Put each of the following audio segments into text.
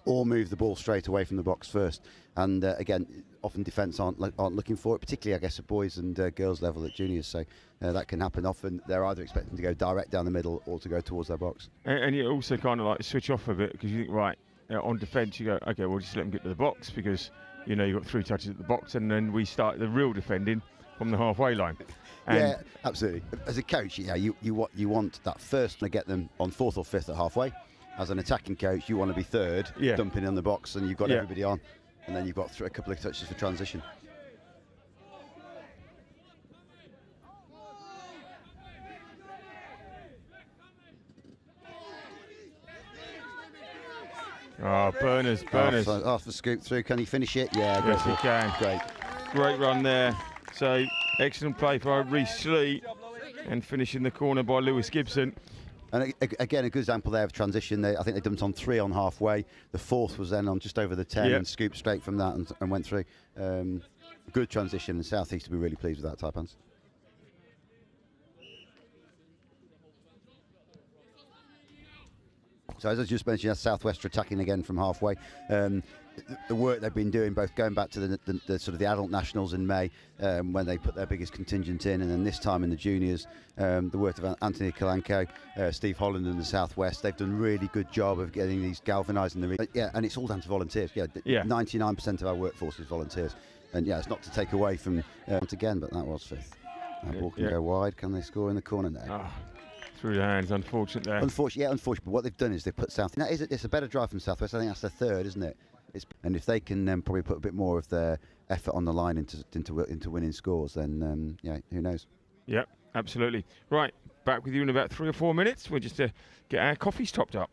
Or move the ball straight away from the box first. And again, often defence aren't looking for it, particularly I guess at boys and girls level at juniors. So that can happen. Often they're either expecting to go direct down the middle or to go towards their box. And you also kind of like switch off a bit because you think, right, on defence you go, okay, we'll just let them get to the box because you know you've got 3 touches at the box, and then we start the real defending from the halfway line. And yeah, absolutely. As a coach, yeah, you want that first to get them on 4th or 5th at halfway. As an attacking coach, you want to be 3rd, dumping on the box, and you've got everybody on, and then you've got a couple of touches for transition. Oh, Burners. Off the scoop through. Can he finish it? Yeah, yes, he can. Great run there. So excellent play by Reece Slee, and finishing the corner by Lewis Gibson. And again, a good example there of transition. I think they dumped on 3 on halfway. The 4th was then on just over the 10 and scooped straight from that and went through. Good transition, and South East will be really pleased with that, Taipans. So as I just mentioned, South West are attacking again from halfway. The work they've been doing, both going back to the sort of the adult nationals in May, when they put their biggest contingent in, and then this time in the juniors, the work of Anthony Kalanko, Steve Holland and the South West, they've done a really good job of getting these galvanising the region. Yeah, and it's all down to volunteers. 99% of our workforce is volunteers, and yeah, it's not to take away from again, but that was 5th. That ball can go wide. Can they score in the corner now? Through the hands, unfortunate there. Unfortunate. But what they've done is they've put South. Now, it's a better drive from South West. I think that's their 3rd, isn't it? And if they can probably put a bit more of their effort on the line into winning scores, then yeah, who knows? Yep, absolutely. Right, back with you in about 3 or 4 minutes. We're just to get our coffees topped up.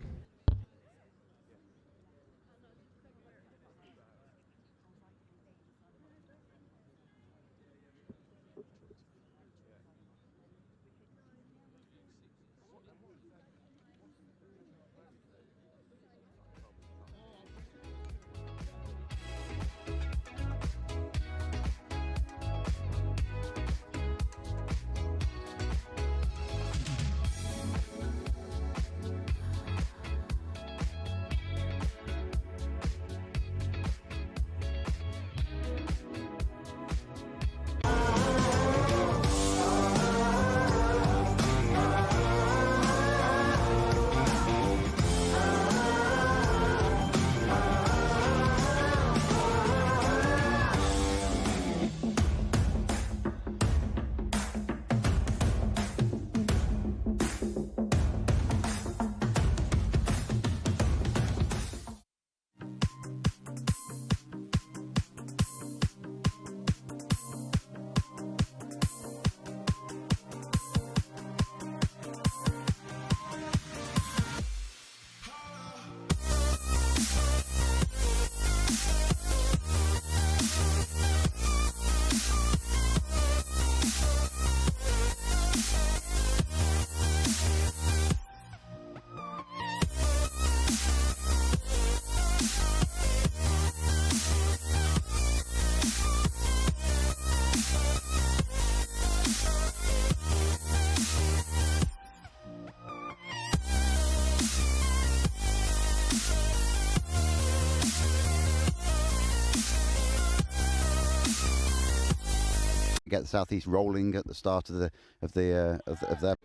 Get the South East rolling at the start of their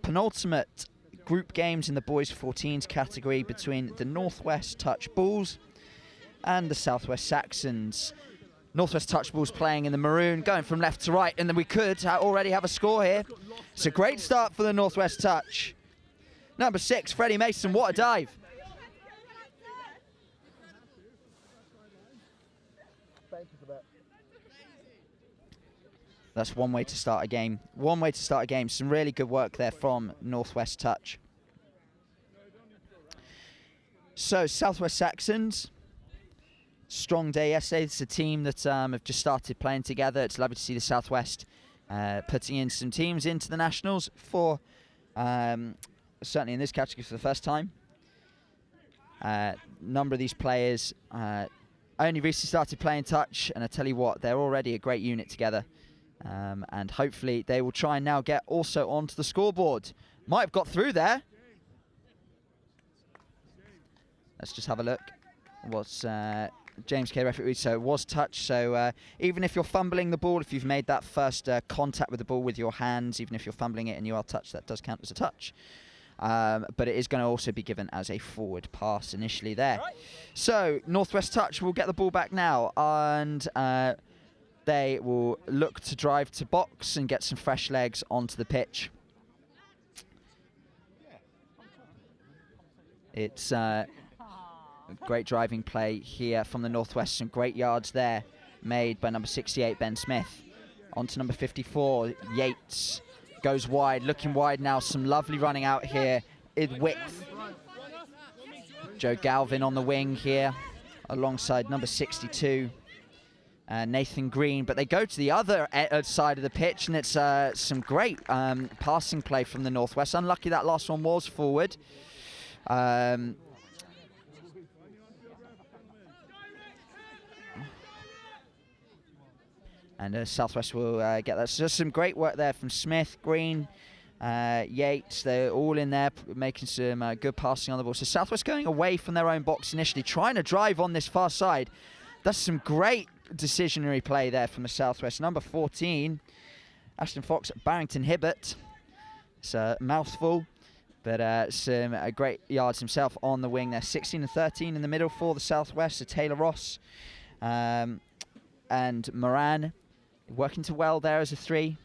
penultimate group games in the boys 14s category between the Northwest Touch Bulls and the Southwest Saxons. Northwest Touch Bulls playing in the maroon, going from left to right, and then we could already have a score here. It's a great start for the Northwest Touch. Number 6, Freddie Mason, what a dive. That's one way to start a game. One way to start a game. Some really good work there from Northwest Touch. So, Southwest Saxons. Strong day yesterday. It's a team that have just started playing together. It's lovely to see the Southwest putting in some teams into the Nationals for, certainly in this category for the first time. Number of these players only recently started playing touch, and I tell you what, they're already a great unit together. And hopefully they will try and now get also onto the scoreboard. Might have got through there. Let's just have a look. What's James K. referee? So it was touch. So even if you're fumbling the ball, if you've made that first contact with the ball with your hands, even if you're fumbling it and you are touched, that does count as a touch. But it is going to also be given as a forward pass initially there. So Northwest Touch will get the ball back now, and they will look to drive to box and get some fresh legs onto the pitch. It's a great driving play here from the Northwest. Some great yards there made by number 68, Ben Smith. On to number 54, Yates. Goes wide, looking wide now. Some lovely running out here in width. Joe Galvin on the wing here alongside number 62. Nathan Green, but they go to the other side of the pitch, and it's some great passing play from the Northwest. Unlucky that last one was forward. And Southwest will get that. So just some great work there from Smith, Green, Yates. They're all in there making some good passing on the ball. So Southwest going away from their own box initially, trying to drive on this far side. That's some great decisionary play there from the Southwest. Number 14, Ashton Fox, Barrington Hibbert. It's a mouthful, but some great yards himself on the wing there. 16 and 13 in the middle for the Southwest. So Taylor Ross and Moran working to well there as a 3.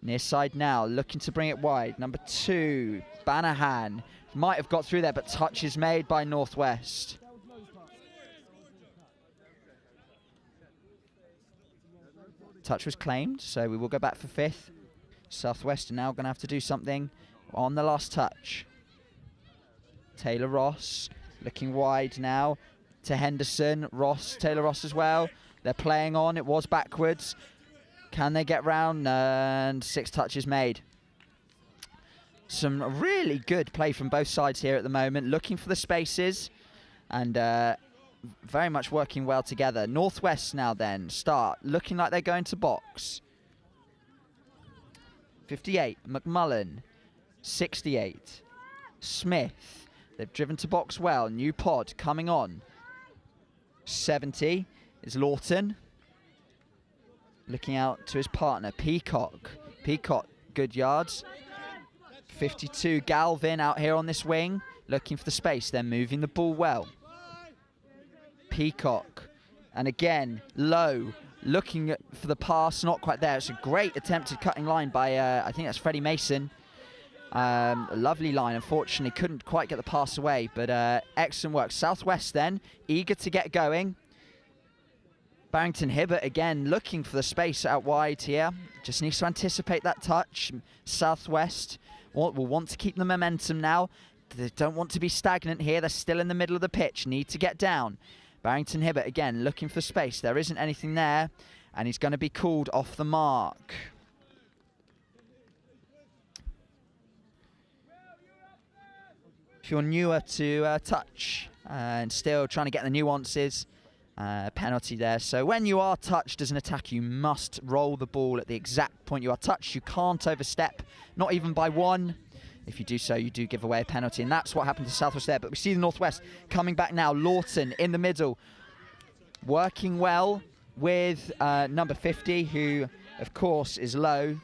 Near side now, looking to bring it wide. Number 2, Banahan. Might have got through there, but touch is made by Northwest. Touch was claimed, so we will go back for 5th. Southwest are now going to have to do something on the last touch. Taylor Ross looking wide now to Henderson. Ross, Taylor Ross as well. They're playing on. It was backwards. Can they get round? And 6 touches made. Some really good play from both sides here at the moment. Looking for the spaces and very much working well together. Northwest now then start looking like they're going to box. 58, McMullen. 68, Smith. They've driven to box well. New pod coming on. 70 is Lawton. Looking out to his partner, Peacock. Peacock, good yards. 52, Galvin out here on this wing. Looking for the space. They're moving the ball well. Peacock. And again, Low. Looking for the pass, not quite there. It's a great attempted cutting line by, I think that's Freddie Mason. A lovely line, unfortunately. Couldn't quite get the pass away, but excellent work. Southwest then, eager to get going. Barrington Hibbert again, looking for the space out wide here. Just needs to anticipate that touch. Southwest will want to keep the momentum now. They don't want to be stagnant here. They're still in the middle of the pitch. Need to get down. Barrington Hibbert again looking for space. There isn't anything there, and he's going to be called off the mark. If you're newer to touch and still trying to get the nuances, penalty there. So when you are touched as an attacker, you must roll the ball at the exact point you are touched. You can't overstep, not even by 1. If you do so, you do give away a penalty, and that's what happened to Southwest there. But we see the Northwest coming back now. Lawton in the middle, working well with number 50, who, of course, is Low.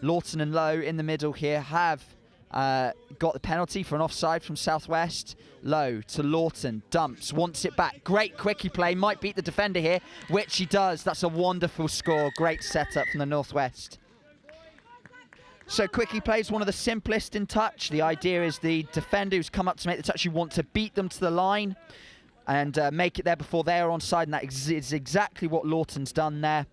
Lawton and Low in the middle here have got the penalty for an offside from Southwest. Low to Lawton, dumps, wants it back. Great quickie play, might beat the defender here, which he does. That's a wonderful score. Great setup from the Northwest. So quickie play is one of the simplest in touch. The idea is the defender who's come up to make the touch, you want to beat them to the line and make it there before they're onside, and that is exactly what Lawton's done there.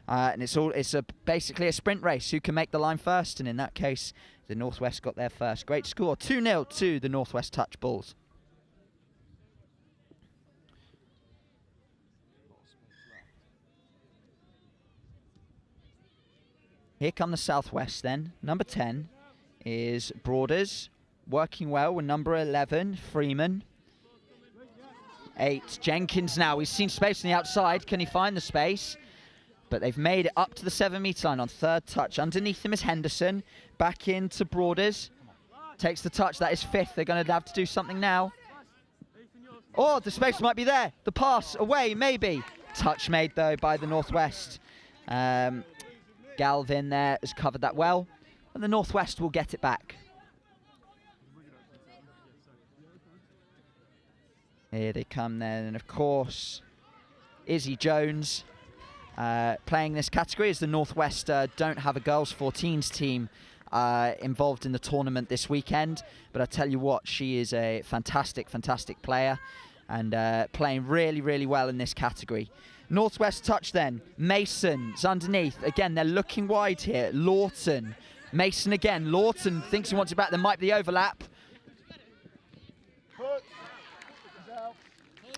And it's basically a sprint race. Who can make the line first? And in that case, the Northwest got there first. Great score, 2-0 to the Northwest Touch Bulls. Here come the Southwest then. Number 10 is Broaders, working well with number 11, Freeman. 8, Jenkins now. He's seen space on the outside. Can he find the space? But they've made it up to the 7-metre line on third touch. Underneath him is Henderson. Back into Broaders. Takes the touch. That is 5th. They're going to have to do something now. Oh, the space might be there. The pass away, maybe. Touch made, though, by the Northwest. Galvin there has covered that well, and the Northwest will get it back. Here they come then, and of course, Izzy Jones playing this category, as the Northwest don't have a girls 14s team involved in the tournament this weekend. But I tell you what, she is a fantastic, fantastic player, and playing really, really well in this category. Northwest touch then. Mason's underneath. Again, they're looking wide here. Lawton. Mason again. Lawton thinks he wants it back. There might be the overlap.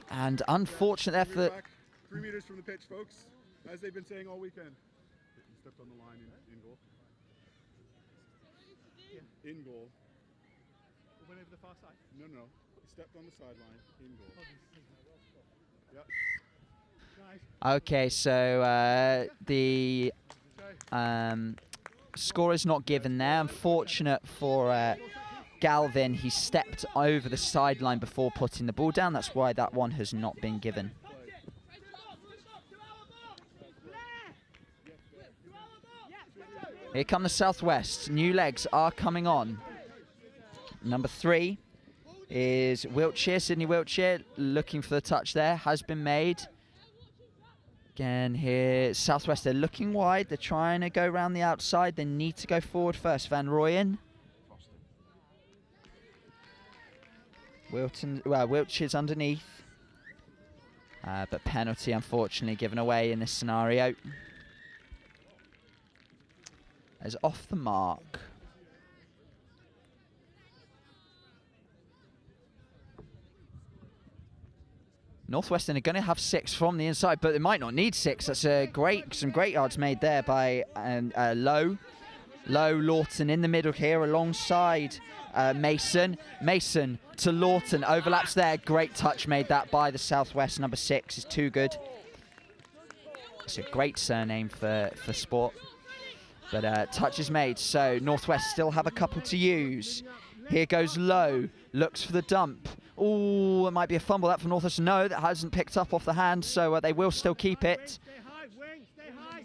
And unfortunate there for... 3 meters from the pitch, folks. As they've been saying all weekend. He stepped on the line in goal. Yeah. In goal. Went over the far side? No. He stepped on the sideline in goal. Yeah. Okay, so the score is not given there. Unfortunate for Galvin, he stepped over the sideline before putting the ball down. That's why that one has not been given. Here come the Southwest. New legs are coming on. Number 3 is Wiltshire, Sydney Wiltshire, looking for the touch there. Has been made. Again here, Southwest, they're looking wide. They're trying to go around the outside. They need to go forward first. Van Rooyen. Wiltshire's underneath. But penalty, unfortunately, given away in this scenario. As off the mark. Northwestern are going to have 6 from the inside, but they might not need 6. That's some great yards made there by Lowe. Lawton in the middle here alongside Mason. Mason to Lawton, overlaps there. Great touch made that by the Southwest. Number 6 is too good. It's a great surname for sport. But touch is made, so Northwest still have a couple to use. Here goes Lowe, looks for the dump. Oh, it might be a fumble that for Northwest. No, that hasn't picked up off the hand, so they will still keep it.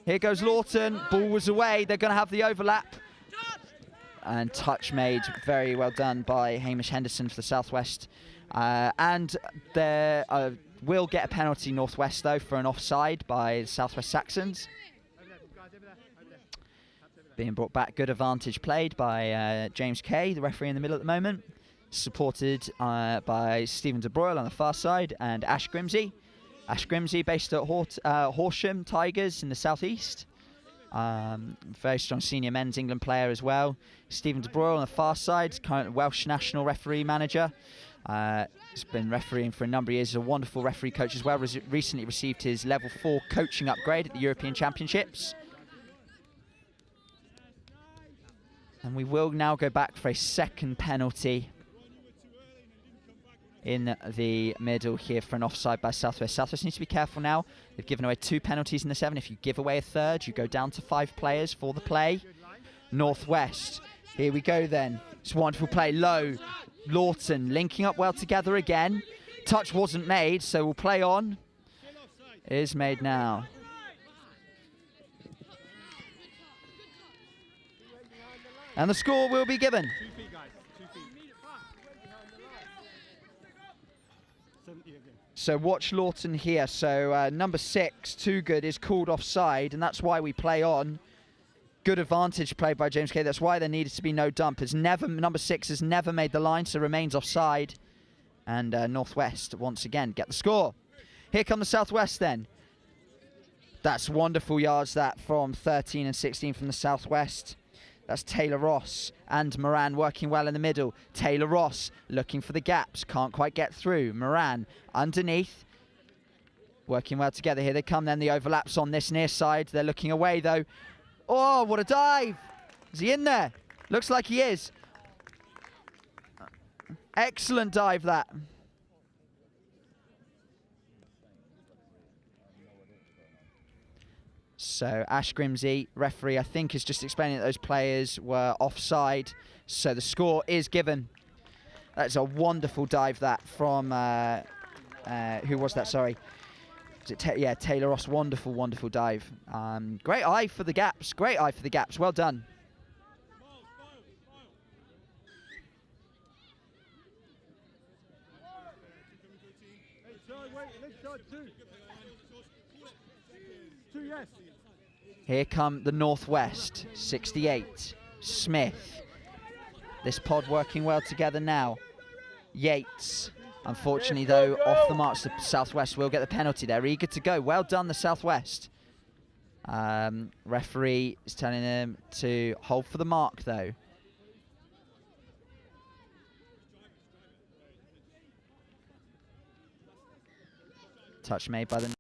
Here goes Lawton. Ball was away. They're going to have the overlap. And touch made. Very well done by Hamish Henderson for the Southwest. And they will get a penalty, Northwest, though, for an offside by the Southwest Saxons. Being brought back. Good advantage played by James Kay, the referee in the middle at the moment. Supported by Stephen De Bruyne on the far side, and Ash Grimsey. Ash Grimsey based at Horsham Tigers in the southeast. Very strong senior men's England player as well. Stephen De Bruyne on the far side, current Welsh national referee manager. He's been refereeing for a number of years. He's a wonderful referee coach as well. Recently received his level 4 coaching upgrade at the European Championships. And we will now go back for a second penalty in the middle here for an offside by Southwest. Southwest needs to be careful now. They've given away 2 penalties in the 7. If you give away a third, you go down to 5 players for the play. Northwest, here we go then. It's a wonderful play. Low, Lawton linking up well together again. Touch wasn't made, so we'll play on. It is made now. And the score will be given. 2 feet, guys. 2 feet. So watch Lawton here. So number 6, too good, is called offside, and that's why we play on. Good advantage played by James Kay. That's why there needed to be no dump. Number 6 has never made the line, so remains offside. And Northwest once again get the score. Here come the Southwest then. That's wonderful yards that from 13 and 16 from the southwest. That's Taylor Ross and Moran working well in the middle. Taylor Ross looking for the gaps, can't quite get through. Moran underneath, working well together. Here they come then, the overlaps on this near side. They're looking away though. Oh, what a dive! Is he in there? Looks like he is. Excellent dive that. So Ash Grimsey, referee, I think is just explaining that those players were offside. So the score is given. That's a wonderful dive that from, who was that, sorry? Is it yeah, Taylor Ross, wonderful, wonderful dive. Great eye for the gaps, great eye for the gaps, well done. Here come the Northwest, 68, Smith. This pod working well together now. Yates, unfortunately though, off the marks, the Southwest will get the penalty there. Eager to go, well done the Southwest. Referee is telling them to hold for the mark though. Touch made by the...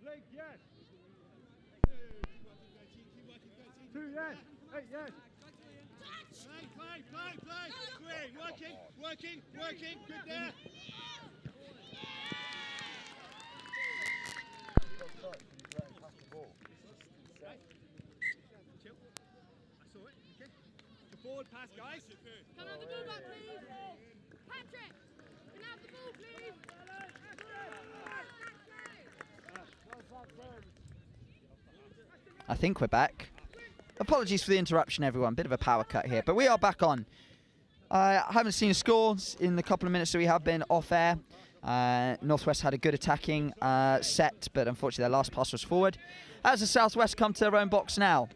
Leg, yes. 2, yes. 8, yes. Play. 3, working. Good there. Chill. I saw it. Okay. The forward pass, guys. Come have the ball back, please. Patrick, can I have the ball, please? I think we're back. Apologies for the interruption, everyone. Bit of a power cut here, but we are back on. I haven't seen scores in the couple of minutes that we have been off air. Northwest had a good attacking set, but unfortunately their last pass was forward. As the Southwest come to their own box now.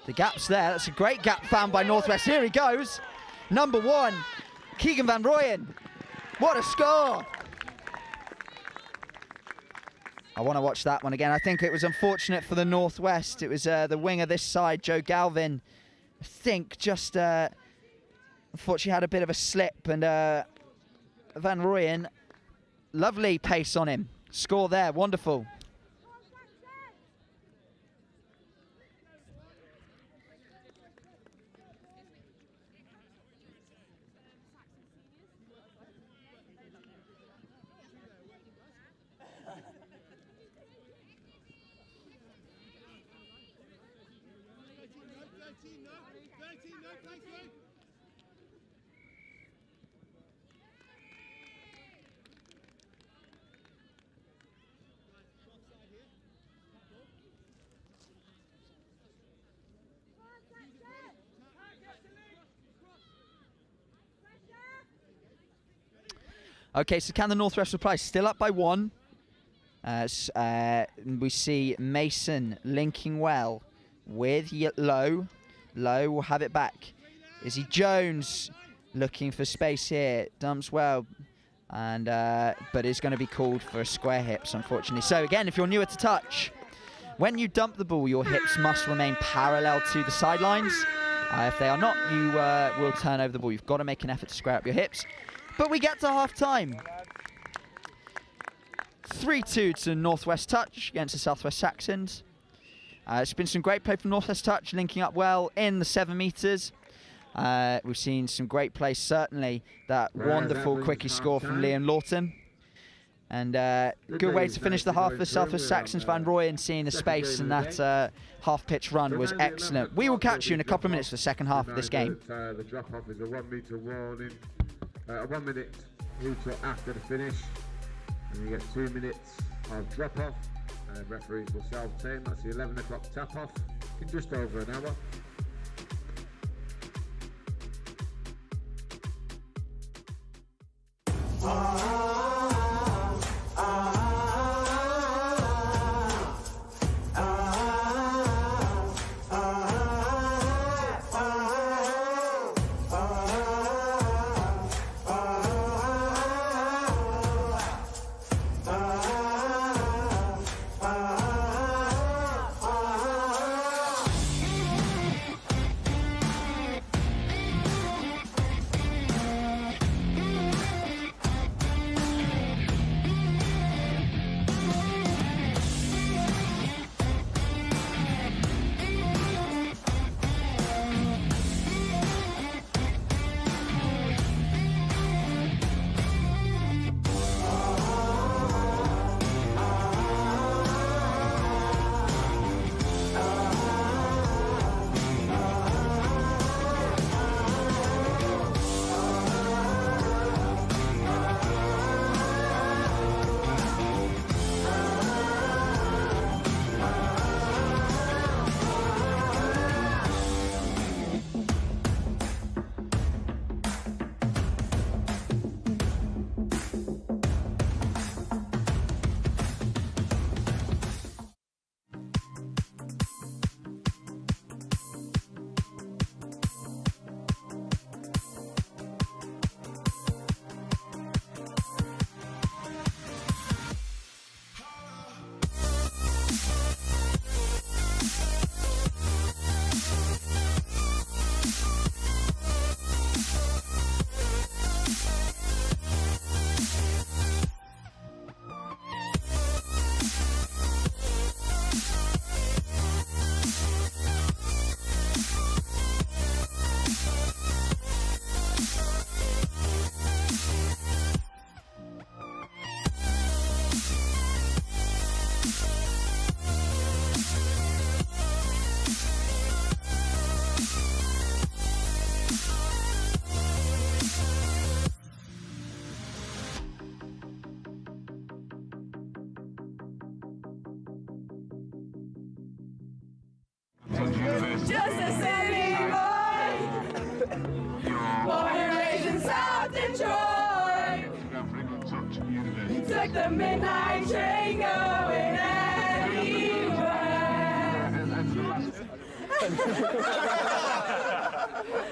The gap's there. That's a great gap found by Northwest. Here he goes. Number 1, Keegan Van Rooyen. What a score! I want to watch that one again. I think it was unfortunate for the Northwest. It was the winger this side, Joe Galvin. I think just unfortunately had a bit of a slip, and Van Rooyen, lovely pace on him. Score there, wonderful. Okay, so can the Northwest reply? Still up by 1. We see Mason linking well with Lowe. Lowe will have it back. Is he Jones looking for space here? Dumps well, and but is going to be called for a square hips, unfortunately. So again, if you're newer to touch, when you dump the ball, your hips must remain parallel to the sidelines. If they are not, you will turn over the ball. You've got to make an effort to square up your hips. But we get to half-time. 3-2 to Northwest Touch against the Southwest Saxons. It's been some great play from Northwest Touch, linking up well in the 7 metres. We've seen some great play, certainly. That wonderful quickie score from Liam Lawton. And good way to finish the half for Southwest Saxons. Van Rooyen seeing the space, and that half-pitch run was excellent. We will catch you in a couple of minutes for the second half of this game. The drop-off is a 1 metre warning. 1 minute neutral after the finish, and you get 2 minutes of drop-off. Referees will self-team. That's the 11 o'clock tap-off in just over an hour. Just a city boy, born and raised in South Detroit. Took the midnight train going anywhere.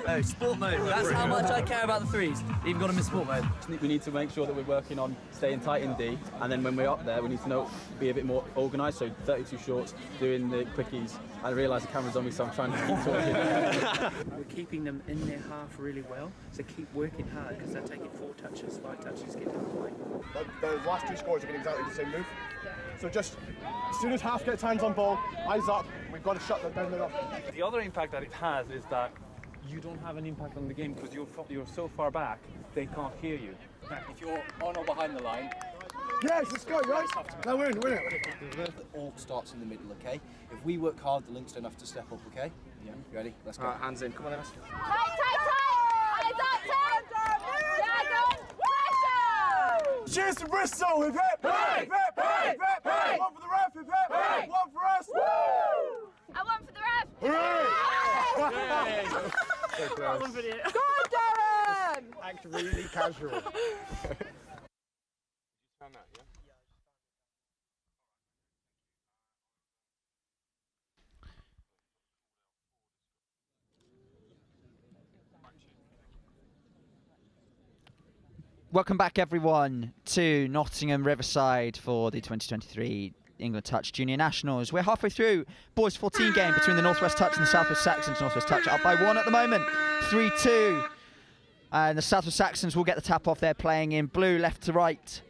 No, sport mode. That's how much I care about the threes. Even got them in sport mode. We need to make sure that we're working on staying tight in D, and then when we're up there, we need to be a bit more organised. So 32 shorts, doing the quickies. I realise the camera's on me, so I'm trying to keep talking. We're keeping them in their half really well, so keep working hard because they're taking 4 touches, 5 touches, get down the line. The last 2 scores have been exactly the same move. So just as soon as half get hands on ball, eyes up, we've got to shut them down the middle. The other impact that it has is that you don't have an impact on the game because you're so far back, they can't hear you. If you're on or behind the line, yes, let's go, guys. Now win it. The all starts in the middle, okay? If we work hard, the links don't have to step up, okay? Yeah. You ready? Let's go. Hands in. Come on, Emma. Tight! Eyes up, Tim! Dragon! Pressure! Cheers to Bristol! Hip hip! Hip hip! Hip hip! Hip! One for the ref! Hip hip! One for us! Woo! And one for the ref! Hooray! Well done, Darren! Act really casual. Welcome back, everyone, to Nottingham Riverside for the 2023 England Touch Junior Nationals. We're halfway through boys 14 game between the Northwest Touch and the Southwest Saxons. Northwest Touch up by 1 at the moment, 3-2. And the Southwest Saxons will get the tap off. They're playing in blue, left to right.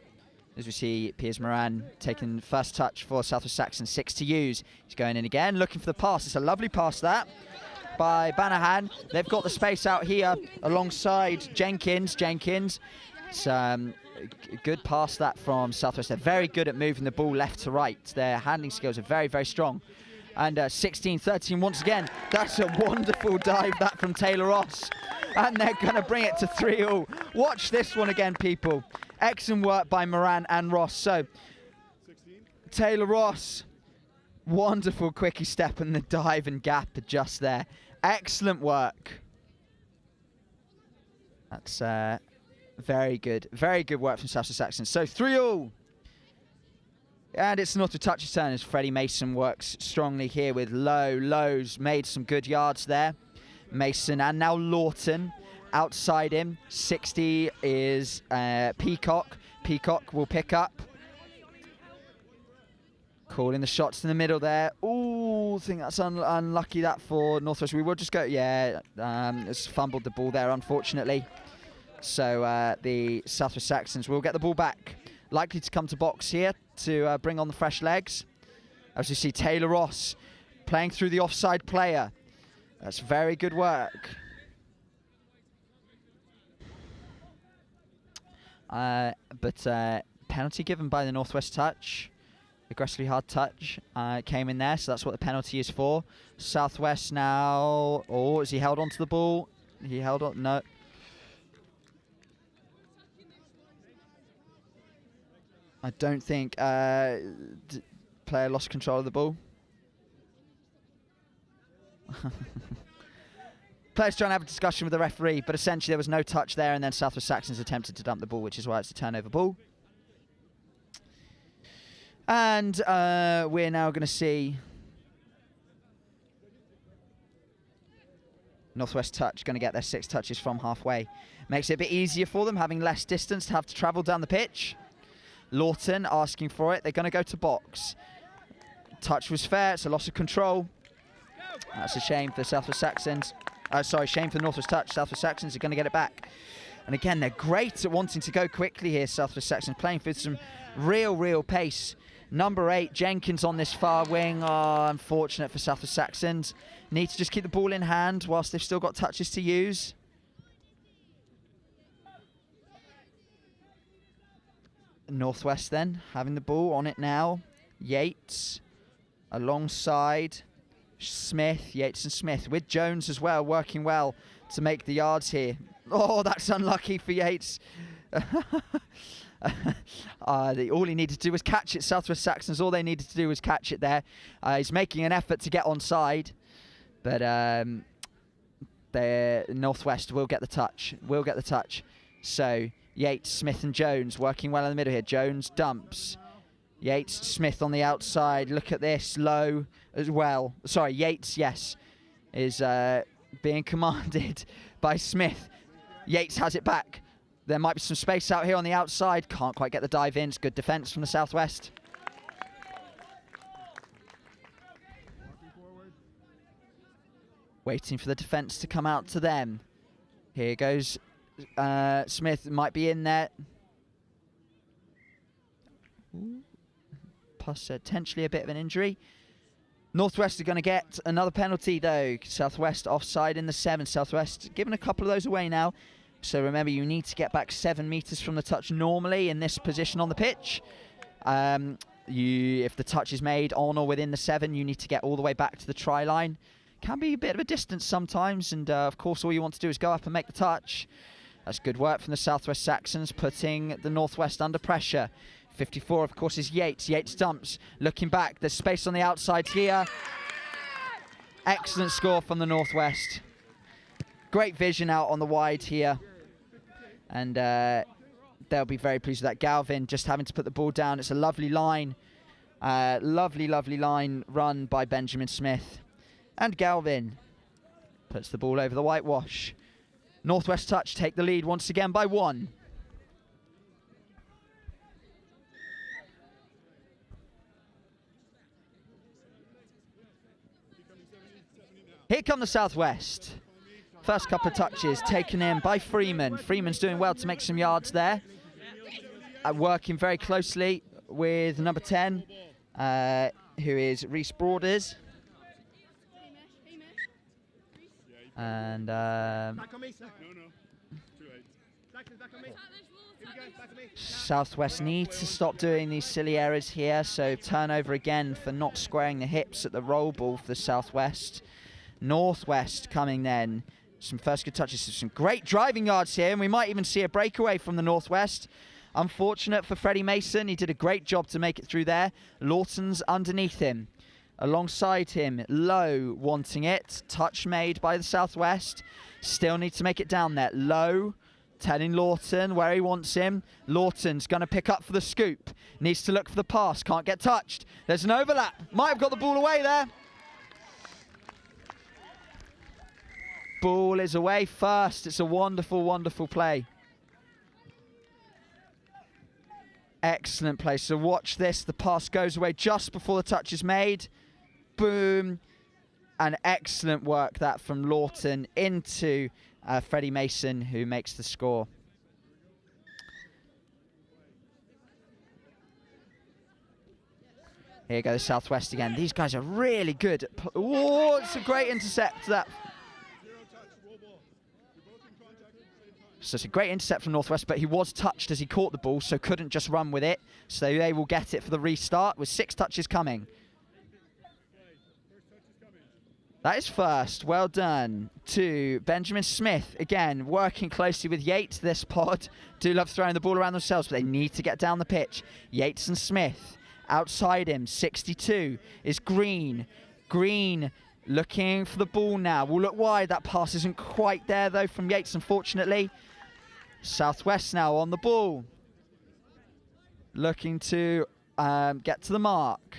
As we see Piers Moran taking first touch for Southwest Saxons, 6 to use. He's going in again, looking for the pass. It's a lovely pass, that, by Banahan. They've got the space out here alongside Jenkins. It's a good pass that from Southwest. They're very good at moving the ball left to right. Their handling skills are very, very strong. And 16-13 once again. That's a wonderful dive, that from Taylor Ross. And they're going to bring it to 3-all. Watch this one again, people. Excellent work by Moran and Ross. So, 16. Taylor Ross. Wonderful quickie step and the dive and gap just there. Excellent work. That's very good. Very good work from South Saxons. So 3-all. And it's Northwood Touch's turn as Freddie Mason works strongly here with lows. Made some good yards there. Mason and now Lawton outside him. 60 is Peacock. Peacock will pick up. Calling the shots in the middle there. Ooh, I think that's unlucky that for Northwest. We will just go, it's fumbled the ball there, unfortunately. So the Southwest Saxons will get the ball back. Likely to come to box here to bring on the fresh legs. As you see, Taylor Ross playing through the offside player. That's very good work. But penalty given by the Northwest Touch. Aggressively hard touch came in there, so that's what the penalty is for. Southwest now. Oh, has he held on to the ball? He held on. No. I don't think player lost control of the ball. Players trying to have a discussion with the referee, but essentially there was no touch there, and then Southwest Saxons attempted to dump the ball, which is why it's a turnover ball. And we're now going to see Northwest Touch going to get their 6 touches from halfway. Makes it a bit easier for them, having less distance to have to travel down the pitch. Lawton asking for it. They're going to go to box. Touch was fair. It's a loss of control. That's a shame for the Southwest Saxons. Shame for the Northwest Touch. Southwest Saxons are going to get it back. And again, they're great at wanting to go quickly here, Southwest Saxons, playing for some real pace. Number 8, Jenkins on this far wing. Oh, unfortunate for Southwest Saxons. Need to just keep the ball in hand whilst they've still got touches to use. Northwest then, having the ball on it now. Yates alongside Smith. Yates and Smith with Jones as well, working well to make the yards here. Oh, that's unlucky for Yates. All he needed to do was catch it. Southwest Saxons, all they needed to do was catch it there. He's making an effort to get onside, but the Northwest will get the touch. So Yates, Smith and Jones working well in the middle here. Jones dumps. Yates, Smith on the outside. Look at this, low as well. Sorry, Yates, yes, is being commanded by Smith. Yates has it back. There might be some space out here on the outside. Can't quite get the dive in. It's good defence from the Southwest. Waiting for the defence to come out to them. Here goes Smith. Might be in there. Potentially a bit of an injury. Northwest are going to get another penalty though. Southwest offside in the 7. Southwest giving a couple of those away now. So remember, you need to get back 7 metres from the touch normally in this position on the pitch. If the touch is made on or within the 7, you need to get all the way back to the try line. Can be a bit of a distance sometimes, and of course all you want to do is go up and make the touch. That's good work from the Southwest Saxons, putting the Northwest under pressure. 54, of course, is Yates. Yates dumps, looking back. There's space on the outside here. Excellent score from the Northwest. Great vision out on the wide here. And they'll be very pleased with that. Galvin just having to put the ball down. It's a lovely line. Lovely line run by Benjamin Smith. And Galvin puts the ball over the whitewash. Northwest Touch take the lead once again by 1. Here come the Southwest. First couple of touches taken in by Freeman. Freeman's doing well to make some yards there. Working very closely with number 10, who is Reese Broaders. And Southwest need to stop doing these silly errors here. So turnover again for not squaring the hips at the roll ball for the Southwest. Northwest coming then. Some first good touches, some great driving yards here, and we might even see a breakaway from the Northwest. Unfortunate for Freddie Mason. He did a great job to make it through there. Lawton's underneath him. Alongside him, Lowe wanting it. Touch made by the Southwest. Still need to make it down there. Lowe telling Lawton where he wants him. Lawton's going to pick up for the scoop. Needs to look for the pass. Can't get touched. There's an overlap. Might have got the ball away there. Ball is away first. It's a wonderful, wonderful play. Excellent play. So watch this. The pass goes away just before the touch is made. Boom. And excellent work that from Lawton into Freddie Mason, who makes the score. Here you go, the Southwest again. These guys are really good. Oh, it's a great intercept. That. So it's a great intercept from Northwest, but he was touched as he caught the ball, so couldn't just run with it. So they will get it for the restart with 6 touches coming. That is first. Well done to Benjamin Smith. Again, working closely with Yates. This pod do love throwing the ball around themselves, but they need to get down the pitch. Yates and Smith. Outside him, 62 is Green. Green looking for the ball now. Will look wide. That pass isn't quite there, though, from Yates, unfortunately. Southwest now on the ball. Looking to get to the mark.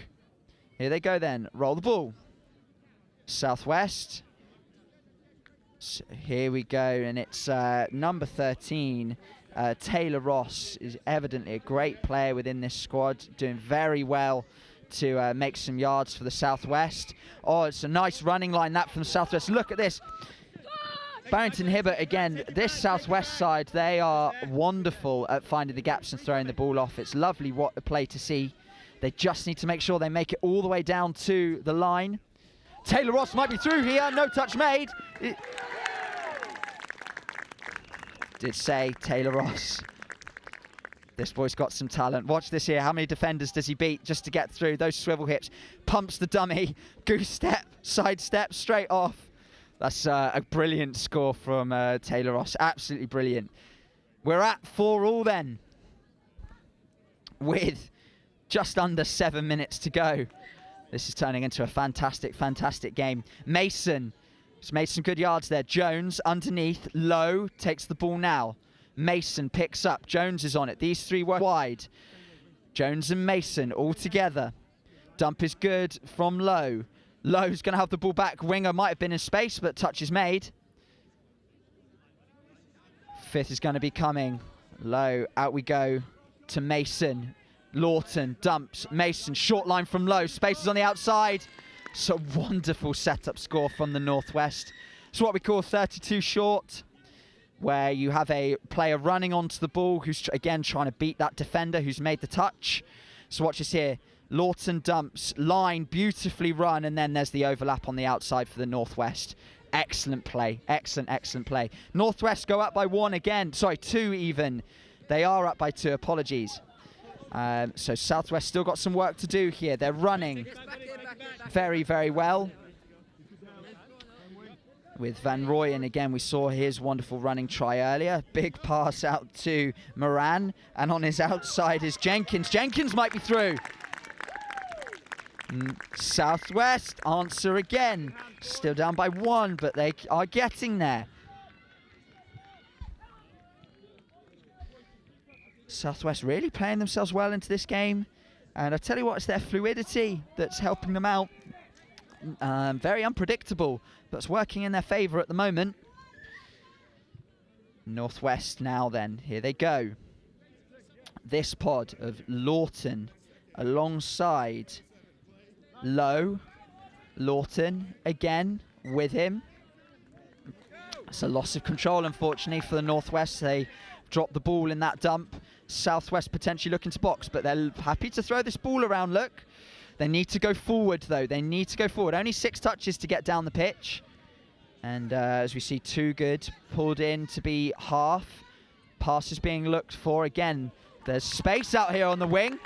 Here they go then. Roll the ball. Southwest. So here we go, and it's number 13. Taylor Ross is evidently a great player within this squad, doing very well to make some yards for the Southwest. Oh, it's a nice running line that from the Southwest. Look at this. Barrington Hibbert again. This Southwest side, they are wonderful at finding the gaps and throwing the ball off. It's lovely what a play to see. They just need to make sure they make it all the way down to the line. Taylor Ross might be through here. No touch made. Did say Taylor Ross. This boy's got some talent. Watch this here. How many defenders does he beat just to get through? Those swivel hips. Pumps the dummy. Goose step. Side step. Straight off. That's a brilliant score from Taylor Ross. Absolutely brilliant. We're at 4-4 then, with just under 7 minutes to go. This is turning into a fantastic, fantastic game. Mason has made some good yards there. Jones underneath. Lowe takes the ball now. Mason picks up. Jones is on it. These three work wide. Jones and Mason all together. Dump is good from Lowe. Lowe's going to have the ball back. Winger might have been in space, but touch is made. Fifth is going to be coming. Lowe, out we go to Mason. Lawton dumps. Mason, short line from Lowe. Spaces on the outside. It's a wonderful setup score from the Northwest. It's what we call 32 short, where you have a player running onto the ball who's, again, trying to beat that defender who's made the touch. So watch this here. Lawton dumps, line, beautifully run, and then there's the overlap on the outside for the Northwest. Excellent play. Excellent, excellent play. Northwest go up by 1 again. Sorry, 2 even. They are up by 2. Apologies. So Southwest still got some work to do here. They're running very, very well. With Van Rooyen, again, we saw his wonderful running try earlier. Big pass out to Moran. And on his outside is Jenkins. Jenkins might be through. Southwest answer again. Still down by 1, but they are getting there. Southwest really playing themselves well into this game. And I tell you what, it's their fluidity that's helping them out. Very unpredictable, but it's working in their favour at the moment. Northwest now then. Here they go. This pod of Lawton alongside Lowe. Lawton again with him. It's a loss of control, unfortunately, for the Northwest. They dropped the ball in that dump. Southwest potentially looking to box, but they're happy to throw this ball around. Look, they need to go forward, though. They need to go forward. Only 6 touches to get down the pitch. And as we see, Too Good pulled in to be half. Passes being looked for again. There's space out here on the wing.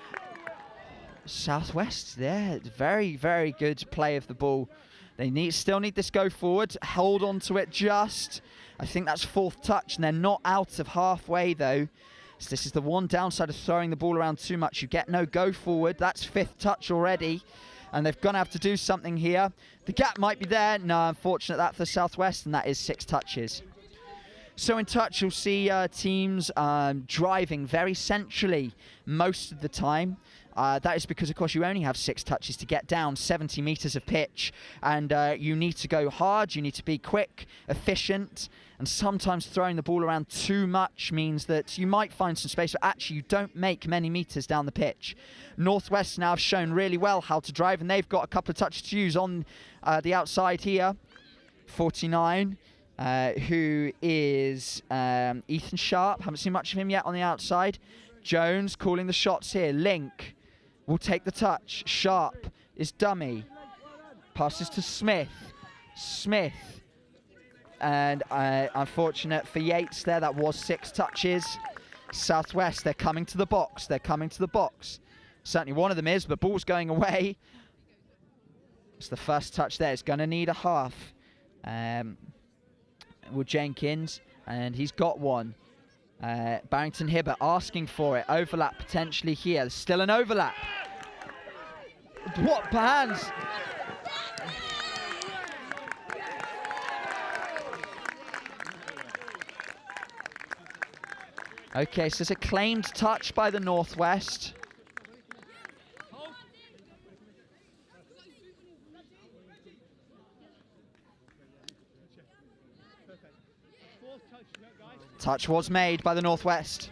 Southwest there, very, very good play of the ball. They still need this go forward. Hold on to it just. I think that's 4th touch, and they're not out of halfway, though. So this is the one downside of throwing the ball around too much. You get no go forward. That's 5th touch already. And they're going to have to do something here. The gap might be there. No, unfortunate that for Southwest, and that is 6 touches. So in touch, you'll see teams driving very centrally most of the time. That is because, of course, you only have 6 touches to get down 70 metres of pitch, and you need to go hard, you need to be quick, efficient, and sometimes throwing the ball around too much means that you might find some space, but actually you don't make many metres down the pitch. Northwest now have shown really well how to drive, and they've got a couple of touches to use on the outside here. 49. Who is Ethan Sharp. Haven't seen much of him yet on the outside. Jones calling the shots here. Link will take the touch. Sharp is dummy. Passes to Smith. Smith. And unfortunate for Yates there. That was 6 touches. Southwest, they're coming to the box. They're coming to the box. Certainly one of them is, but ball's going away. It's the first touch there. It's going to need a half. Will Jenkins, and he's got one. Barrington Hibbert asking for it. Overlap potentially here. There's still an overlap. What hands? Okay, so it's a claimed touch by the Northwest. Touch was made by the Northwest.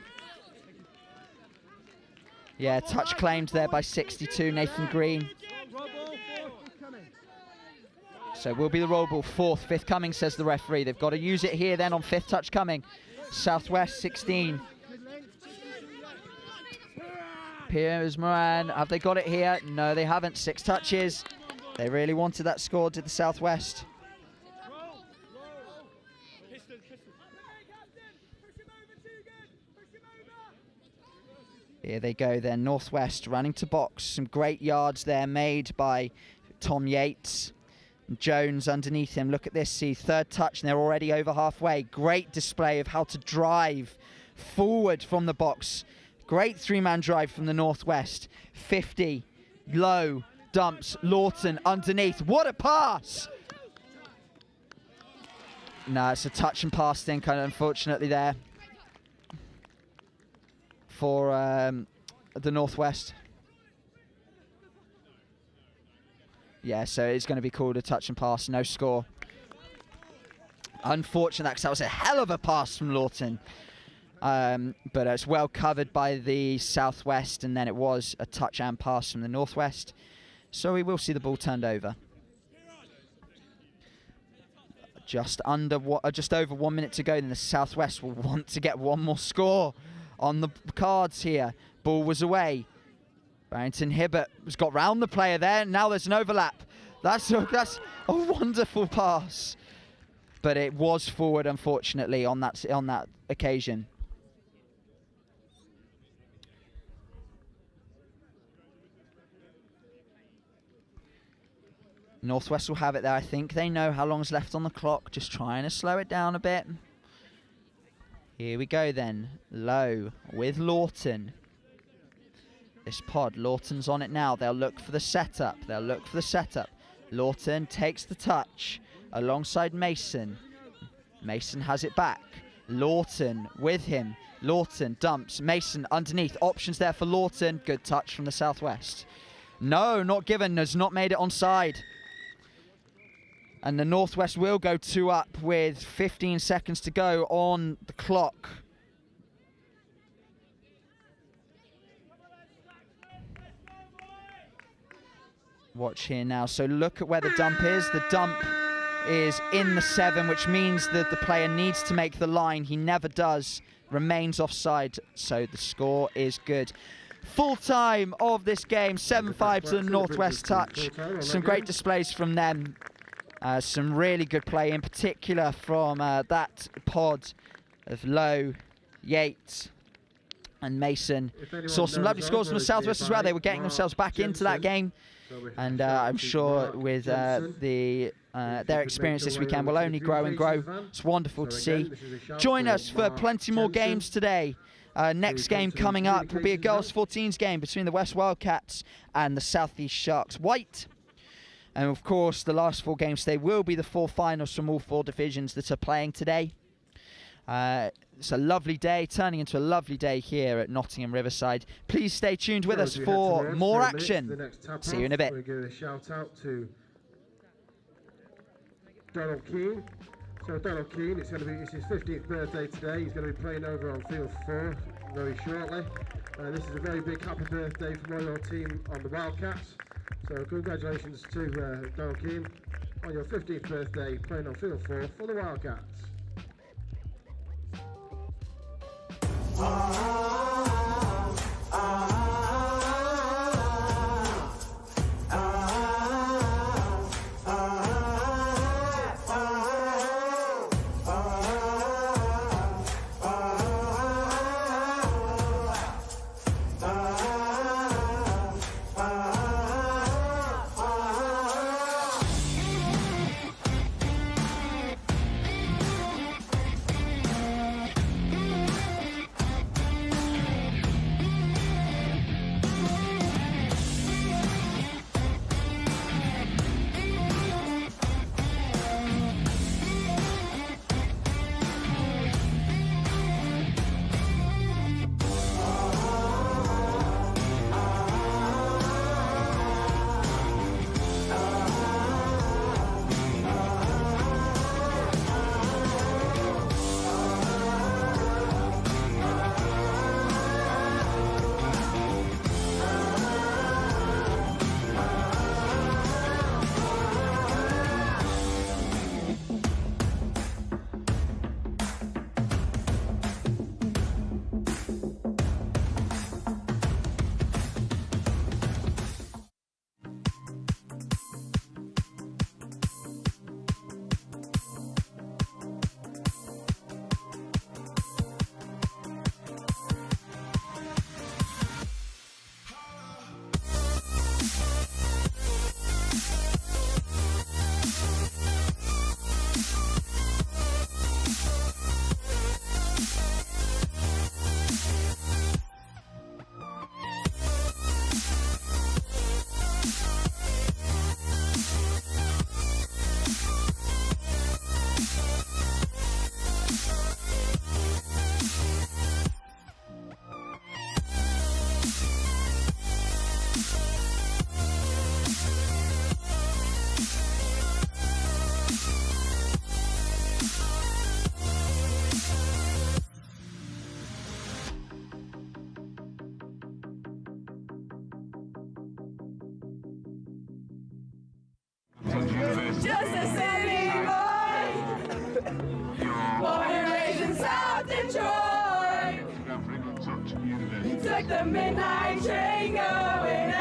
Yeah, touch claimed there by 62, Nathan Green. So will be the roll ball. 4th, 5th coming, says the referee. They've got to use it here then on 5th touch coming. Southwest 16. Piers Moran, have they got it here? No, they haven't. 6 touches. They really wanted that score, did the Southwest. Here they go then, Northwest running to box. Some great yards there made by Tom Yates. Jones underneath him. Look at this, see, 3rd touch, and they're already over halfway. Great display of how to drive forward from the box. Great 3-man drive from the Northwest. 50, low, dumps, Lawton underneath. What a pass! No, it's a touch and pass thing, kind of unfortunately there for the Northwest. Yeah, so it's going to be called a touch and pass, no score. Unfortunate, because that was a hell of a pass from Lawton. But it's well covered by the Southwest, and then it was a touch and pass from the Northwest. So we will see the ball turned over. Just over 1 minute to go, then the Southwest will want to get one more score on the cards here. Ball was away. Barrington Hibbert has got round the player there. Now there's an overlap. That's a wonderful pass, but it was forward, unfortunately, on that occasion. Northwest will have it there. I think they know how long's left on the clock. Just trying to slow it down a bit. Here we go then. Low with Lawton. This pod, Lawton's on it now. They'll look for the setup. Lawton takes the touch alongside Mason. Mason has it back. Lawton with him. Lawton dumps. Mason underneath. Options there for Lawton. Good touch from the Southwest. No, not given. Has not made it onside. And the Northwest will go 2 up with 15 seconds to go on the clock. Watch here now. So look at where the dump is. The dump is in the 7, which means that the player needs to make the line. He never does. Remains offside. So the score is good. Full time of this game. 7-5 to the Northwest touch. Some great displays from them. Some really good play, in particular from that pod of Lowe, Yates and Mason. Saw some lovely scores from the Southwest as well. They were getting themselves back into that game. And I'm sure with their experience this weekend will only grow and grow. It's wonderful to see. Join us for plenty more games today. Next game coming up will be a girls 14s game between the West Wildcats and the South East Sharks White. And of course, the last 4 games today will be the 4 finals from all 4 divisions that are playing today. It's a lovely day, turning into a lovely day here at Nottingham Riverside. Please stay tuned with us for more action. See you in a bit. We're going to shout out to Donald Keane. So Donald Keane, it's his 15th birthday today. He's going to be playing over on field 4 very shortly. This is a very big happy birthday from all your team on the Wildcats. So congratulations to Donald Keane on your 15th birthday playing on field 4 for the Wildcats. Just a city boy, born and raised in South Detroit. Took the midnight train going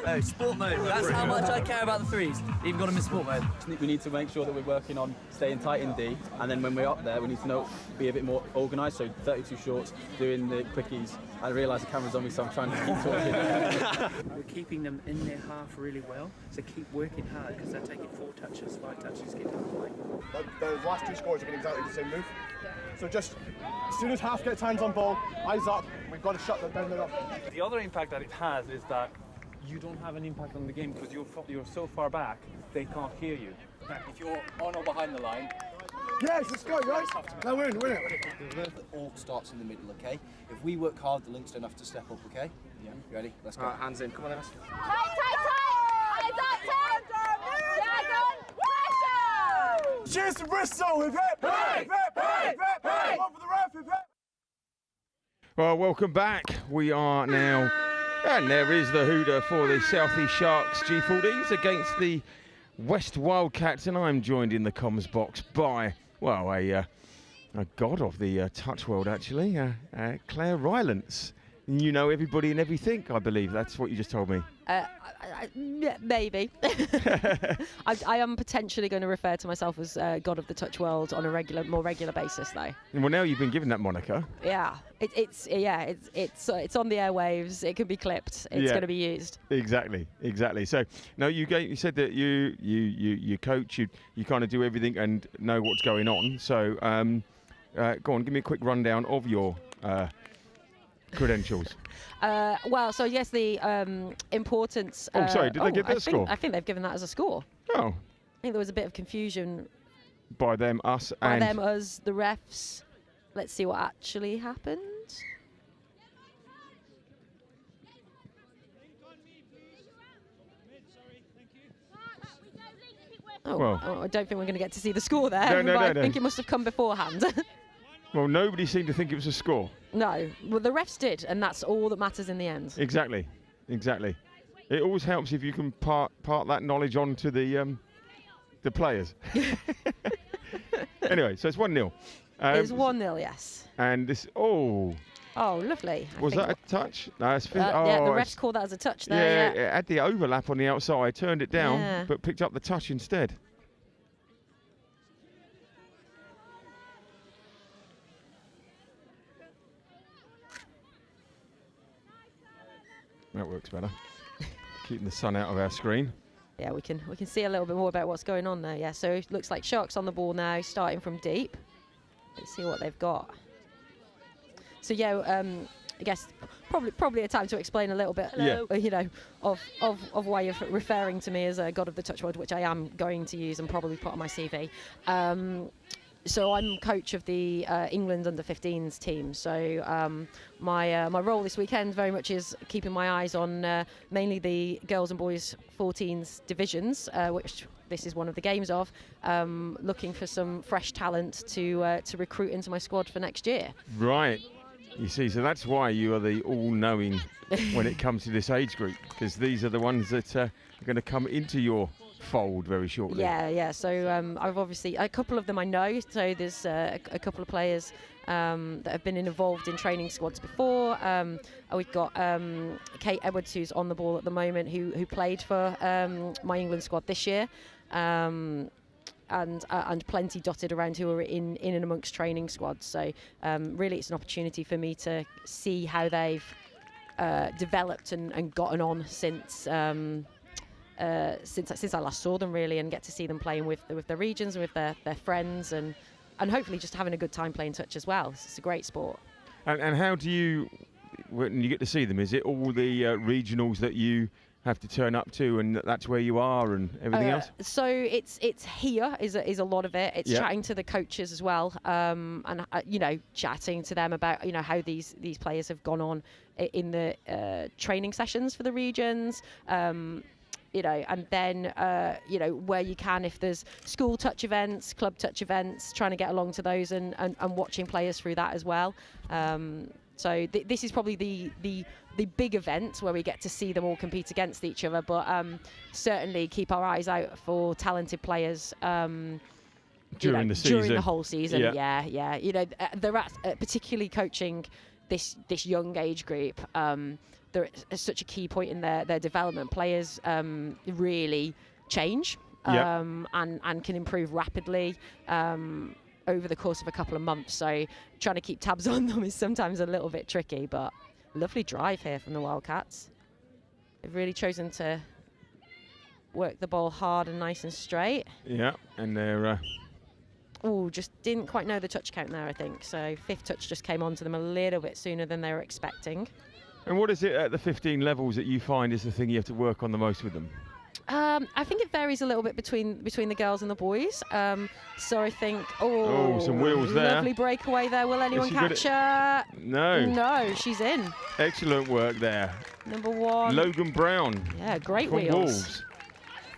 Oh, sport mode. That's how much I care about the threes. Even got them in sport mode. We need to make sure that we're working on staying tight in D, and then when we're up there, we need to be a bit more organised. So 32 shorts, doing the quickies. I realise the camera's on me, so I'm trying to keep talking. We're keeping them in their half really well, so keep working hard because they're taking 4 touches, 5 touches, get to the line. Those last 2 scores have been exactly the same move. So just as soon as half gets hands on ball, eyes up, we've got to shut them down. The other impact that it has is that you don't have an impact on the game because you're so far back, they can't hear you. If you're on or behind the line, yes, let's go, right? Now win it. It all starts in the middle, okay? If we work hard, the links don't have to step up, okay? Yeah. You ready? Let's go. Hands in. Come on, Ems. Tight! Eyes up, Dragon! Pressure! Cheers to Bristol! Hip hip! Hip hip! One for the ref! Hip hip! Well, welcome back. We are now, and there is the hooter for the South East Sharks G14s against the West Wildcats, and I'm joined in the comms box by, well, a god of the touch world, actually, Claire Rylance. You know everybody and everything, I believe. That's what you just told me. Maybe. I am potentially going to refer to myself as God of the touch world on a more regular basis, though. Well, now you've been given that moniker. Yeah, it's on the airwaves. It can be clipped. It's going to be used. Exactly. So now you said that you coach, you kind of do everything and know what's going on. So go on, give me a quick rundown of your credentials. Well, so yes, the importance. Oh, sorry, did they give that score? I think they've given that as a score. Oh. I think there was a bit of confusion. By them, us, by them, us, the refs. Let's see what actually happened. Oh, I don't think we're going to get to see the score there. No. I think it must have come beforehand. Well, nobody seemed to think it was a score. No, well, the refs did, and that's all that matters in the end. Exactly. It always helps if you can part that knowledge on to the players. Anyway, so it's 1-0. It's 1-0, yes. And this, oh, lovely. Was that a touch? No, it's yeah, the refs called that as a touch there. Yeah, it had the overlap on the outside, turned it down, but picked up the touch instead. That works better. Keeping the sun out of our screen. Yeah, we can see a little bit more about what's going on there. Yeah, so it looks like Sharks on the ball now, starting from deep. Let's see what they've got. So yeah, I guess probably a time to explain a little bit, of why you're referring to me as a God of the touch world, which I am going to use and probably put on my CV. So I'm coach of the England under-15s team. So my role this weekend very much is keeping my eyes on mainly the girls and boys 14s divisions, which this is one of the games of, looking for some fresh talent to recruit into my squad for next year. Right. You see, so that's why you are the all-knowing when it comes to this age group, because these are the ones that are going to come into your fold very shortly. Yeah. So I've obviously, a couple of them I know. So there's a couple of players that have been involved in training squads before. We've got Kate Edwards, who's on the ball at the moment, who played for my England squad this year. And plenty dotted around who are in and amongst training squads. So really it's an opportunity for me to see how they've developed and gotten on since I last saw them, really, and get to see them playing with their regions and with their friends, and hopefully just having a good time playing touch as well. It's a great sport. And how do you, when you get to see them, is it all the regionals that you have to turn up to, and that's where you are, and everything else? So it's here is a lot of it. It's chatting to the coaches as well, and chatting to them about how these players have gone on in the training sessions for the regions. And then where you can, if there's school touch events, club touch events, trying to get along to those and watching players through that as well. So this is probably the big event where we get to see them all compete against each other, but certainly keep our eyes out for talented players during the season. During the whole season, yeah. They're particularly coaching this young age group. They're at such a key point in their development. Players really change and can improve rapidly over the course of a couple of months. So trying to keep tabs on them is sometimes a little bit tricky, but lovely drive here from the Wildcats. They've really chosen to work the ball hard and nice and straight. Yeah, and they're... just didn't quite know the touch count there, I think. So fifth touch just came onto them a little bit sooner than they were expecting. And what is it at the 15 levels that you find is the thing you have to work on the most with them? I think it varies a little bit between the girls and the boys. So I think, some wheels there. Lovely breakaway there. Will anyone catch her? No, she's in. Excellent work there. Number 1. Logan Brown. Yeah, great from wheels. Wolves.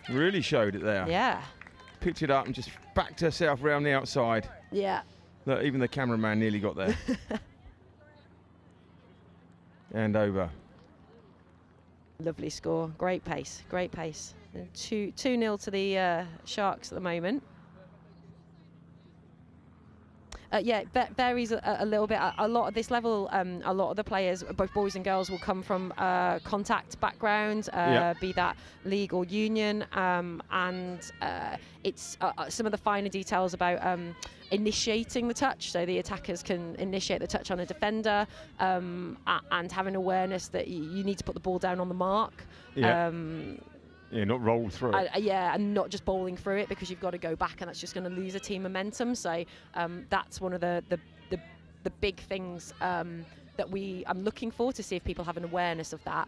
Really showed it there. Yeah. Picked it up and just backed herself round the outside. Yeah. Look, even the cameraman nearly got there. And over. Lovely score. Great pace. 2-0 to the Sharks at the moment. varies a little bit. A lot at this level, a lot of the players, both boys and girls, will come from contact background, be that league or union, and it's some of the finer details about initiating the touch. So the attackers can initiate the touch on a defender, and having awareness that you need to put the ball down on the mark. Yeah, not roll through it. And not just bowling through it, because you've got to go back, and that's just going to lose a team momentum. So that's one of the big things that I'm looking for, to see if people have an awareness of that.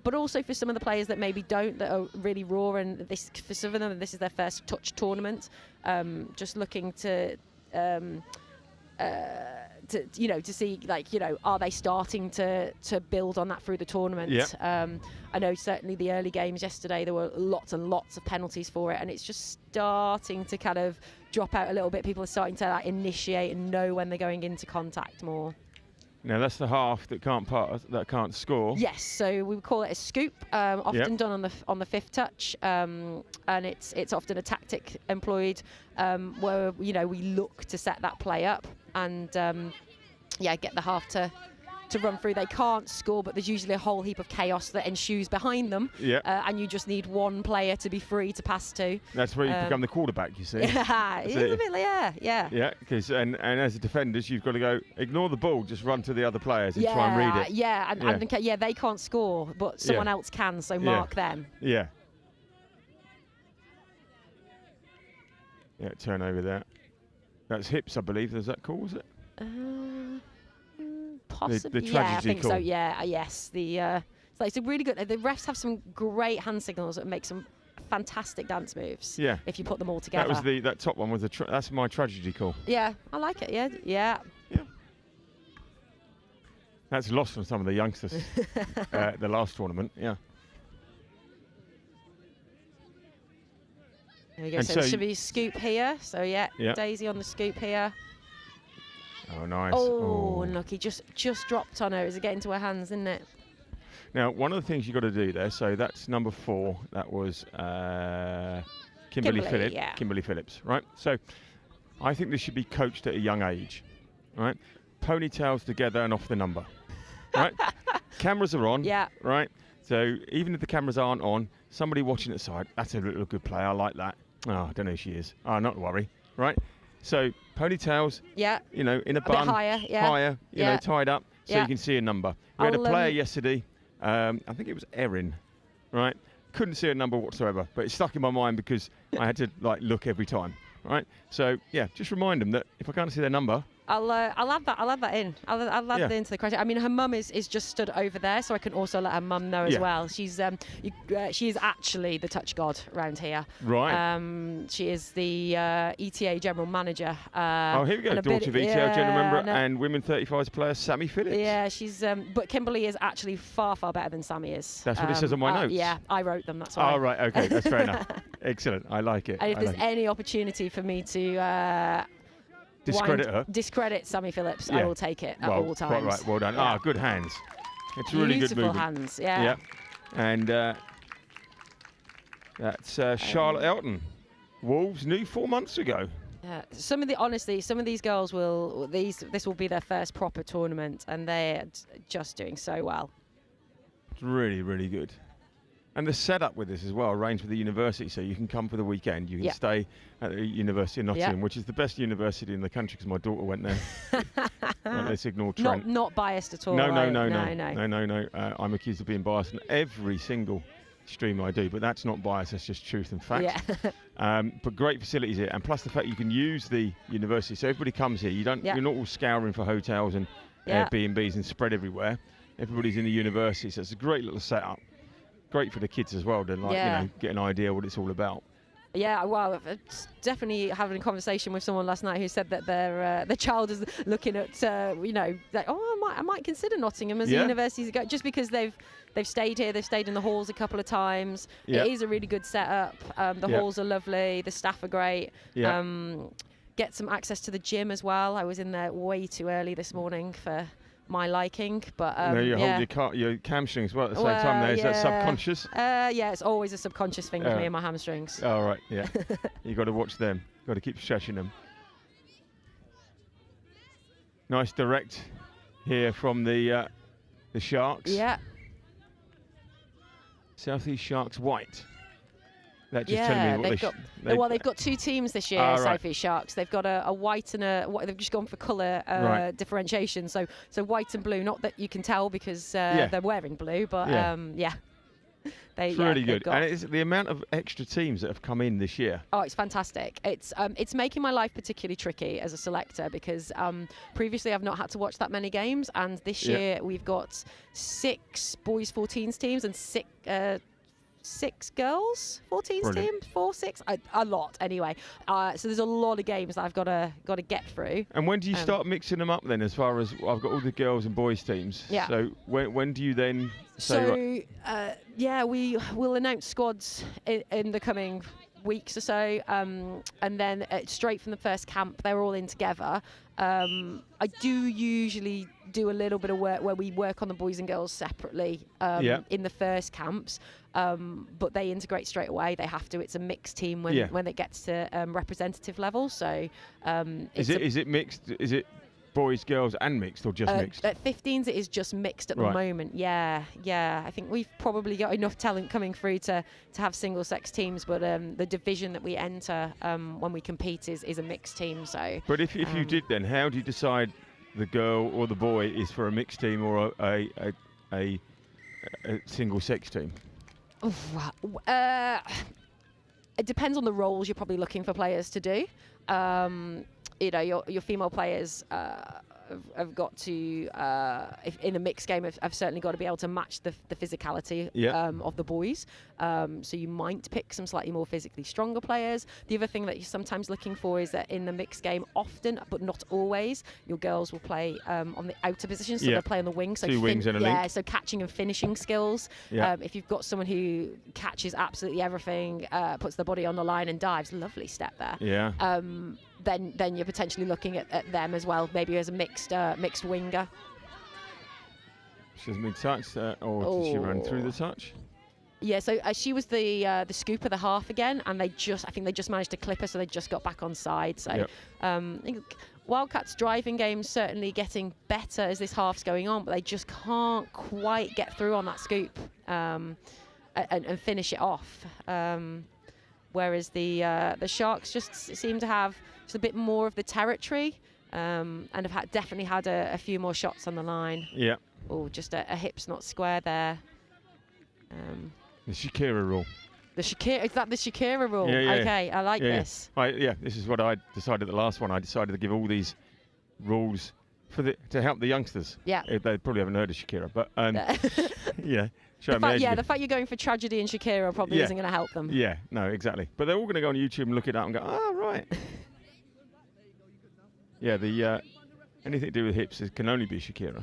But also for some of the players that maybe don't, that are really raw, and for some of them, this is their first touch tournament. Just looking to see, are they starting to build on that through the tournament? I know certainly the early games yesterday, there were lots and lots of penalties for it, and it's just starting to kind of drop out a little bit. People are starting to initiate and know when they're going into contact more. Now that's the half that can't score. Yes, so we would call it a scoop, often done on the fifth touch, and it's often a tactic employed where we look to set that play up and get the half to run through. They can't score, but there's usually a whole heap of chaos that ensues behind them, and you just need one player to be free to pass to. That's where you become the quarterback, you see. Yeah, because and as a defenders, you've got to go ignore the ball, just run to the other players and try and read it. They can't score, but someone else can, so mark them. Yeah, turnover there. That's hips, I believe. Is that cool? Is it? Possibly, the tragedy I think call. so. Yes. It's a really good. The refs have some great hand signals that make some fantastic dance moves. Yeah. If you put them all together. That top one was that's my tragedy call. Yeah, I like it. Yeah. That's lost from some of the youngsters. The last tournament. Yeah. There we go. So there should be a scoop here. So Daisy on the scoop here. Oh, nice. Oh, unlucky. Just dropped on her. Is it getting to her hands, isn't it? Now, one of the things you've got to do there, so that's number 4. That was Kimberly Phillips, right? So I think this should be coached at a young age, right? Ponytails together and off the number, right? Cameras are on, right? So even if the cameras aren't on, somebody watching at the side, that's a little good play. I like that. Oh, I don't know who she is. Oh, not to worry, right? So ponytails, in a bun, higher, tied up, so you can see a number. We had a player yesterday, I think it was Erin, right? Couldn't see a number whatsoever, but it stuck in my mind because I had to look every time, right? So just remind them that if I can't see their number, I'll add that in. I'll add that into the criteria. I mean, her mum is just stood over there, so I can also let her mum know as well. She's she is actually the touch god around here. Right. She is the ETA general manager. Here we go. Daughter of ETA general member and women 35s player Sammy Phillips. Yeah, she's. But Kimberly is actually far better than Sammy is. That's what it says on my notes. Yeah, I wrote them. That's why. Oh right. Okay, that's fair enough. Excellent. I like it. And if there's any opportunity for me to. Discredit Sammy Phillips. I will take it at all times. Quite right. Well done. Yeah. Good hands. It's really good movement. Beautiful hands. Yeah. And that's Charlotte Elton. Wolves knew 4 months ago. Yeah. Some of these girls this will be their first proper tournament, and they're just doing so well. It's really, really good. And the setup with this as well, arranged with the university, so you can come for the weekend. You can stay at the University of Nottingham, which is the best university in the country because my daughter went there. Let's ignore Trent. Not biased at all. No. I'm accused of being biased in every single stream I do, but that's not bias. That's just truth and fact. Yeah. But great facilities here, and plus the fact you can use the university, so everybody comes here. You're not all scouring for hotels and Airbnbs and spread everywhere. Everybody's in the university, so it's a great little setup. Great for the kids as well to get an idea what it's all about. Yeah, well, definitely having a conversation with someone last night who said that their child is looking at I might consider Nottingham as a university to go, just because they've stayed here, they've stayed in the halls a couple of times. It is a really good setup. The halls are lovely, the staff are great. Get some access to the gym as well. I was in there way too early this morning for my liking, but you hold your hamstrings well at the same time. Is that subconscious? It's always a subconscious thing with me and my hamstrings. Oh right, yeah. You got to watch them. Got to keep stretching them. Nice direct here from the Sharks. Yeah. South East Sharks white. That just telling me what they've got two teams this year. South East Sharks. They've got a white and they've just gone for colour differentiation. So white and blue. Not that you can tell because they're wearing blue, but It's really good. And it's the amount of extra teams that have come in this year. Oh, it's fantastic. It's making my life particularly tricky as a selector because previously I've not had to watch that many games, and this year we've got 6 boys 14s teams and 6 girls 14s teams, 4, 6, a lot anyway. So there's a lot of games that I've got to get through. And when do you start mixing them up then? As far as I've got all the girls and boys teams. Yeah. So when do you then? We will announce squads in the coming weeks or so, and then straight from the first camp, they're all in together. I do usually do a little bit of work where we work on the boys and girls separately in the first camps, but they integrate straight away. They have to. It's a mixed team when it gets to representative level. So is it mixed? Is it boys, girls, and mixed, or just mixed? At 15s, it is just mixed at the moment. Yeah. I think we've probably got enough talent coming through to have single-sex teams, but the division that we enter when we compete is a mixed team. So. But if you did, then how do you decide the girl or the boy is for a mixed team or a single-sex team? It depends on the roles you're probably looking for players to do. Your female players have got to, if in a mixed game, have certainly got to be able to match the physicality of the boys. So you might pick some slightly more physically stronger players. The other thing that you're sometimes looking for is that in the mixed game, often, but not always, your girls will play on the outer positions, so they'll play on the wing. So two wings and a link. So catching and finishing skills. If you've got someone who catches absolutely everything, puts the body on the line and dives, lovely step there. Then you're potentially looking at them as well, maybe as a mixed winger. She hasn't been touched, or did she run through the touch? Yeah, so she was the scooper, the half again, and I think they just managed to clip her, so they just got back on side. So I think Wildcats' driving game's certainly getting better as this half's going on, but they just can't quite get through on that scoop and finish it off. Whereas the Sharks just seem to have just a bit more of the territory, and have definitely had a few more shots on the line. Yeah. Oh, just a hips not square there. The Shakira rule. Is that the Shakira rule? Yeah. Okay, I like this. This is what I decided the last one. I decided to give all these rules to help the youngsters. Yeah. They probably haven't heard of Shakira, but yeah. The fact you're going for tragedy and Shakira probably isn't going to help them. Yeah, no, exactly. But they're all going to go on YouTube and look it up and go, oh, right. The anything to do with hips can only be Shakira.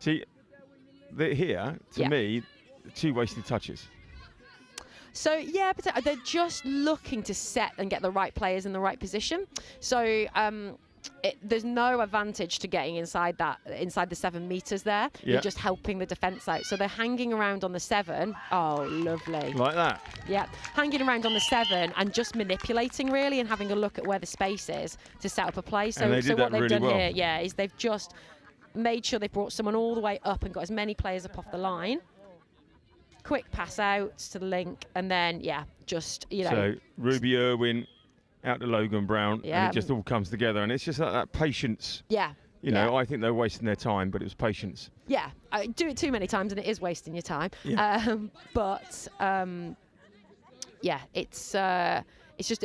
See, here, to me, 2 wasted touches. So, but they're just looking to set and get the right players in the right position. So, there's no advantage to getting inside the 7 meters there. You're just helping the defence out. So they're hanging around on the 7. Oh, lovely. Like that? Yeah, hanging around on the 7 and just manipulating really and having a look at where the space is to set up a play. So what they've done here, is they've just made sure they brought someone all the way up and got as many players up off the line. Quick pass out to the link, and then So Ruby Irwin out to Logan Brown, and it just all comes together, and it's just like that patience. I think they're wasting their time, but it was patience. Yeah, I do it too many times, and it is wasting your time. It's just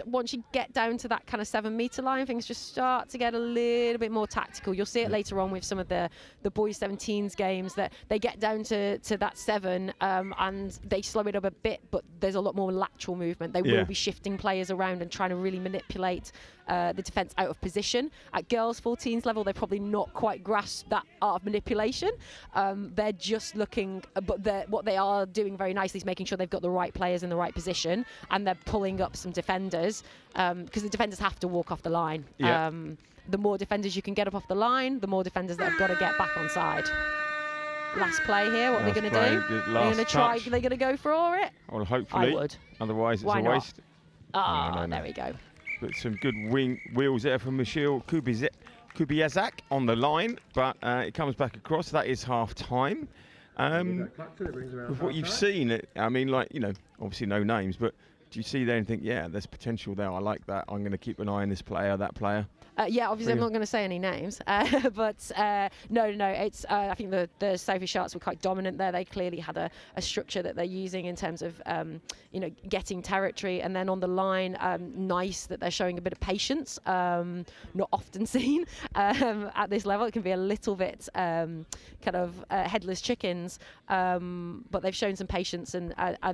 once you get down to that kind of 7 meter line, things just start to get a little bit more tactical. You'll see it later on with some of the boys 17s games that they get down to that 7 and they slow it up a bit, but there's a lot more lateral movement. They will be shifting players around and trying to really manipulate the defence out of position. At girls 14s level, they probably not quite grasp that art of manipulation. They're just looking, but what they are doing very nicely is making sure they've got the right players in the right position, and they're pulling up some defenders because the defenders have to walk off the line. The more defenders you can get up off the line, the more defenders that have got to get back on side. Last play here, what are they going to do? They're going to try. They're going to go for it. Well, hopefully. I would. Otherwise, it's Why a not? waste. No. There we go. But some good wheels there from Michel Kubiazak on the line, but it comes back across. That is half time. With what you've seen, I mean, like, you know, obviously no names, but do you see there and think, yeah, there's potential there? I like that. I'm going to keep an eye on this player, that player. Yeah, obviously I'm not going to say any names, but no. It's I think the Sophie Sharks were quite dominant there. They clearly had a structure that they're using in terms of you know, getting territory, and then on the line, nice that they're showing a bit of patience, not often seen at this level. It can be a little bit kind of headless chickens, but they've shown some patience and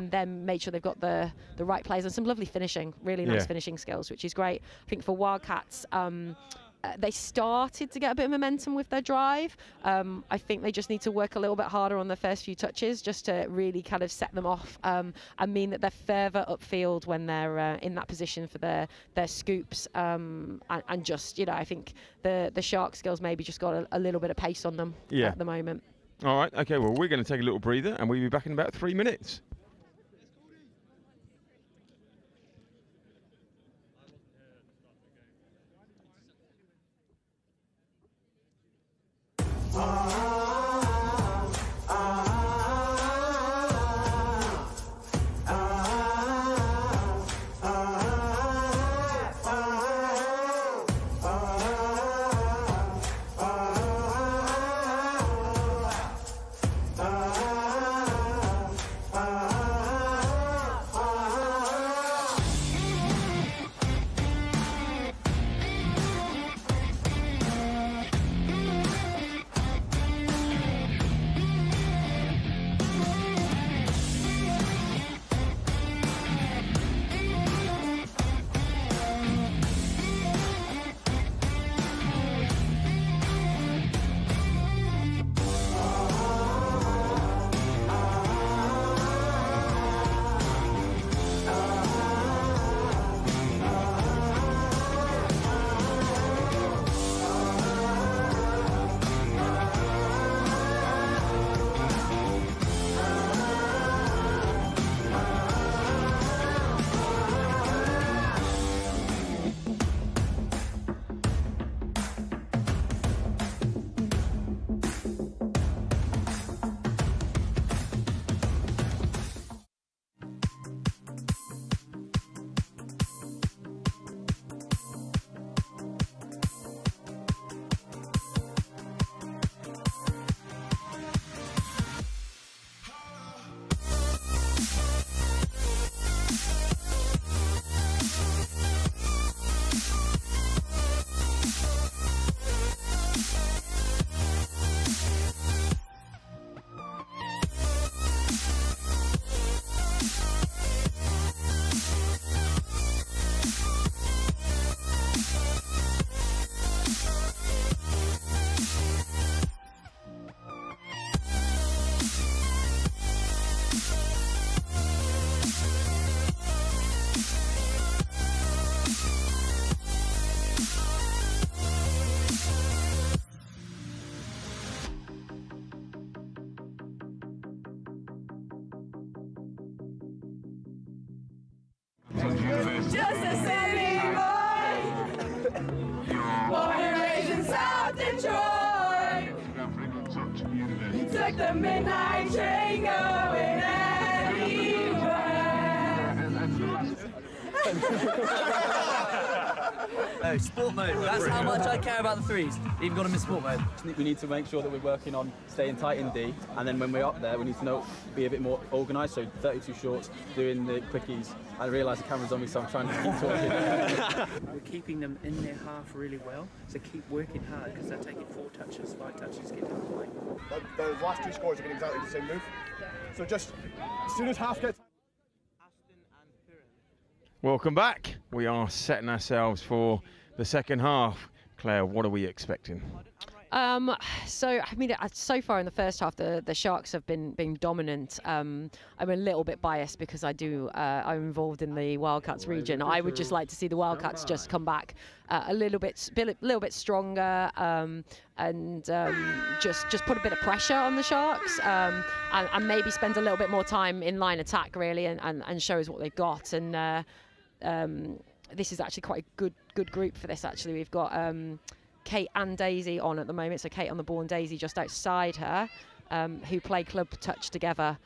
then made sure they've got the right players and some lovely finishing, really nice finishing skills, which is great. I think for Wildcats, they started to get a bit of momentum with their drive. I think they just need to work a little bit harder on the first few touches just to really kind of set them off and mean that they're further upfield when they're in that position for their scoops. And just, you know, I think the Sharks girls maybe just got a little bit of pace on them at the moment. All right, okay, well, we're going to take a little breather and we'll be back in about 3 minutes. Just a city boy, born and raised in South Detroit. Took the midnight train going Oh, sport mode. That's how much I care about the threes. Even got them in sport mode. We need to make sure that we're working on staying tight in D, and then when we're up there, we need to be a bit more organised. So 32 shorts, doing the quickies. I realise the camera's on me, so I'm trying to keep talking. We're keeping them in their half really well, so keep working hard because they're taking 4 touches, 5 touches to get down the line. The last 2 scores have been exactly the same move. So just as soon as half gets. Welcome back. We are setting ourselves for the second half. Claire, what are we expecting? So, I mean, so far in the first half, the Sharks have been dominant. I'm a little bit biased because I'm involved in the Wildcats region. I would just like to see the Wildcats just come back a little bit stronger and just put a bit of pressure on the Sharks and maybe spend a little bit more time in line attack really and show us what they've got. And this is actually quite a good group for this. Actually, we've got Kate and Daisy on at the moment. So Kate on the ball and Daisy just outside her, who play club touch together.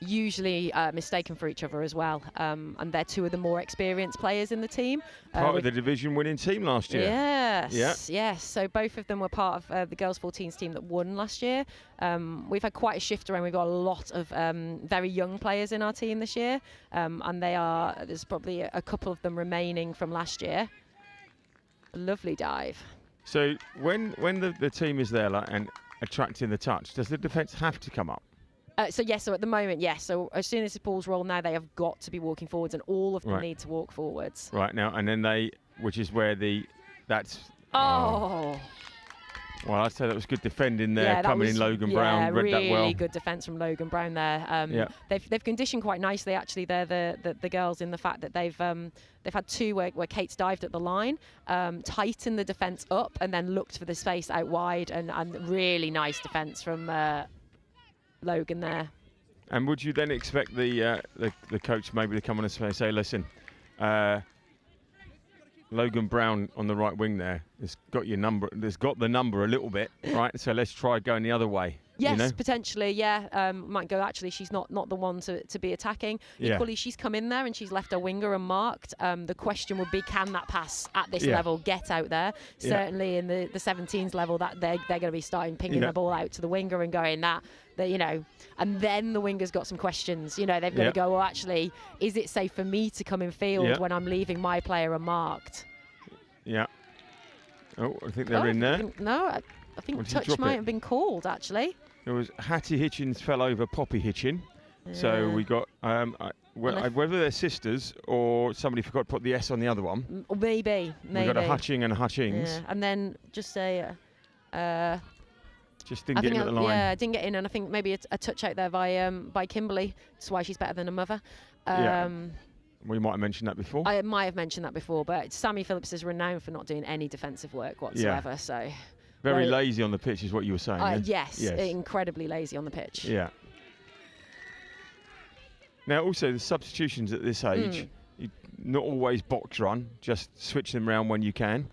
Usually mistaken for each other as well, and they're two of the more experienced players in the team. Part of the division-winning team last year. Yes. So both of them were part of the girls' 14s team that won last year. We've had quite a shift around. We've got a lot of very young players in our team this year, and there's probably a couple of them remaining from last year. A lovely dive. So when the team is there and attracting the touch, does the defence have to come up? So at the moment, yes. So as soon as the ball's rolled now, they have got to be walking forwards, and all of them need to walk forwards. Right now, and then which is where that's. Oh. Well, I'd say that was good defending there, coming in. Logan Brown read that well. Really good defence from Logan Brown there. They've conditioned quite nicely, actually. They're the girls in the fact that they've had two where Kate's dived at the line, tightened the defence up, and then looked for the space out wide, and really nice defence from Logan there. And would you then expect the coach maybe to come on and say, listen, Logan Brown on the right wing there has got your number. There's got the number a little bit, right? So let's try going the other way. Yes, potentially, yeah. Might go, actually, she's not the one to be attacking. Equally, she's come in there and she's left her winger unmarked. The question would be, can that pass at this level get out there? Certainly in the 17s level, that they're going to be starting pinging the ball out to the winger and going that, and then the winger's got some questions. They've got to go, well, actually, is it safe for me to come in field when I'm leaving my player unmarked? Yeah. Oh, I think they're in there. I think touch might have been called, actually. There was Hattie Hitchins fell over Poppy Hitchin. So we got, whether they're sisters or somebody forgot to put the S on the other one. Maybe. We got a Hutching and a Hutchings. Yeah. And then just say... just didn't get in at the line. Yeah, didn't get in, and I think maybe a touch out there by Kimberly. That's why she's better than her mother. We might have mentioned that before. I might have mentioned that before, but Sammy Phillips is renowned for not doing any defensive work whatsoever. So very lazy on the pitch is what you were saying. Yes, incredibly lazy on the pitch. Yeah. Now, also the substitutions at this age, not always box run. Just switch them around when you can.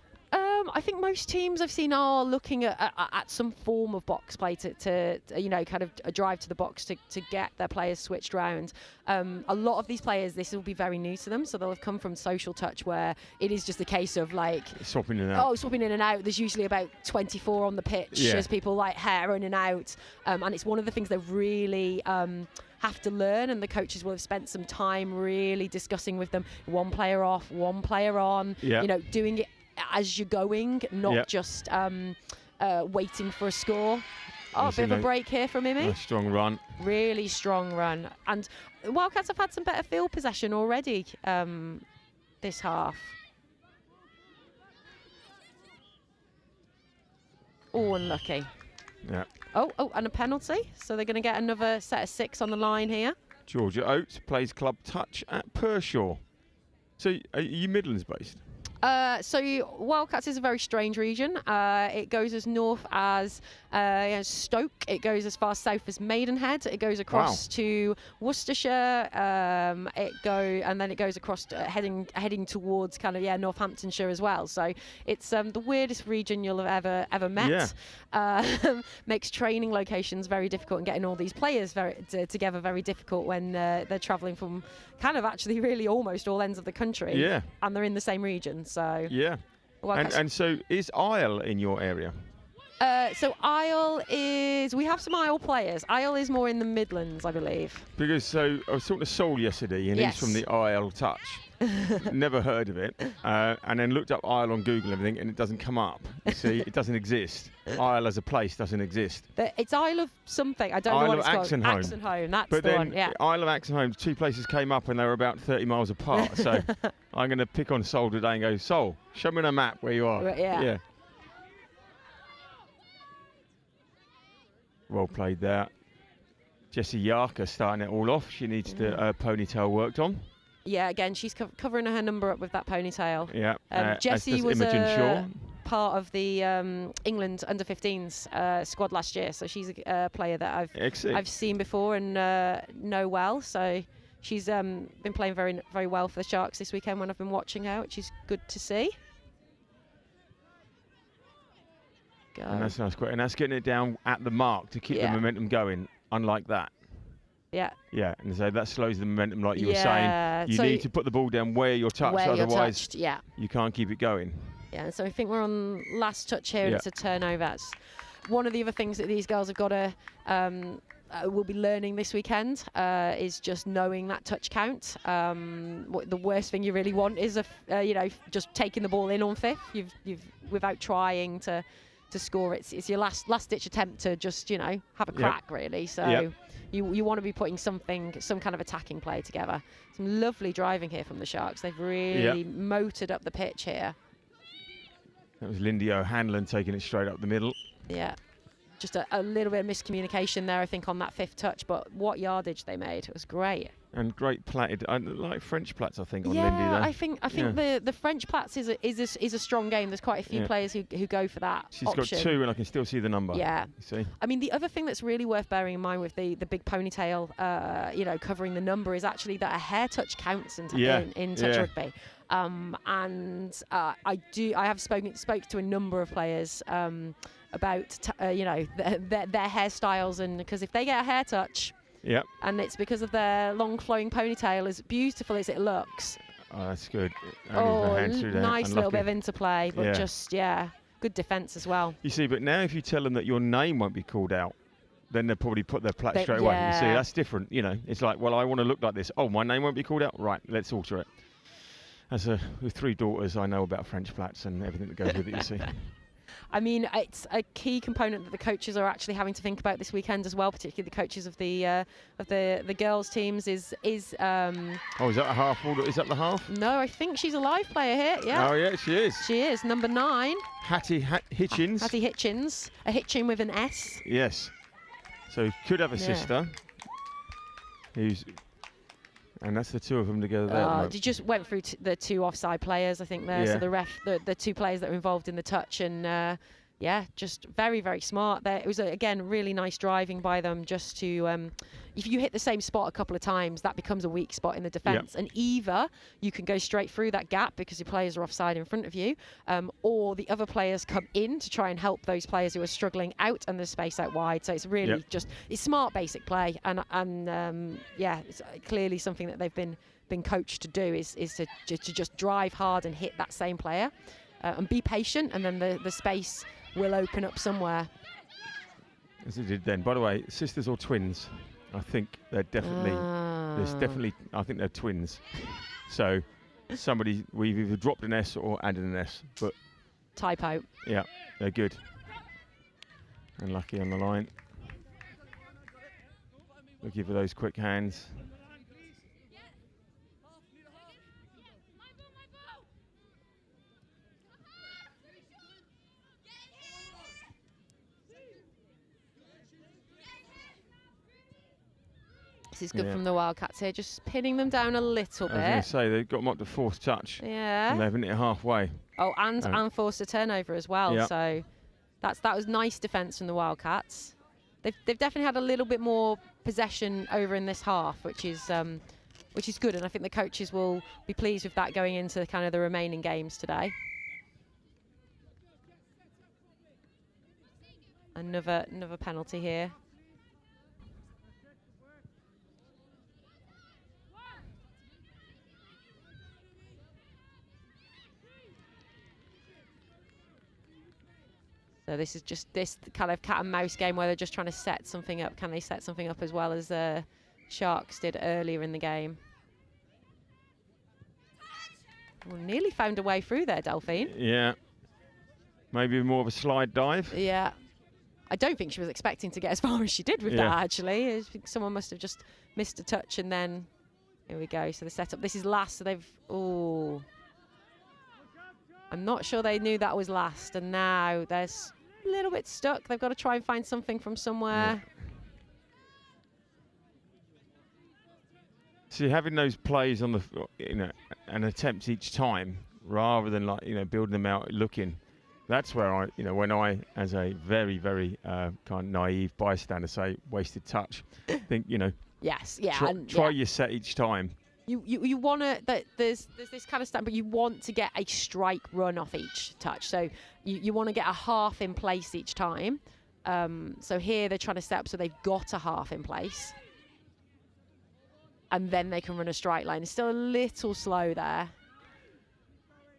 I think most teams I've seen are looking at some form of box play to kind of a drive to the box to get their players switched round. A lot of these players, this will be very new to them, so they'll have come from social touch where it is just a case of like swapping in and out. Swapping in and out. There's usually about 24 on the pitch as people like hair in and out, and it's one of the things they really have to learn, and the coaches will have spent some time really discussing with them. One player off, one player on. Doing it as you're going, not just waiting for a score. A bit of a break here from Imi. A strong run. Really strong run. And the Wildcats have had some better field possession already this half. Oh, unlucky. Yeah. Oh, and a penalty. So they're going to get another set of 6 on the line here. Georgia Oates plays club touch at Pershore. So are you Midlands based? So Wildcats is a very strange region. It goes as north as Stoke. It goes as far south as Maidenhead. It goes across to Worcestershire. And then it goes across heading towards kind of Northamptonshire as well. So it's the weirdest region you'll have ever met. Makes training locations very difficult and getting all these players together very difficult when they're travelling from kind of actually really almost all ends of the country. Yeah. And they're in the same region. So and so is Isle in your area? So Isle we have some Isle players. Isle is more in the Midlands, I believe. Because I was talking to Sol yesterday, and he's from the Isle Touch. Never heard of it, and then looked up Isle on Google and everything, and it doesn't come up. You see, it doesn't exist. Isle as a place doesn't exist. It's Isle of something. I don't know what it's called. Axenholme. That's the one. Yeah. Isle of Axenholme, 2 places came up, and they were about 30 miles apart. So I'm going to pick on Sol today and go, Sol, show me on a map where you are. Yeah. Well played there. Jessie Yarker starting it all off. She needs the ponytail worked on. Yeah, again, she's covering her number up with that ponytail. Yeah. Jessie was part of the England under-15s squad last year, so she's a player that I've seen before and know well. So she's been playing very, very well for the Sharks this weekend when I've been watching her, which is good to see. Go. And that's nice, and that's getting it down at the mark to keep the momentum going. Unlike that. Yeah. Yeah, and so that slows the momentum, like you were saying. You need to put the ball down where you're touched, otherwise you can't keep it going. Yeah, so I think we're on last touch here, and it's a turnover. That's one of the other things that these girls have got to will be learning this weekend is just knowing that touch count. The worst thing you really want is just taking the ball in on fifth. You've without trying to score. It's your last ditch attempt to just have a crack really. So you want to be putting some kind of attacking play together. Some lovely driving here from the Sharks. They've really motored up the pitch here. That was Lindy O'Hanlon taking it straight up the middle. Yeah. Just a little bit of miscommunication there, I think, on that fifth touch, but what yardage they made. It was great. And great platted, like French plats, I think, on Lindy there. I think the French plats is a strong game. There's quite a few players who go for that She's option. got 2, and I can still see the number. Yeah. You see? I mean, the other thing that's really worth bearing in mind with the big ponytail, covering the number is actually that a hair touch counts in touch rugby. I have spoke to a number of players about their hairstyles, and because if they get a hair touch, and it's because of their long flowing ponytail, as beautiful as it looks. Oh, that's good. Nice little bit of interplay, but good defence as well. You see, but now if you tell them that your name won't be called out, then they'll probably put their plat straight away. You see, that's different. It's like, well, I want to look like this. Oh, my name won't be called out. Right, let's alter it. With 3 daughters, I know about French plats and everything that goes with it. You see. I mean, it's a key component that the coaches are actually having to think about this weekend as well, particularly the coaches of the girls teams. Is that a half? Is that the half? No, I think she's a live player here. Yeah. Oh yeah, she is. She is number 9. Hattie Hitchins. Hattie Hitchins, a Hitchin with an S. Yes. So could have a sister. And that's the 2 of them together there. You just went through the 2 offside players, I think, there. So the 2 players that were involved in the touch, and just very, very smart. It was, again, really nice driving by them just to... if you hit the same spot a couple of times, that becomes a weak spot in the defence. And either you can go straight through that gap because your players are offside in front of you, or the other players come in to try and help those players who are struggling out and there's space out wide. So it's really it's smart basic play. And it's clearly something that they've been coached to do is to just drive hard and hit that same player and be patient, and then the space will open up somewhere. As it did then. By the way, sisters or twins? I think they're definitely. I think they're twins. So we've either dropped an S or added an S, but typo. Yeah, they're good. And Lucky on the line. Looking for those quick hands. This is good from the Wildcats here, just pinning them down a little bit. I was going to say, they've got them up to 4th touch. Yeah. And they've hit it halfway. Oh, and forced a turnover as well. Yeah. So that was nice defence from the Wildcats. They've definitely had a little bit more possession over in this half, which is good. And I think the coaches will be pleased with that going into kind of the remaining games today. Another penalty here. So this is just this kind of cat and mouse game where they're just trying to set something up. Can they set something up as well as Sharks did earlier in the game? Well, nearly found a way through there, Delphine. Yeah. Maybe more of a slide dive. Yeah. I don't think she was expecting to get as far as she did with that, actually. I think someone must have just missed a touch, and then here we go. So the setup. This is last, so they've... Oh. I'm not sure they knew that was last, and now they're a little bit stuck. They've got to try and find something from somewhere. See, having those plays on the, an attempt each time, rather than building them out looking. That's where when I, as a very, very kind of naive bystander, say wasted touch, think, Yes, yeah. try your set each time. You want to, there's this kind of stuff, but you want to get a strike run off each touch. So you want to get a half in place each time. So here they're trying to set up so they've got a half in place. And then they can run a strike line. It's still a little slow there.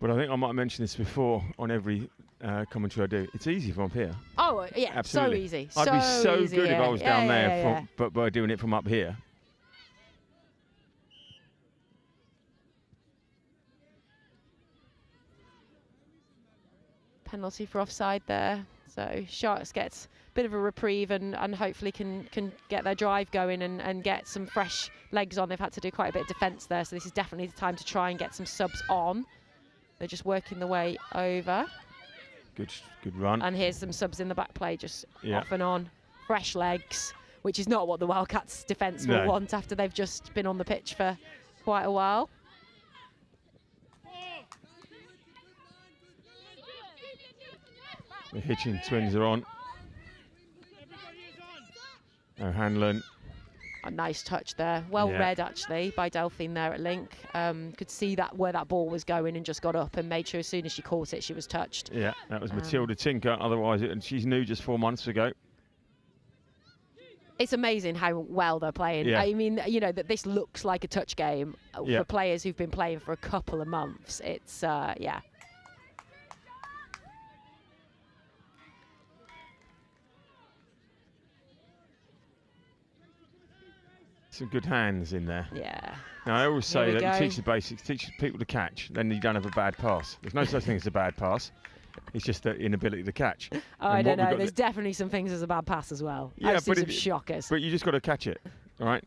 But I think I might have mentioned this before on every commentary I do. It's easy from up here. Oh, yeah, absolutely. So easy. I'd be so easy, good if I was down there, yeah. But by doing it from up here. Penalty for offside there. So Sharks gets a bit of a reprieve and hopefully can get their drive going and get some fresh legs on. They've had to do quite a bit of defence there, so this is definitely the time to try and get some subs on. They're just working the way over. Good run. And here's some subs in the back play, just off and on. Fresh legs, which is not what the Wildcats defence will want after they've just been on the pitch for quite a while. The Hitchin twins are on. O'Hanlon. A nice touch there. Well read, actually, by Delphine there at Link. Could see that where that ball was going and just got up and made sure as soon as she caught it, she was touched. Yeah, that was Matilda Tinker. Otherwise, and she's new just 4 months ago. It's amazing how well they're playing. Yeah. I mean, that this looks like a touch game for players who've been playing for a couple of months. It's, Some good hands in there. Yeah. Now, I always say that go. you teach the basics, teach people to catch, then you don't have a bad pass. There's no such thing as a bad pass. It's just the inability to catch. Oh, I don't know. There's definitely some things as a bad pass as well. Yeah, I've seen some shockers. But you just got to catch it, all right?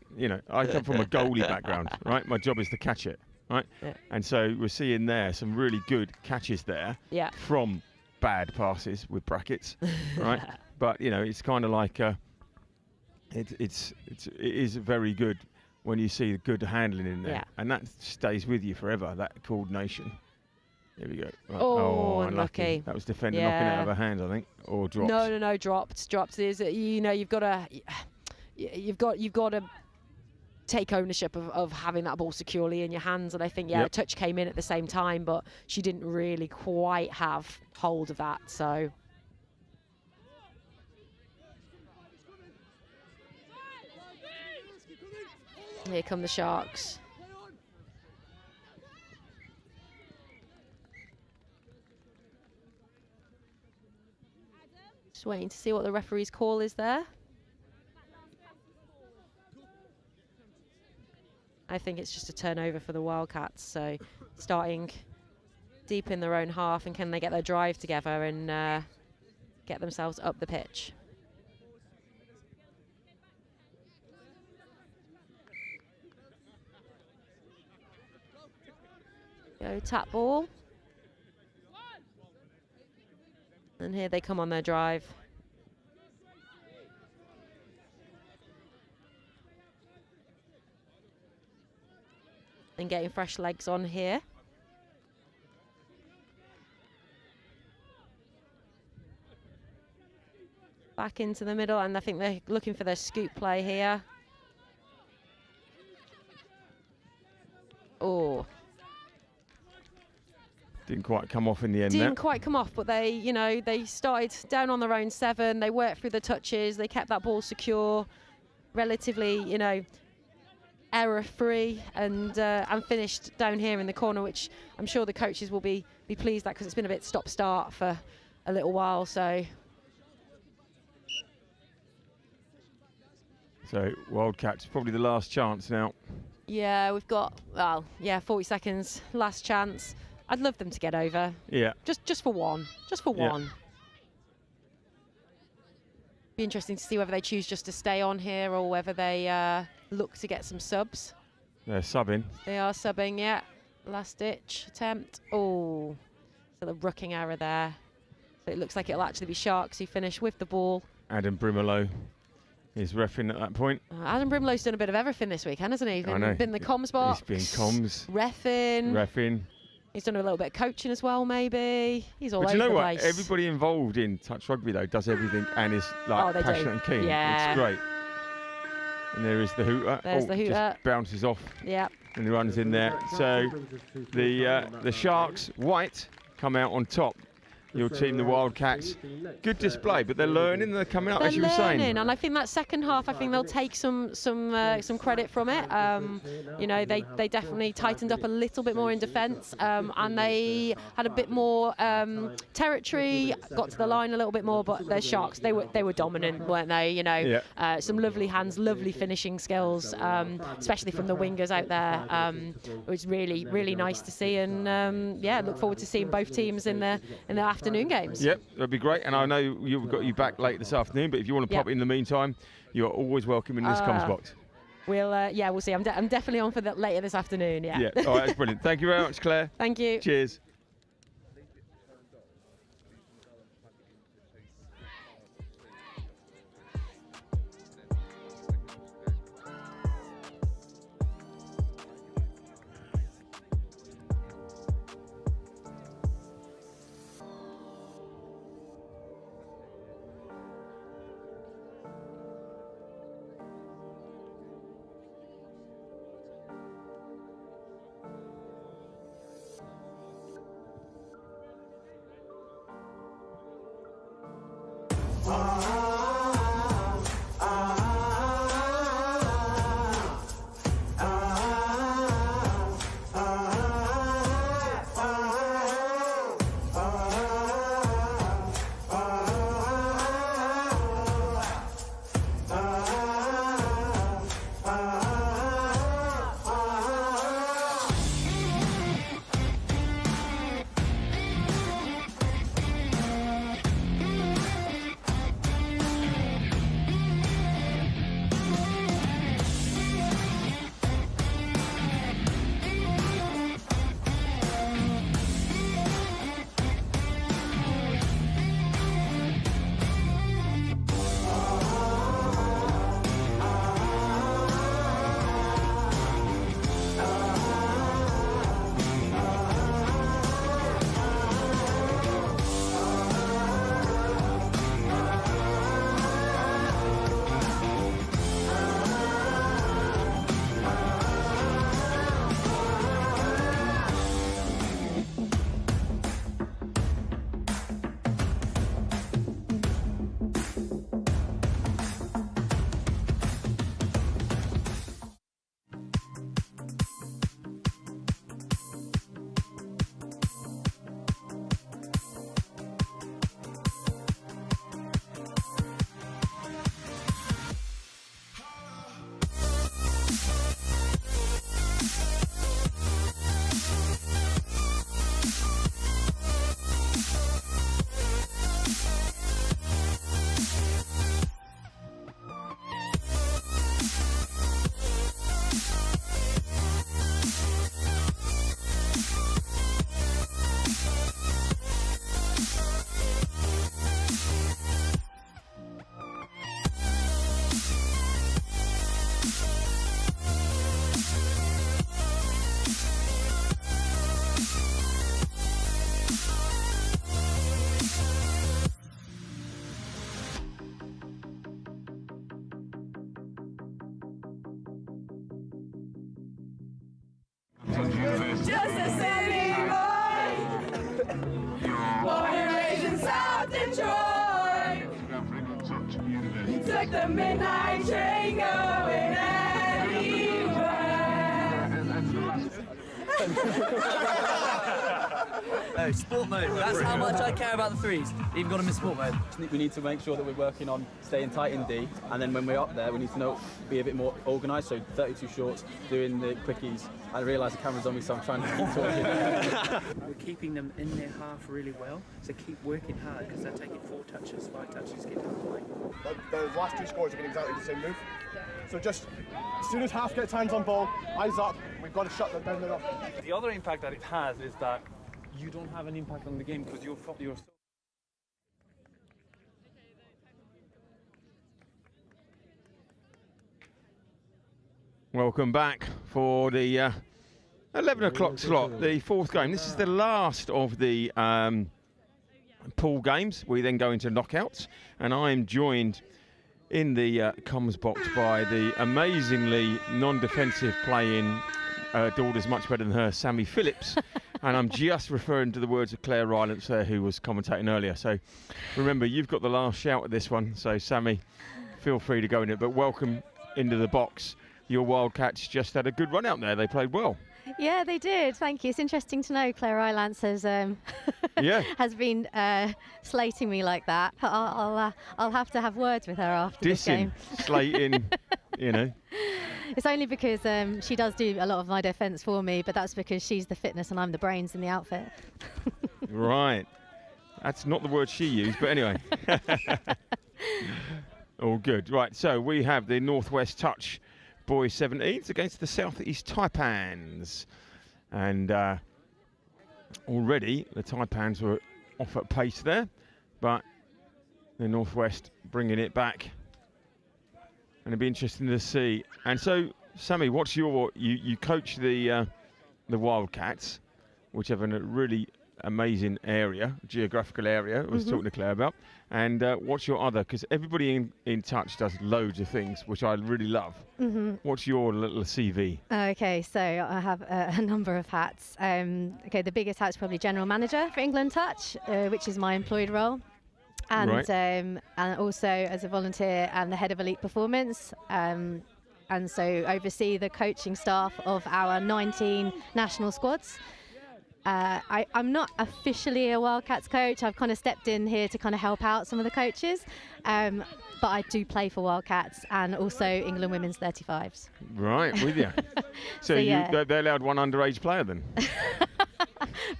I come from a goalie background, right? My job is to catch it, right? Yeah. And so we're seeing there some really good catches there from bad passes with brackets, right? But, it's kind of like... It is very good when you see the good handling in there, and that stays with you forever. That coordination. Here we go. Right. Oh, unlucky. That was defender knocking it out of her hands, I think, or dropped. No, dropped. There's, you've got to take ownership of having that ball securely in your hands, and I think a touch came in at the same time, but she didn't really quite have hold of that. So. Here come the Sharks. Just waiting to see what the referee's call is there. I think it's just a turnover for the Wildcats, so starting deep in their own half, and can they get their drive together and get themselves up the pitch? Go tap ball. And here they come on their drive. And getting fresh legs on here. Back into the middle, and I think they're looking for their scoop play here. Oh. Didn't quite come off in the end. Didn't quite come off, but they, they started down on their own 7. They worked through the touches. They kept that ball secure, relatively, error-free, and finished down here in the corner, which I'm sure the coaches will be pleased at, because it's been a bit stop-start for a little while. So Wildcats probably the last chance now. yeah, we've got 40 seconds, last chance. I'd love them to get over. Yeah. Just for one. Just for one. Be interesting to see whether they choose just to stay on here or whether they look to get some subs. They're subbing. They are subbing, yeah. Last ditch attempt. Oh, so the rucking error there. So it looks like it'll actually be Sharks who finish with the ball. Adam Brimelow is reffing at that point. Adam Brimelow's done a bit of everything this weekend, hasn't he? I know. Been the comms box. He's been comms. Reffing. He's done a little bit of coaching as well, maybe. He's all But over you know the what? place. Everybody involved in touch rugby though does everything and is like they passionate do. and keen. Yeah. It's great. And there is the hooter. There's the hooter. Just bounces off. Yeah. And he runs in there. So the Sharks white come out on top. Your team, the Wildcats, good display, but they're learning. They're coming up, They're as you were learning, saying. and I think that second half, I think they'll take some credit from it. You know, they definitely tightened up a little bit more in defence, and they had a bit more territory, got to the line a little bit more. But their Sharks, they were dominant, weren't they? You know, some lovely hands, lovely finishing skills, especially from the wingers out there. It was really nice to see, and yeah, look forward to seeing both teams in the afternoon games. Yep, that'd be great. And I know you've got you back late this afternoon, but if you want to pop in the meantime, you're always welcome in this comms box. We'll see. I'm definitely on for that later this afternoon. Yeah. All right, that's brilliant. Thank you very much, Claire. Thank you. Cheers. Just a city boy, born and raised in South Detroit. Took the midnight train going Oh, sport mode. That's how much I care about the threes. Even got them in sport mode. We need to make sure that we're working on staying tight in D, and then when we're up there, we need to be a bit more organised. So 32 shorts, doing the quickies. I realise the camera's on me, so I'm trying to keep talking. We're keeping them in their half really well, so keep working hard because they're taking 4 touches, 5 touches to get to the line. Those last 2 scores are getting exactly the same move. So just as soon as half gets hands on ball, eyes up, we've got to shut them down. The other impact that it has is that you don't have an impact on the game because you're so. Welcome back for the 11 o'clock slot, the fourth game. This is the last of the pool games. We then go into knockouts, and I am joined in the comms box by the amazingly non-defensive playing daughter's much better than her, Sammy Phillips. And I'm just referring to the words of Claire Rylance there, who was commentating earlier. So remember, you've got the last shout at this one. So Sammy, feel free to go in it. But welcome into the box. Your Wildcats just had a good run out there. They played well. Yeah, they did. Thank you. It's interesting to know Claire Rylance has has been slating me like that. I'll have to have words with her after this game. Slating, you know. It's only because she does do a lot of my defence for me, but that's because she's the fitness and I'm the brains in the outfit. Right. That's not the word she used, but anyway. All good. Right, so we have the Northwest Touch Boys 17s against the Southeast Taipans. And already the Taipans were off at pace there, but the Northwest bringing it back. And it'd be interesting to see. And so, Sammy, what's your... You coach the Wildcats, which have a really amazing area, geographical area, I was talking to Claire about. And what's your other, because everybody in Touch does loads of things, which I really love. What's your little CV? Okay, so I have a number of hats. Okay, the biggest hat's probably General Manager for England Touch, which is my employed role. And, Right. And also as a volunteer and the head of elite performance. And so oversee the coaching staff of our 19 national squads. I'm not officially a Wildcats coach. I've kind of stepped in here to kind of help out some of the coaches. But I do play for Wildcats and also England Women's 35s. Right, with you. So yeah. they allowed one underage player then?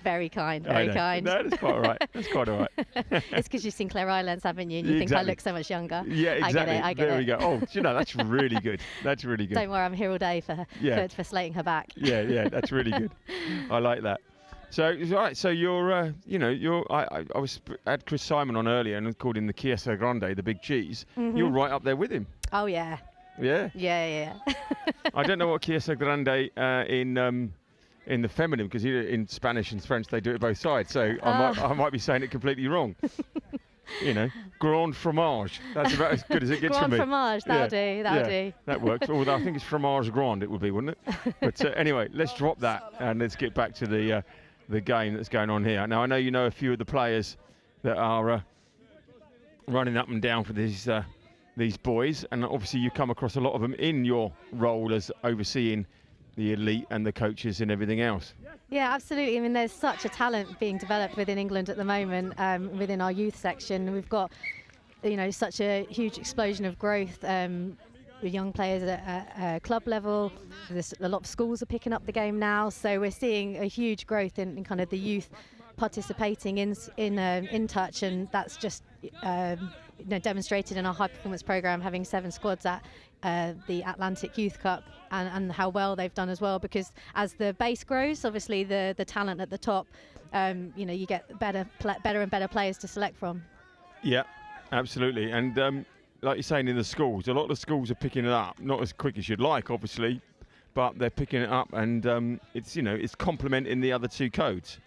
Very kind, very kind. No, that's quite all right. That's quite all right. It's because you've seen Claire Rylance, haven't you? And you think I look so much younger. Yeah, exactly. I get it. There we go. Oh, do you know, that's really good. That's really good. Don't worry, I'm here all day for slating her back. Yeah, that's really good. I like that. So, right, so you're, I had Chris Simon on earlier and called him the Chiesa Grande, the big cheese. You're right up there with him. Oh, yeah. Yeah? Yeah. I don't know what Chiesa Grande in the feminine, because in Spanish and French they do it both sides, so I might be saying it completely wrong. You know, grand fromage. That's about as good as it gets for me. Grand fromage, that'll do. That works. Although I think it's fromage grand it would be, wouldn't it? But anyway, let's drop that and let's get back to the game that's going on here. Now, I know you know a few of the players that are running up and down for these boys, and obviously you come across a lot of them in your role as overseeing the elite and the coaches and everything else. Yeah, absolutely. I mean, there's such a talent being developed within England at the moment, within our youth section. We've got, such a huge explosion of growth with young players at club level. There's a lot of schools are picking up the game now, so we're seeing a huge growth in kind of the youth participating in touch, and that's just demonstrated in our high performance program, having 7 squads at the Atlantic Youth Cup, and how well they've done as well, because as the base grows, obviously the talent at the top, you get better and better players to select from. Yeah, absolutely. And like you're saying, in the schools, a lot of the schools are picking it up, not as quick as you'd like, obviously, but they're picking it up, and it's complementing the other 2 codes.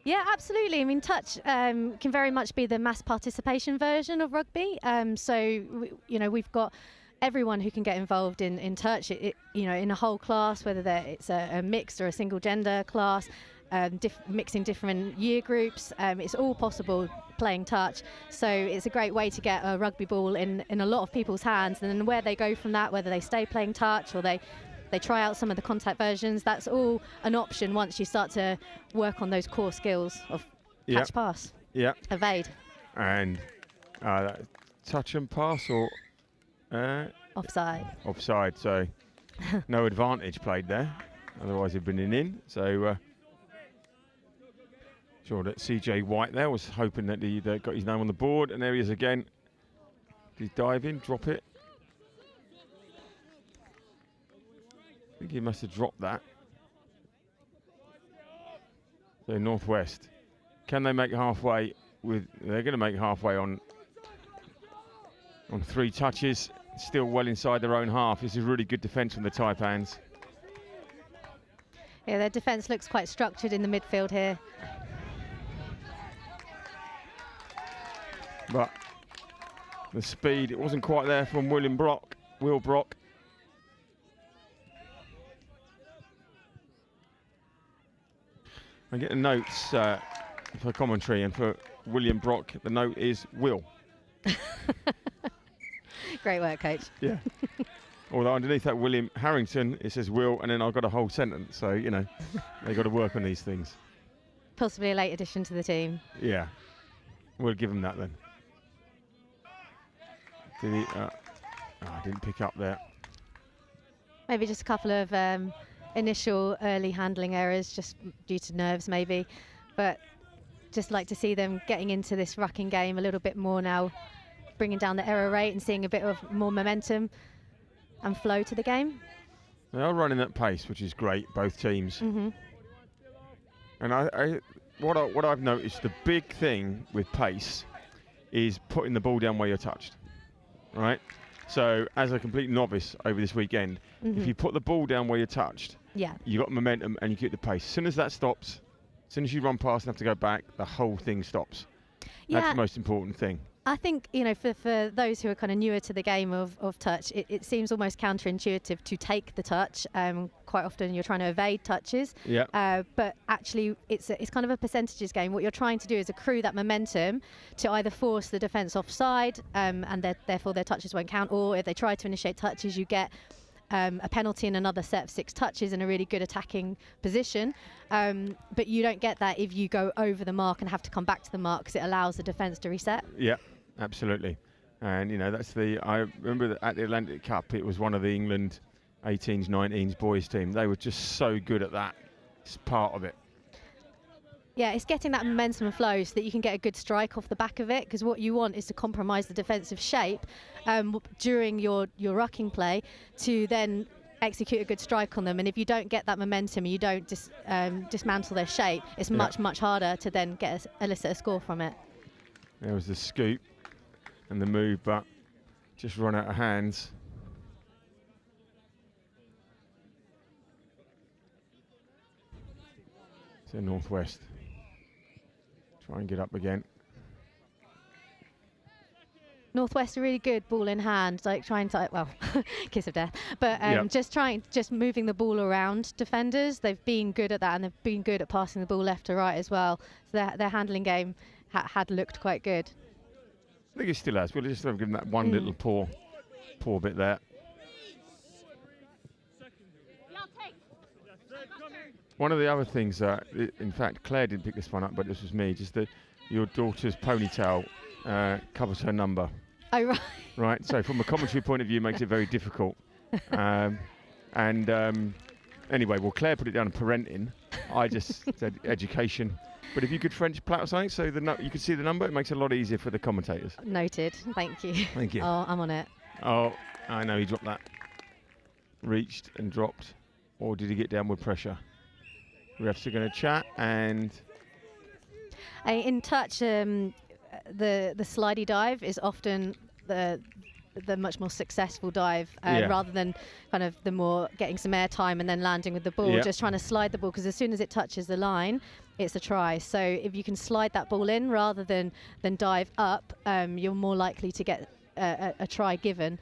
Yeah, absolutely. I mean, touch can very much be the mass participation version of rugby. So we've got everyone who can get involved in touch. In a whole class, whether it's a mixed or a single gender class, mixing different year groups. It's all possible playing touch. So it's a great way to get a rugby ball in a lot of people's hands, and then where they go from that, whether they stay playing touch or they try out some of the contact versions, that's all an option once you start to work on those core skills of catch, pass, evade. And touch and pass or... offside. Offside, so no advantage played there. Otherwise he'd been in. So sure that CJ White there was hoping that he got his name on the board, and there he is again. He's diving, drop it. I think he must have dropped that. So Northwest, can they make halfway with? They're going to make halfway on 3 touches. Still well inside their own half. This is really good defence from the Taipans. Yeah, their defence looks quite structured in the midfield here. But the speed, it wasn't quite there from Will Brock. I get the notes for commentary, and for William Brock, the note is Will. Great work, coach. Yeah. Although underneath that William Harrington, it says Will, and then I've got a whole sentence. So, you know, they've got to work on these things. Possibly a late addition to the team. Yeah. We'll give him that then. Did he? I didn't pick up there. Maybe just a couple of initial early handling errors, just due to nerves maybe. But just like to see them getting into this rucking game a little bit more now, bringing down the error rate and seeing a bit of more momentum and flow to the game. They are running at pace, which is great, both teams. Mm-hmm. And what I've noticed, the big thing with pace is putting the ball down where you're touched, right? So as a complete novice over this weekend, if you put the ball down where you're touched, yeah, you got momentum and you keep the pace. As soon as that stops, as soon as you run past and have to go back, the whole thing stops. Yeah. That's the most important thing. I think, you know, for those who are kind of newer to the game of touch, it seems almost counterintuitive to take the touch. Quite often you're trying to evade touches. Yeah. But actually it's kind of a percentages game. What you're trying to do is accrue that momentum to either force the defence offside and therefore their touches won't count, or if they try to initiate touches, you get a penalty and another set of 6 touches in a really good attacking position. But you don't get that if you go over the mark and have to come back to the mark, because it allows the defence to reset. Yeah, absolutely. And, you know, I remember that at the Atlantic Cup, it was one of the England 18s, 19s boys team. They were just so good at that. It's part of it. Yeah, it's getting that momentum and flow so that you can get a good strike off the back of it, because what you want is to compromise the defensive shape during your rucking play to then execute a good strike on them. And if you don't get that momentum, you don't dismantle their shape, it's much harder to then elicit a score from it. There was the scoop and the move, but just run out of hands. To Northwest. Try and get up again. Northwest are really good ball in hand, like trying to, well, kiss of death, but just moving the ball around defenders. They've been good at that, and they've been good at passing the ball left to right as well. So their handling game had looked quite good. I think it still has. We'll just have given that one little poor bit there. One of the other things that, in fact, Claire didn't pick this one up, but this was me, just that your daughter's ponytail covers her number. Oh, right. Right, so from a commentary point of view, it makes it very difficult. Anyway, well, Claire put it down in parenting. I just said education. But if you could French plait or something, so you could see the number, it makes it a lot easier for the commentators. Noted. Thank you. Thank you. Oh, I'm on it. Oh, I know he dropped that. Reached and dropped. Or did he get downward pressure? Refs are going to chat, and in touch, the slidey dive is often the much more successful dive, rather than kind of the more getting some air time and then landing with the ball, just trying to slide the ball, because as soon as it touches the line, it's a try. So if you can slide that ball in rather than dive up, you're more likely to get a try given,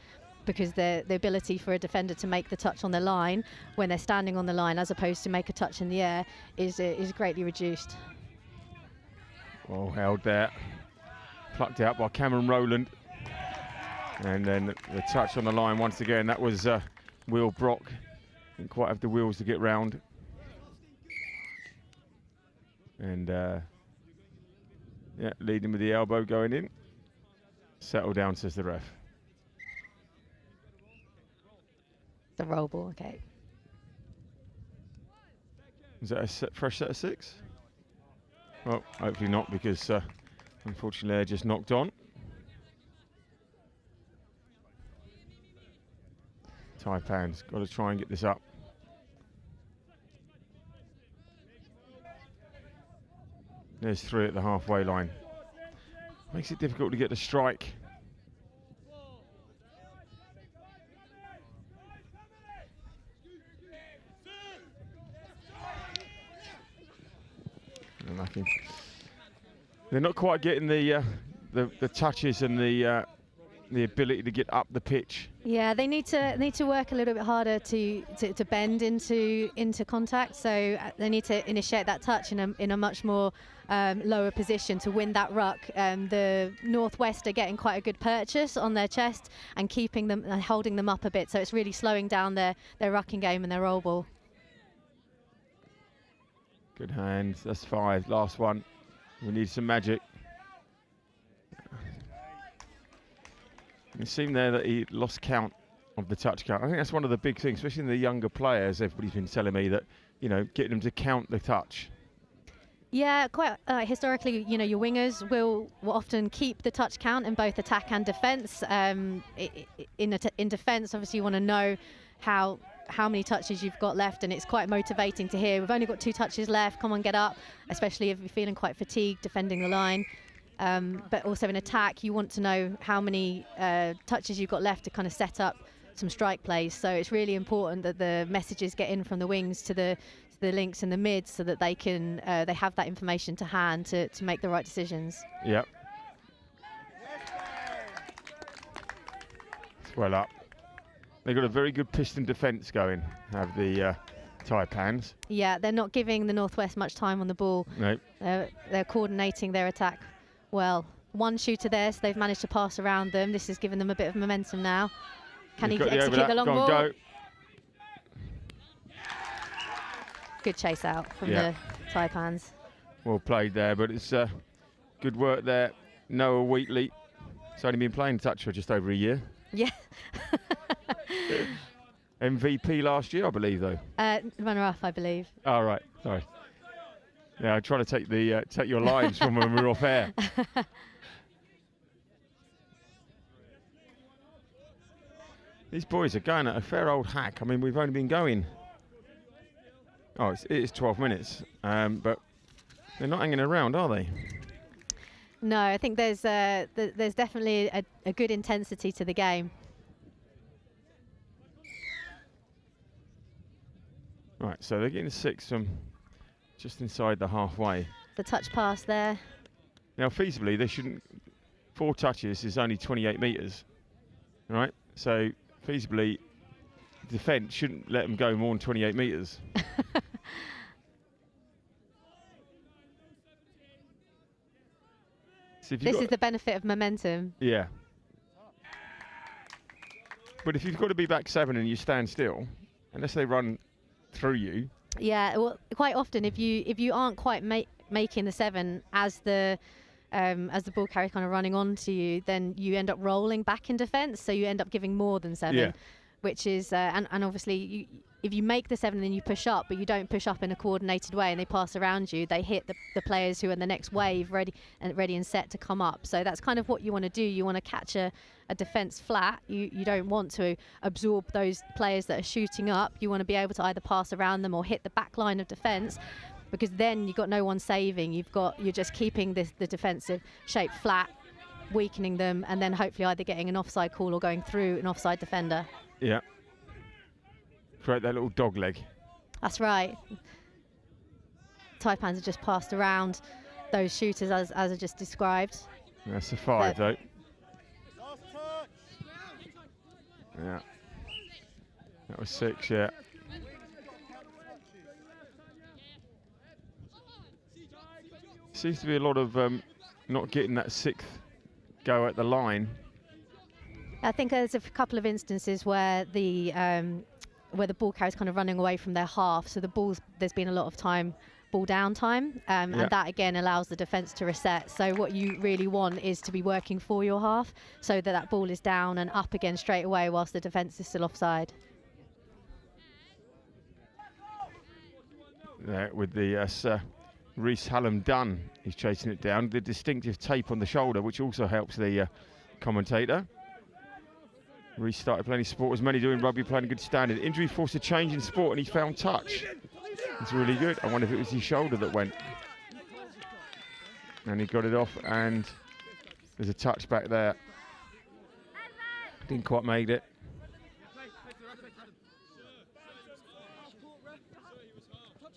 because the ability for a defender to make the touch on the line when they're standing on the line as opposed to make a touch in the air is greatly reduced. Well held there. Plucked out by Cameron Rowland. And then the touch on the line once again. That was Will Brock. Didn't quite have the wheels to get round. And leading with the elbow going in. Settle down, says the ref. The roll ball, okay. Is that a fresh set of 6? Well, hopefully not, because unfortunately they're just knocked on. Taipans got to try and get this up. There's 3 at the halfway line. Makes it difficult to get the strike. unlucky. They're not quite getting the touches and the ability to get up the pitch. Yeah, they need to work a little bit harder to bend into contact. So they need to initiate that touch in a much more lower position to win that ruck. The Northwest are getting quite a good purchase on their chest and keeping them and holding them up a bit. So it's really slowing down their rucking game and their roll ball. Good hands. That's 5. Last one. We need some magic. It seemed there that he lost count of the touch count. I think that's one of the big things, especially in the younger players. Everybody's been telling me that, you know, getting them to count the touch. Yeah, quite historically, you know, your wingers will often keep the touch count in both attack and defence. In defence, obviously, you want to know how many touches you've got left, and it's quite motivating to hear. We've only got 2 touches left. Come on, get up, especially if you're feeling quite fatigued defending the line. But also in attack, you want to know how many touches you've got left to kind of set up some strike plays. So it's really important that the messages get in from the wings to the links and the mids, so that they can they have that information to hand to make the right decisions. Yep. It's well up. They've got a very good piston defence going, have the Taipans. Yeah, they're not giving the Northwest much time on the ball. Nope. They're coordinating their attack well. 1 shooter there, so they've managed to pass around them. This has given them a bit of momentum now. Can he execute the long ball? Go. Good chase out from the Taipans. Well played there, but it's good work there. Noah Wheatley. He's only been playing touch for just over a year. Yeah. MVP last year, I believe, though. Runner-up, I believe. Oh, right. Sorry. Yeah, I'm trying to take your lines from when we were off air. These boys are going at a fair old hack. I mean, we've only been going. Oh, it is 12 minutes, but they're not hanging around, are they? No, I think there's definitely a good intensity to the game. Right, so they're getting 6 from just inside the halfway. The touch pass there. Now, feasibly, they shouldn't. 4 touches is only 28 metres, right? So, feasibly, defence shouldn't let them go more than 28 metres. So this is the benefit of momentum. Yeah. But if you've got to be back 7 and you stand still, unless they run through you. Yeah, well, quite often if you aren't quite making the 7 as the ball carrier kind of running onto you, then you end up rolling back in defence. So you end up giving more than 7, which is and obviously if you make the 7 and then you push up, but you don't push up in a coordinated way and they pass around you, they hit the players who are in the next wave ready and set to come up. So that's kind of what you want to do. You want to catch a defence flat. You don't want to absorb those players that are shooting up. You want to be able to either pass around them or hit the back line of defence, because then you've got no one saving. You're just keeping the defensive shape flat, weakening them, and then hopefully either getting an offside call or going through an offside defender. Yeah. Create that little dog leg. That's right. Taipans have just passed around those shooters as I just described. That's a 5 though. Yeah. That was 6, yeah. Seems to be a lot of not getting that 6th go at the line. I think there's a couple of instances where the ball carrier's kind of running away from their half, so there's been a lot of ball down time, and that again allows the defence to reset. So what you really want is to be working for your half, so that ball is down and up again straight away whilst the defence is still offside. There with the Reese Hallam Dunn, he's chasing it down. The distinctive tape on the shoulder, which also helps the commentator. Reese started playing his sport as many do in rugby, playing a good standard. Injury forced a change in sport and he found touch. It's really good. I wonder if it was his shoulder that went. And he got it off, and there's a touch back there. Didn't quite make it.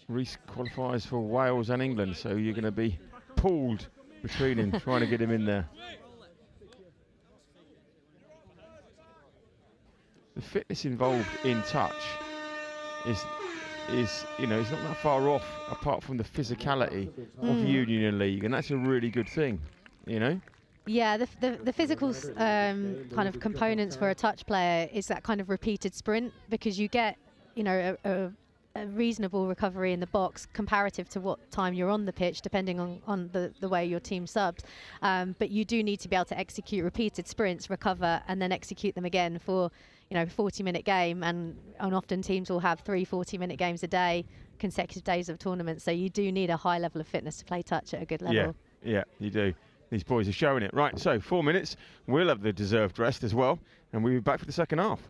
Reece qualifies for Wales and England, so you're going to be pulled between him, trying to get him in there. The fitness involved in touch is you know, it's not that far off, apart from the physicality of Union League, and that's a really good thing, you know. Yeah, the physical kind of components for a touch player is that kind of repeated sprint, because you get, you know, a reasonable recovery in the box comparative to what time you're on the pitch, depending on the way your team subs. But you do need to be able to execute repeated sprints, recover, and then execute them again for, you know, 40-minute game. And often teams will have 3 40-minute games a day, consecutive days of tournaments. So you do need a high level of fitness to play touch at a good level. Yeah, you do. These boys are showing it. Right, so 4 minutes. We'll have the deserved rest as well, and we'll be back for the second half.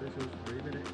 Officials, 3 minutes.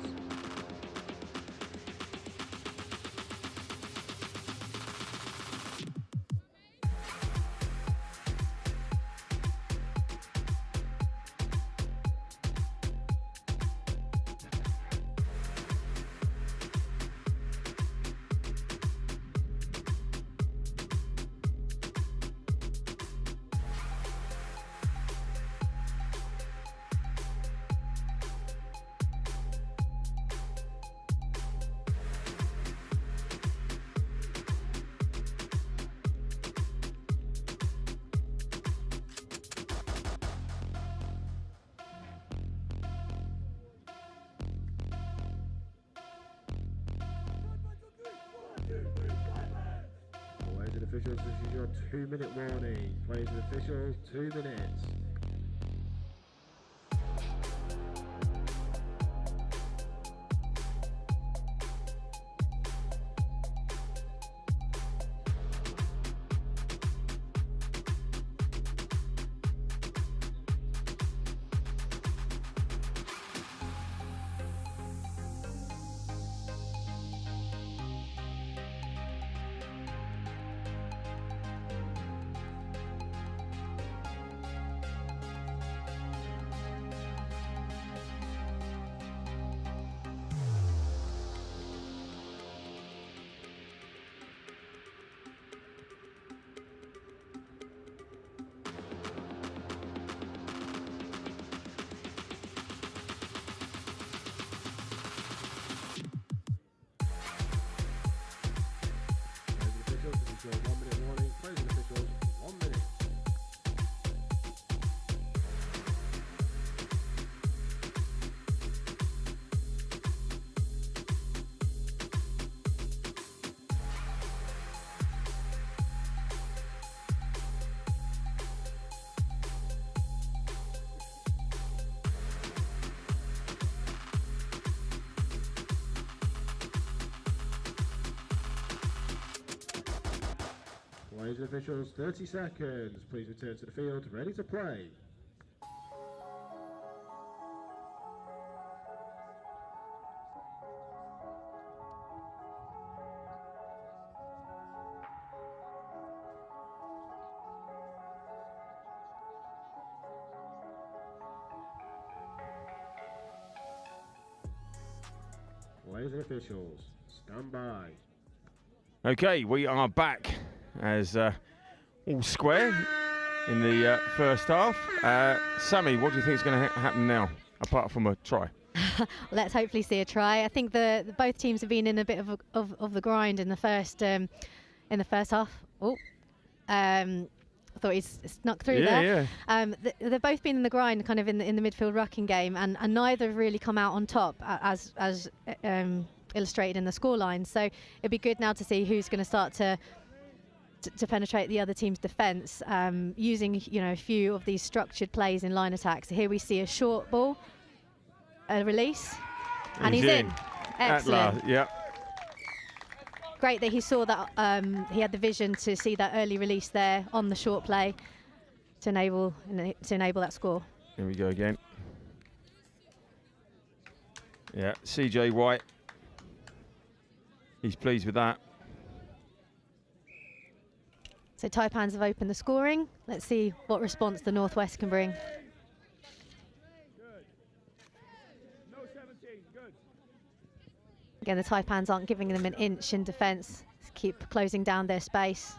Players and officials, this is your 2-minute warning. Players and officials, 2 minutes. This is your 1-minute warning. Players and officials, 1 minute. Players and officials, 30 seconds. Please return to the field, ready to play. Players and officials, stand by. Okay, we are back as all square in the first half. Sammy, what do you think is going to happen now, apart from a try? Let's hopefully see a try. I think both teams have been in a bit of the grind in the first half. Oh, I thought he snuck through there. Yeah. They've both been in the grind, kind of in the midfield rucking game, and neither have really come out on top as illustrated in the scoreline. So it'd be good now to see who's going to start to penetrate the other team's defence, using a few of these structured plays in line attacks. So here we see a short ball, a release, and he's in. Excellent. Yeah. Great that he saw that. He had the vision to see that early release there on the short play to enable that score. Here we go again. Yeah, CJ White. He's pleased with that. So Taipans have opened the scoring. Let's see what response the Northwest can bring. Again, the Taipans aren't giving them an inch in defence. Keep closing down their space.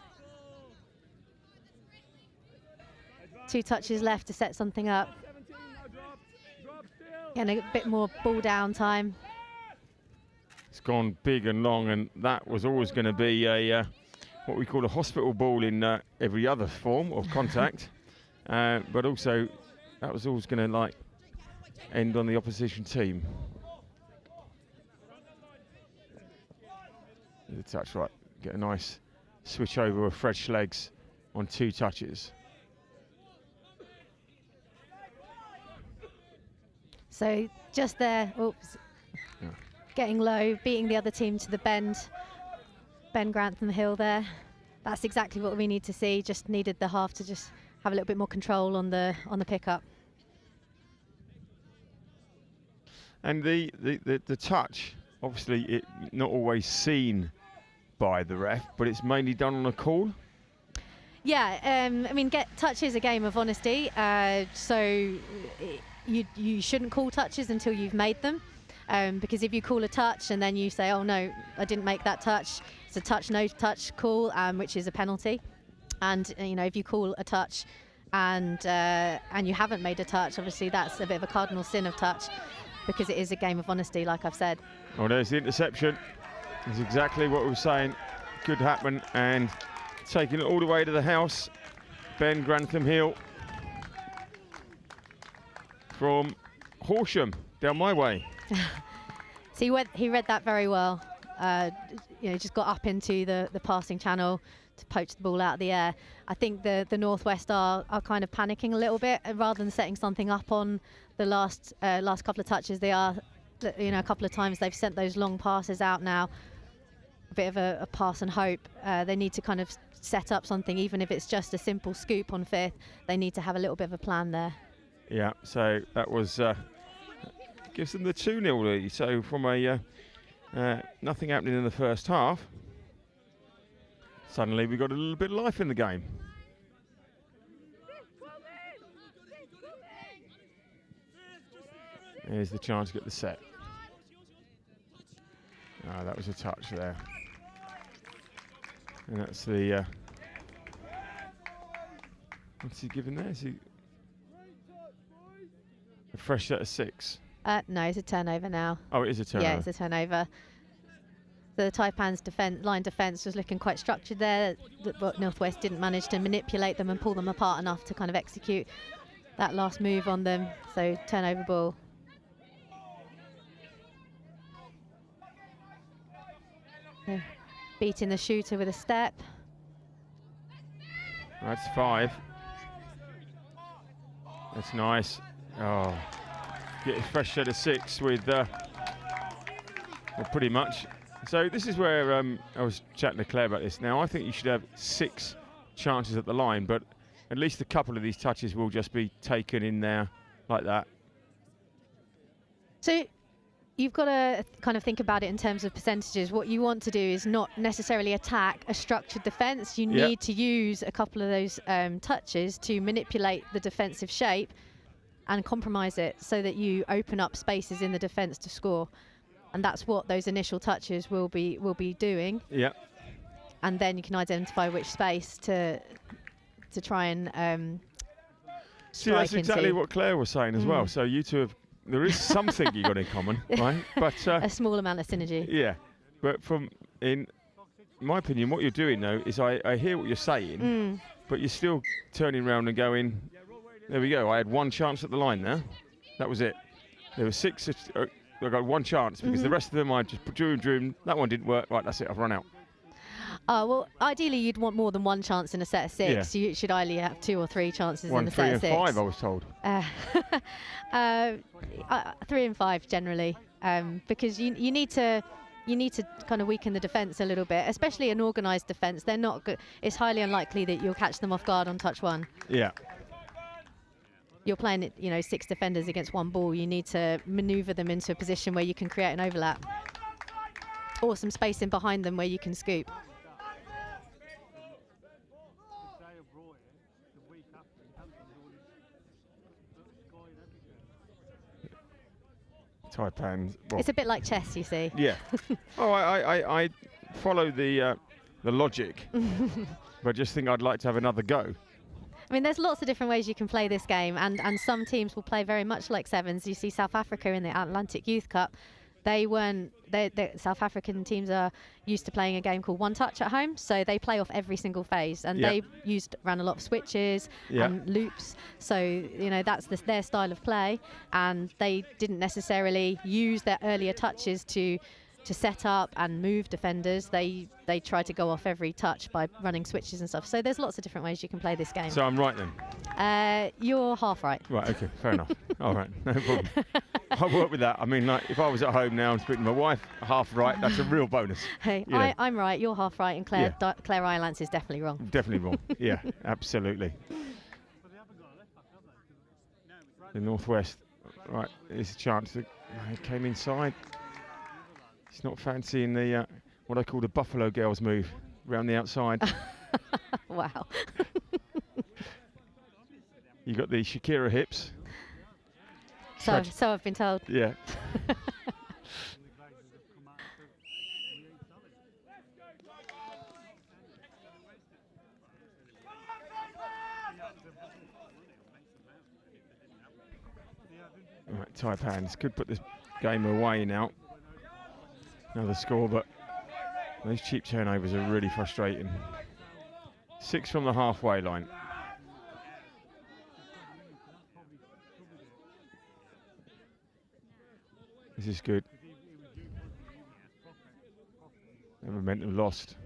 2 touches left to set something up. And a bit more ball down time. It's gone big and long, and that was always going to be a what we call a hospital ball in every other form of contact. But also, that was always going to end on the opposition team. The touch, right, get a nice switch over with fresh legs on 2 touches. So just there, oops, yeah. Getting low, beating the other team to the bend. Ben Grantham Hill there. That's exactly what we need to see. Just needed the half to just have a little bit more control on the pickup. And the touch, obviously, it not always seen by the ref, but it's mainly done on a call. Yeah, I mean, touch is a game of honesty, so you shouldn't call touches until you've made them, because if you call a touch and then you say, oh no, I didn't make that touch, it's a touch, no touch call, which is a penalty. And if you call a touch and you haven't made a touch, obviously that's a bit of a cardinal sin of touch, because it is a game of honesty, like I've said. Oh, there's the interception. That's exactly what we were saying could happen, and taking it all the way to the house. Ben Grantham Hill from Horsham, down my way. So he read that very well. Just got up into the passing channel to poach the ball out of the air. I think the Northwest are kind of panicking a little bit, and rather than setting something up on the last couple of touches, they are, a couple of times they've sent those long passes out now. A bit of a pass and hope. They need to kind of set up something, even if it's just a simple scoop on 5th. They need to have a little bit of a plan there. Yeah, so that was gives them the 2-0 lead. So from a nothing happening in the first half, suddenly we got a little bit of life in the game. Here's the chance to get the set. That was a touch there. And that's the what's he giving there? Is he a fresh set of 6? No, it's a turnover now. Oh, it is a turnover. Yeah, it's a turnover. The Taipans line defence was looking quite structured there, but Northwest didn't manage to manipulate them and pull them apart enough to kind of execute that last move on them. So turnover ball. Beating the shooter with a step. That's 5. That's nice. Oh, get a fresh set of 6 with, well, pretty much. So this is where I was chatting to Claire about this. Now, I think you should have 6 chances at the line, but at least a couple of these touches will just be taken in there like that. So you've got to kind of think about it in terms of percentages. What you want to do is not necessarily attack a structured defence. You need to use a couple of those touches to manipulate the defensive shape and compromise it so that you open up spaces in the defence to score. and that's what those initial touches will be doing. Yeah. And then you can identify which space to try and See, that's exactly into. what Claire was saying as well. So you two have, there is something you got in common, right? But a small amount of synergy. Yeah, but in my opinion, what you're doing though is I hear what you're saying, but you're still turning around and going, there we go. I had one chance at the line there. That was it. There were 6. I got one chance because the rest of them I just drew. That one didn't work. Right, that's it. I've run out. Well, ideally you'd want more than one chance in a set of 6. Yeah. You should ideally have 2 or 3 chances in a 3 set of 6. and 5, I was told. 3 and 5 generally, because you need to kind of weaken the defence a little bit, especially an organised defence. They're not good. It's highly unlikely that you'll catch them off guard on touch 1. Yeah. You're playing, 6 defenders against 1 ball. You need to manoeuvre them into a position where you can create an overlap, or some space in behind them where you can scoop. Taipans. Well, It's a bit like chess, you see. Yeah. I follow the logic, but I just think I'd like to have another go. I mean, there's lots of different ways you can play this game, and some teams will play very much like sevens. You see South Africa in the Atlantic Youth Cup. The South African teams are used to playing a game called one touch at home, so they play off every single phase, and they ran a lot of switches and loops. So that's their style of play, and they didn't necessarily use their earlier touches to set up and move defenders. They try to go off every touch by running switches and stuff. So there's lots of different ways you can play this game. So I'm right then? You're half right. Right, okay, fair enough. All right, no problem. I'll work with that. I mean, like, if I was at home now and speaking to my wife, half right, that's a real bonus. Hey, I'm right, you're half right, and Claire Ireland is definitely wrong. Definitely wrong, yeah, absolutely. The Northwest, right, there's a chance that he came inside. He's not fancying the what I call the Buffalo Girls move around the outside. Wow. You got the Shakira hips. So I've been told. Yeah. Right, Taipans could put this game away now. Another score, but those cheap turnovers are really frustrating. 6 from the halfway line. This is good. The momentum lost.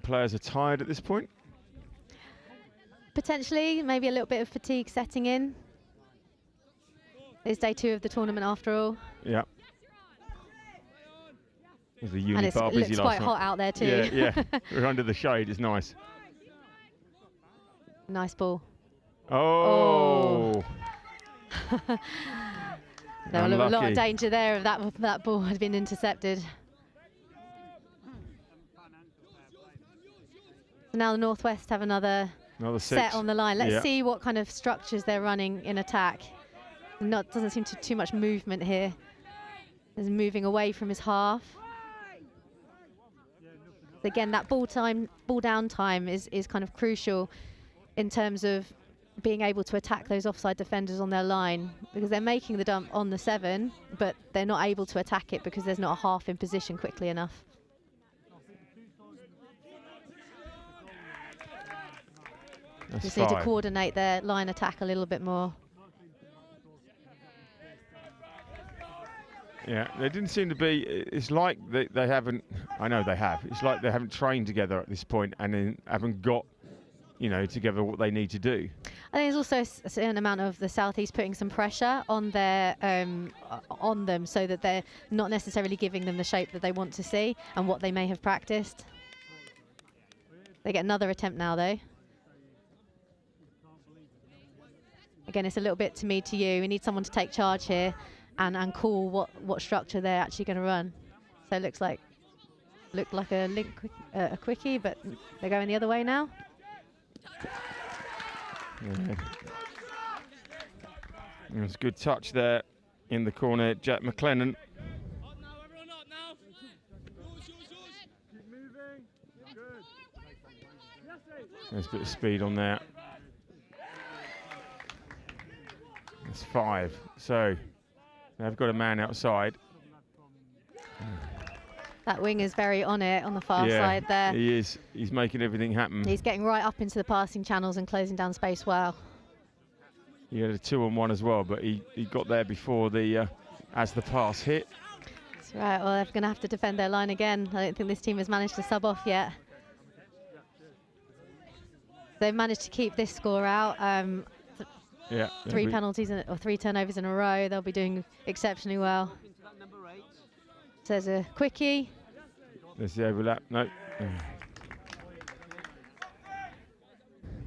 Players are tired at this point. Potentially, maybe a little bit of fatigue setting in. It's day 2 of the tournament after all. Yeah. There's the And it Unibar busy looks last quite night. hot out there too. Yeah. We're under the shade. It's nice. Nice ball. Oh. There was a lot Unlucky. of danger there if that ball had been intercepted. So now the Northwest have another set 6 on the line. Let's see what kind of structures they're running in attack. Doesn't seem to too much movement here. He's moving away from his half. Again, that ball down time is kind of crucial in terms of being able to attack those offside defenders on their line, because they're making the dump on the 7, but they're not able to attack it because there's not a half in position quickly enough. Just need to coordinate their line attack a little bit more. Yeah, they didn't seem to be. It's like they haven't. I know they have. It's like they haven't trained together at this point, and then haven't got, together what they need to do. I think there's also a certain amount of the Southeast putting some pressure on their on them, so that they're not necessarily giving them the shape that they want to see and what they may have practiced. They get another attempt now, though. Again, it's a little bit to me, to you. We need someone to take charge here and call what structure they're actually going to run. So it looked like a quickie, but they're going the other way now. There's a good touch there in the corner, Jack McLennan. There's a bit of speed on there. That's 5. So they've got a man outside. That wing is very on it on the far side there. He is. He's making everything happen. He's getting right up into the passing channels and closing down space well. He had a 2-on-1 as well, but he got there before the as the pass hit. That's right. Well, they're going to have to defend their line again. I don't think this team has managed to sub off yet. They've managed to keep this score out. 3 penalties or 3 turnovers in a row. They'll be doing exceptionally well. So there's a quickie. There's the overlap. No.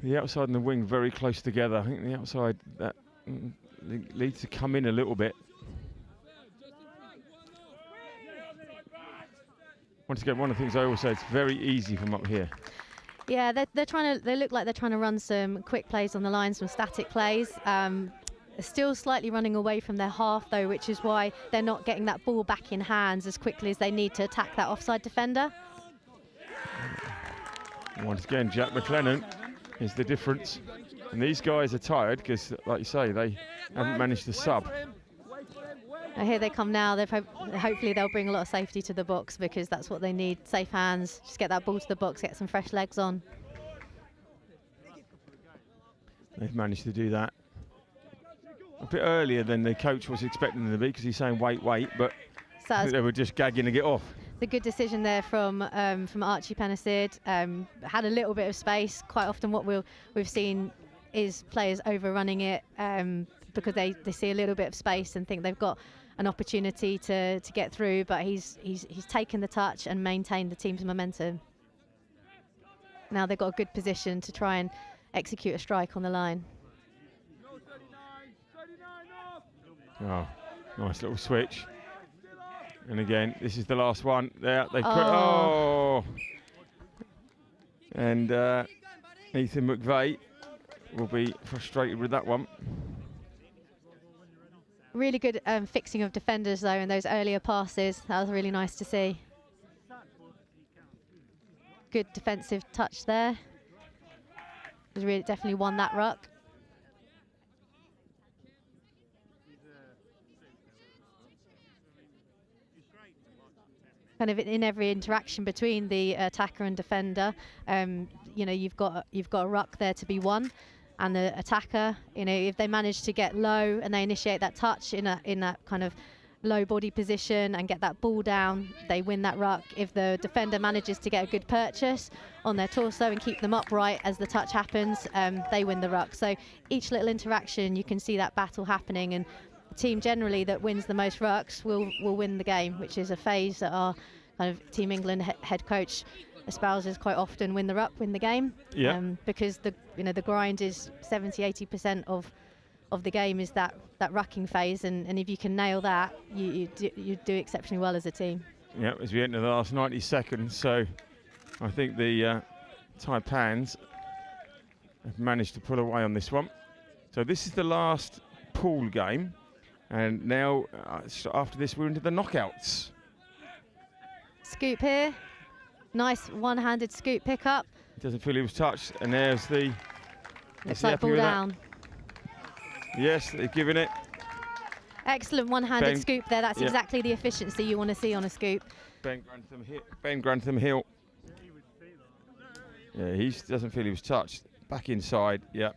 The outside and the wing very close together. I think the outside that needs to come in a little bit. Once again, one of the things I always say, it's very easy from up here. Yeah, they're trying to. They look like they're trying to run some quick plays on the line, some static plays. Still slightly running away from their half though, which is why they're not getting that ball back in hands as quickly as they need to attack that offside defender. Once again, Jack McLennan is the difference. And these guys are tired because, like you say, they haven't managed to sub. Now here they come now. Hopefully they'll bring a lot of safety to the box because that's what they need. Safe hands, just get that ball to the box, get some fresh legs on. They've managed to do that a bit earlier than the coach was expecting them to be because he's saying wait, but So I think they were just gagging to get off. The good decision there from Archie Pennicid. Had a little bit of space. Quite often what we've seen is players overrunning it because they see a little bit of space and think they've got an opportunity to get through, but he's taken the touch and maintained the team's momentum. Now they've got a good position to try and execute a strike on the line. Oh, nice little switch. And again, this is the last one. There, they put. Oh. And Ethan McVeigh will be frustrated with that one. Really good fixing of defenders though in those earlier passes. That was really nice to see. Good defensive touch there. Really definitely won that ruck. Kind of in every interaction between the attacker and defender, you know, you've got a ruck there to be won, and the attacker, you know, if they manage to get low and they initiate that touch in that kind of low body position and get that ball down, they win that ruck. If the defender manages to get a good purchase on their torso and keep them upright as the touch happens, they win the ruck. So each little interaction, you can see that battle happening, and the team generally that wins the most rucks will win the game, which is a phase that our kind of Team England head coach espouses quite often. Win the ruck, win the game. Yeah. Because the grind is 70-80% of the game is that rucking phase, and if you can nail that, you do exceptionally well as a team. Yeah, as we enter the last 90 seconds, so I think the Taipans have managed to pull away on this one. So this is the last pool game. And now, after this, we're into the knockouts. Scoop here. Nice one-handed scoop pickup. Doesn't feel he was touched. And there's the... Looks like ball down. Yes, they've given it. Excellent one-handed scoop there. That's exactly the efficiency you want to see on a scoop. Ben Grantham Hill. Yeah, he doesn't feel he was touched. Back inside, yeah.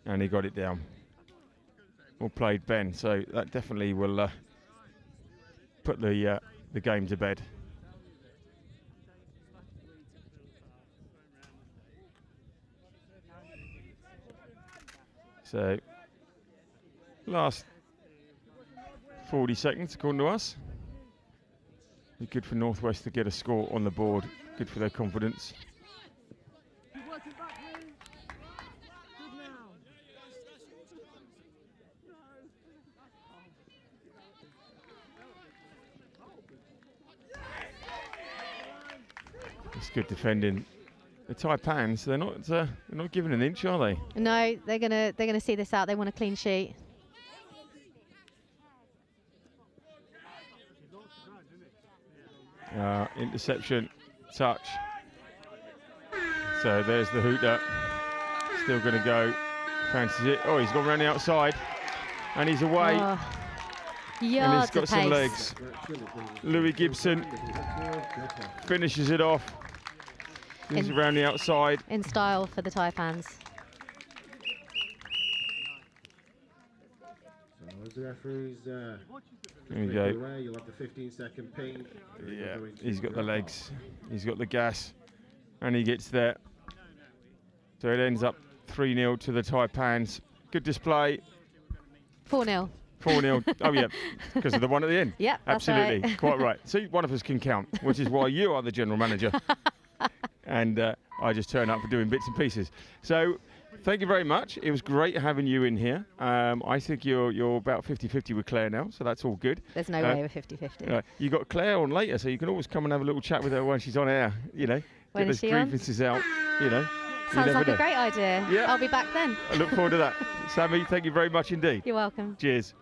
And he got it down. Well played, Ben. So that definitely will put the game to bed. So last 40 seconds, according to us. Good for Northwest to get a score on the board. Good for their confidence. It's good defending. The Taipans, they're not giving an inch, are they? No, they're gonna see this out. They want a clean sheet. Interception, touch. So there's the hooter. Still going to go. Fancies it. Oh, he's gone around the outside. And he's away. Oh. And he's Yards got of some pace. legs. Louis Gibson finishes it off. He's around the outside. In style for the Taipans. So as the referees There we go. away, you'll have the 15-second ping. Yeah, he's got the legs. He's got the gas. And he gets there. So it ends up 3-0 to the Taipans. Good display. 4-0. 4-0. Oh, yeah, because of the one at the end. Yep, that's absolutely. right. Quite right. See, one of us can count, which is why you are the general manager. And I just turn up for doing bits and pieces. So thank you very much. It was great having you in here. I think you're about 50-50 with Claire now, so that's all good. There's no way we're 50-50. You got Claire on later, so you can always come and have a little chat with her when she's on air, you know. When get is those she on? grievances out, you know. Sounds like a great idea. Yeah. I'll be back then. I look forward to that. Sammy, thank you very much indeed. You're welcome. Cheers.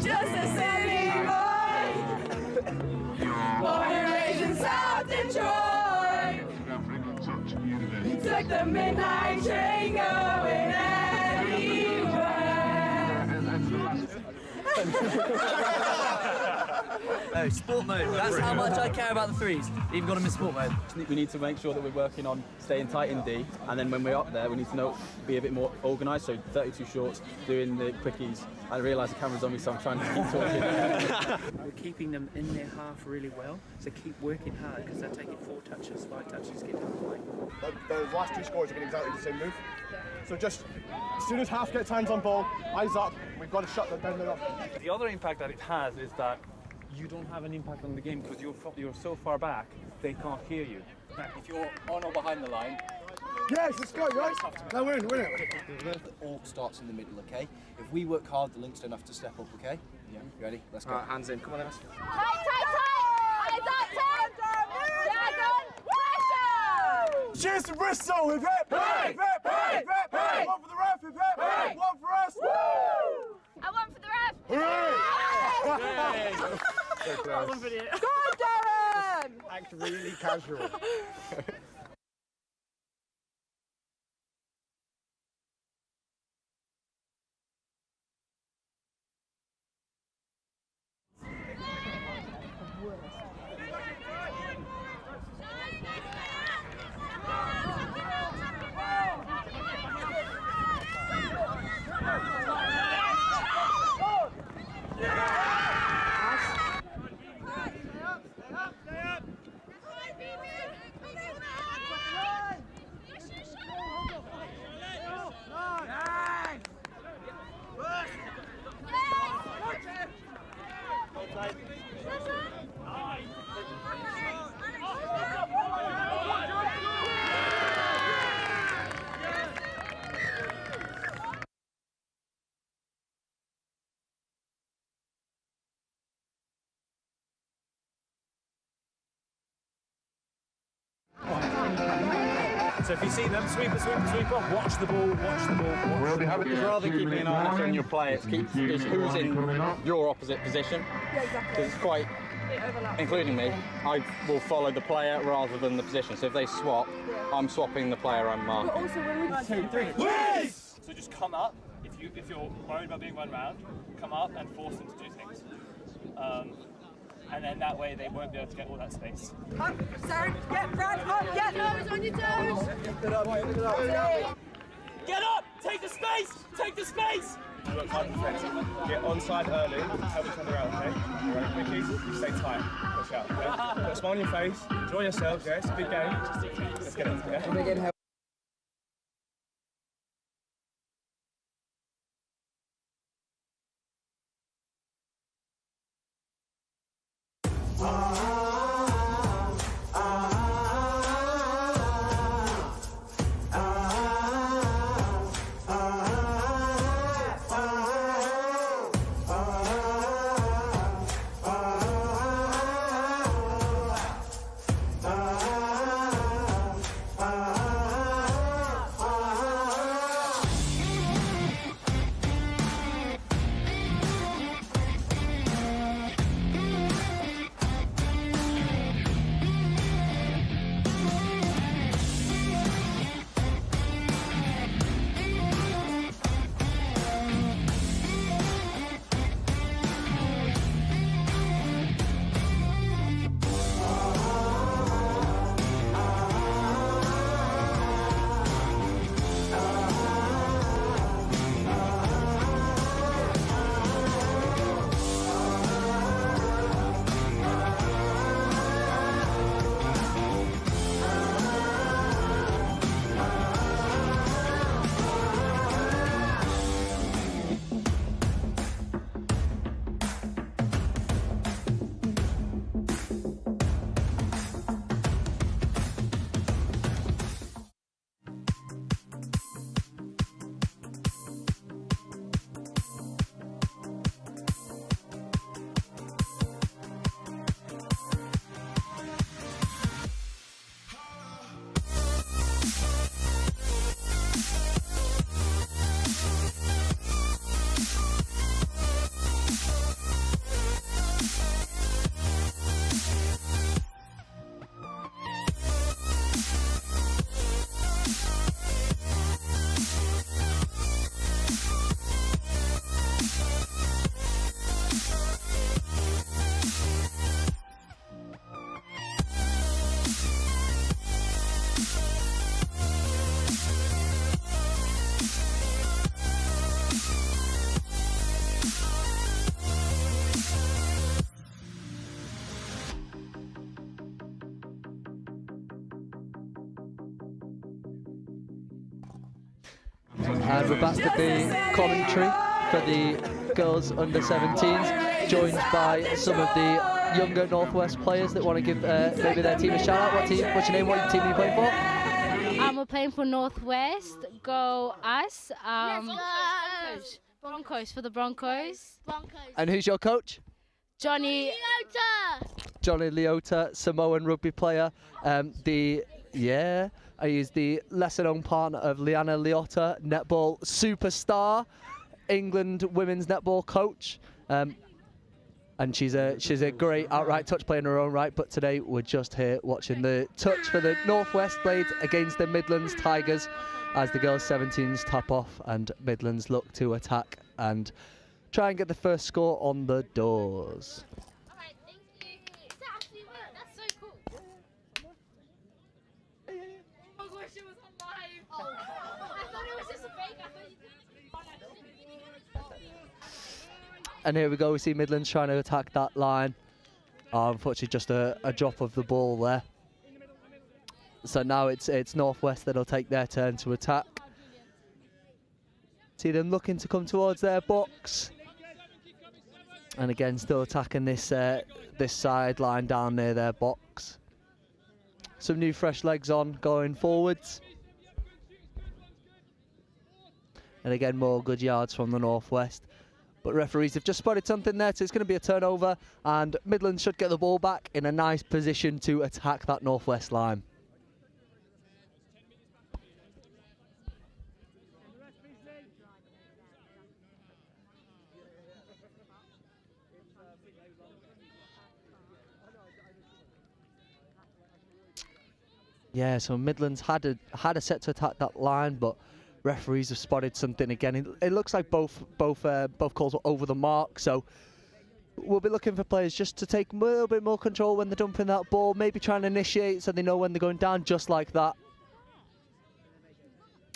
Just a city boy, born and raised in South Detroit. Took the midnight train going No, sport mode. That's how much I care about the threes. Even got them in sport mode. We need to make sure that we're working on staying tight in D, and then when we're up there, we need to be a bit more organised. So 32 shorts, doing the quickies. I realise the camera's on me, so I'm trying to keep talking. We're keeping them in their half really well, so keep working hard because they're taking 4 touches, 5 touches, get down the line. Those last 2 scores have been exactly the same move. So just as soon as half get times on ball, eyes up, we've got to shut them down the middle. The other impact that it has is that you don't have an impact on the game because you're so far back, they can't hear you. If you're on or behind the line, yes, let's go, guys. No, we're in. it all starts in the middle, okay? If we work hard, the links don't have to step up, okay? Yeah. You ready? Let's go. Hands in. Come on, Enes. Tight! Hands up, Tim! Pressure! Cheers to Bristol! Hip hip! Hip hip! Hip hip! Hip! One for the ref! Hip hip! One for us! Woo! And one for the ref! Hooray! Go on, Darren! act really casual. So if you see them, sweeper, watch the ball, watch the ball. Rather than keeping an eye on your play, it's who's in your opposite position. Yeah, exactly. Because it's quite, including me, I will follow the player rather than the position. So if they swap, I'm swapping the player I'm marking. But also when we 1, 2, 3. Yes! So just come up. If you're worried about being run round, come up and force them to do things. And then that way they won't be able to get all that space. Up, Sarah, get Brad, up, get toes on your toes. Get up! Take the space! Take the space! You work hard and defensive. Get onside early, help each other out, okay? Alright, quickies, you stay tight. Push out, okay? Put a smile on your face, enjoy yourselves, yeah? It's a big game. Let's get it, yeah? And we're back at the commentary for the girls under 17s, joined by some of the younger Northwest players that want to give maybe their team a shout out. What's your name? What team are you playing for? We're playing for Northwest. Go us. Broncos for the Broncos. And who's your coach? Johnny Leota, Samoan rugby player. He is the lesser-known partner of Liana Leota, netball superstar, England women's netball coach. And and she's a great outright touch player in her own right. But today we're just here watching the touch for the Northwest Blades against the Midlands Tigers, as the girls' 17s tap off and Midlands look to attack and try and get the first score on the doors. Alright, thank you. That actually worked. That's so cool. Oh my gosh, it was on live. Oh, I thought it was just a fake. I thought you did. And here we go, we see Midlands trying to attack that line. Unfortunately, just a drop of the ball there. So now it's Northwest that'll take their turn to attack. See them looking to come towards their box. And again, still attacking this sideline down near their box. Some new fresh legs on going forwards. And again, more good yards from the Northwest. But referees have just spotted something there, so it's going to be a turnover, and Midlands should get the ball back in a nice position to attack that Northwest line. Yeah, so Midlands had a set to attack that line, but referees have spotted something again. It looks like both calls were over the mark, so we'll be looking for players just to take a little bit more control when they're dumping that ball, maybe trying to initiate so they know when they're going down, just like that.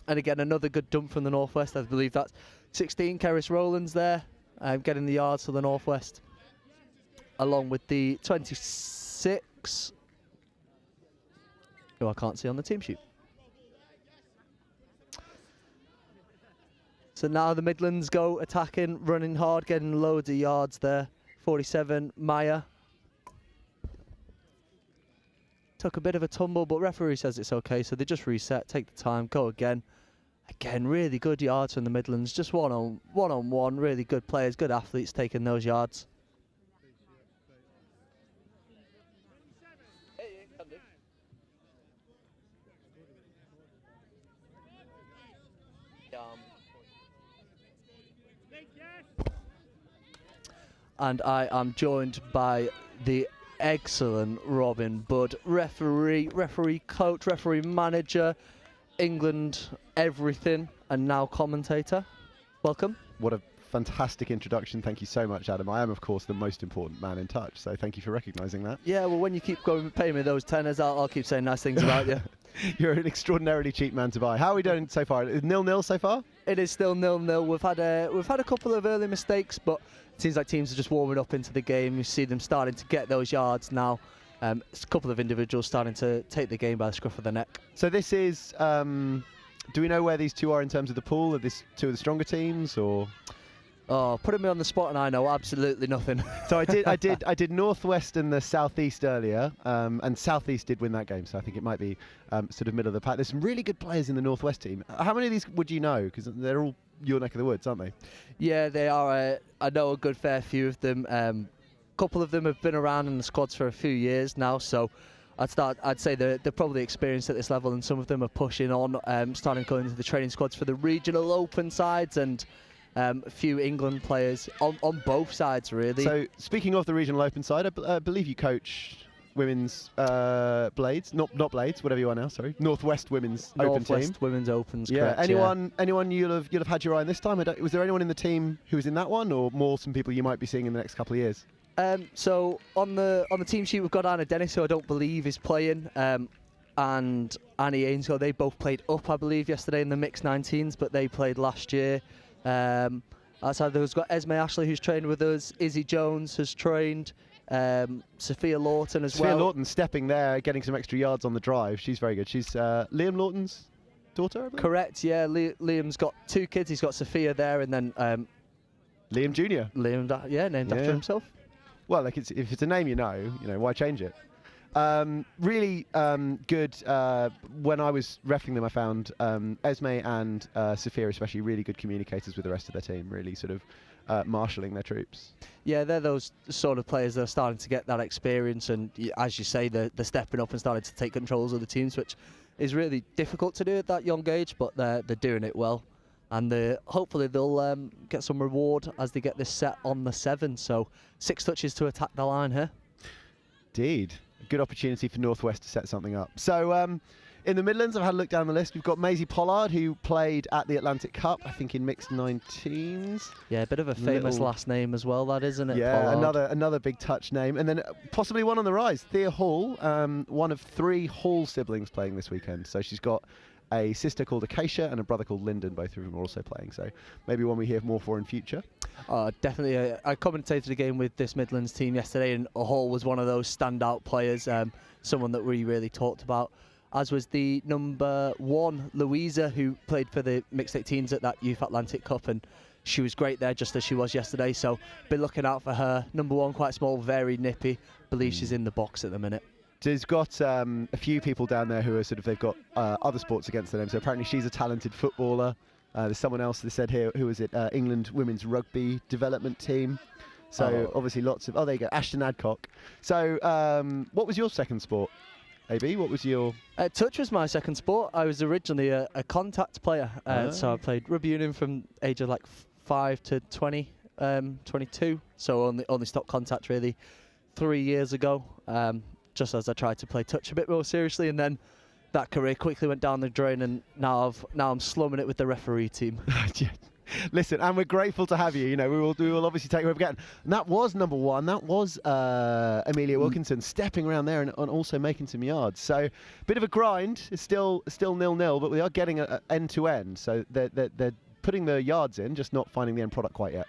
And again, another good dump from the Northwest. I believe that's 16, Keris Rowlands there, getting the yards for the Northwest, along with the 26, who I can't see on the team sheet. So now the Midlands go attacking, running hard, getting loads of yards there. 47, Maya. Took a bit of a tumble, but referee says it's okay, so they just reset, take the time, go again. Again, really good yards from the Midlands, just one-on-one, really good players, good athletes taking those yards. And I am joined by the excellent Robin Budd, referee coach, referee manager, England everything, and now commentator. Welcome. What a fantastic introduction. Thank you so much, Adam. I am, of course, the most important man in touch, so thank you for recognising that. Yeah, well, when you keep going paying me those tenors, I'll keep saying nice things about you. You're an extraordinarily cheap man to buy. How are we doing so far? Is 0-0 so far? It is still 0-0. We've had a couple of early mistakes, but it seems like teams are just warming up into the game. You see them starting to get those yards now. It's a couple of individuals starting to take the game by the scruff of the neck. So this is, do we know where these two are in terms of the pool? Are these two of the stronger teams, or? Oh, putting me on the spot and I know absolutely nothing. So I did Northwest and the Southeast earlier, and Southeast did win that game. So I think it might be sort of middle of the pack. There's some really good players in the Northwest team. How many of these would you know? Because they're all your neck of the woods, aren't they? Yeah, they are. I know a good fair few of them. A couple of them have been around in the squads for a few years now, so I'd say they're probably experienced at this level, and some of them are pushing on, starting going into the training squads for the regional open sides, and a few England players on both sides, really. So speaking of the regional open side, I believe you coach women's Blades, not Blades, whatever you are now. Sorry, Northwest Women's Open team. Northwest Women's Opens. Yeah. Correct, anyone you'll have had your eye on this time? Was there anyone in the team who was in that one, or more some people you might be seeing in the next couple of years? So on the team sheet we've got Anna Dennis, who I don't believe is playing, and Annie Ainscough. They both played up, I believe, yesterday in the mixed 19s, but they played last year. Outside there, we've got Esme Ashley, who's trained with us. Izzy Jones has trained. Sophia Lawton as well. Sophia Lawton stepping there, getting some extra yards on the drive. She's very good. She's Liam Lawton's daughter, I believe? Correct, yeah. Liam's got two kids. He's got Sophia there, and then Liam Jr. Named after himself. Well, like if it's a name you know, why change it? Really good. When I was refereeing them, I found Esme and Sophia especially really good communicators with the rest of their team, really sort of marshalling their troops. Yeah, they're those sort of players that are starting to get that experience, and as you say, they're stepping up and starting to take controls of the teams, which is really difficult to do at that young age, but they're doing it well. and hopefully they'll get some reward as they get this set on the 7. So 6 touches to attack the line here. Indeed. A good opportunity for Northwest to set something up. So in the Midlands, I've had a look down the list. We've got Maisie Pollard, who played at the Atlantic Cup, I think in mixed 19s. Yeah, a bit of a famous last name as well, that, isn't it? Yeah, Pollard. another big touch name. And then possibly one on the rise, Thea Hall, one of 3 Hall siblings playing this weekend. So she's got a sister called Acacia and a brother called Lyndon. Both of them are also playing. So maybe one we hear more for in future. Definitely. I commentated a game with this Midlands team yesterday, and Hall was one of those standout players, someone that we really talked about, as was the number 1, Louisa, who played for the mixed 18s at that Youth Atlantic Cup, and she was great there, just as she was yesterday. So be looking out for her. Number 1, quite small, very nippy. Believe she's in the box at the minute. She's got a few people down there who are they've got other sports against their name. So apparently she's a talented footballer. There's someone else that said here, who is it? England women's rugby development team. So obviously lots of, there you go, Ashton Adcock. So what was your second sport, AB? What was your... touch was my second sport. I was originally a contact player. So I played rugby union from age of 5 to 20, 22. So only stopped contact really 3 years ago. Just as I tried to play touch a bit more seriously, and then that career quickly went down the drain, and now I'm slumming it with the referee team. Listen, and we're grateful to have you. You know, we will obviously take whoever we get. And that was number 1. That was Amelia Wilkinson stepping around there and also making some yards. So bit of a grind. It's still 0-0, but we are getting a end to end. So they're putting the yards in, just not finding the end product quite yet.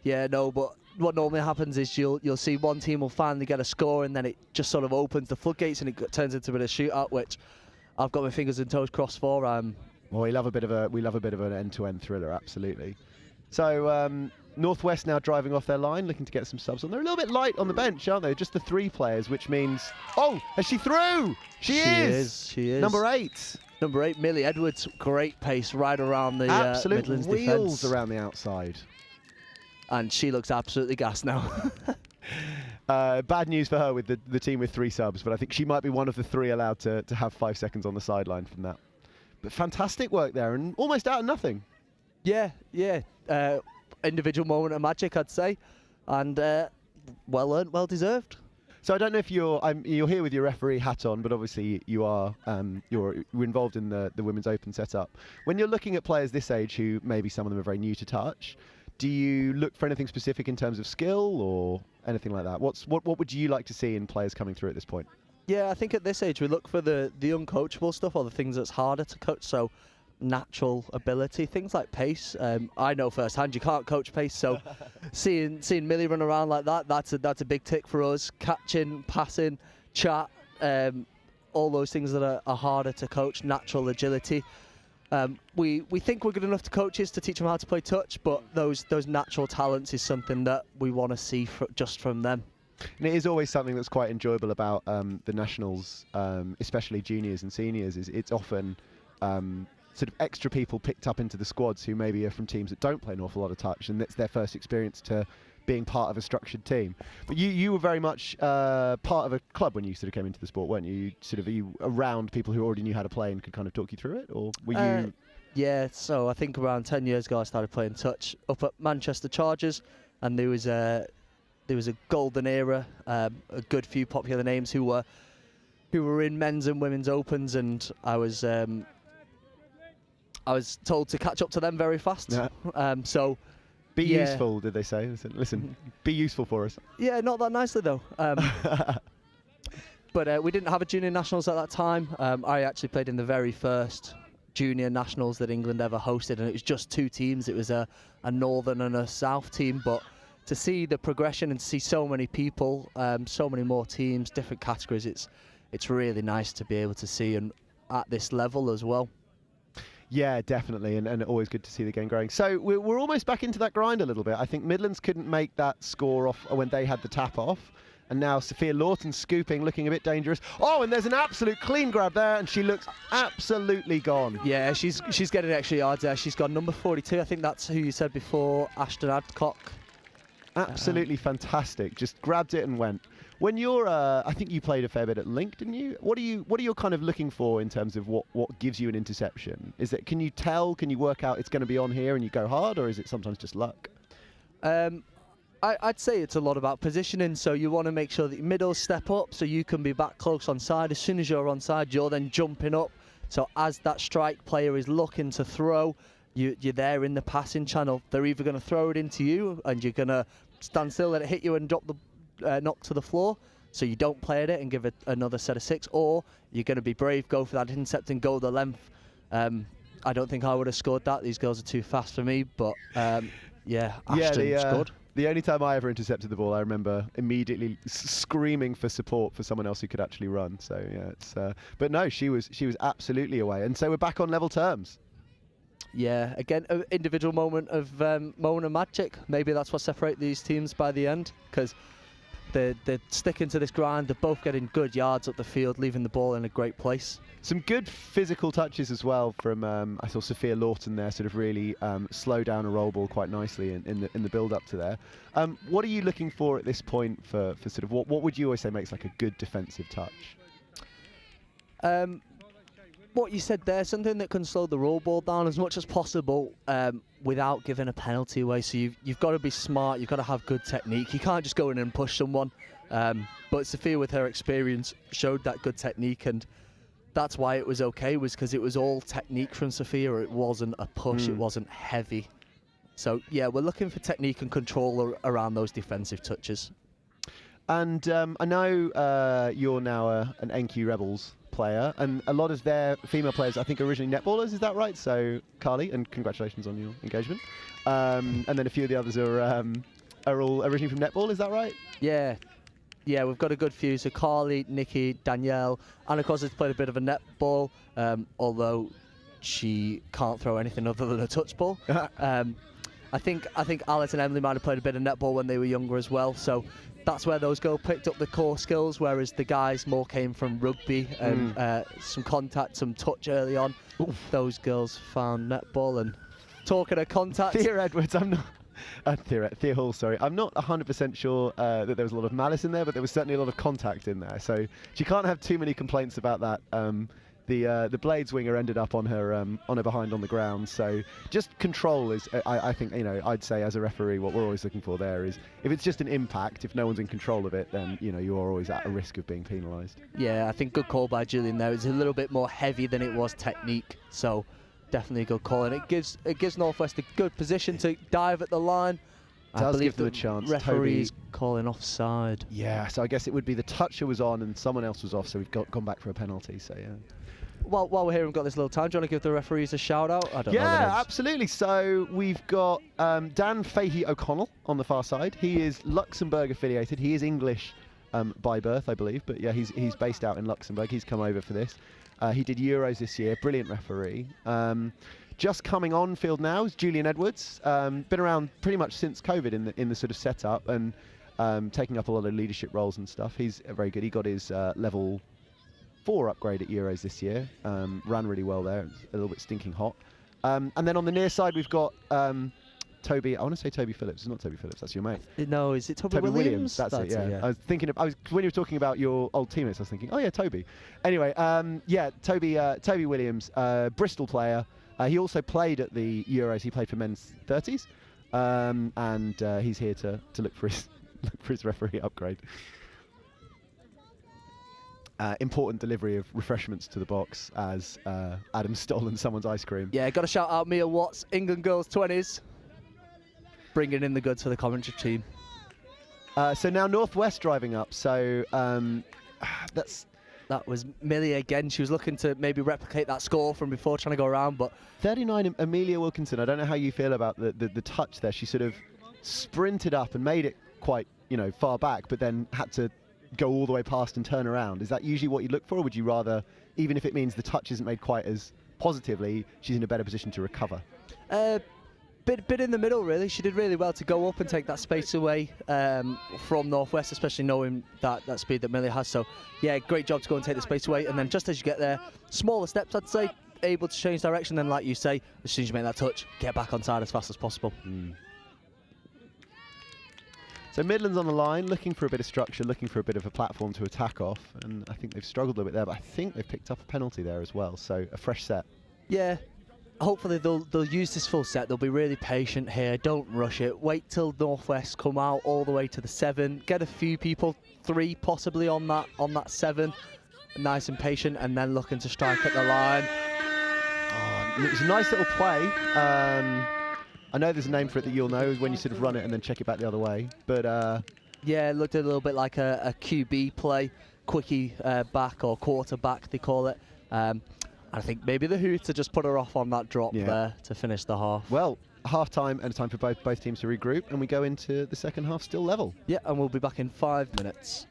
Yeah, no, but what normally happens is you'll see one team will finally get a score, and then it just sort of opens the floodgates and it turns into a bit of shootout, which I've got my fingers and toes crossed for. Well, we love a bit of an end-to-end thriller, absolutely. So Northwest now driving off their line, looking to get some subs on. They're a little bit light on the bench, aren't they? Just the 3 players, which means is she through? She is. Number 8. Number 8, Millie Edwards, great pace right around the absolute Midlands wheels defence. Around the outside. And she looks absolutely gassed now. Bad news for her with the team with 3 subs, but I think she might be one of the 3 allowed to have 5 seconds on the sideline from that. But fantastic work there, and almost out of nothing. Yeah. Individual moment of magic, I'd say, and well earned, well deserved. So I don't know if you're here with your referee hat on, but obviously you are you're involved in the Women's Open setup. When you're looking at players this age, who maybe some of them are very new to touch, do you look for anything specific in terms of skill or anything like that? What would you like to see in players coming through at this point? Yeah, I think at this age we look for the uncoachable stuff, or the things that's harder to coach. So natural ability, things like pace. I know firsthand you can't coach pace, so seeing Millie run around like that's a big tick for us. Catching, passing, chat, all those things that are harder to coach. Natural agility. We think we're good enough to coaches to teach them how to play touch, but those natural talents is something that we want to see just from them. And it is always something that's quite enjoyable about the nationals, especially juniors and seniors. Is it's often sort of extra people picked up into the squads who maybe are from teams that don't play an awful lot of touch, and it's their first experience to being part of a structured team. But you were very much part of a club when you sort of came into the sport, weren't you? Are you around people who already knew how to play and could kind of talk you through it, or were you? Yeah, so I think around 10 years ago I started playing touch up at Manchester Chargers, and there was a golden era, a good few popular names who were in men's and women's opens, and I was told to catch up to them very fast. Yeah. So be useful, did they say? Listen, be useful for us. Yeah, not that nicely though. But we didn't have a junior nationals at that time. I actually played in the very first junior nationals that England ever hosted, and it was just 2 teams. It was a northern and a south team, but to see the progression and to see so many people, so many more teams, different categories, it's really nice to be able to see, and at this level as well. Yeah, definitely, and always good to see the game growing. So we're almost back into that grind a little bit. I think Midlands couldn't make that score off when they had the tap off, and now Sophia Lawton scooping, looking a bit dangerous. Oh, and there's an absolute clean grab there, and she looks absolutely gone. Yeah, she's getting extra yards there. She's got number 42. I think that's who you said before, Ashton Adcock. Absolutely fantastic. Just grabbed it and went. When you're, I think you played a fair bit at Link, didn't you? What are you kind of looking for in terms of what gives you an interception? Is it, can you tell, can you work out it's going to be on here and you go hard, or is it sometimes just luck? I'd say it's a lot about positioning, so you want to make sure that your middles step up so you can be back close on side. As soon as you're on side, you're then jumping up. So as that strike player is looking to throw, you're there in the passing channel. They're either going to throw it into you and you're going to stand still, let it hit you and drop the knock to the floor, so you don't play at it and give it another set of 6, or you're going to be brave, go for that intercept and go the length. I don't think I would have scored that. These girls are too fast for me, but yeah, Ashton scored. The only time I ever intercepted the ball, I remember immediately screaming for support for someone else who could actually run. So yeah, it's. But no, she was absolutely away, and so we're back on level terms. Yeah, again, an individual moment of magic. Maybe that's what separates these teams by the end, because they're sticking to this grind. They're both getting good yards up the field, leaving the ball in a great place. Some good physical touches as well from I saw Sophia Lawton there, sort of really slow down a roll ball quite nicely in the build up to there. What are you looking for at this point for sort of what would you always say makes like a good defensive touch? What you said there, something that can slow the roll ball down as much as possible without giving a penalty away. So you've got to be smart, you've got to have good technique. You can't just go in and push someone. But Sophia, with her experience, showed that good technique, and that's why it was okay, was because it was all technique from Sophia. It wasn't a push, it wasn't heavy. So yeah, we're looking for technique and control around those defensive touches. And I know you're now an NQ Rebels player, and a lot of their female players, I think, are originally netballers. Is that right? So Carly, and congratulations on your engagement. And then a few of the others are all originally from netball. Is that right? Yeah, we've got a good few. So Carly, Nikki, Danielle, and of course has played a bit of a netball, although she can't throw anything other than a touch ball. I think Alice and Emily might have played a bit of netball when they were younger as well. So that's where those girls picked up the core skills, whereas the guys more came from rugby and some contact, some touch early on. Those girls found netball. And talking of contact, Thea Edwards, I'm not. Thea Hall, sorry. I'm not 100% sure that there was a lot of malice in there, but there was certainly a lot of contact in there. So she can't have too many complaints about that. The blades winger ended up on her behind on the ground. So just control is, I think, I'd say as a referee, what we're always looking for there is if it's just an impact, if no one's in control of it, then you are always at a risk of being penalised. Yeah, I think good call by Julian there. It's a little bit more heavy than it was technique. So definitely a good call, and it gives Northwest a good position to dive at the line. Does give them a chance. Referee's calling offside. Yeah, so I guess it would be the toucher was on and someone else was off, so we've gone back for a penalty. So yeah. While we're here and got this little time, do you want to give the referees a shout out? I don't know. Yeah, absolutely. So we've got Dan Fahey O'Connell on the far side. He is Luxembourg affiliated. He is English by birth, I believe, but yeah, he's based out in Luxembourg. He's come over for this. He did Euros this year, brilliant referee. Just coming on field now is Julian Edwards. Been around pretty much since COVID in the sort of setup and taking up a lot of leadership roles and stuff. He's very good. He got his level 4 upgrade at Euros this year. Ran really well there. It's a little bit stinking hot. And then on the near side we've got Toby. I want to say Toby Phillips. It's not Toby Phillips. That's your mate. No, is it Toby Williams? That's it. Yeah. I was thinking. When you were talking about your old teammates, I was thinking, oh yeah, Toby. Anyway, Toby Williams, Bristol player. He also played at the Euros. He played for men's 30s, and he's here to look for his referee upgrade. Important delivery of refreshments to the box as Adam's stolen someone's ice cream. Yeah, got to shout out Mia Watts, England Girls 20s. Bringing in the goods for the commentary team. So now Northwest driving up. So that was Millie again. She was looking to maybe replicate that score from before, trying to go around. But 39, Amelia Wilkinson. I don't know how you feel about the touch there. She sort of sprinted up and made it quite far back, but then had to go all the way past and turn around. Is that usually what you look for, or would you rather, even if it means the touch isn't made quite as positively, she's in a better position to recover? Bit in the middle, really. She did really well to go up and take that space away from Northwest, especially knowing that speed that Millie has. So, yeah, great job to go and take the space away. And then just as you get there, smaller steps, I'd say, able to change direction. Then, like you say, as soon as you make that touch, get back on side as fast as possible. So Midlands on the line, looking for a bit of structure, looking for a bit of a platform to attack off, and I think they've struggled a bit there, but I think they've picked up a penalty there as well, so a fresh set. Yeah, hopefully they'll use this full set. They'll be really patient here. Don't rush it. Wait till Northwest come out all the way to the 7. Get a few people, 3 possibly on that 7. Nice and patient, and then looking to strike at the line. Oh, it's a nice little play. I know there's a name for it that you'll know, is when you sort of run it and then check it back the other way. But yeah, it looked a little bit like a QB play, quickie back or quarterback they call it. I think maybe the Hooter just put her off on that drop there to finish the half. Well, half-time and a time for both teams to regroup, and we go into the second half still level. Yeah, and we'll be back in 5 minutes.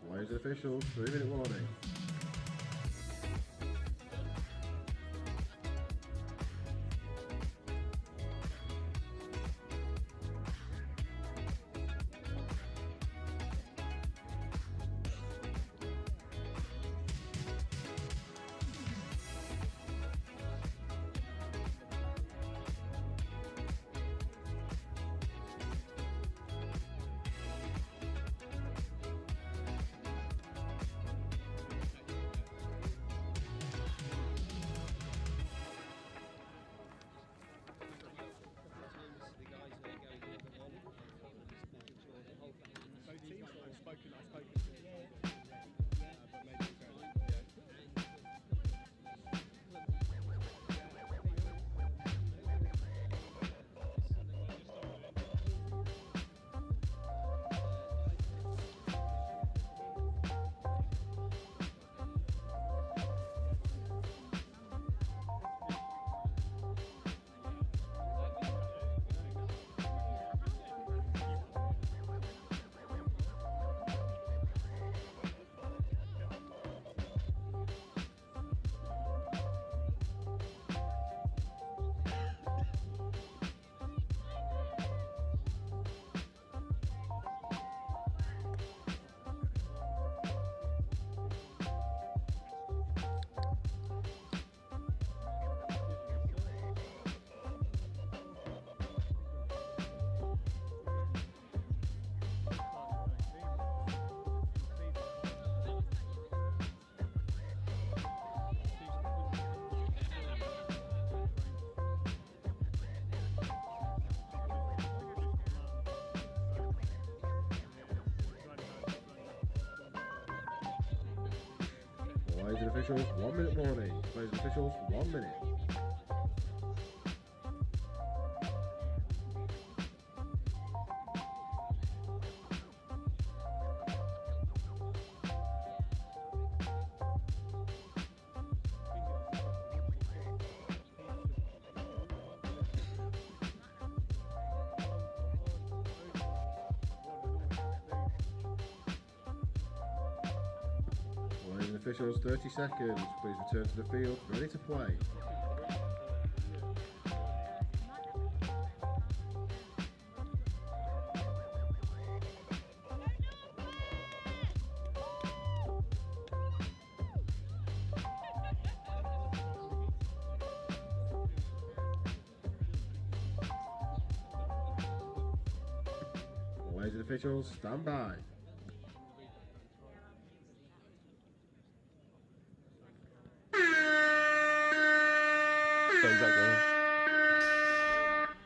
Where's the officials? 3-minute warning. Players and officials, 1 minute warning. Players and officials, 1 minute. Officials, 30 seconds. Please return to the field, ready to play. Players and officials, stand by.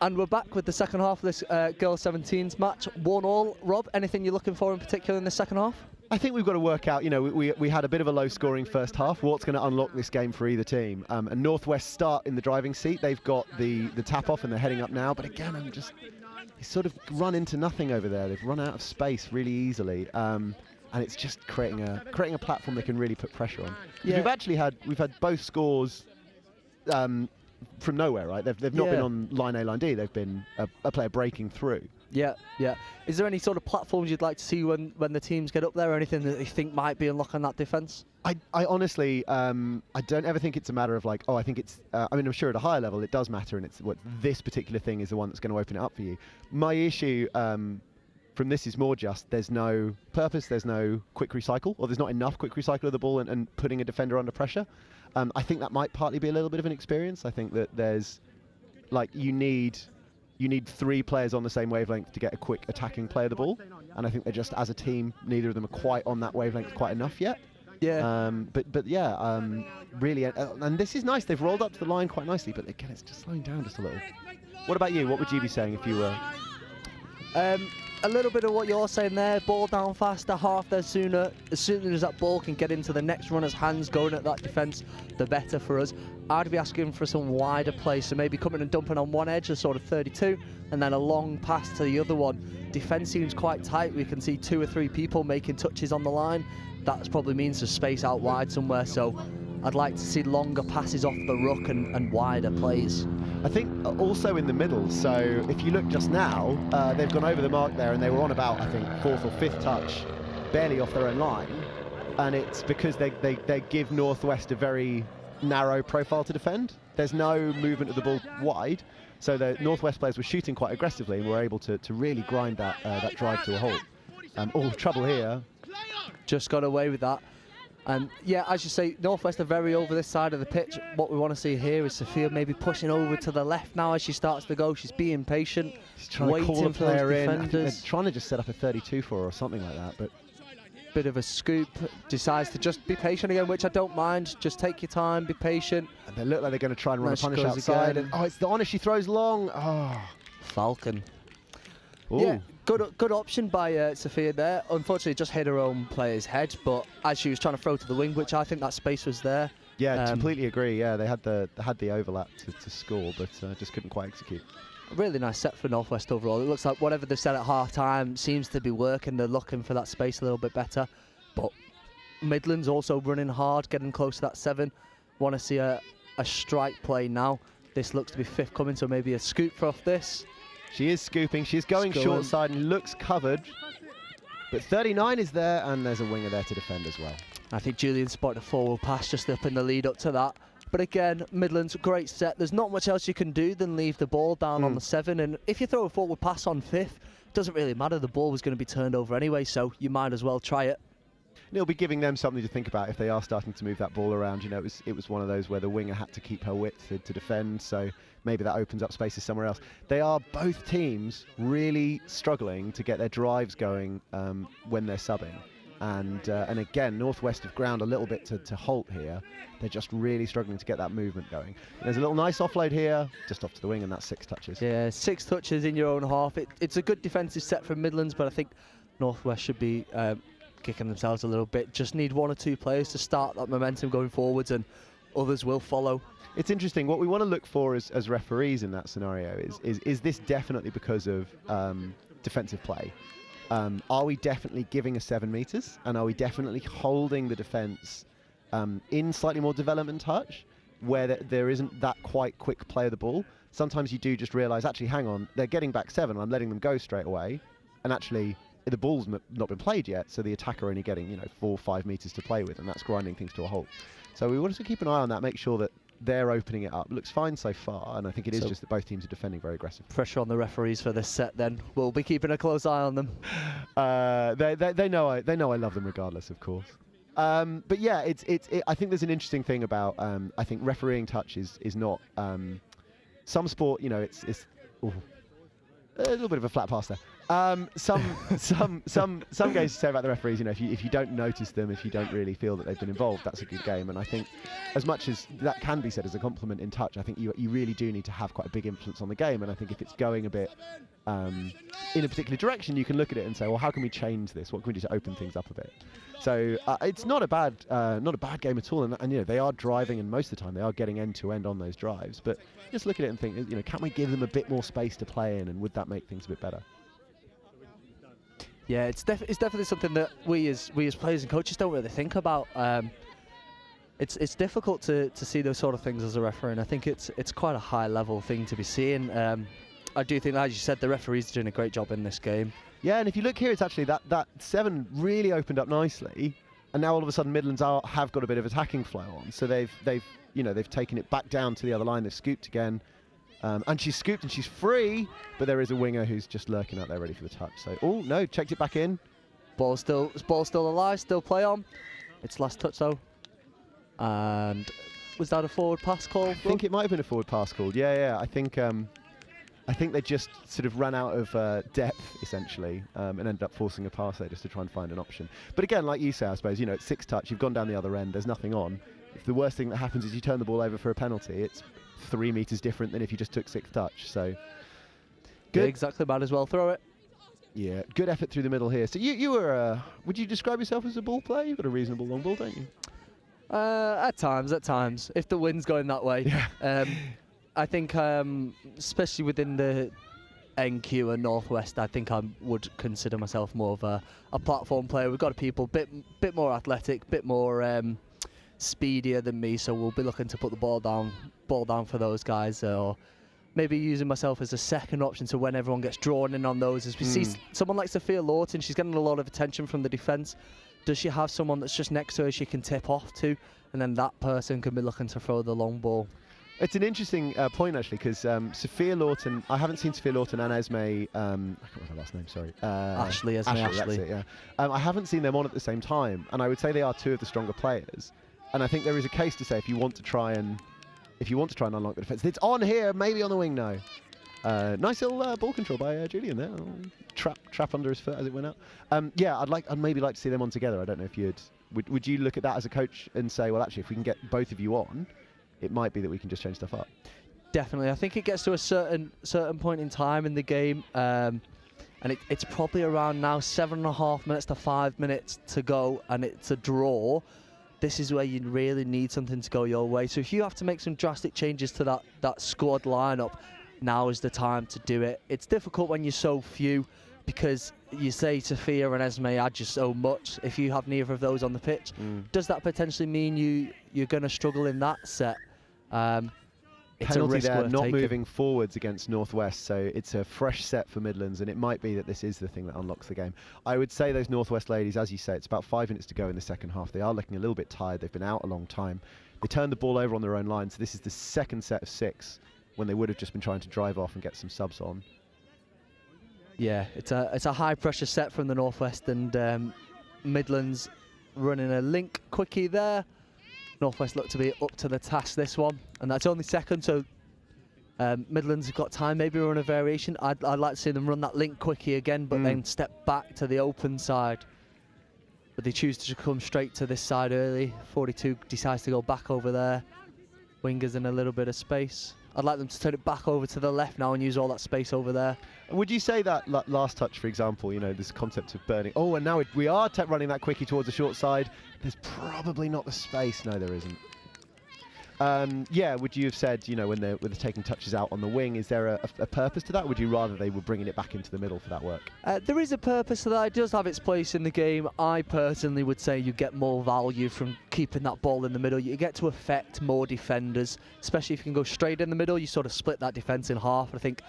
And we're back with the second half of this Girls 17s match. 1-1. Rob, anything you're looking for in particular in the second half? I think we've got to work out, we had a bit of a low-scoring first half. What's going to unlock this game for either team? And Northwest start in the driving seat. They've got the tap-off and they're heading up now. But again, they sort of run into nothing over there. They've run out of space really easily. And it's just creating a platform they can really put pressure on. Yeah. We've had both scores from nowhere, right? They've not been on line A, line D. They've been a player breaking through. Yeah. Is there any sort of platforms you'd like to see when the teams get up there, or anything that you think might be unlocking that defence? I honestly, I don't ever think it's a matter of like, I think it's, I'm sure at a higher level it does matter, and it's what this particular thing is the one that's going to open it up for you. My issue from this is more just there's no purpose, there's no quick recycle, or there's not enough quick recycle of the ball and putting a defender under pressure. I think that might partly be a little bit of an experience. I think that there's, like, you need 3 players on the same wavelength to get a quick attacking play of the ball, and I think they're just, as a team, neither of them are quite on that wavelength quite enough yet. Yeah. Really, and this is nice. They've rolled up to the line quite nicely, but again, it's just slowing down just a little. What about you? What would you be saying if you were? A little bit of what you're saying there. Ball down faster, half there sooner. As soon as that ball can get into the next runner's hands going at that defence, the better for us. I'd be asking for some wider play, so maybe coming and dumping on one edge, a sort of 32, and then a long pass to the other one. Defence seems quite tight. We can see 2 or 3 people making touches on the line. That probably means there's space out wide somewhere, so I'd like to see longer passes off the ruck and wider plays. I think also in the middle, so if you look just now, they've gone over the mark there and they were on about, I think, 4th or 5th touch, barely off their own line, and it's because they give Northwest a very narrow profile to defend. There's no movement of the ball wide, so the Northwest players were shooting quite aggressively and were able to really grind that drive to a halt. Trouble here. Just got away with that. And yeah, as you say, Northwest are very over this side of the pitch. What we want to see here is Sophia maybe pushing over to the left now as she starts to go. She's being patient, she's trying waiting to call a for those player in. defenders. They're trying to just set up a 32 for her or something like that, but bit of a scoop. Decides to just be patient again, which I don't mind. Just take your time, be patient. And they look like they're going to try and run a punish outside. And, it's the honor, she throws long. Falcon. Ooh. Yeah, good option by Sophia there. Unfortunately, just hit her own player's head, but as she was trying to throw to the wing, which I think that space was there. Yeah, completely agree. Yeah, they had the overlap to score, but just couldn't quite execute. A really nice set for Northwest overall. It looks like whatever they've said at half-time seems to be working. They're looking for that space a little bit better. But Midlands also running hard, getting close to that 7. Want to see a strike play now. This looks to be 5th coming, so maybe a scoop for off this. She is scooping. She's going short side and looks covered. But 39 is there, and there's a winger there to defend as well. I think Julian spotted a forward pass just up in the lead up to that. But again, Midlands, great set. There's not much else you can do than leave the ball down on the 7. And if you throw a forward pass on 5th, it doesn't really matter. The ball was going to be turned over anyway, so you might as well try it. And it'll be giving them something to think about if they are starting to move that ball around. You know, it was one of those where the winger had to keep her width to defend, so maybe that opens up spaces somewhere else. They are, both teams, really struggling to get their drives going when they're subbing. And again, Northwest have ground a little bit to halt here. They're just really struggling to get that movement going. There's a little nice offload here, just off to the wing, and that's 6 touches. Yeah, 6 touches in your own half. It's a good defensive set from Midlands, but I think Northwest should be kicking themselves a little bit. Just need 1 or 2 players to start that momentum going forwards, and others will follow. It's interesting. What we want to look for as referees in that scenario is this definitely because of defensive play? Are we definitely giving a 7 metres, and are we definitely holding the defence in slightly more development touch where there isn't that quite quick play of the ball? Sometimes you do just realise, actually, hang on, they're getting back 7, I'm letting them go straight away, and actually the ball's not been played yet, so the attacker only getting 4 or 5 metres to play with, and that's grinding things to a halt. So we want to keep an eye on that, make sure that they're opening it up. It looks fine so far, and I think it is just that both teams are defending very aggressive. Pressure on the referees for this set then. We'll be keeping a close eye on them. They know I love them regardless, of course. But yeah, I think there's an interesting thing about I think refereeing touch is not some sport, little bit of a flat pass there. Some games to say about the referees, if you don't notice them, if you don't really feel that they've been involved, that's a good game. And I think, as much as that can be said as a compliment in touch, I think you really do need to have quite a big influence on the game. And I think if it's going a bit in a particular direction, you can look at it and say, well, how can we change this? What can we do to open things up a bit? So it's not a bad game at all. And they are driving, and most of the time they are getting end to end on those drives. But just look at it and think, can we give them a bit more space to play in, and would that make things a bit better? Yeah, it's definitely something that we as players and coaches don't really think about. It's difficult to see those sort of things as a referee, and I think it's quite a high level thing to be seeing. I do think, as you said, the referees are doing a great job in this game. Yeah, and if you look here, it's actually that 7 really opened up nicely, and now all of a sudden Midlands have got a bit of attacking flow on. So they've taken it back down to the other line. They've scooped again. And she's scooped and she's free, but there is a winger who's just lurking out there ready for the touch. So, oh no, checked it back in. Ball's still alive, still play on. It's last touch though. And was that a forward pass call? I think it might have been a forward pass call. Yeah. I think they just sort of ran out of depth essentially, and ended up forcing a pass there just to try and find an option. But again, like you say, I suppose it's 6 touch. You've gone down the other end. There's nothing on. If the worst thing that happens is you turn the ball over for a penalty, it's 3 meters different than if you just took 6 touch. So good. Yeah, exactly. Might as well throw it. Yeah, good effort through the middle here. So you were, would you describe yourself as a ball player? You've got a reasonable long ball, don't you? At times. If the wind's going that way. Yeah. I think, especially within the NQ and Northwest, I think I would consider myself more of a platform player. We've got people bit more athletic, bit more speedier than me, so we'll be looking to put the ball down for those guys, or maybe using myself as a second option, so when everyone gets drawn in on those, as we see someone like Sophia Lawton, she's getting a lot of attention from the defence. Does she have someone that's just next to her she can tip off to, and then that person can be looking to throw the long ball? It's an interesting point actually, because Sophia Lawton, I haven't seen Sophia Lawton and Esme, I can't remember her last name, sorry. Ashley. That's it, yeah. I haven't seen them on at the same time, and I would say they are 2 of the stronger players. And I think there is a case to say if you want to try and unlock the defence. It's on here, maybe on the wing now. Nice little ball control by Julian there. Trap under his foot as it went out. Yeah, I'd maybe like to see them on together. I don't know if would you look at that as a coach and say, well, actually, if we can get both of you on, it might be that we can just change stuff up. Definitely. I think it gets to a certain point in time in the game, and it's probably around now 7.5 minutes to 5 minutes to go, and it's a draw. This is where you really need something to go your way. So if you have to make some drastic changes to that squad lineup, now is the time to do it. It's difficult when you're so few, because you say Sophia and Esme add just so much. If you have neither of those on the pitch, does that potentially mean you're going to struggle in that set? It's penalty a risk there, worth not taking. moving forwards against Northwest, so it's a fresh set for Midlands, and it might be that this is the thing that unlocks the game. I would say those Northwest ladies, as you say, it's about 5 minutes to go in the second half. They are looking a little bit tired. They've been out a long time. They turned the ball over on their own line, so this is the second set of 6 when they would have just been trying to drive off and get some subs on. Yeah, it's a high pressure set from the Northwest, and Midlands running a link quickie there. Northwest look to be up to the task this one, and that's only second, so Midlands have got time, maybe run a variation. I'd like to see them run that link quickie again, but then step back to the open side. But they choose to come straight to this side early. 42 decides to go back over there. Wingers in a little bit of space. I'd like them to turn it back over to the left now and use all that space over there. Would you say that last touch, for example, this concept of burning, and now we are running that quickie towards the short side, there's probably not the space. No, there isn't. Yeah, would you have said, when they're taking touches out on the wing, is there a purpose to that? Would you rather they were bringing it back into the middle for that work? There is a purpose to that. It does have its place in the game. I personally would say you get more value from keeping that ball in the middle. You get to affect more defenders, especially if you can go straight in the middle. You sort of split that defence in half. I think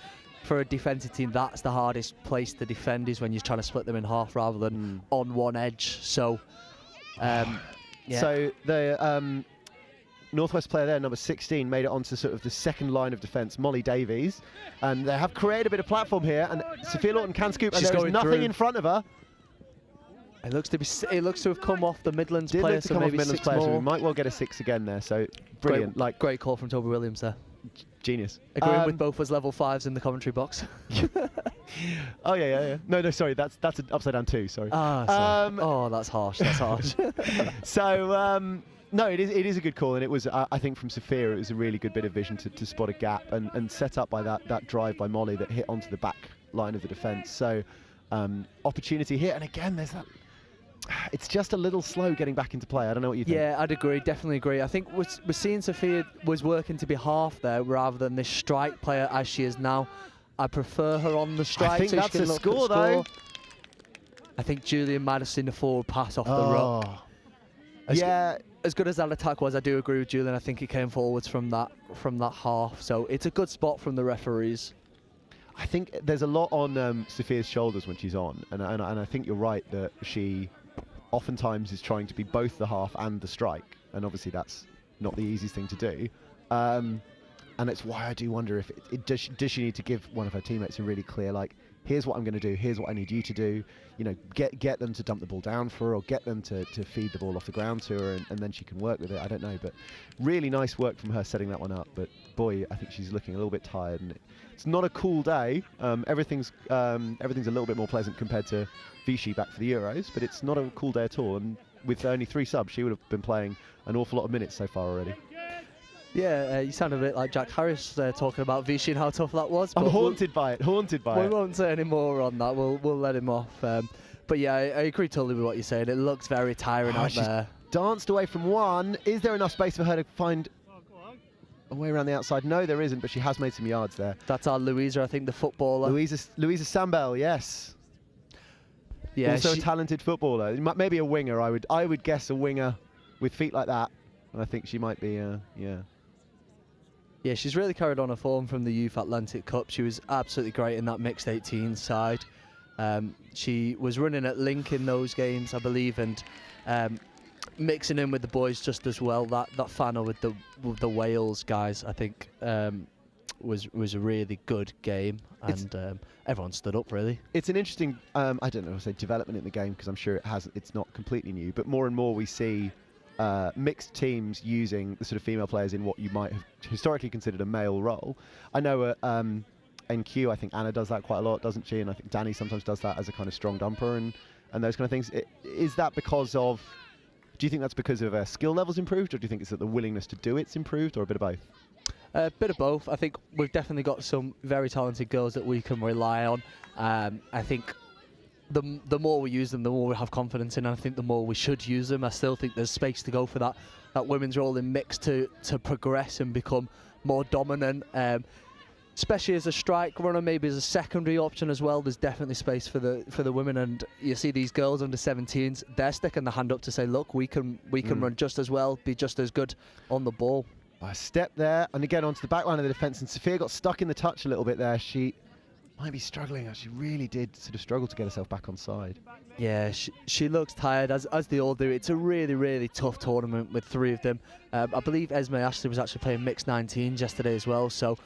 for a defensive team, that's the hardest place to defend, is when you're trying to split them in half rather than on one edge. So, yeah. So the Northwest player there, number 16, made it onto sort of the second line of defence, Molly Davies, and they have created a bit of platform here, and Sophia Lawton can scoop, and there is nothing in front of her. It looks to have come off the Midlands player, so maybe 6 more. So we might well get a 6 again there. So brilliant, great call from Toby Williams there. Genius. Agreeing with both us level 5s in the commentary box. Oh yeah. No, sorry, that's an upside down 2. Sorry. Sorry. Oh, that's harsh. That's harsh. So no, it is a good call, and it was I think from Sophia it was a really good bit of vision to spot a gap and set up by that drive by Molly that hit onto the back line of the defence. So opportunity here, and again there's that. It's just a little slow getting back into play. I don't know what you think. Yeah, I'd agree. Definitely agree. I think we're seeing Sophia was working to be half there rather than this strike player as she is now. I prefer her on the strike. I think so that's she can a look score, at though. I think Julian might have seen the forward pass off the ruck. As good as that attack was, I do agree with Julian. I think it came forwards from that half. So it's a good spot from the referees. I think there's a lot on Sophia's shoulders when she's on, and I think you're right that she oftentimes is trying to be both the half and the strike, and obviously that's not the easiest thing to do. And it's why I do wonder if does she need to give one of her teammates a really clear, like, here's what I'm going to do, here's what I need you to do, you know, get them to dump the ball down for her, or get them to feed the ball off the ground to her, and then she can work with it. I don't know, but really nice work from her setting that one up. But boy, I think she's looking a little bit tired, and it's not a cool day. Everything's a little bit more pleasant compared to Vichy back for the Euros, but it's not a cool day at all. And with only 3 subs, she would have been playing an awful lot of minutes so far already. Yeah, you sound a bit like Jack Harris talking about Vichy and how tough that was. I'm haunted by it. We won't say any more on that. We'll let him off. But yeah, I agree totally with what you're saying. It looks very tiring out there. Danced away from one. Is there enough space for her to find a way around the outside? No, there isn't, but she has made some yards there. That's our Louisa, I think, the footballer. Louisa Sambell, yes. Yeah, also a talented footballer. Maybe a winger. I would guess a winger with feet like that. And I think she might be. Yeah, she's really carried on her form from the Youth Atlantic Cup. She was absolutely great in that mixed 18 side. She was running at link in those games, I believe, and mixing in with the boys just as well. That final with the Wales guys, I think, was a really good game, and everyone stood up really. It's an interesting, I don't know, say development in the game, because I'm sure it's not completely new, but more and more we see mixed teams using the sort of female players in what you might have historically considered a male role. I know NQ, I think Anna does that quite a lot, doesn't she? And I think Danny sometimes does that as a kind of strong dumper and those kind of things. Is that because of, do you think that's because of skill levels improved, or do you think it's that the willingness to do it's improved, or a bit of both? A bit of both. I think we've definitely got some very talented girls that we can rely on. I think the more we use them, the more we have confidence in, and I think the more we should use them. I still think there's space to go for that women's role in mix to progress and become more dominant, especially as a strike runner, maybe as a secondary option as well. There's definitely space for the women, and you see these girls under 17s, they're sticking the hand up to say, look, we can run just as well, be just as good on the ball. A step there, and again onto the back line of the defence, and Sophia got stuck in the touch a little bit there. She might be struggling. She really did sort of struggle to get herself back on side. Yeah, she looks tired, as they all do. It's a really, really tough tournament with 3 of them. I believe Esme Ashley was actually playing mixed 19s yesterday as well, so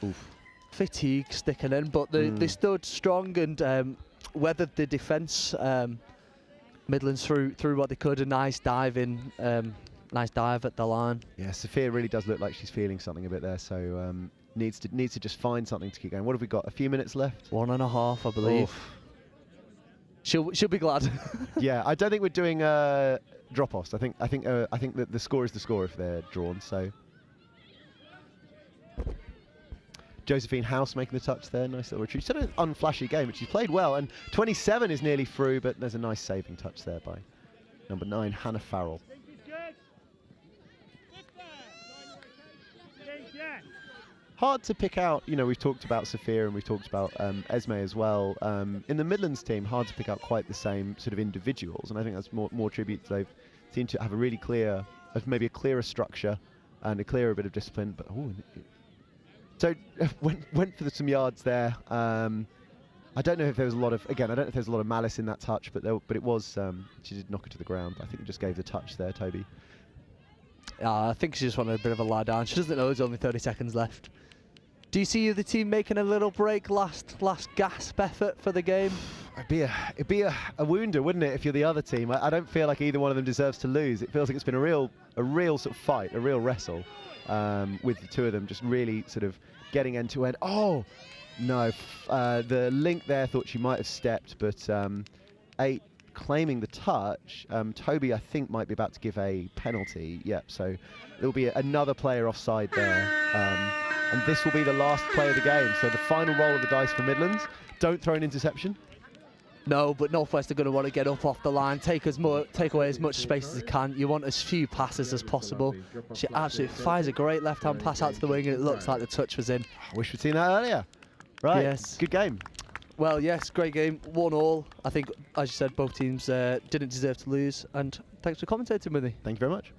fatigue sticking in, but they stood strong and weathered the defence. Midlands through what they could. A nice dive in, nice dive at the line. Yeah, Sophia really does look like she's feeling something a bit there, so needs to just find something to keep going. What have we got? A few minutes left? 1.5, I believe. She'll be glad. Yeah, I don't think we're doing drop-offs. I think that the score is the score if they're drawn. So Josephine House making the touch there. Nice little retreat. She's had an unflashy game, but she's played well. And 27 is nearly through, but there's a nice saving touch there by number 9, Hannah Farrell. Hard to pick out, you know, we've talked about Sophia and we've talked about Esme as well. In the Midlands team, hard to pick out quite the same sort of individuals, and I think that's more tribute. They've seemed to have a really clear, maybe a clearer structure and a clearer bit of discipline. But so went for some yards there. I don't know if there was a lot of, again, I don't know if there's a lot of malice in that touch, but it was, she did knock it to the ground. I think it just gave the touch there, Toby. I think she just wanted a bit of a lie down. She doesn't know there's only 30 seconds left. Do you see the team making a little break, last gasp effort for the game? It'd be a wounder, wouldn't it, if you're the other team? I don't feel like either one of them deserves to lose. It feels like it's been a real sort of fight, a real wrestle. with the two of them just really sort of getting end to end. Oh no, the link there thought she might have stepped, but 8 claiming the touch. Toby, I think, might be about to give a penalty. Yep, so there'll be another player offside there. And this will be the last play of the game. So the final roll of the dice for Midlands. Don't throw an interception. No, but Northwest are going to want to get up off the line, take away as much space as they can. You want as few passes as possible. She absolutely fires a great left-hand pass out to the wing, and it looks like the touch was in. I wish we'd seen that earlier. Right, yes. Good game. Well, yes, great game, 1-1. I think, as you said, both teams didn't deserve to lose, and thanks for commentating with me. Thank you very much.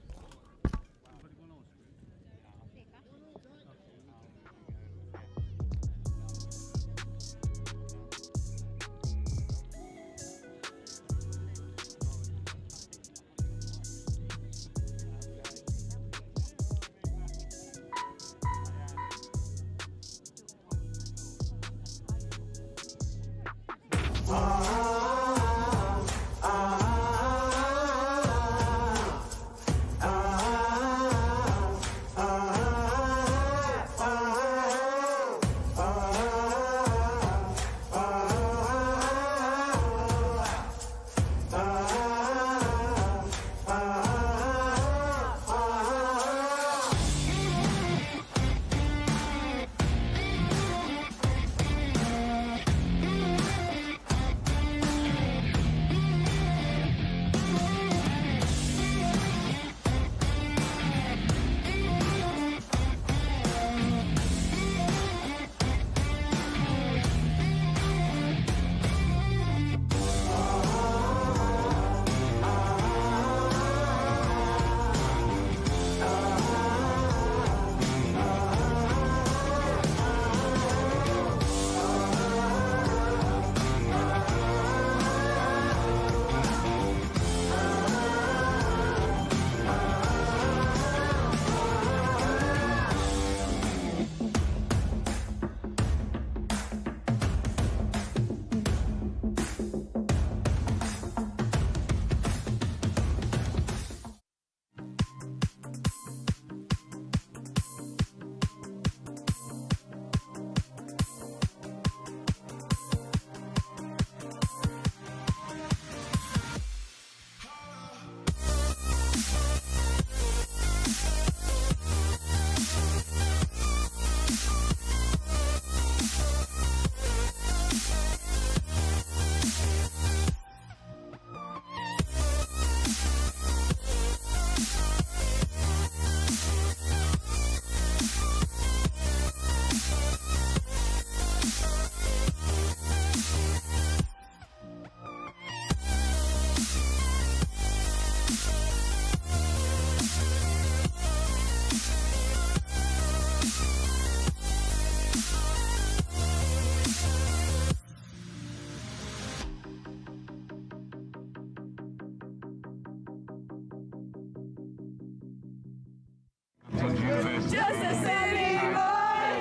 Just a city boy,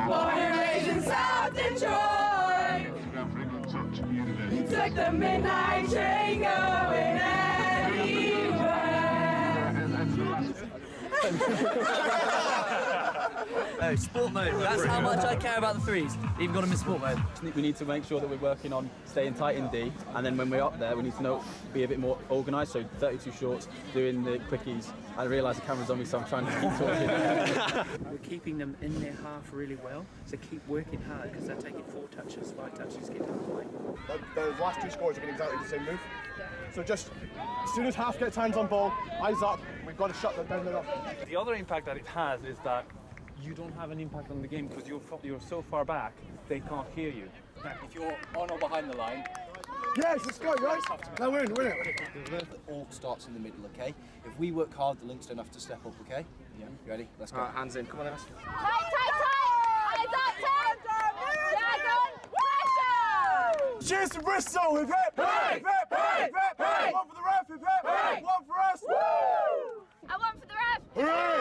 born and raised in South Detroit. Took the midnight train going Oh, sport mode. That's how much I care about the threes. Even got them in sport mode. We need to make sure that we're working on staying tight in D, and then when we're up there, we need to be a bit more organised. So 32 shorts, doing the quickies. I realise the camera's on me, so I'm trying to keep talking. We're keeping them in their half really well, so keep working hard because they're taking 4 touches, 5 touches, get to the line. Those last 2 scores have been exactly the same move. So just as soon as half gets hands on ball, eyes up, we've got to shut them down enough. The other impact that it has is that you don't have an impact on the game because you're so far back, they can't hear you. If you're on or behind the line, yes, let's go, right? Now win it. It all starts in the middle, okay? If we work hard, the links don't have to step up, okay? Yeah. You ready? Let's go. Hands in. Come on, Ems. Tight! Eyes up, Dragon! Pressure! Cheers to Bristol! Hip hip! Hip hip! Hip hip! Hip! One for the ref! Hip hip! One for us! Woo! I won for the ref! Hooray!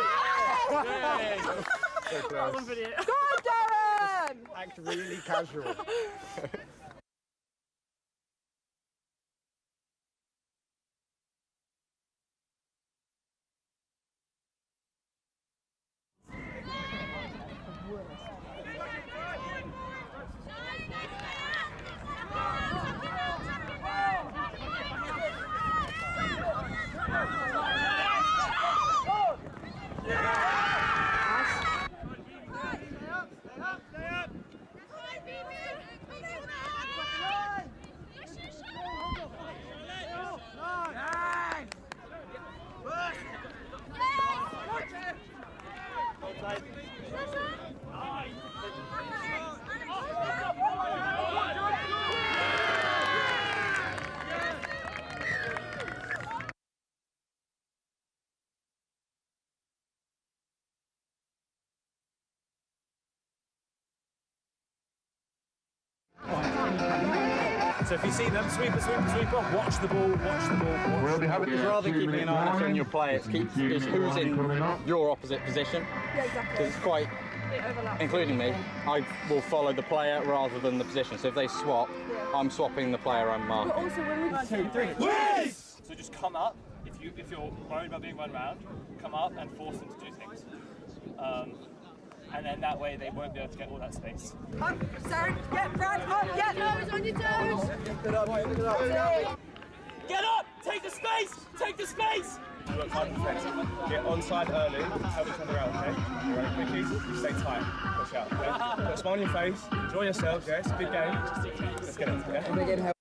Well done, Darren! Act really casual. So if you see them, sweeper, watch the ball, It's rather than keeping an eye on your play, it's who's in your opposite position. Yeah, exactly. Because it's quite, including me, I will follow the player rather than the position. So if they swap, I'm swapping the player I'm marking. But also when we 1, 2, 3. Whiz! So just come up, if you're worried about being run around, come up and force them to do things. And then that way they won't be able to get all that space. Up, Sarah, get Brad up, get toes on your toes. Get up! Take the space! Take the space! You work hard defensive. Get onside early, help each other out, okay? You ready, quickies? You stay tight. Push out, okay? Put a smile on your face, enjoy yourselves, yeah? It's a big game. Let's get it, yeah?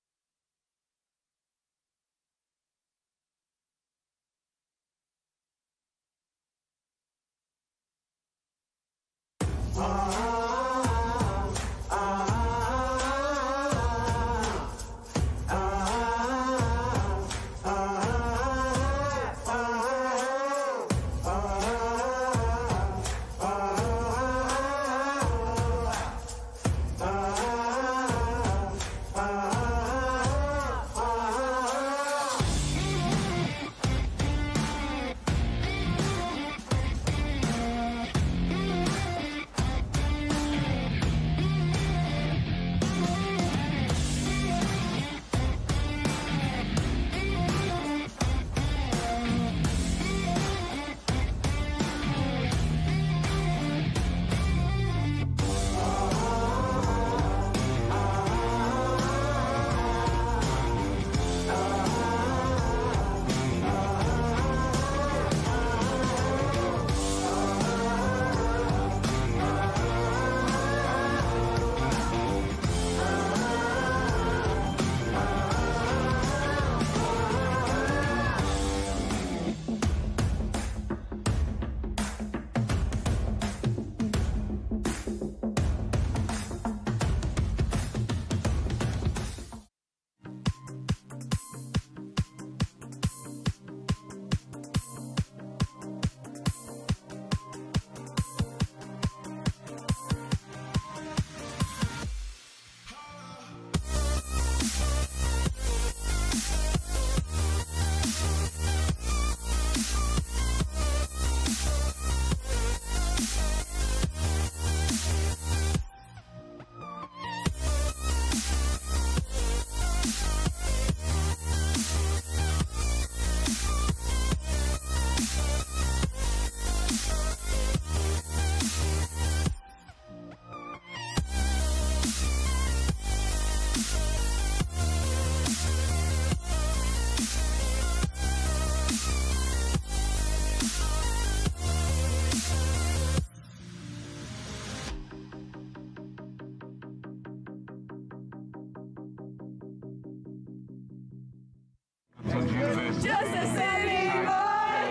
Just a city boy,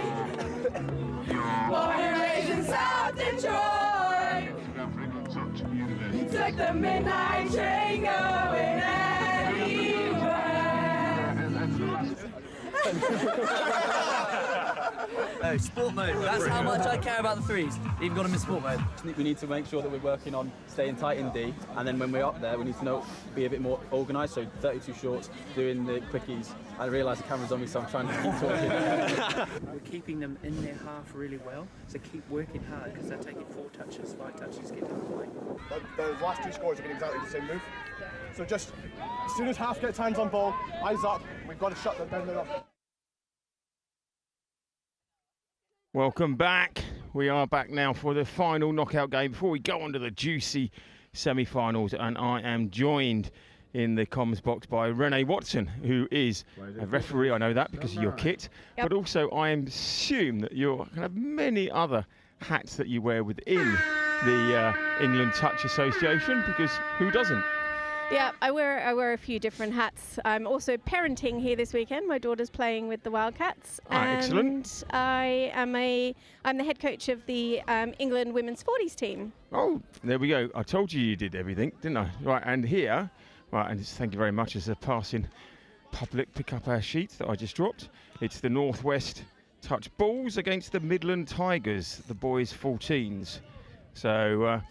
born and raised in South Detroit. Took the midnight train going No, sport mode. That's how much I care about the threes. Even got them in sport mode. We need to make sure that we're working on staying tight in D, and then when we're up there, we need to be a bit more organised. So 32 shorts, doing the quickies. I realise the camera's on me, so I'm trying to keep talking. We're keeping them in their half really well, so keep working hard because they're taking 4 touches, 5 touches, get down the line. Those last 2 scores have been exactly the same move. So just, as soon as half gets hands on ball, eyes up, we've got to shut them down there. Welcome back. We are back now for the final knockout game before we go on to the juicy semi-finals, and I am joined in the comms box by Renee Watson, who is a referee. I know that because of your kit, but also I assume that you have many other hats that you wear within the England Touch Association, because who doesn't? Yeah, I wear a few different hats. I'm also parenting here this weekend. My daughter's playing with the Wildcats. Excellent. I'm the head coach of the England women's 40s team. Oh, there we go. I told you did everything, didn't I? Right, and here, right, and thank you very much as a passing public, pick up our sheets that I just dropped. It's the Northwest Touch Bulls against the Midland Tigers, the boys 14s. So,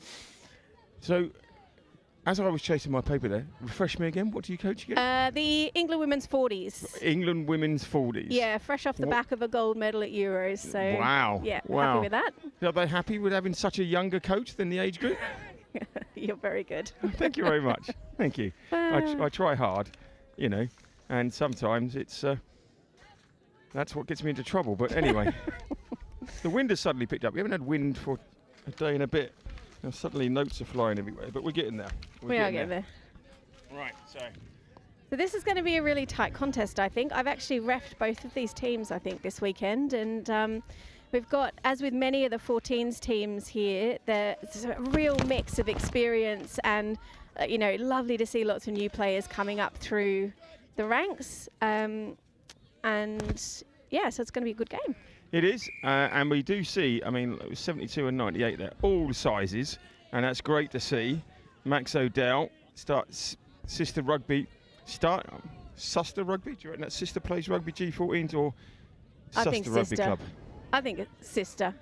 as I was chasing my paper there, refresh me again. What do you coach again? The England women's 40s. England women's 40s. Yeah, fresh off the back of a gold medal at Euros. So wow. Yeah, wow. happy with that. Are they happy with having such a younger coach than the age group? You're very good. Thank you very much. Thank you. I try hard, you know, and sometimes it's that's what gets me into trouble. But anyway, the wind has suddenly picked up. We haven't had wind for a day and a bit. Now suddenly notes are flying everywhere, but we're getting there. We are getting there. Right, so this is going to be a really tight contest, I think. I've actually reffed both of these teams, I think, this weekend. And we've got, as with many of the 14s teams here, there's a real mix of experience and, you know, lovely to see lots of new players coming up through the ranks. And, yeah, so it's going to be a good game. It is, and we do see, I mean, 72 and 98 there, all sizes, and that's great to see. Max O'Dell starts Sister Rugby, Suster Rugby? Do you reckon that Sister plays rugby G14s or Suster Rugby Club? I think it's Sister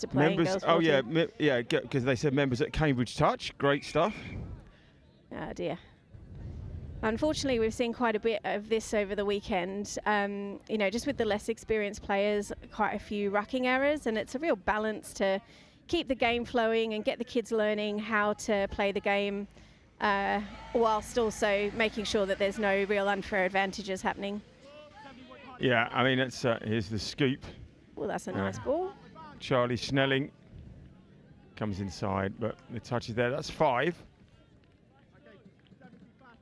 playing members, girls 14. Oh, yeah, because they said members at Cambridge Touch, great stuff. Oh, dear. Unfortunately, we've seen quite a bit of this over the weekend. You know, just with the less experienced players, quite a few rucking errors, and it's a real balance to keep the game flowing and get the kids learning how to play the game, whilst also making sure that there's no real unfair advantages happening. Yeah, I mean, it's here's the scoop. Well, that's a nice ball. Charlie Snelling comes inside, but the touch is there. That's 5.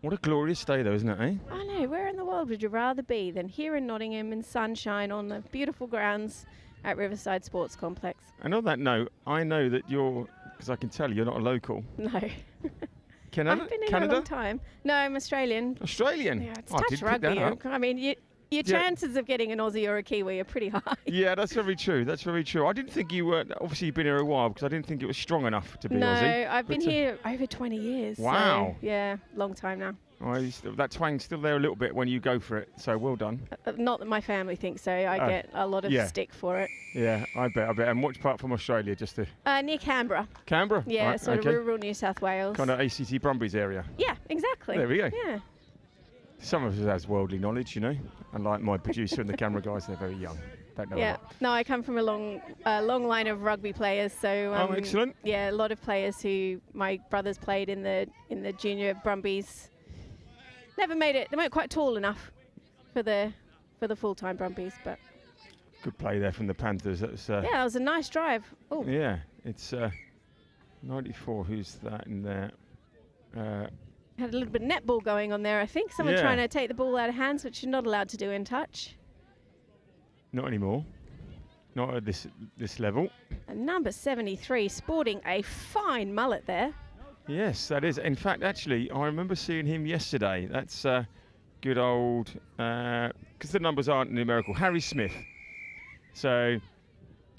What a glorious day, though, isn't it, eh? I know. Where in the world would you rather be than here in Nottingham in sunshine on the beautiful grounds at Riverside Sports Complex? And on that note, I know that you're, because I can tell you're not a local. No. Canada? I've been here Canada? a long time. No, I'm Australian. Australian? Yeah, it's I touch did pick rugby. that up. I mean, your chances of getting an Aussie or a Kiwi are pretty high. Yeah, that's very true. That's very true. I didn't think you were, obviously you've been here a while, because I didn't think it was strong enough to be Aussie. No, I've been here over 20 years. Wow. So, yeah, long time now. That twang's still there a little bit when you go for it, so well done. Not that my family thinks so. I get a lot of stick for it. Yeah, I bet. And which part from Australia, just to... Near Canberra. Canberra? Yeah, right, sort of rural New South Wales. Kind of ACT Brumbies area. Yeah, exactly. There we go. Yeah. Some of us has worldly knowledge, you know. Unlike my producer and the camera guys, they're very young. Don't know a lot. No, I come from a long line of rugby players. So excellent. Yeah, a lot of players who my brothers played in the junior Brumbies. Never made it. They weren't quite tall enough for the full-time Brumbies, but good play there from the Panthers. That's yeah, it was a nice drive. Oh. Yeah, it's 94. Who's that in there? Had a little bit of netball going on there, I think. Someone trying to take the ball out of hands, which you're not allowed to do in touch. Not anymore. Not at this level. And number 73 sporting a fine mullet there. Yes, that is. In fact, actually, I remember seeing him yesterday. That's good old, because the numbers aren't numerical, Harry Smith. So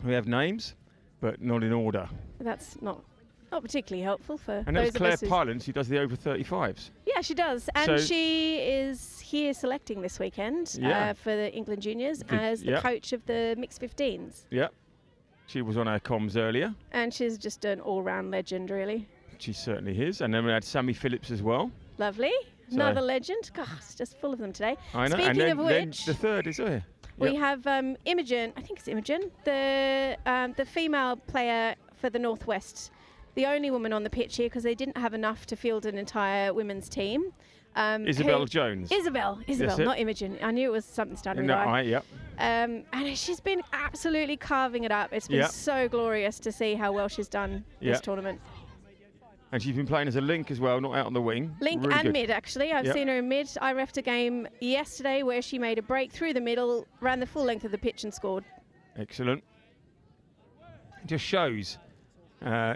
we have names, but not in order. That's not particularly helpful for and those that's Claire of us Pylance, who does the over 35s. Yeah, she does. And she is here selecting this weekend for the England Juniors as the coach of the mixed 15s. Yep. She was on our comms earlier. And she's just an all-round legend, really. She certainly is. And then we had Sammy Phillips as well. Lovely. So another legend. God, it's just full of them today. I know. Speaking and of which, then the third is here. We have Imogen, I think it's Imogen, the female player for the Northwest. The only woman on the pitch here because they didn't have enough to field an entire women's team. Isabel Jones. Isabel, not Imogen. I knew it was something starting with I. Yep. And she's been absolutely carving it up. It's been so glorious to see how well she's done this tournament. And she's been playing as a link as well, not out on the wing. Link really and good. mid, actually. I've seen her in mid. I reffed a game yesterday where she made a break through the middle, ran the full length of the pitch and scored. Excellent. It just shows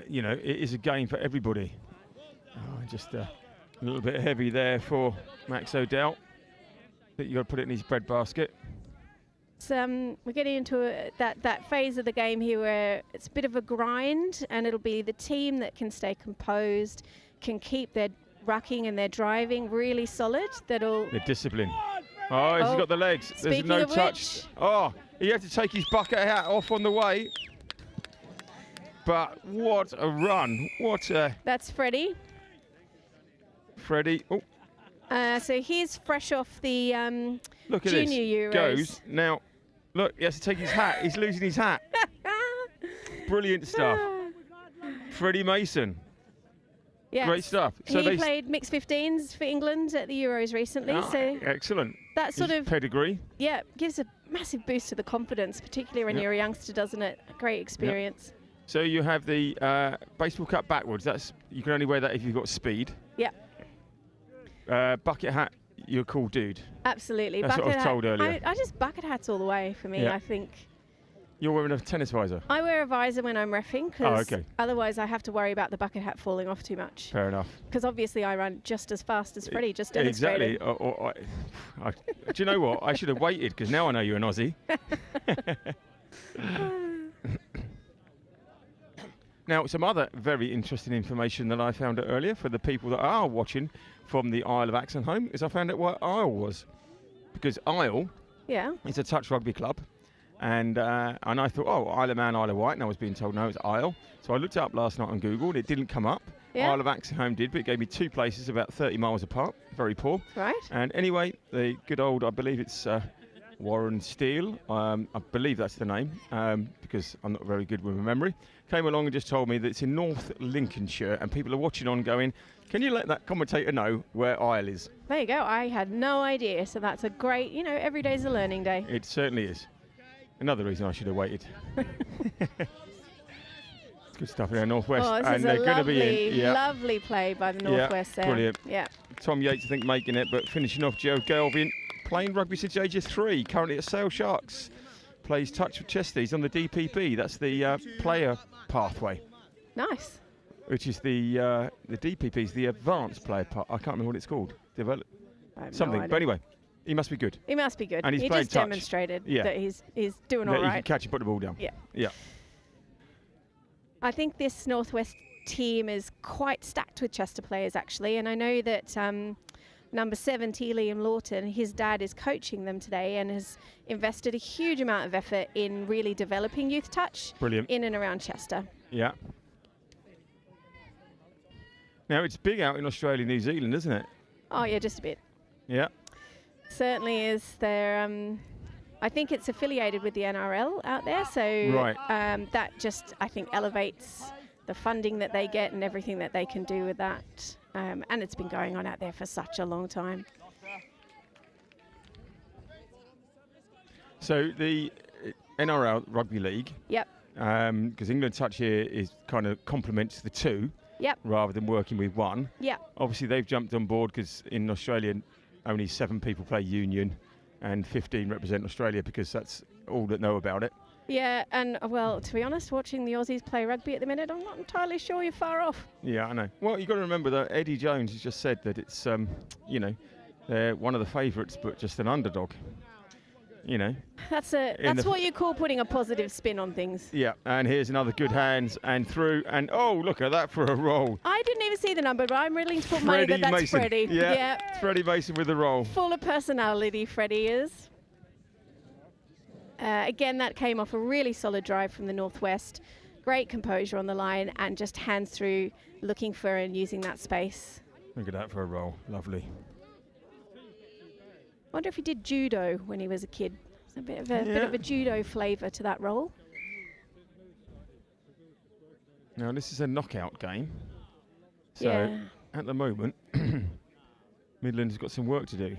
you know, it is a game for everybody. Oh, just a little bit heavy there for Max O'Dell. But you got to put it in his bread basket. We're getting into that phase of the game here where it's a bit of a grind, and it'll be the team that can stay composed, can keep their rucking and their driving really solid. The discipline. Oh, he's got the legs. There's no touch. Oh, he had to take his bucket hat off on the way. But what a run. What a... That's Freddie. Freddie. Oh. So he's fresh off the Look at junior this. Euros. Goes. Now, look, he has to take his hat. He's losing his hat. Brilliant stuff. Freddie Mason. Yes. Great stuff. So he played mixed 15s for England at the Euros recently. So excellent. That sort of pedigree. Yeah, gives a massive boost to the confidence, particularly when you're a youngster, doesn't it? A great experience. Yep. So you have the baseball cap backwards. That's you can only wear that if you've got speed. Yeah. Bucket hat, you're a cool dude. Absolutely. That's bucket what I was told earlier. I just bucket hats all the way for me. I think. You're wearing a tennis visor. I wear a visor when I'm reffing because okay. Otherwise I have to worry about the bucket hat falling off too much. Fair enough. Because obviously I run just as fast as Freddie just demonstrated. Exactly. Do you know what? I should have waited because now I know you're an Aussie. Now, some other very interesting information that I found out earlier for the people that are watching from the Isle of Axon home is I found out what Isle was. Because Isle is a touch rugby club. And I thought, oh, Isle of Man, Isle of Wight. And I was being told, no, it's Isle. So I looked it up last night on Google and it didn't come up. Yeah. Isle of Axon home did, but it gave me two places about 30 miles apart. Very poor. Right. And anyway, the good old, I believe it's Warren Steele. I believe that's the name because I'm not very good with my memory. Came along and just told me that it's in North Lincolnshire and people are watching on going, can you let that commentator know where Isle is? There you go. I had no idea. So that's a great, you know, every day's a learning day. It certainly is. Another reason I should have waited. It's good stuff in the Northwest. Oh, this and is they're a going to be in. lovely play by the Northwest there. Brilliant. Yeah. Tom Yates, I think, making it, but finishing off Joe Galvin, playing rugby since the age of 3, currently at Sale Sharks. Plays touch with Chesties on the DPP. That's the player pathway. Nice. Which is the DPP is the advanced player path. I can't remember what it's called. Something. No, but anyway, he must be good. He must be good. And he's he playing just touch. Demonstrated that he's doing all He right. can catch and put the ball down. Yeah. Yeah. I think this Northwest team is quite stacked with Chester players, actually. And I know that number 70, Liam Lawton, his dad is coaching them today and has invested a huge amount of effort in really developing youth touch in and around Chester. Yeah. Now, it's big out in Australia, New Zealand, isn't it? Oh, yeah, just a bit. Yeah. Certainly is. There. I think it's affiliated with the NRL out there, so that just, I think, elevates the funding that they get and everything that they can do with that. And it's been going on out there for such a long time. So the NRL Rugby League. Yep. Because England Touch here is kind of complements the two. Yep. Rather than working with one. Yep. Obviously, they've jumped on board because in Australia, only 7 people play union and 15 represent Australia because that's all that know about it. Yeah, and well, to be honest, watching the Aussies play rugby at the minute, I'm not entirely sure you're far off. Yeah, I know. Well, you've got to remember that Eddie Jones has just said that it's, you know, they're one of the favourites, but just an underdog. You know. That's what you call putting a positive spin on things. Yeah, and here's another good hands and through, and oh, look at that for a roll. I didn't even see the number, but I'm willing to put money that that's Mason. Freddie. Yeah, Freddie Mason with the roll. Full of personality, Freddie is. Again, that came off a really solid drive from the Northwest. Great composure on the line and just hands through, looking for and using that space. Look at that for a roll. Lovely. Wonder if he did judo when he was a kid. It's a bit of a judo flavour to that role. Now this is a knockout game, so at the moment, Midlands has got some work to do.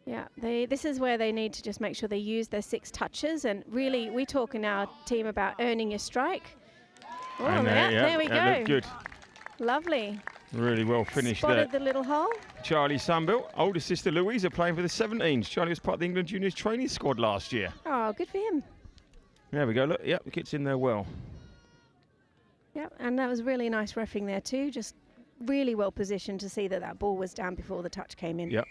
Yeah, this is where they need to just make sure they use their 6 touches, and really, we talk in our team about earning your strike. Oh, and there we go. That looked good. Lovely. Really well finished there. Spotted the little hole. Charlie Sunbuilt, older sister Louisa playing for the 17s. Charlie was part of the England Juniors training squad last year. Oh, good for him. There we go, look, yep, the kit's in there well. Yep, and that was really nice reffing there too. Just really well positioned to see that that ball was down before the touch came in. Yep.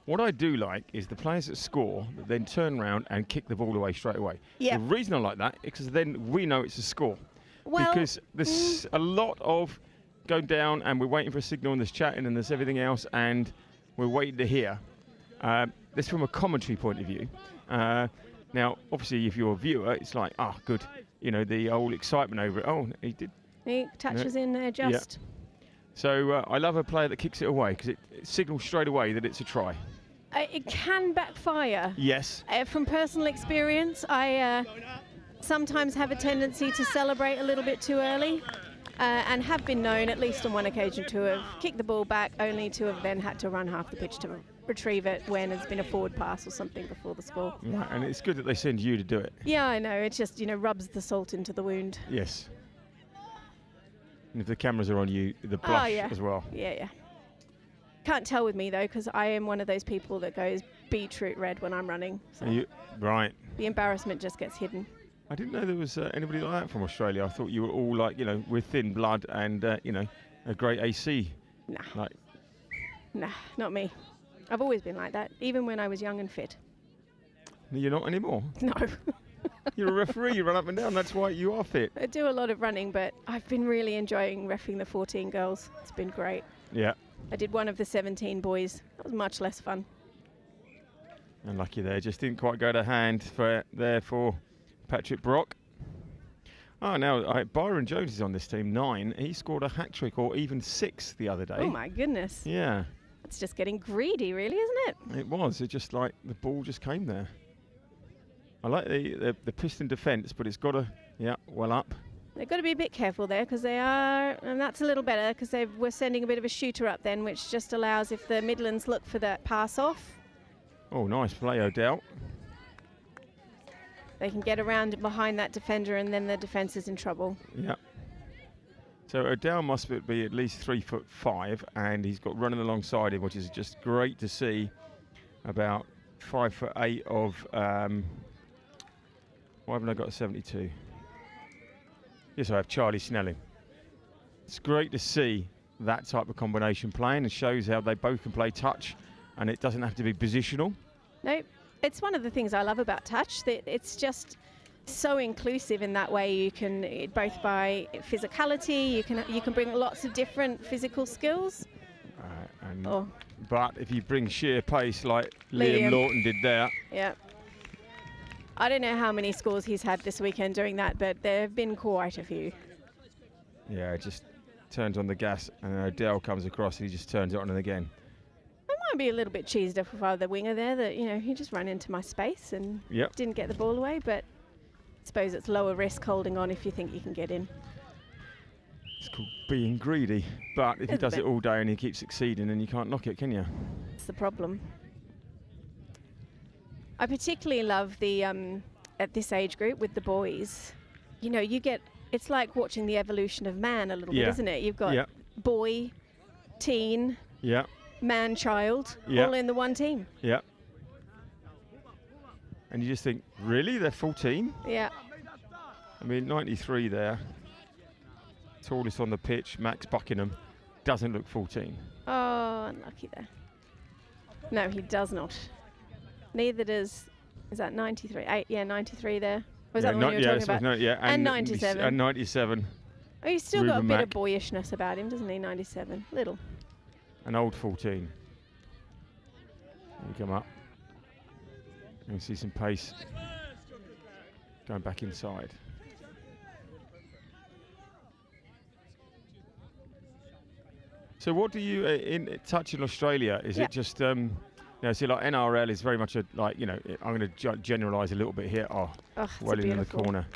What I do like is the players that score that then turn around and kick the ball away straight away. Yep. The reason I like that is because then we know it's a score. Well, because there's a lot of going down and we're waiting for a signal and there's chatting and there's everything else and we're waiting to hear. This from a commentary point of view. Now, obviously, if you're a viewer, it's like, good. You know, the old excitement over it. Oh, he did. He touches in there just. Yeah. So I love a player that kicks it away because it signals straight away that it's a try. It can backfire. Yes. From personal experience, I sometimes have a tendency to celebrate a little bit too early and have been known, at least on one occasion, to have kicked the ball back only to have then had to run half the pitch to retrieve it when it's been a forward pass or something before the score. Right, and it's good that they send you to do it. Yeah, I know. It just, rubs the salt into the wound. Yes. And if the cameras are on you, the blush as well. Yeah. Can't tell with me, though, because I am one of those people that goes beetroot red when I'm running. So right. The embarrassment just gets hidden. I didn't know there was anybody like that from Australia. I thought you were all like, with thin blood and, a great AC. Nah, not me. I've always been like that, even when I was young and fit. You're not anymore? No. You're a referee, you run up and down, that's why you are fit. I do a lot of running, but I've been really enjoying reffing the 14 girls. It's been great. Yeah. I did one of the 17 boys. That was much less fun. Unlucky there, just didn't quite go to hand for Patrick Brock. Now Byron Jones is on this team, 9. He scored a hat-trick or even 6 the other day. Oh my goodness. Yeah. It's just getting greedy, really, isn't it? It was. It just like the ball just came there. I like the piston defence, but it's got to, well up. They've got to be a bit careful there because they are, and that's a little better because they were sending a bit of a shooter up then, which just allows if the Midlands look for that pass off. Oh, nice play, O'Dell. They can get around behind that defender and then the defence is in trouble. Yeah. So O'Dell must be at least 3'5", and he's got running alongside him, which is just great to see. About 5'8" of. Why haven't I got a 72? Yes, I have Charlie Snelling. It's great to see that type of combination playing and shows how they both can play touch, and it doesn't have to be positional. No, it's one of the things I love about touch, that it's just so inclusive in that way. You can, both by physicality, you can bring lots of different physical skills. But if you bring sheer pace like Liam Lawton did there. Yeah. I don't know how many scores he's had this weekend doing that, but there have been quite a few. Yeah, just turns on the gas and O'Dell comes across and he just turns it on and again. I might be a little bit cheesed off with the winger there that, he just ran into my space and didn't get the ball away, but I suppose it's lower risk holding on if you think you can get in. It's called being greedy, but if he does it all day and he keeps succeeding, then you can't knock it, can you? That's the problem. I particularly love the at this age group with the boys. You get, it's like watching the evolution of man a little bit, isn't it? You've got boy, teen, man, child, all in the one team. Yeah. And you just think, really? They're 14? Yeah. I mean, 93 there. Tallest on the pitch, Max Buckingham, doesn't look 14. Oh, unlucky there. No, he does not. Neither does, is that 93? 93 there. Was that the one you were talking about? And 97. And 97. Oh, he's still got a bit of boyishness about him, doesn't he? 97. Little. An old 14. We come up. You can see some pace going back inside. So what do you, in touch in Australia, is it just... see, like NRL is very much I'm going to generalise a little bit here. Well in the corner.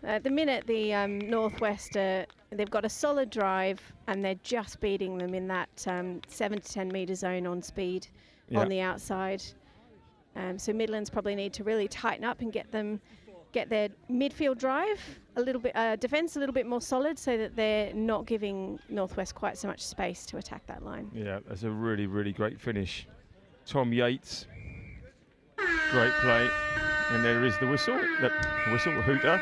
At the minute, the Northwest, they've got a solid drive and they're just beating them in that 7 to 10 metre zone on speed on the outside. So Midlands probably need to really tighten up and get them get their midfield drive a little bit, defence a little bit more solid, so that they're not giving Northwest quite so much space to attack that line. Yeah, that's a really, really great finish. Tom Yates, great play. And there is the whistle, the hooter.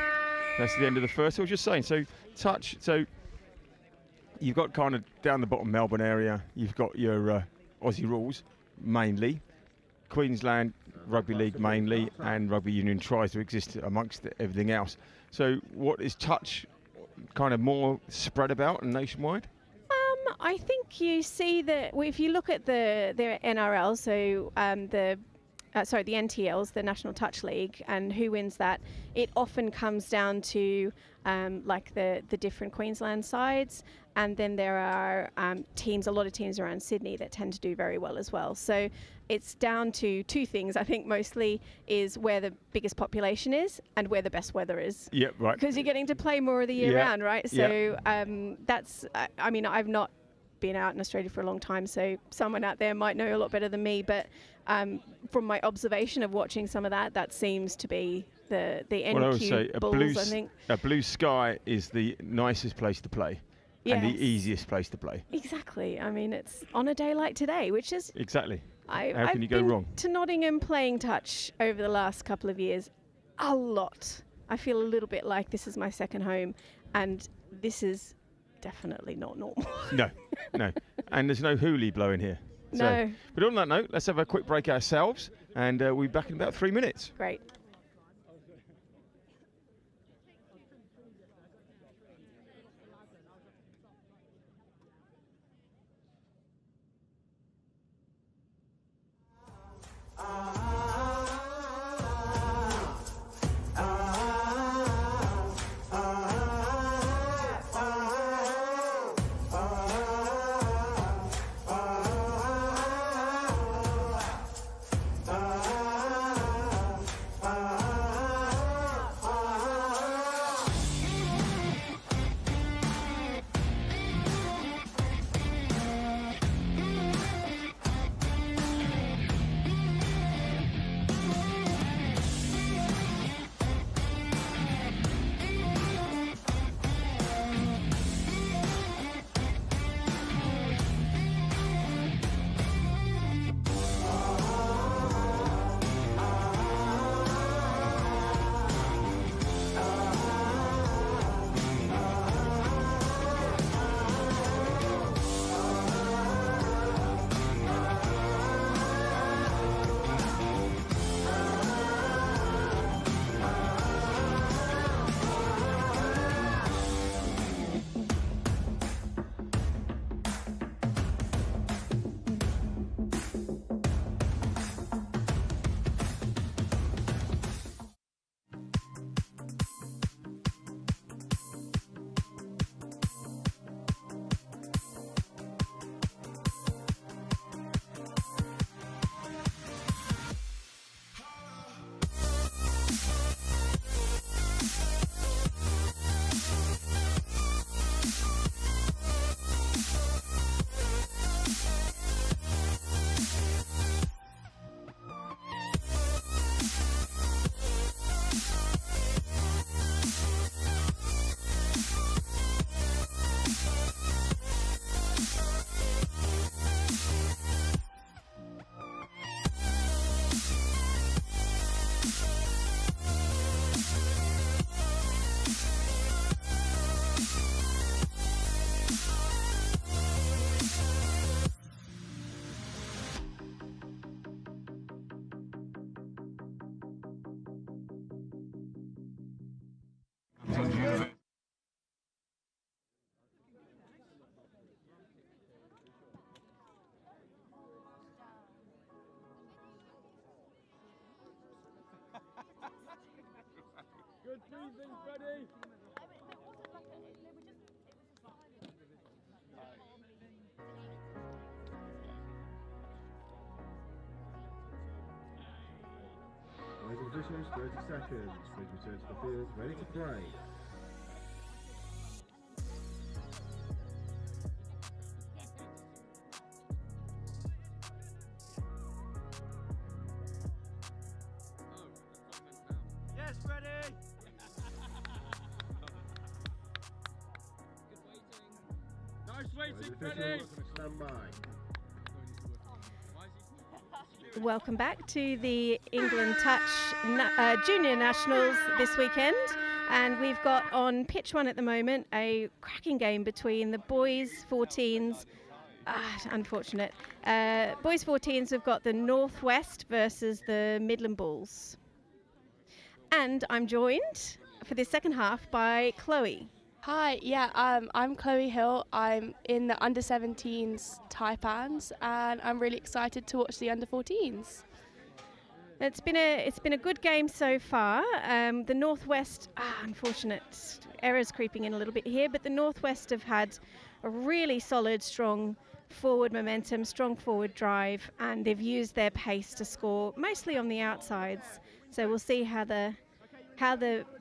That's the end of the first. I was just saying, so touch, so you've got kind of down the bottom Melbourne area, you've got your Aussie rules mainly, Queensland Rugby League mainly, and Rugby Union tries to exist amongst everything else. So what is touch kind of more spread about and nationwide? I think you see that if you look at their NRL, so the NTLs, the National Touch League, and who wins that, it often comes down to like the different Queensland sides, and then there are a lot of teams around Sydney that tend to do very well as well. So it's down to two things, I think, mostly, is where the biggest population is and where the best weather is. Yeah, right. Because you're getting to play more of the year round, right? So that's, I mean, I've not been out in Australia for a long time, so someone out there might know a lot better than me, but from my observation of watching some of that seems to be the NQ well, I would say Bulls, I think. A blue sky is the nicest place to play and the easiest place to play. Exactly. I mean, it's on a day like today, which is... Exactly. How can you go wrong? To Nottingham playing touch over the last couple of years a lot. I feel a little bit like this is my second home, and this is definitely not normal. No. And there's no hoolie blowing here. No. But on that note, let's have a quick break ourselves, and we'll be back in about 3 minutes. Great. Good breathing, Freddie. Waiting officials, 30 seconds. Please return to the field, ready to play. Yes, ready. Stand by. Welcome back to the England Touch Junior Nationals this weekend, and we've got on pitch 1 at the moment a cracking game between the boys 14s. Unfortunate. Boys 14s have got the Northwest versus the Midland Bulls. And I'm joined for the second half by Chloe. Hi, yeah, I'm Chloe Hill. I'm in the under-17s Taipans, and I'm really excited to watch the under-14s. It's been a good game so far. The Northwest, unfortunate errors creeping in a little bit here, but the Northwest have had a really solid, strong forward momentum, strong forward drive, and they've used their pace to score mostly on the outsides. So we'll see how the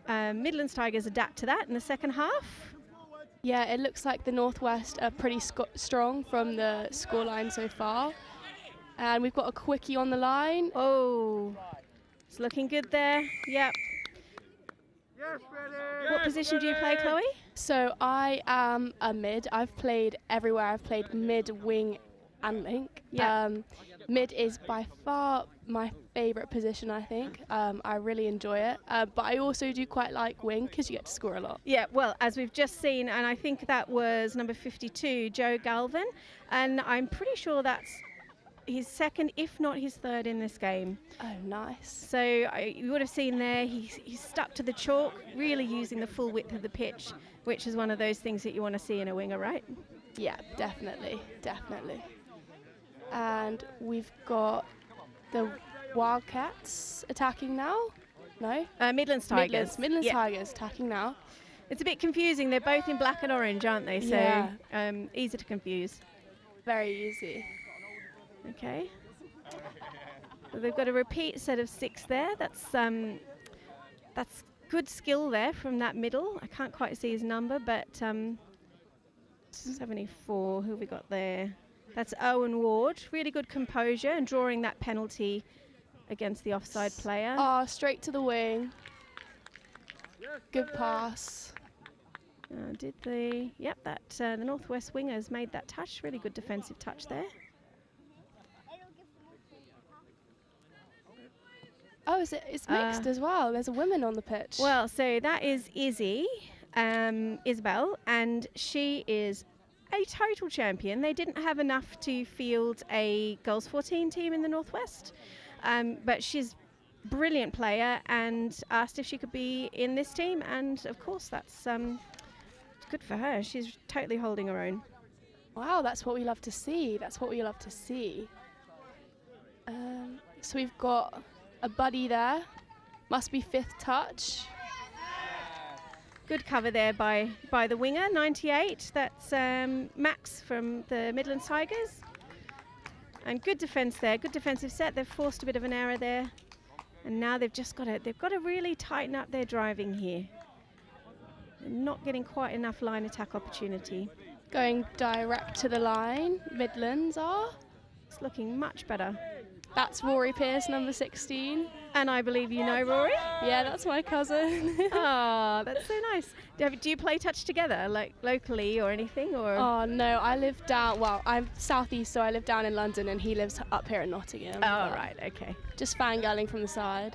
Midlands Tigers adapt to that in the second half. Yeah, it looks like the Northwest are pretty strong from the scoreline so far. And we've got a quickie on the line. Oh, it's looking good there. Yep. What position do you play, Chloe? So I am a mid. I've played everywhere. I've played mid, wing and link. Yeah. Mid is by far my favourite position, I think. I really enjoy it. But I also do quite like wing because you get to score a lot. Yeah, well, as we've just seen, and I think that was number 52, Joe Galvin. And I'm pretty sure that's his second, if not his third in this game. Oh, nice. So you would have seen there, he's stuck to the chalk, really using the full width of the pitch, which is one of those things that you want to see in a winger, right? Yeah, definitely, definitely. And we've got the Wildcats attacking now. No? Midlands Tigers. Midlands yeah. Tigers attacking now. It's a bit confusing. They're both in black and orange, aren't they? So Yeah. Easy to confuse. Very easy. Okay. So they've got a repeat set of 6 there. That's good skill there from that middle. I can't quite see his number, but 74. Who have we got there? That's Owen Ward. Really good composure and drawing that penalty against the offside player. Oh, straight to the wing. Good pass. Yep, the Northwest wingers made that touch. Really good defensive touch there. Oh, it's mixed as well. There's a woman on the pitch. Well, so that is Isabel, and she is a total champion. They didn't have enough to field a girls 14 team in the Northwest, but she's a brilliant player and asked if she could be in this team, and of course that's good for her. She's totally holding her own. Wow, that's what we love to see. That's what we love to see. So we've got a buddy there. Must be 5th touch. Good cover there by the winger, 98. That's Max from the Midlands Tigers. And good defence there, good defensive set. They've forced a bit of an error there. And now they've got to really tighten up their driving here. They're not getting quite enough line attack opportunity. Going direct to the line, Midlands are. It's looking much better. That's Rory Pearce, number 16. And I believe you know Rory? Yeah, that's my cousin. Oh, that's so nice. Do you play touch together, like locally or anything? Or? Oh, no, I live down, well, I'm southeast, so I live down in London, and he lives up here in Nottingham. Oh, right, okay. Just fangirling from the side.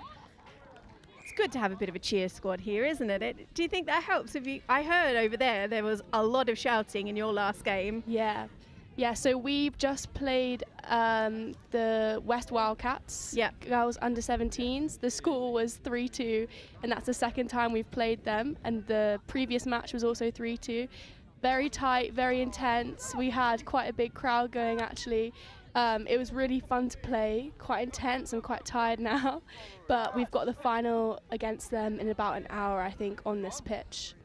It's good to have a bit of a cheer squad here, isn't it? Do you think that helps? I heard over there was a lot of shouting in your last game. Yeah. Yeah, so we've just played the West Wildcats, girls under 17s. The score was 3-2, and that's the second time we've played them. And the previous match was also 3-2. Very tight, very intense. We had quite a big crowd going, actually. It was really fun to play, quite intense. I'm quite tired now. But we've got the final against them in about an hour, I think, on this pitch.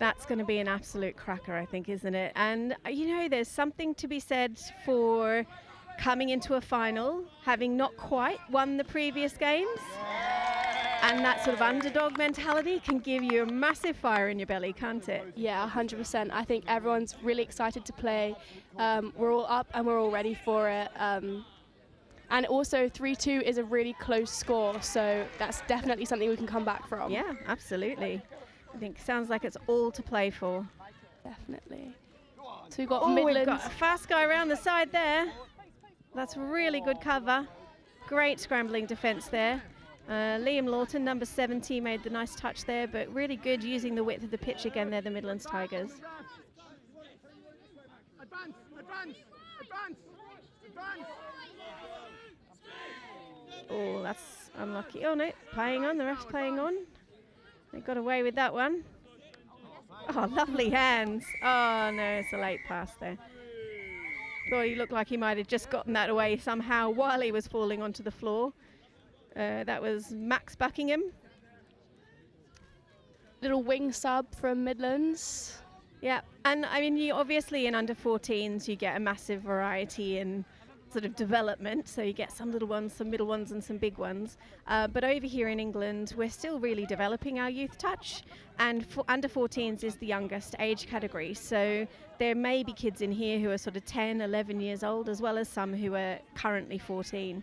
That's going to be an absolute cracker, I think, isn't it? And, there's something to be said for coming into a final, having not quite won the previous games. And that sort of underdog mentality can give you a massive fire in your belly, can't it? Yeah, 100%. I think everyone's really excited to play. We're all up and we're all ready for it. And also 3-2 is a really close score, so that's definitely something we can come back from. Yeah, absolutely. I think sounds like it's all to play for. Definitely. So we've got Oh, Midlands. we've got a fast guy around the side there. That's really good cover. Great scrambling defence there. Liam Lawton, number 70, made the nice touch there, but really good using the width of the pitch again there, the Midlands Tigers. Advance, advance, advance, advance. Oh, that's unlucky. Oh no, playing on, the ref's playing on. They got away with that one. Oh, lovely hands. Oh no, it's a late pass there. Thought he looked like he might have just gotten that away somehow while he was falling onto the floor. That was Max Buckingham. Little wing sub from Midlands. Yeah, and I mean, you obviously in under 14s you get a massive variety in sort of development, so you get some little ones, some middle ones and some big ones, but over here in England we're still really developing our youth touch, and under 14s is the youngest age category, so there may be kids in here who are sort of 10, 11 years old, as well as some who are currently 14,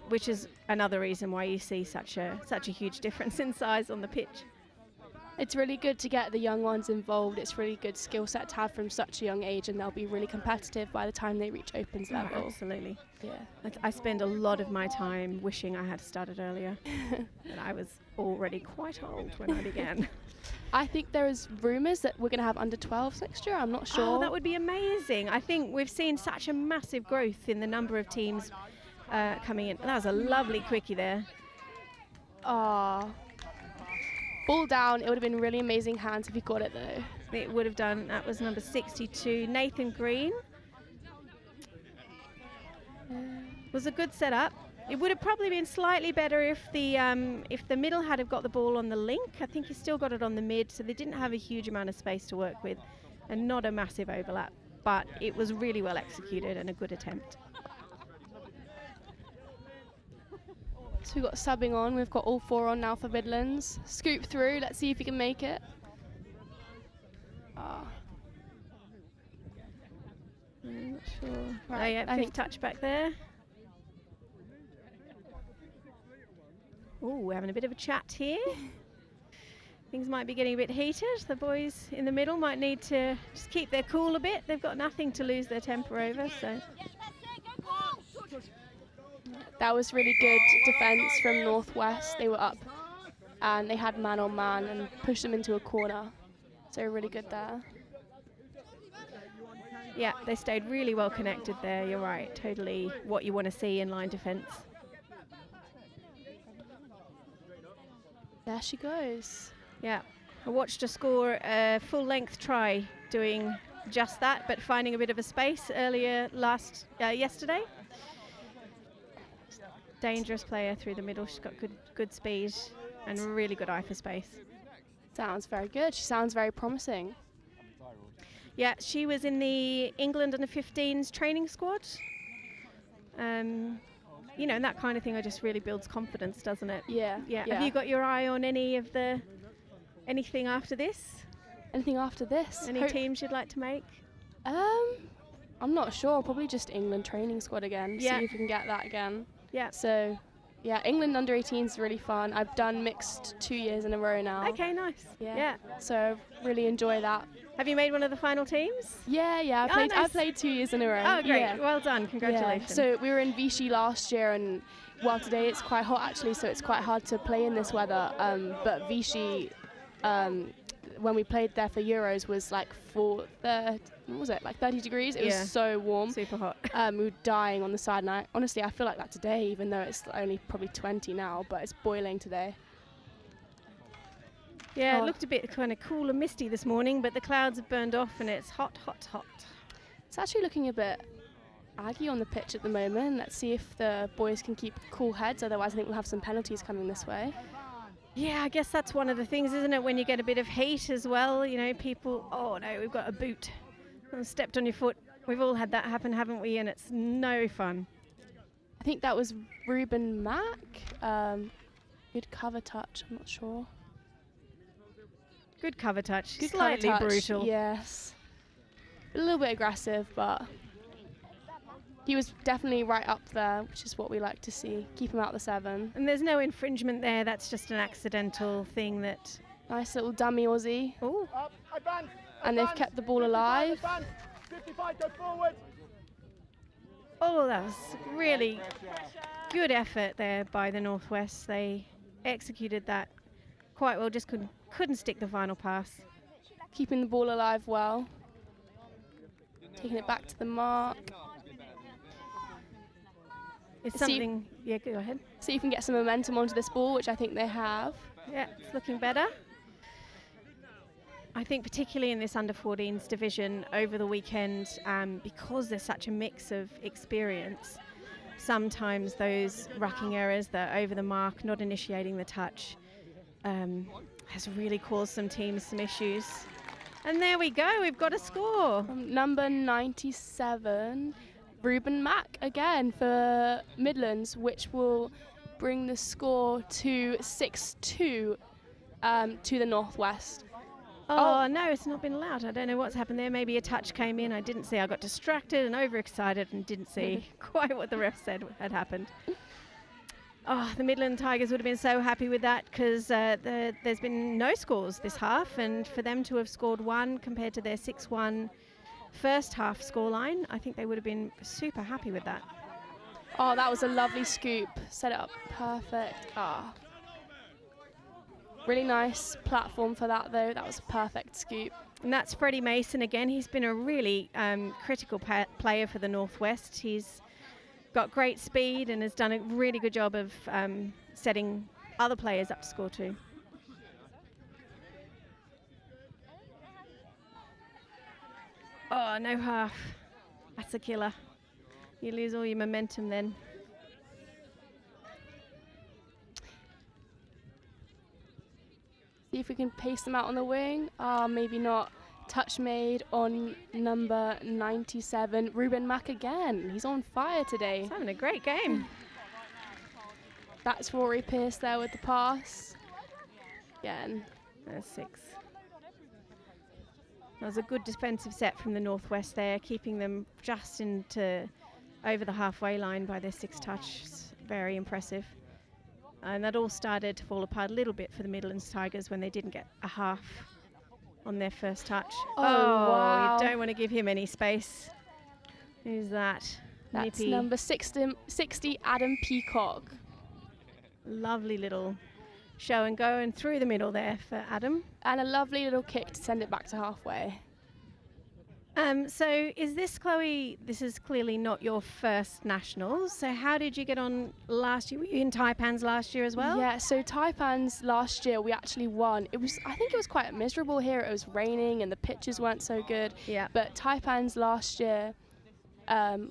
which is another reason why you see such a huge difference in size on the pitch. It's really good to get the young ones involved. It's really good skill set to have from such a young age, and they'll be really competitive by the time they reach Opens level. Absolutely. Yeah. I spend a lot of my time wishing I had started earlier, and I was already quite old when I began. I think there is rumours that we're going to have under 12s next year. I'm not sure. Oh, that would be amazing. I think we've seen such a massive growth in the number of teams coming in. That was a lovely quickie there. Ah. Ball down. It would have been really amazing hands if he got it though. It would have done. That was number 62, Nathan Green. Was a good setup. It would have probably been slightly better if the middle had have got the ball on the link. I think he still got it on the mid, so they didn't have a huge amount of space to work with, and not a massive overlap. But it was really well executed and a good attempt. So we've got subbing on. We've got all four on now for Midlands. Scoop through. Let's see if he can make it. I'm not sure. Right, I think touch back there. Oh, we're having a bit of a chat here. Things might be getting a bit heated. The boys in the middle might need to just keep their cool a bit. They've got nothing to lose their temper over, so. That was really good defence from Northwest. They were up and they had man on man and pushed them into a corner. So really good there. Yeah, they stayed really well connected there. You're right. Totally what you want to see in line defence. There she goes. Yeah, I watched her score a full-length try doing just that, but finding a bit of a space earlier yesterday. Dangerous player through the middle. She's got good speed and really good eye for space. Sounds very good. She sounds very promising. Yeah, she was in the England under-15s training squad. You know, and that kind of thing just really builds confidence, doesn't it? Yeah. Have you got your eye on anything after this? Anything after this? Any teams you'd like to make? I'm not sure. Probably just England training squad again. Yeah. See if we can get that again. Yeah. So, yeah, England under 18 is really fun. I've done mixed 2 years in a row now. Okay, nice. Yeah. So really enjoy that. Have you made one of the final teams? Yeah. I played 2 years in a row. Oh, great. Yeah. Well done. Congratulations. Yeah. So we were in Vichy last year, and well, today it's quite hot actually, so it's quite hard to play in this weather. But Vichy, when we played there for Euros, was like 30 degrees. It was so warm. Super hot. We were dying on the side, and honestly, I feel like that today, even though it's only probably 20 now, but it's boiling today. Yeah, it looked a bit kind of cool and misty this morning, but the clouds have burned off and it's hot. It's actually looking a bit aggy on the pitch at the moment. Let's see if the boys can keep cool heads, otherwise I think we'll have some penalties coming this way. Yeah, I guess that's one of the things, isn't it, when you get a bit of heat as well, you know, people, oh no, we've got a boot. Stepped on your foot. We've all had that happen, haven't we? And it's no fun. I think that was Ruben Mack. Good cover touch, I'm not sure. Good cover touch. Good Slightly cover touch, brutal. Yes. A little bit aggressive, but he was definitely right up there, which is what we like to see. Keep him out the 7. And there's no infringement there. That's just an accidental thing that Nice little dummy Aussie. Ooh. And they've kept the ball alive. 55, go forward. Oh, that was really good effort there by the Northwest. They executed that quite well, just couldn't stick the final pass. Keeping the ball alive well. Taking it back to the mark. It's something, yeah, go ahead. So you can get some momentum onto this ball, which I think they have. Yeah, it's looking better. I think particularly in this under-14s division over the weekend, because there's such a mix of experience, sometimes those rucking errors, the over the mark, not initiating the touch, has really caused some teams some issues. And there we go, we've got a score. From number 97, Ruben Mack again for Midlands, which will bring the score to 6-2 to the Northwest. Oh, no, it's not been allowed. I don't know what's happened there. Maybe a touch came in. I didn't see. I got distracted and overexcited and didn't see quite what the ref said had happened. Oh, the Midland Tigers would have been so happy with that because there's been no scores this half, and for them to have scored one compared to their 6-1 first half scoreline, I think they would have been super happy with that. Oh, that was a lovely scoop. Set it up perfect. Ah. Really nice platform for that, though. That was a perfect scoop. And that's Freddie Mason again. He's been a really critical player for the Northwest. He's got great speed and has done a really good job of setting other players up to score too. Oh, no half. That's a killer. You lose all your momentum then. See if we can pace them out on the wing. Maybe not. Touch made on number 97, Ruben Mack again. He's on fire today. He's having a great game. That's Rory Pearce there with the pass. Again. There's 6. That was a good defensive set from the Northwest there, keeping them just into over the halfway line by their 6 touches. Very impressive. And that all started to fall apart a little bit for the Midlands Tigers when they didn't get a half on their first touch. Oh, wow. You don't want to give him any space. Who's that? That's Nippy. number 60, Adam Peacock. Lovely little show and go and through the middle there for Adam. And a lovely little kick to send it back to halfway. So is this, Chloe, this is clearly not your first nationals. So how did you get on last year? Were you in Taipans last year as well? Yeah, so Taipans last year we actually won. I think it was quite miserable here. It was raining and the pitches weren't so good. Yeah. But Taipans last year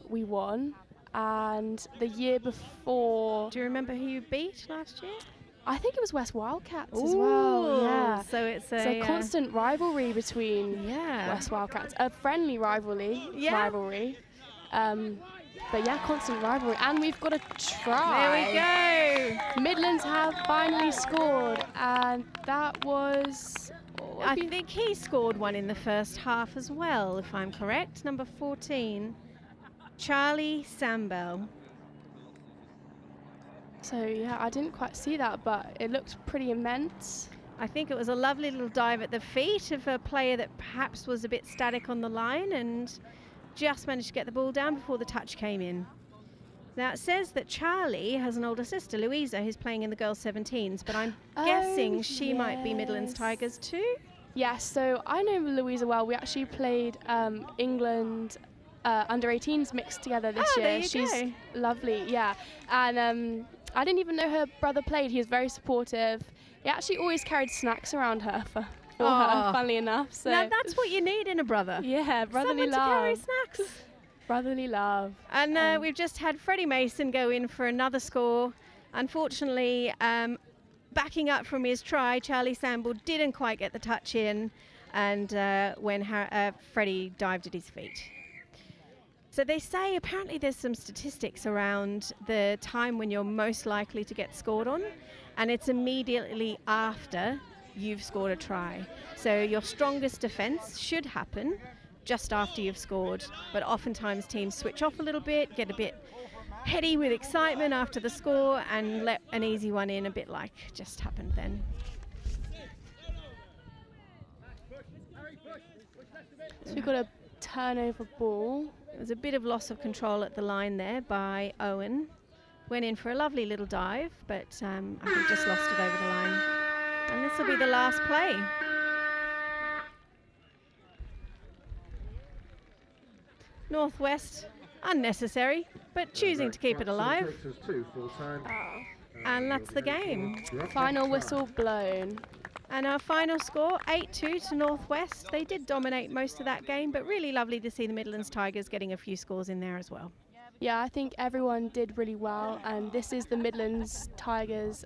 we won. And the year before... Do you remember who you beat last year? I think it was West Wildcats as well. Yeah. So it's a constant rivalry between West Wildcats. A friendly rivalry. But yeah, constant rivalry. And we've got a try. There we go. Midlands have finally scored. And that was... I think he scored one in the first half as well, if I'm correct. Number 14, Charlie Sambell. So yeah, I didn't quite see that, but it looked pretty immense. I think it was a lovely little dive at the feet of a player that perhaps was a bit static on the line and just managed to get the ball down before the touch came in. Now it says that Charlie has an older sister, Louisa, who's playing in the girls' 17s, but I'm guessing she might be Midlands Tigers too? Yes, so I know Louisa well. We actually played England under 18s mixed together this year. There you She's go. lovely, yeah. And I didn't even know her brother played. He was very supportive. He actually always carried snacks around her for her, funnily enough. So now that's what you need in a brother. Yeah, brotherly Someone love. to carry snacks. Brotherly love. And we've just had Freddie Mason go in for another score. Unfortunately, backing up from his try, Charlie Sambell didn't quite get the touch in, and when Freddie dived at his feet. So they say apparently there's some statistics around the time when you're most likely to get scored on, and it's immediately after you've scored a try. So your strongest defence should happen just after you've scored, but oftentimes teams switch off a little bit, get a bit heady with excitement after the score and let an easy one in, a bit like just happened then. So we've got a turnover ball. It was a bit of loss of control at the line there by Owen. Went in for a lovely little dive, but I think just lost it over the line. And this will be the last play. Northwest, unnecessary, but choosing to keep it alive. And that's the game. Final whistle blown. And our final score, 8-2 to Northwest. They did dominate most of that game, but really lovely to see the Midlands Tigers getting a few scores in there as well. Yeah, I think everyone did really well, and this is the Midlands Tigers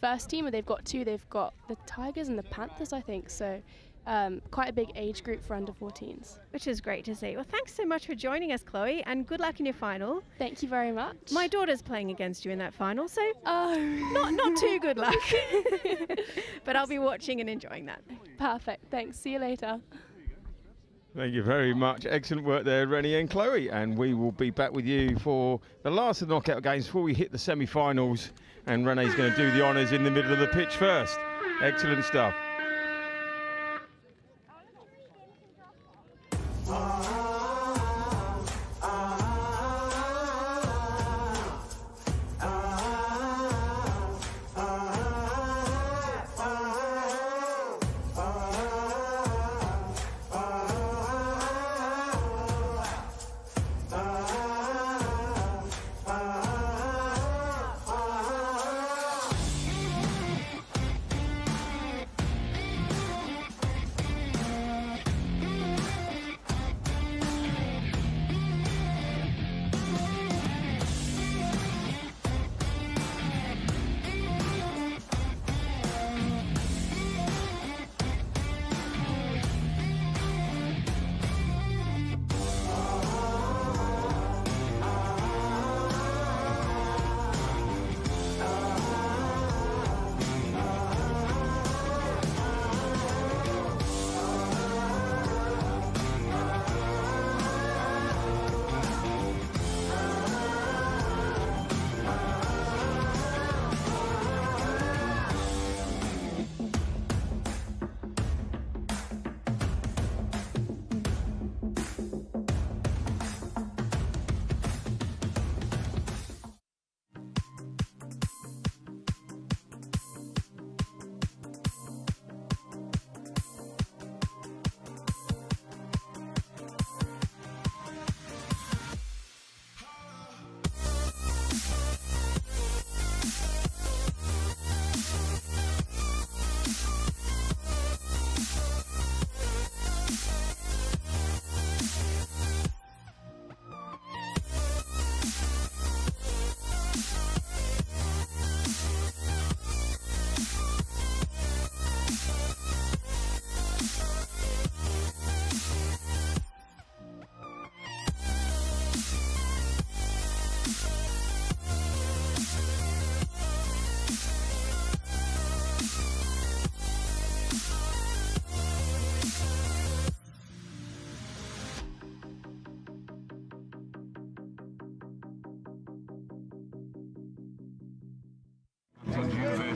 first team, and they've got two. They've got the Tigers and the Panthers, I think, so quite a big age group for under 14s. Which is great to see. Well, thanks so much for joining us, Chloe, and good luck in your final. Thank you very much. My daughter's playing against you in that final, so not too good luck. But I'll be watching and enjoying that. Perfect, thanks. See you later. Thank you very much. Excellent work there, Rennie and Chloe. And we will be back with you for the last of the knockout games before we hit the semi-finals. And Renee's going to do the honours in the middle of the pitch first. Excellent stuff.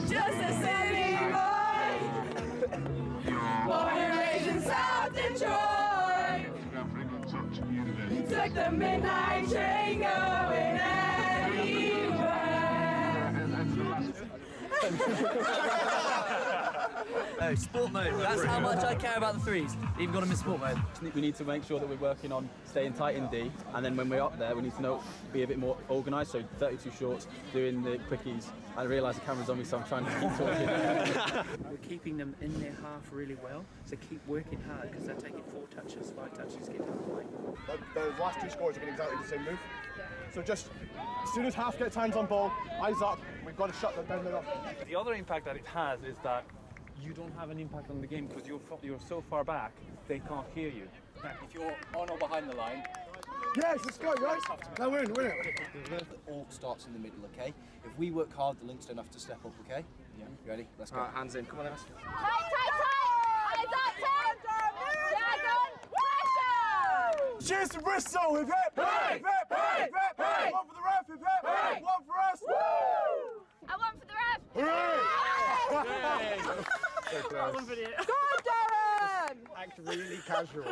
Just a city boy, born and raised in South Detroit. Took the midnight train going Oh, sport mode. That's how much I care about the threes. Even got them in sport mode. We need to make sure that we're working on staying tight in D, and then when we're up there, we need to be a bit more organised. So 32 shorts, doing the quickies. I realise the camera's on me, so I'm trying to keep talking. We're keeping them in their half really well, so keep working hard because they're taking 4 touches, 5 touches to get to the point. The last 2 scores have been exactly the same move. So just as soon as half gets hands on ball, eyes up, we've got to shut them down. The other impact that it has is that you don't have an impact on the game because you're so far back, they can't hear you. If you're on or behind the line, yes, let's go, guys. No, we're in it. It all starts in the middle, okay? If we work hard, the links don't have to step up, okay? Yeah, you ready? Let's go. All right, hands in. Come on, Ems. Tight, tight, tight! Eyes up, Tim! Dragon! Pressure! Cheers to Bristol! Hip hip! Hip hip! Hip hip! One for the ref! Hip hip! One for us! Woo! And one for the ref! Hooray! Go on, Darren! really casual.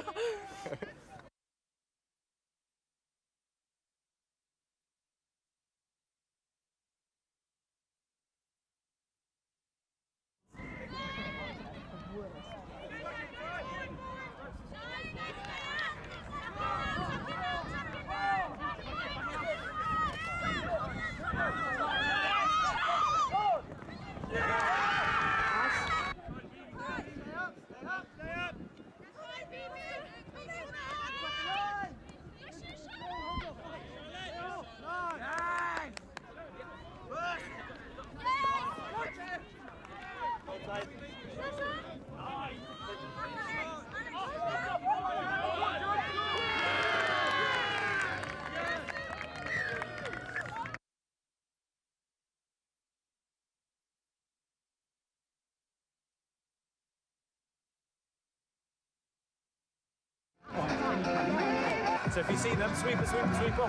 So if you see them, sweeper,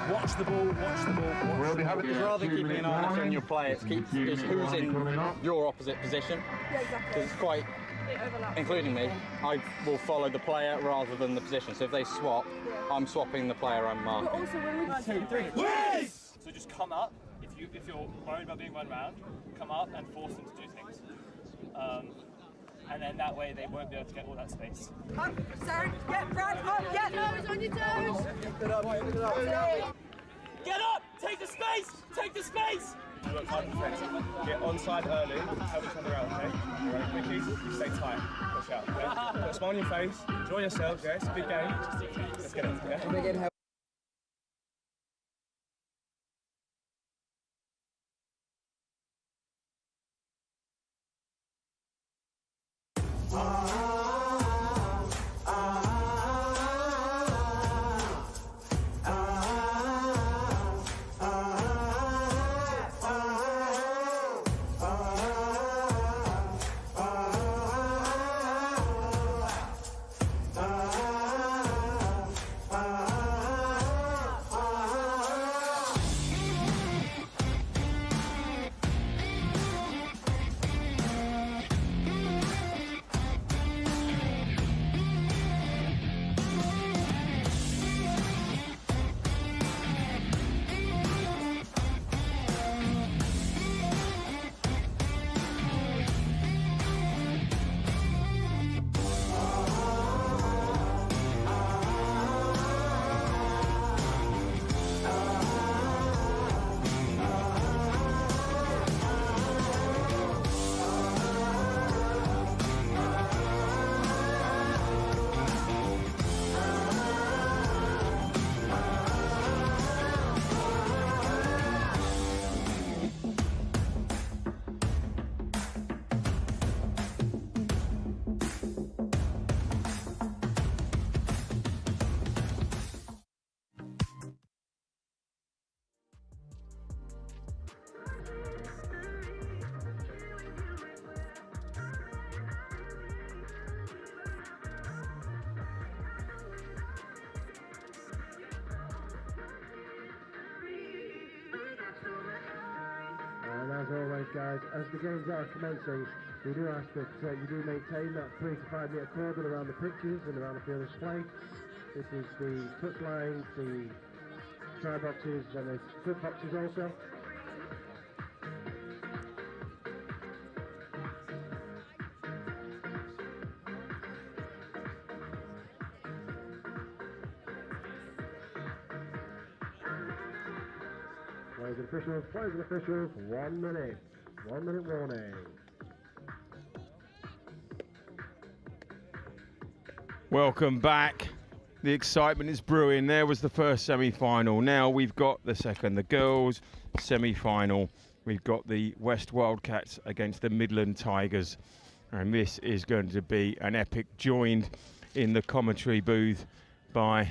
watch the ball, watch the ball. It's rather keeping an eye on your play, it's who's in your opposite position. Yeah, exactly. Because it's quite, including me, I will follow the player rather than the position. So if they swap, I'm swapping the player I'm marking. But also when we 2, 3. Yes! So just come up, if you're worried about being run around, come up and force them to do things. And then that way they won't be able to get all that space. Up, Sarah, get Brad up, get toes on your toes. Get up! Take the space! Take the space! You work hard defensive. Get onside early, help each other out, okay? You run quickies, you stay tight. Push out, okay? Put a smile on your face, enjoy yourselves, yeah? It's a big game. Let's get it, yeah? And as always, guys, as the games are commencing, we do ask that you do maintain that 3 to 5 metre cordon around the pitches and around the field of play. This is the touch lines, the try boxes, and the foot boxes also. Players and officials, 1 minute. 1 minute warning. Welcome back. The excitement is brewing. There was the first semi-final. Now we've got the second, the girls' semi-final. We've got the West Wildcats against the Midland Tigers. And this is going to be an epic, joined in the commentary booth by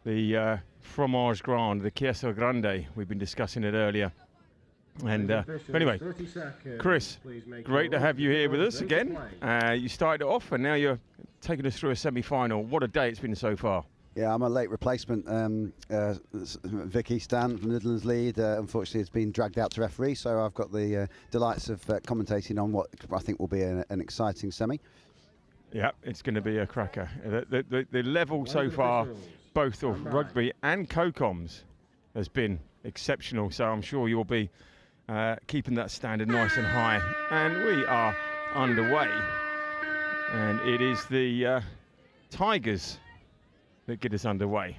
the Fromage Grande, the Queso Grande. We've been discussing it earlier. And anyway, Chris, great to have you here with us again. You started it off and now you're taking us through a semi-final. What a day it's been so far. Yeah, I'm a late replacement. Vicky Stan from Midlands lead. Unfortunately, it's been dragged out to referee, so I've got the delights of commentating on what I think will be an exciting semi. Yeah, it's going to be a cracker. The level so far, both of rugby and co-coms, has been exceptional. So I'm sure you'll be keeping that standard nice and high. And we are underway. And it is the Tigers that get us underway.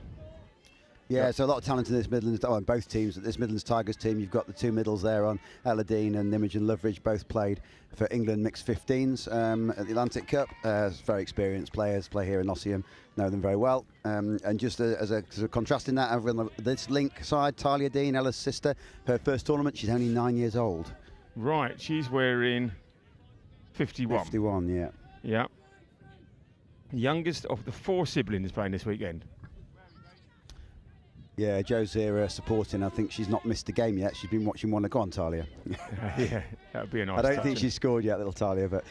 Yeah, so a lot of talent in this Midlands, in both teams. This Midlands Tigers team, you've got the two middles there on Eladine and Imogen Loveridge, both played for England mixed 15s at the Atlantic Cup. Very experienced players, play here in Nottingham, know them very well. And just as a contrast in that, over on this link side, Talia Dean, Ella's sister, her first tournament, she's only 9 years old. Right, she's wearing 51. 51, yeah. Yeah. Youngest of the 4 siblings playing this weekend. Yeah, Joe's here supporting. I think she's not missed a game yet. She's been watching one. Go on, Talia. Yeah, that would be a nice I don't touch, think she's scored yet, little Talia, but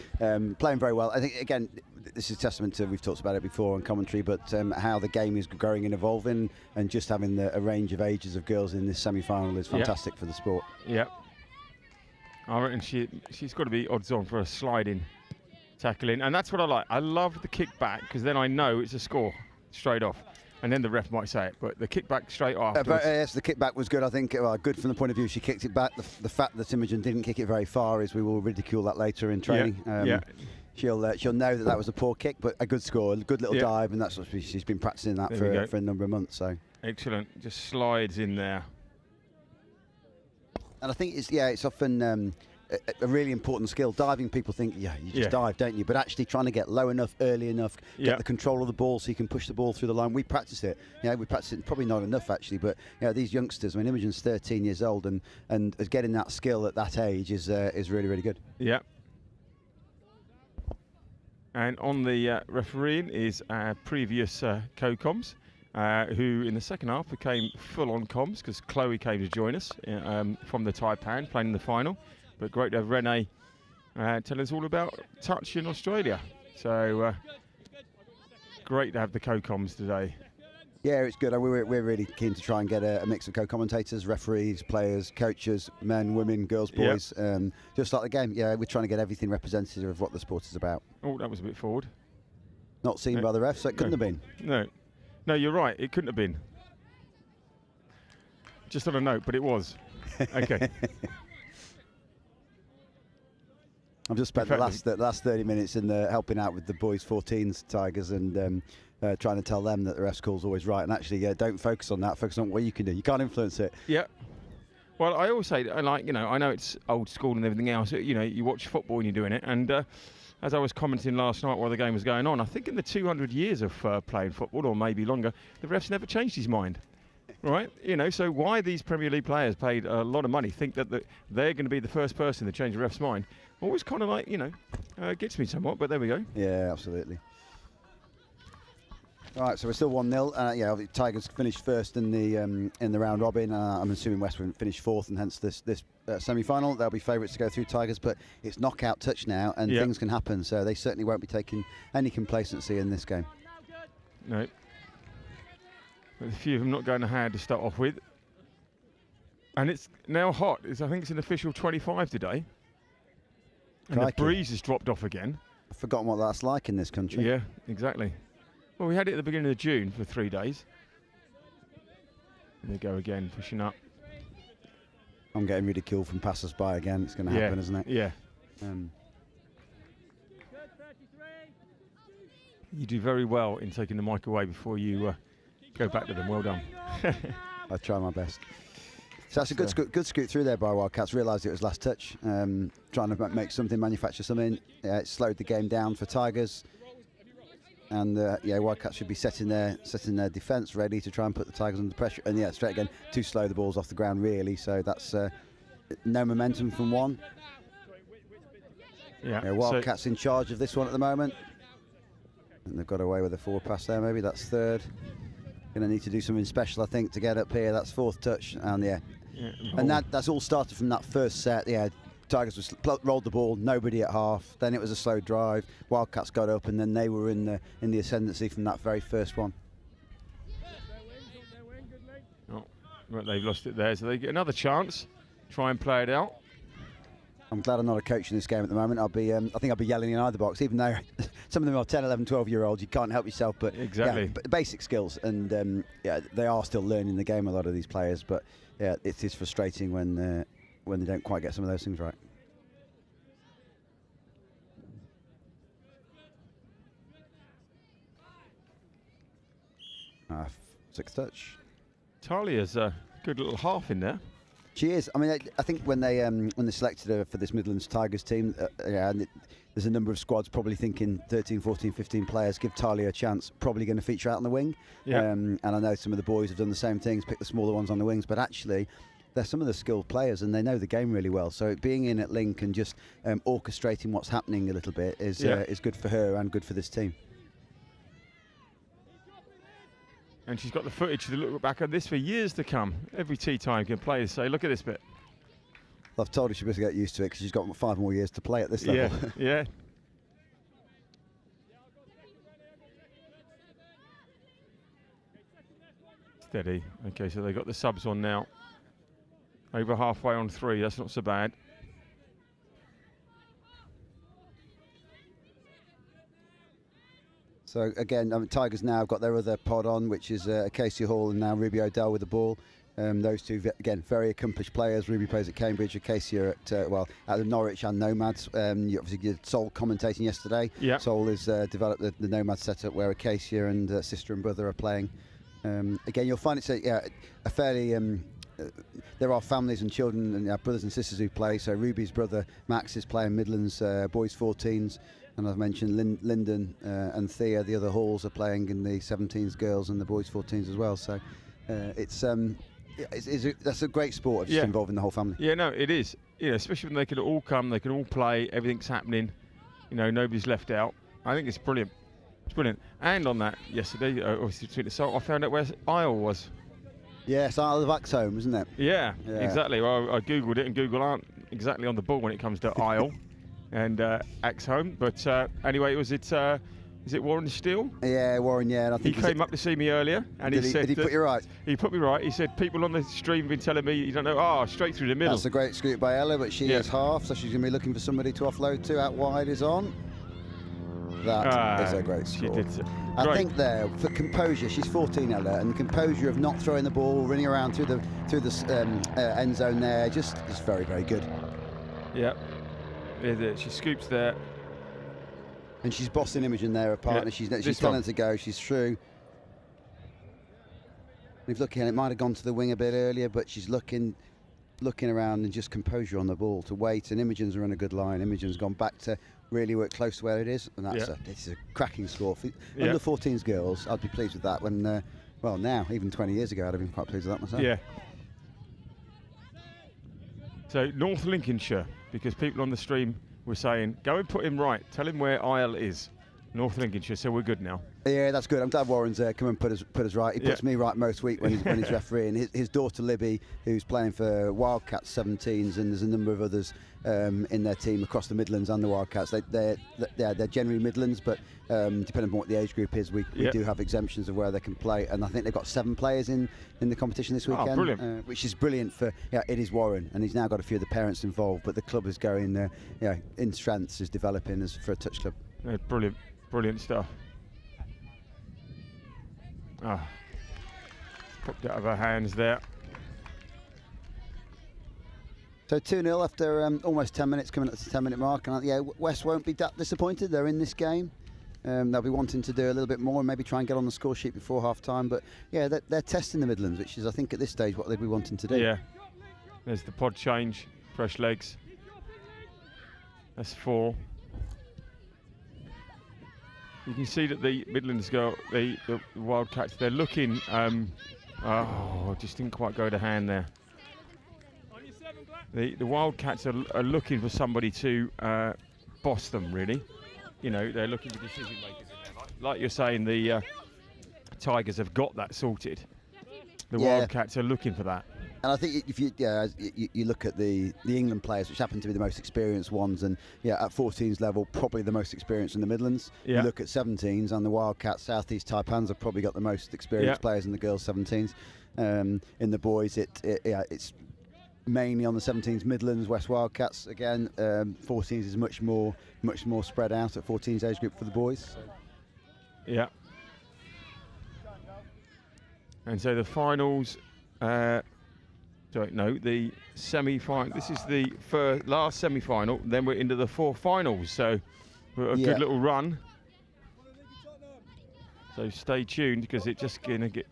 playing very well. I think, again, this is testament to, we've talked about it before on commentary, but how the game is growing and evolving, and just having a range of ages of girls in this semi-final is fantastic for the sport. Yeah. I reckon she's got to be odds on for a sliding tackling, and that's what I like. I love the kick back, because then I know it's a score straight off. And then the ref might say it, but the kick back straight after. Yes, the kick back was good. I think good from the point of view she kicked it back. The fact that Imogen didn't kick it very far is we will ridicule that later in training. She'll know that was a poor kick, but a good score, a good little dive, and that's what she's been practicing that for a number of months. So excellent, just slides in there. And I think it's often a really important skill. Diving, people think, you just dive, don't you? But actually trying to get low enough, early enough, get the control of the ball so you can push the ball through the line. We practice it. We practice it, probably not enough actually, but these youngsters, I mean, Imogen's 13 years old, and getting that skill at that age is really, really good. Yeah. And on the refereeing is our previous co-coms, who in the second half became full-on comms because Chloe came to join us from the Taipan, playing in the final. But great to have Renee tell us all about touch in Australia. So great to have the co-coms today. Yeah, it's good. We're really keen to try and get a mix of co-commentators, referees, players, coaches, men, women, girls, boys. Just like the game. Yeah, we're trying to get everything representative of what the sport is about. Oh, that was a bit forward. Not seen by the ref, so it couldn't have been. No, you're right. It couldn't have been. Just on a note, but it was. Okay. I've just spent the last 30 minutes in helping out with the boys 14s Tigers and trying to tell them that the ref's call's always right, and actually don't focus on that, focus on what you can do. You can't influence it. Yeah. Well, I always say, I know it's old school and everything else, you watch football and you're doing it, and as I was commenting last night while the game was going on, I think in the 200 years of playing football, or maybe longer, the ref's never changed his mind. Right, so why these Premier League players paid a lot of money think that they're going to be the first person to change the ref's mind? Always kind of like, gets me somewhat, but there we go. Yeah, absolutely. All right, so we're still 1-0. The Tigers finished first in the round robin. I'm assuming Westwood finished fourth, and hence this semi-final. They'll be favourites to go through, Tigers, but it's knockout touch now, and things can happen. So they certainly won't be taking any complacency in this game. No. A few of them not going ahead to start off with. And it's now hot. I think it's an official 25 today. And the breeze has dropped off again. I've forgotten what that's like in this country. Yeah, exactly. Well, we had it at the beginning of June for 3 days. There they go again, pushing up. I'm getting ridiculed from passers-by again. It's going to happen, isn't it? Yeah. You do very well in taking the mic away before you go back to them. Well done. I try my best. So that's a good scoot through there by Wildcats. Realised it was last touch. Trying to make something, manufacture something. It slowed the game down for Tigers. And Wildcats should be setting their defence ready to try and put the Tigers under pressure. And straight again, too slow. The ball's off the ground really. So that's no momentum from one. Wildcats in charge of this one at the moment. And they've got away with a forward pass there. Maybe that's third. Going to need to do something special, I think, to get up here. That's fourth touch, and and that's all started from that first set. Tigers rolled the ball, nobody at half. Then it was a slow drive. Wildcats got up, and then they were in the ascendancy from that very first one. Oh, right, they've lost it there, so they get another chance. Try and play it out. I'm glad I'm not a coach in this game at the moment. I think I'll be yelling in either box, even though some of them are 10, 11, 12-year-olds. You can't help yourself, but exactly, basic skills, and they are still learning the game. A lot of these players, but yeah, it is frustrating when they don't quite get some of those things right. Sixth touch. Talia's a good little half in there. She is. I mean, I think when they selected her for this Midlands Tigers team, there's a number of squads probably thinking 13, 14, 15 players, give Talia a chance, probably going to feature out on the wing. Yeah. And I know some of the boys have done the same things, pick the smaller ones on the wings, but actually they're some of the skilled players and they know the game really well. So being in at link and just orchestrating what's happening a little bit is good for her and good for this team. And she's got the footage to look back at this for years to come. Every tea time can players say, look at this bit. I've told her she must get used to it because she's got 5 more years to play at this level. Yeah. Steady. Okay, so they've got the subs on now. Over halfway on 3, that's not so bad. So again, Tigers now have got their other pod on, which is Casey Hall and now Ruby O'Dell with the ball. Those two, again, very accomplished players. Ruby plays at Cambridge, Casey are at the Norwich and Nomads. You obviously did Sol commentating yesterday. Yeah. Sol has developed the Nomad setup where Acacia and sister and brother are playing. Again, you'll find it's a fairly... there are families and children and brothers and sisters who play. So Ruby's brother Max is playing Midlands boys 14s. And I've mentioned Lyndon and Thea, the other Halls, are playing in the 17s girls and the boys 14s as well. So that's a great sport, just involving the whole family. Yeah, no, it is. Especially when they can all come, they can all play, everything's happening. Nobody's left out. I think it's brilliant. It's brilliant. And on that yesterday, obviously between the salt, I found out where Isle was. Yes, Isle of Axholme, isn't it? Yeah, exactly. Well, I googled it, and Google aren't exactly on the ball when it comes to Isle and Axholme. But anyway, is it Warren Steele? Yeah, Warren. Yeah, and I think he came up to see me earlier, and he said, "Did he put you right?" He put me right. He said, "People on the stream have been telling me you don't know. Straight through the middle." That's a great scoop by Ella, but she is half, so she's going to be looking for somebody to offload to. Out wide is on. That is a great score. I think there for composure, she's 14, Ella, and the composure of not throwing the ball, running around through the end zone there, just is very, very good. Yeah, she scoops there, and she's bossing Imogen there, her partner. She's telling her to go. She's through. We've looking, it might have gone to the wing a bit earlier, but she's looking around and just composure on the ball to wait. And Imogen's run a good line. Imogen's gone back to really work close to where it is, and this is a cracking score. For under 14s girls, I'd be pleased with that. When now, even 20 years ago, I'd have been quite pleased with that myself. Yeah. So North Lincolnshire, because people on the stream were saying, go and put him right. Tell him where Isle is. North Lincolnshire, so we're good now. Yeah, that's good. I'm glad Warren's come and put us right. He puts me right most week when he's refereeing. His daughter Libby, who's playing for Wildcats 17s, and there's a number of others in their team across the Midlands and the Wildcats. They're generally Midlands, but depending on what the age group is, we do have exemptions of where they can play. And I think they've got 7 players in the competition this weekend, brilliant. Which is brilliant for. It is Warren, and he's now got a few of the parents involved. But the club is going, in strengths, is developing as for a touch club. Brilliant. Brilliant stuff. Popped out of her hands there. So 2-0 after almost 10 minutes, coming up to the 10-minute mark. And West won't be that disappointed. They're in this game. They'll be wanting to do a little bit more and maybe try and get on the score sheet before half-time. But they're testing the Midlands, which is, I think, at this stage what they'd be wanting to do. Yeah. There's the pod change, fresh legs. That's 4. You can see that the Midlands girl, the Wildcats, they're looking. Just didn't quite go to hand there. The Wildcats are looking for somebody to boss them, really. They're looking for decision makers in there. Like you're saying, the Tigers have got that sorted. The Wildcats are looking for that. And I think if you look at the England players, which happen to be the most experienced ones, and at 14s level, probably the most experienced in the Midlands. Yeah. You look at 17s, and the Wildcats, Southeast Taipans have probably got the most experienced players in the girls' 17s. In the boys, it's mainly on the 17s, Midlands, West Wildcats. Again, 14s is much more spread out at 14s age group for the boys. So. Yeah. And so the finals, the semi-final. This is the last semi-final. Then we're into the 4 finals. So we're a good little run. So stay tuned because it's just going to get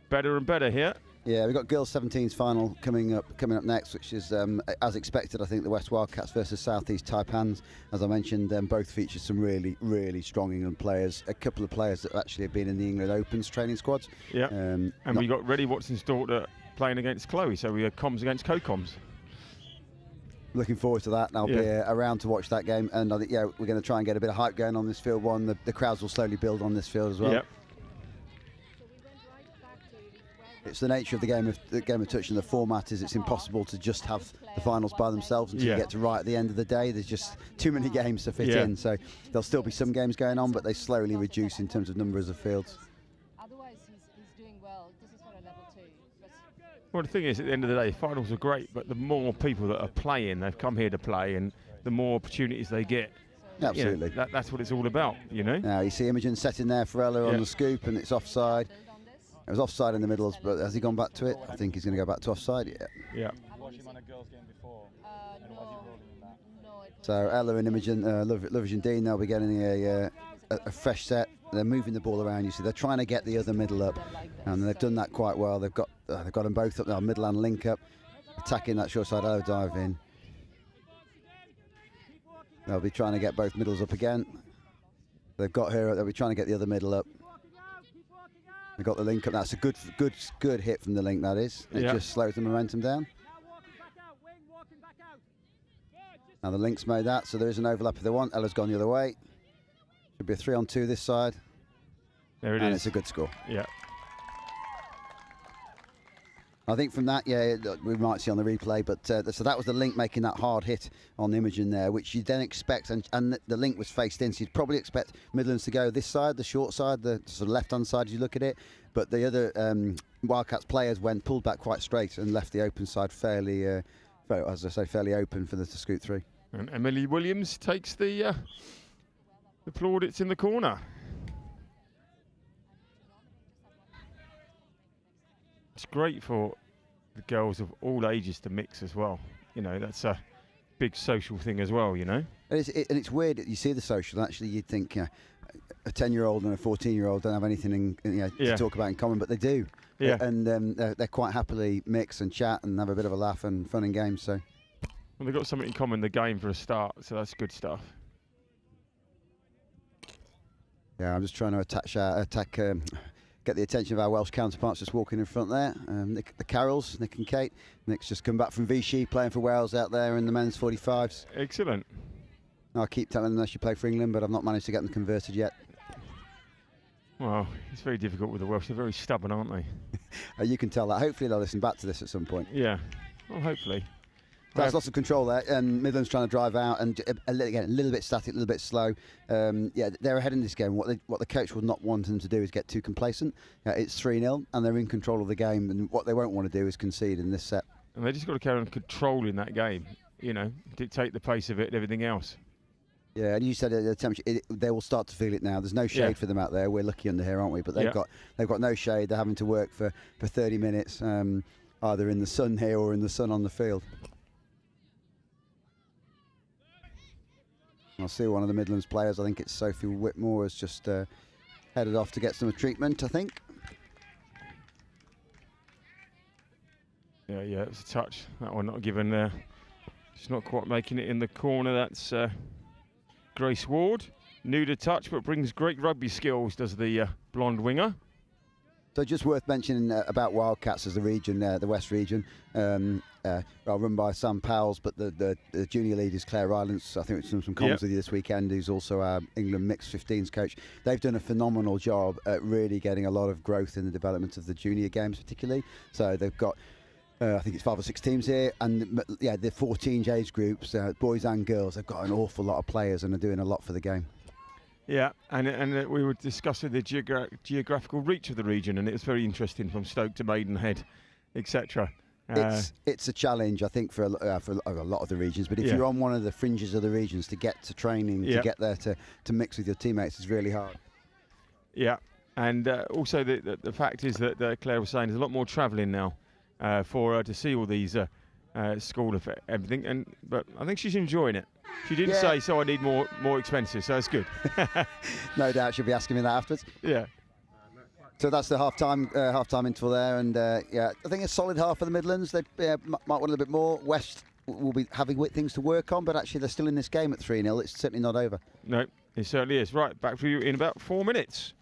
better and better here. Yeah, we've got girls 17s final coming up next, which is as expected. I think the West Wildcats versus South East Taipans. As I mentioned, both feature some really strong England players. A couple of players that actually have been in the England Opens training squads. Yeah, and we got Reddy Watson's daughter playing against Chloe, so we are comms against co-coms. Looking forward to that, and I'll be around to watch that game. And I think we're going to try and get a bit of hype going on this field. The crowds will slowly build on this field as well. Yep. It's the nature of the game of touch, and the format is it's impossible to just have the finals by themselves until you get to right at the end of the day. There's just too many games to fit in, so there'll still be some games going on, but they slowly reduce in terms of numbers of fields. Otherwise, he's doing well. This is for a level 2. Well, the thing is, at the end of the day, finals are great, but the more people that are playing, they've come here to play, and the more opportunities they get. Absolutely. You know, that's what it's all about, you know. Now you see Imogen setting there for Ella on the scoop, and it's offside. It was offside in the middles, but has he gone back to it? I think he's going to go back to offside. Yeah. Watched him on a girls' game before. And was he rolling in that? So Ella and Imogen, Lovish and Dean, they'll be getting a fresh set. They're moving the ball around. You see, they're trying to get the other middle up, and they've done that quite well. They've got them both up now, middle and link up, attacking that short side. Dive in. They'll be trying to get both middles up again. They've got her. They'll be trying to get the other middle up. They got the link up. That's a good hit from the link. That is. It just slows the momentum down. Now the link's made that, so there is an overlap if they want. Ella's gone the other way. Should be a 3-on-2 this side. There it is. And it's a good score. Yeah. I think from that, we might see on the replay, but so that was the link making that hard hit on the Imogen there, which you then expect, and the link was faced in, so you'd probably expect Midlands to go this side, the short side, the sort of left-hand side as you look at it, but the other Wildcats players pulled back quite straight and left the open side fairly open for them to scoot through. And Emily Williams takes the plaudits in the corner. It's great for the girls of all ages to mix as well. You know, that's a big social thing as well, you know. And it's weird that you see the social, and actually you'd think a 10-year-old and a 14-year-old don't have anything to talk about in common, but they do. Yeah. And they're quite happily mix and chat and have a bit of a laugh and fun and games. So. Well, they've got something in common, the game for a start, so that's good stuff. Yeah, I'm just trying to attack. Get the attention of our Welsh counterparts just walking in front there. The Carrolls, Nick and Kate. Nick's just come back from Vichy playing for Wales out there in the men's 45s. Excellent. I keep telling them they should play for England, but I've not managed to get them converted yet. Well, it's very difficult with the Welsh. They're very stubborn, aren't they? You can tell that. Hopefully they'll listen back to this at some point. Yeah, well, hopefully. That's lots of control there, and Midlands trying to drive out, and again a little bit static, a little bit slow. They're ahead in this game. What the coach will not want them to do is get too complacent. It's 3-0, and they're in control of the game. And what they won't want to do is concede in this set. And they just got to carry on controlling that game. You know, dictate the pace of it and everything else. Yeah, and you said the temperature. They will start to feel it now. There's no shade for them out there. We're lucky under here, aren't we? But they've got no shade. They're having to work for 30 minutes, either in the sun here or in the sun on the field. I'll see one of the Midlands players, I think it's Sophie Whitmore, has just headed off to get some treatment, I think. Yeah, it was a touch. That one not given there. She's not quite making it in the corner. That's Grace Ward. New to touch, but brings great rugby skills, does the blonde winger. So just worth mentioning about Wildcats as the region, the West region, run by Sam Powells, but the junior lead is Claire Rylance. I think it's done some comms with you this weekend, who's also our England Mixed 15s coach. They've done a phenomenal job at really getting a lot of growth in the development of the junior games particularly. So they've got, I think it's 5 or 6 teams here, and the 14 age groups, boys and girls, they've got an awful lot of players and are doing a lot for the game. Yeah, and we were discussing the geographical reach of the region, and it was very interesting from Stoke to Maidenhead, etc. It's a challenge, I think, for a lot of the regions. But if you're on one of the fringes of the regions, to get to training, to get there to mix with your teammates is really hard. Yeah, and also the fact is that Claire was saying there's a lot more travelling now for her to see all these school of everything. But I think she's enjoying it. She didn't say, so I need more expenses, so it's good. No doubt she'll be asking me that afterwards. Yeah. So that's the half-time interval there, and I think a solid half for the Midlands. They might want a little bit more. West will be having things to work on, but actually they're still in this game at 3-0. It's certainly not over. No, it certainly is. Right, back for you in about 4 minutes.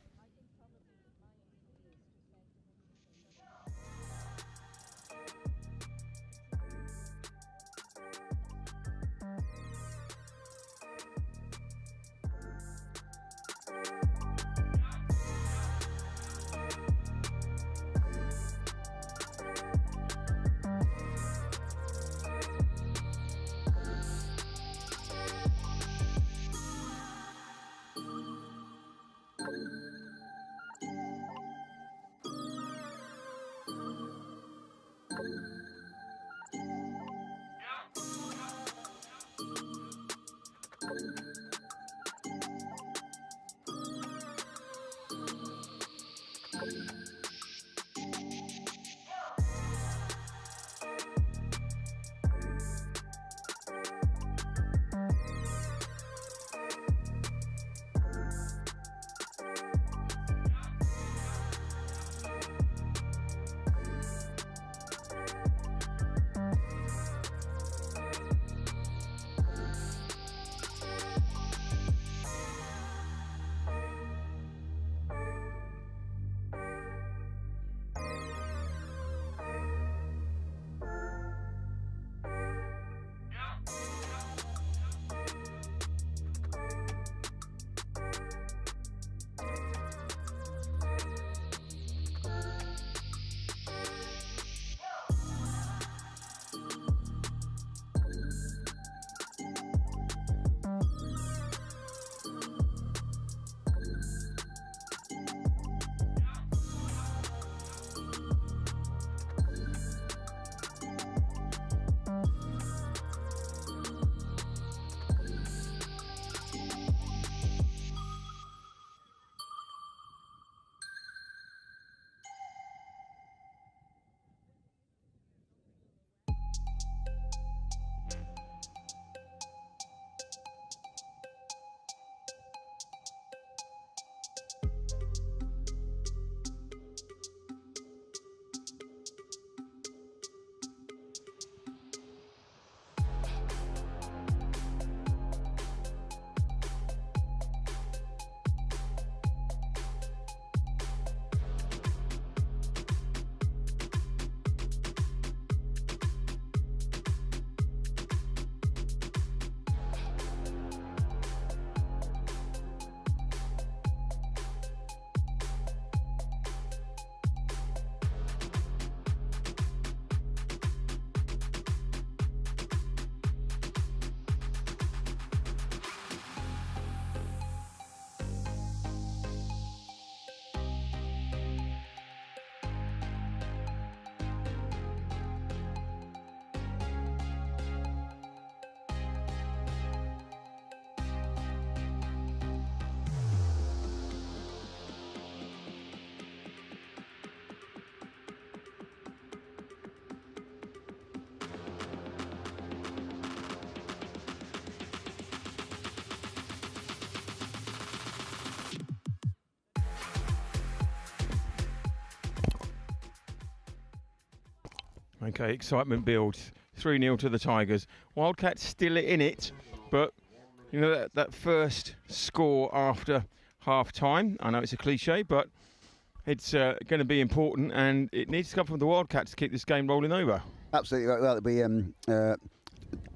Okay, excitement builds. 3-0 to the Tigers. Wildcats still in it, but you know that first score after half-time, I know it's a cliche, but it's going to be important, and it needs to come from the Wildcats to keep this game rolling over. Absolutely right. Well, it'll be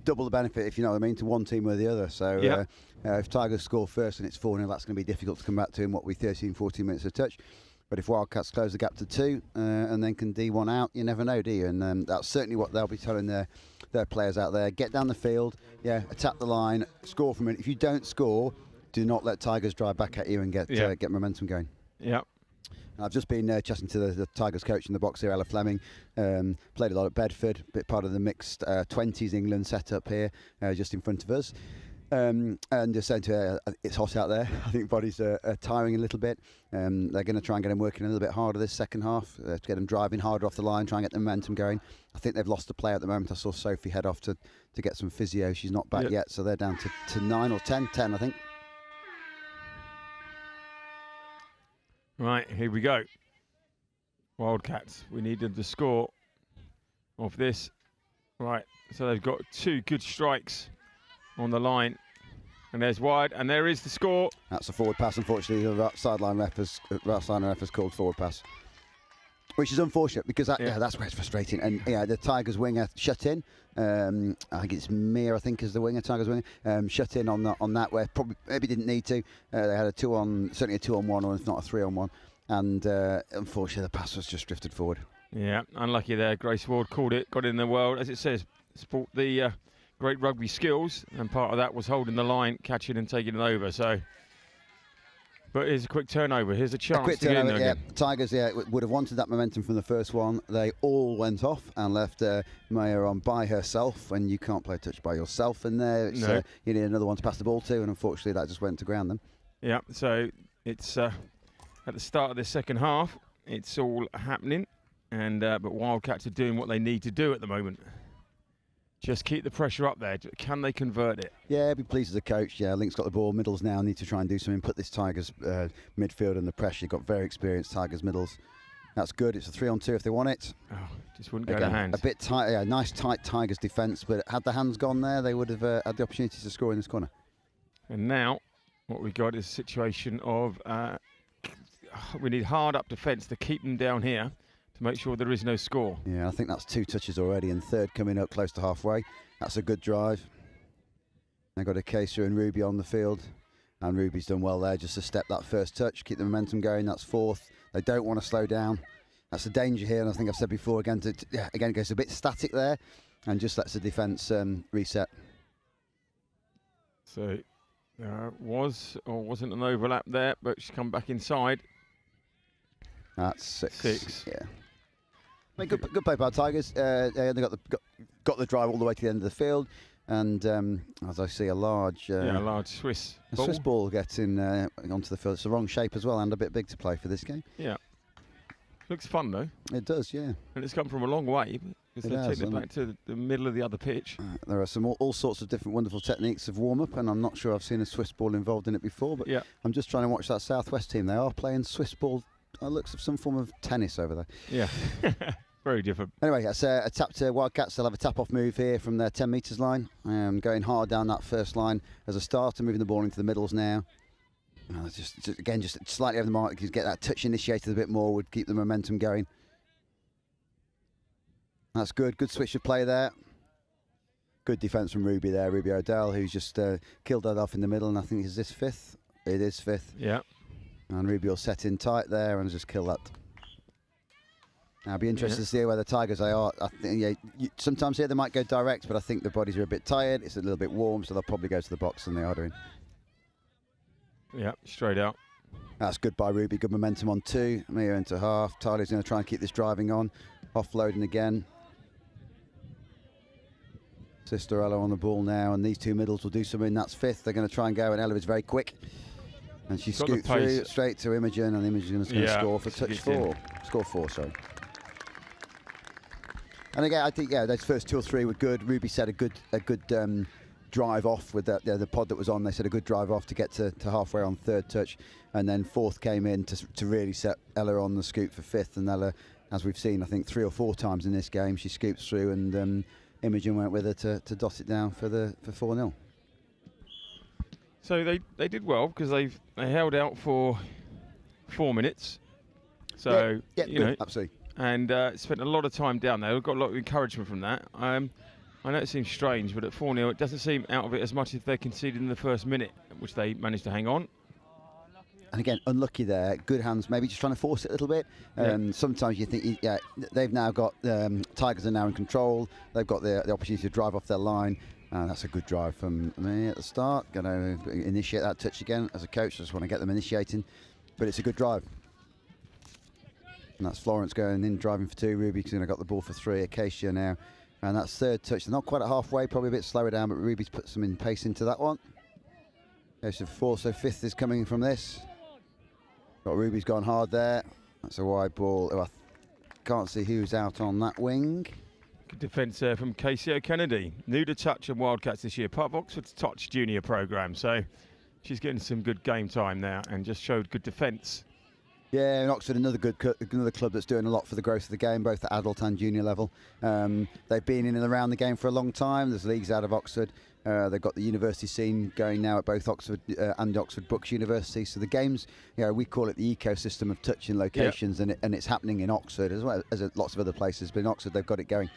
double the benefit, if you know what I mean, to one team or the other. So if Tigers score first and it's 4-0, that's going to be difficult to come back to in what will be 13, 14 minutes of touch. But if Wildcats close the gap to 2 and then can D1 out, you never know, do you? And that's certainly what they'll be telling their players out there. Get down the field, attack the line, score from it. If you don't score, do not let Tigers drive back at you and get momentum going. Yeah. I've just been chatting to the Tigers coach in the box here, Ella Fleming. Played a lot at Bedford, bit part of the mixed 20s England setup here, just in front of us. And just saying to her, it's hot out there. I think bodies are tiring a little bit. They're going to try and get them working a little bit harder this second half, to get them driving harder off the line, try and get the momentum going. I think they've lost a player at the moment. I saw Sophie head off to get some physio. She's not back yet, so they're down to 9 or 10 I think. Right, here we go. Wildcats, we needed the score of this. Right, so they've got 2 good strikes on the line. And there's wide, and there is the score. That's a forward pass. Unfortunately, the sideline ref has called forward pass, which is unfortunate because that's where it's frustrating. And the Tigers winger shut in. I think it's Mia, is the winger, Tigers winger, shut in on that where probably maybe didn't need to. They had certainly a 2-on-1, or if not a 3-on-1. And unfortunately, the pass was just drifted forward. Yeah, unlucky there. Grace Ward called it, got it in the world. As it says, sport the great rugby skills, and part of that was holding the line, catching and taking it over. So, but here's a quick turnover. Here's a chance. A quick to get in turnover, there yeah. Tigers, would have wanted that momentum from the first one. They all went off and left Maya on by herself. When you can't play touch by yourself in there, you need another one to pass the ball to, and unfortunately that just went to ground them. Yeah, so it's at the start of the second half. It's all happening, and but Wildcats are doing what they need to do at the moment. Just keep the pressure up there. Can they convert it? Yeah, be pleased as a coach. Yeah, Link's got the ball. Middles now need to try and do something. Put this Tigers midfield under pressure. Got very experienced Tigers middles. That's good. It's a 3-on-2 if they want it. Oh, just wouldn't go to hands. A bit tight. Yeah, nice tight Tigers defence. But had the hands gone there, they would have had the opportunity to score in this corner. And now, what we got is a situation of we need hard up defence to keep them down here, to make sure there is no score. Yeah, I think that's 2 touches already, and third coming up close to halfway. That's a good drive. They've got Acacia and Ruby on the field, and Ruby's done well there just to step that first touch, keep the momentum going. That's fourth. They don't want to slow down. That's the danger here, and I think I've said before, again, it goes a bit static there, and just lets the defence reset. So there was or wasn't an overlap there, but she's come back inside. That's 6. Yeah. I mean, good play by Tigers. They got the drive all the way to the end of the field, and as I see a large Swiss ball getting onto the field. It's the wrong shape as well, and a bit big to play for this game. Yeah, looks fun though. It does, yeah. And it's come from a long way because they've taken it back to the middle of the other pitch. There are some all sorts of different wonderful techniques of warm up, and I'm not sure I've seen a Swiss ball involved in it before. But I'm just trying to watch that Southwest team. They are playing Swiss ball. Looks of some form of tennis over there. Yeah, very different. Anyway, that's a tap to Wildcats. They'll have a tap-off move here from their 10 metres line. Going hard down that first line as a starter, moving the ball into the middles now. Just slightly over the mark. You get that touch initiated a bit more, would keep the momentum going. That's good. Good switch of play there. Good defence from Ruby there, Ruby O'Dell, who's just killed that off in the middle, and I think, is this 5th? It is 5th. Yeah. And Ruby will set in tight there and just kill that. Now, I'll be interested to see where the Tigers are. I think, sometimes here they might go direct, but I think the bodies are a bit tired. It's a little bit warm, so they'll probably go to the box and they are doing. Yeah, straight out. That's good by Ruby. Good momentum on 2. Mia into half. Tyler's going to try and keep this driving on. Offloading again. Sister Ella on the ball now, and these 2 middles will do something. That's 5th. They're going to try and go, and Ella is very quick. And she scoots through straight to Imogen, and Imogen's going to score for touch 4. Score 4, sorry. And again, I think those first 2 or 3 were good. Ruby said a good drive off with the pod that was on. They said a good drive off to get to halfway on 3rd touch, and then 4th came in to really set Ella on the scoop for 5th. And Ella, as we've seen, I think 3 or 4 times in this game, she scoops through, and Imogen went with her to dot it down for 4-0. So they did well because they held out for 4 minutes. So absolutely. And spent a lot of time down there. We've got a lot of encouragement from that. I know it seems strange, but at 4-0, it doesn't seem out of it as much as they conceded in the first minute, which they managed to hang on. And again, unlucky there. Good hands, maybe just trying to force it a little bit. Sometimes you think, they've now got Tigers are now in control. They've got the opportunity to drive off their line. That's a good drive from me at the start. Going to initiate that touch again as a coach. I just want to get them initiating, but it's a good drive. And that's Florence going in, driving for 2. Ruby's going to got the ball for 3. Acacia now. And that's third touch. They're not quite at halfway, probably a bit slower down, but Ruby's put some in pace into that one. Acacia 4, so 5th is coming from this. Got Ruby's gone hard there. That's a wide ball. Oh, I can't see who's out on that wing. Good defence there from Casey O'Kennedy. New to touch and Wildcats this year, part of Oxford's touch junior programme. So she's getting some good game time now and just showed good defence. Yeah, and Oxford, another club that's doing a lot for the growth of the game, both at adult and junior level. They've been in and around the game for a long time. There's leagues out of Oxford. They've got the university scene going now at both Oxford and Oxford Brookes University. So the games, we call it the ecosystem of touching locations, and it's happening in Oxford as well as lots of other places. But in Oxford, they've got it going.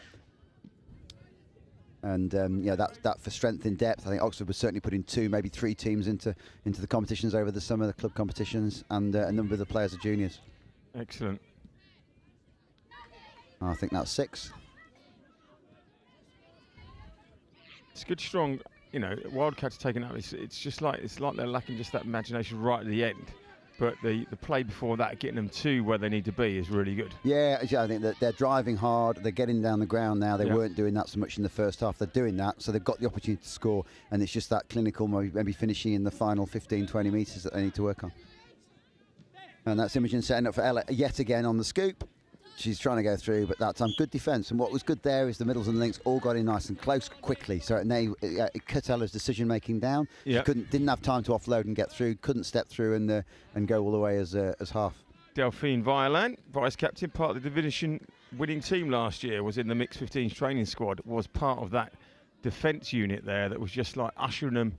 And that for strength in depth, I think Oxford was certainly putting 2, maybe 3 teams into the competitions over the summer, the club competitions, and a number of the players are juniors. Excellent. I think that's 6. It's good, strong. Wildcats taking up. It's just like they're lacking just that imagination right at the end. But the play before that, getting them to where they need to be, is really good. Yeah, I think that they're driving hard. They're getting down the ground now. They weren't doing that so much in the first half. They're doing that, so they've got the opportunity to score. And it's just that clinical, maybe finishing in the final 15, 20 metres that they need to work on. And that's Imogen setting up for Ella yet again on the scoop. She's trying to go through, but that time good defence. And what was good there is the middles and links all got in nice and close quickly. So it cut Ella's decision making down. She didn't have time to offload and get through. Couldn't step through and go all the way as half. Delphine Violin, vice captain, part of the division winning team last year, was in the mixed 15s training squad. Was part of that defence unit there that was just like ushering them,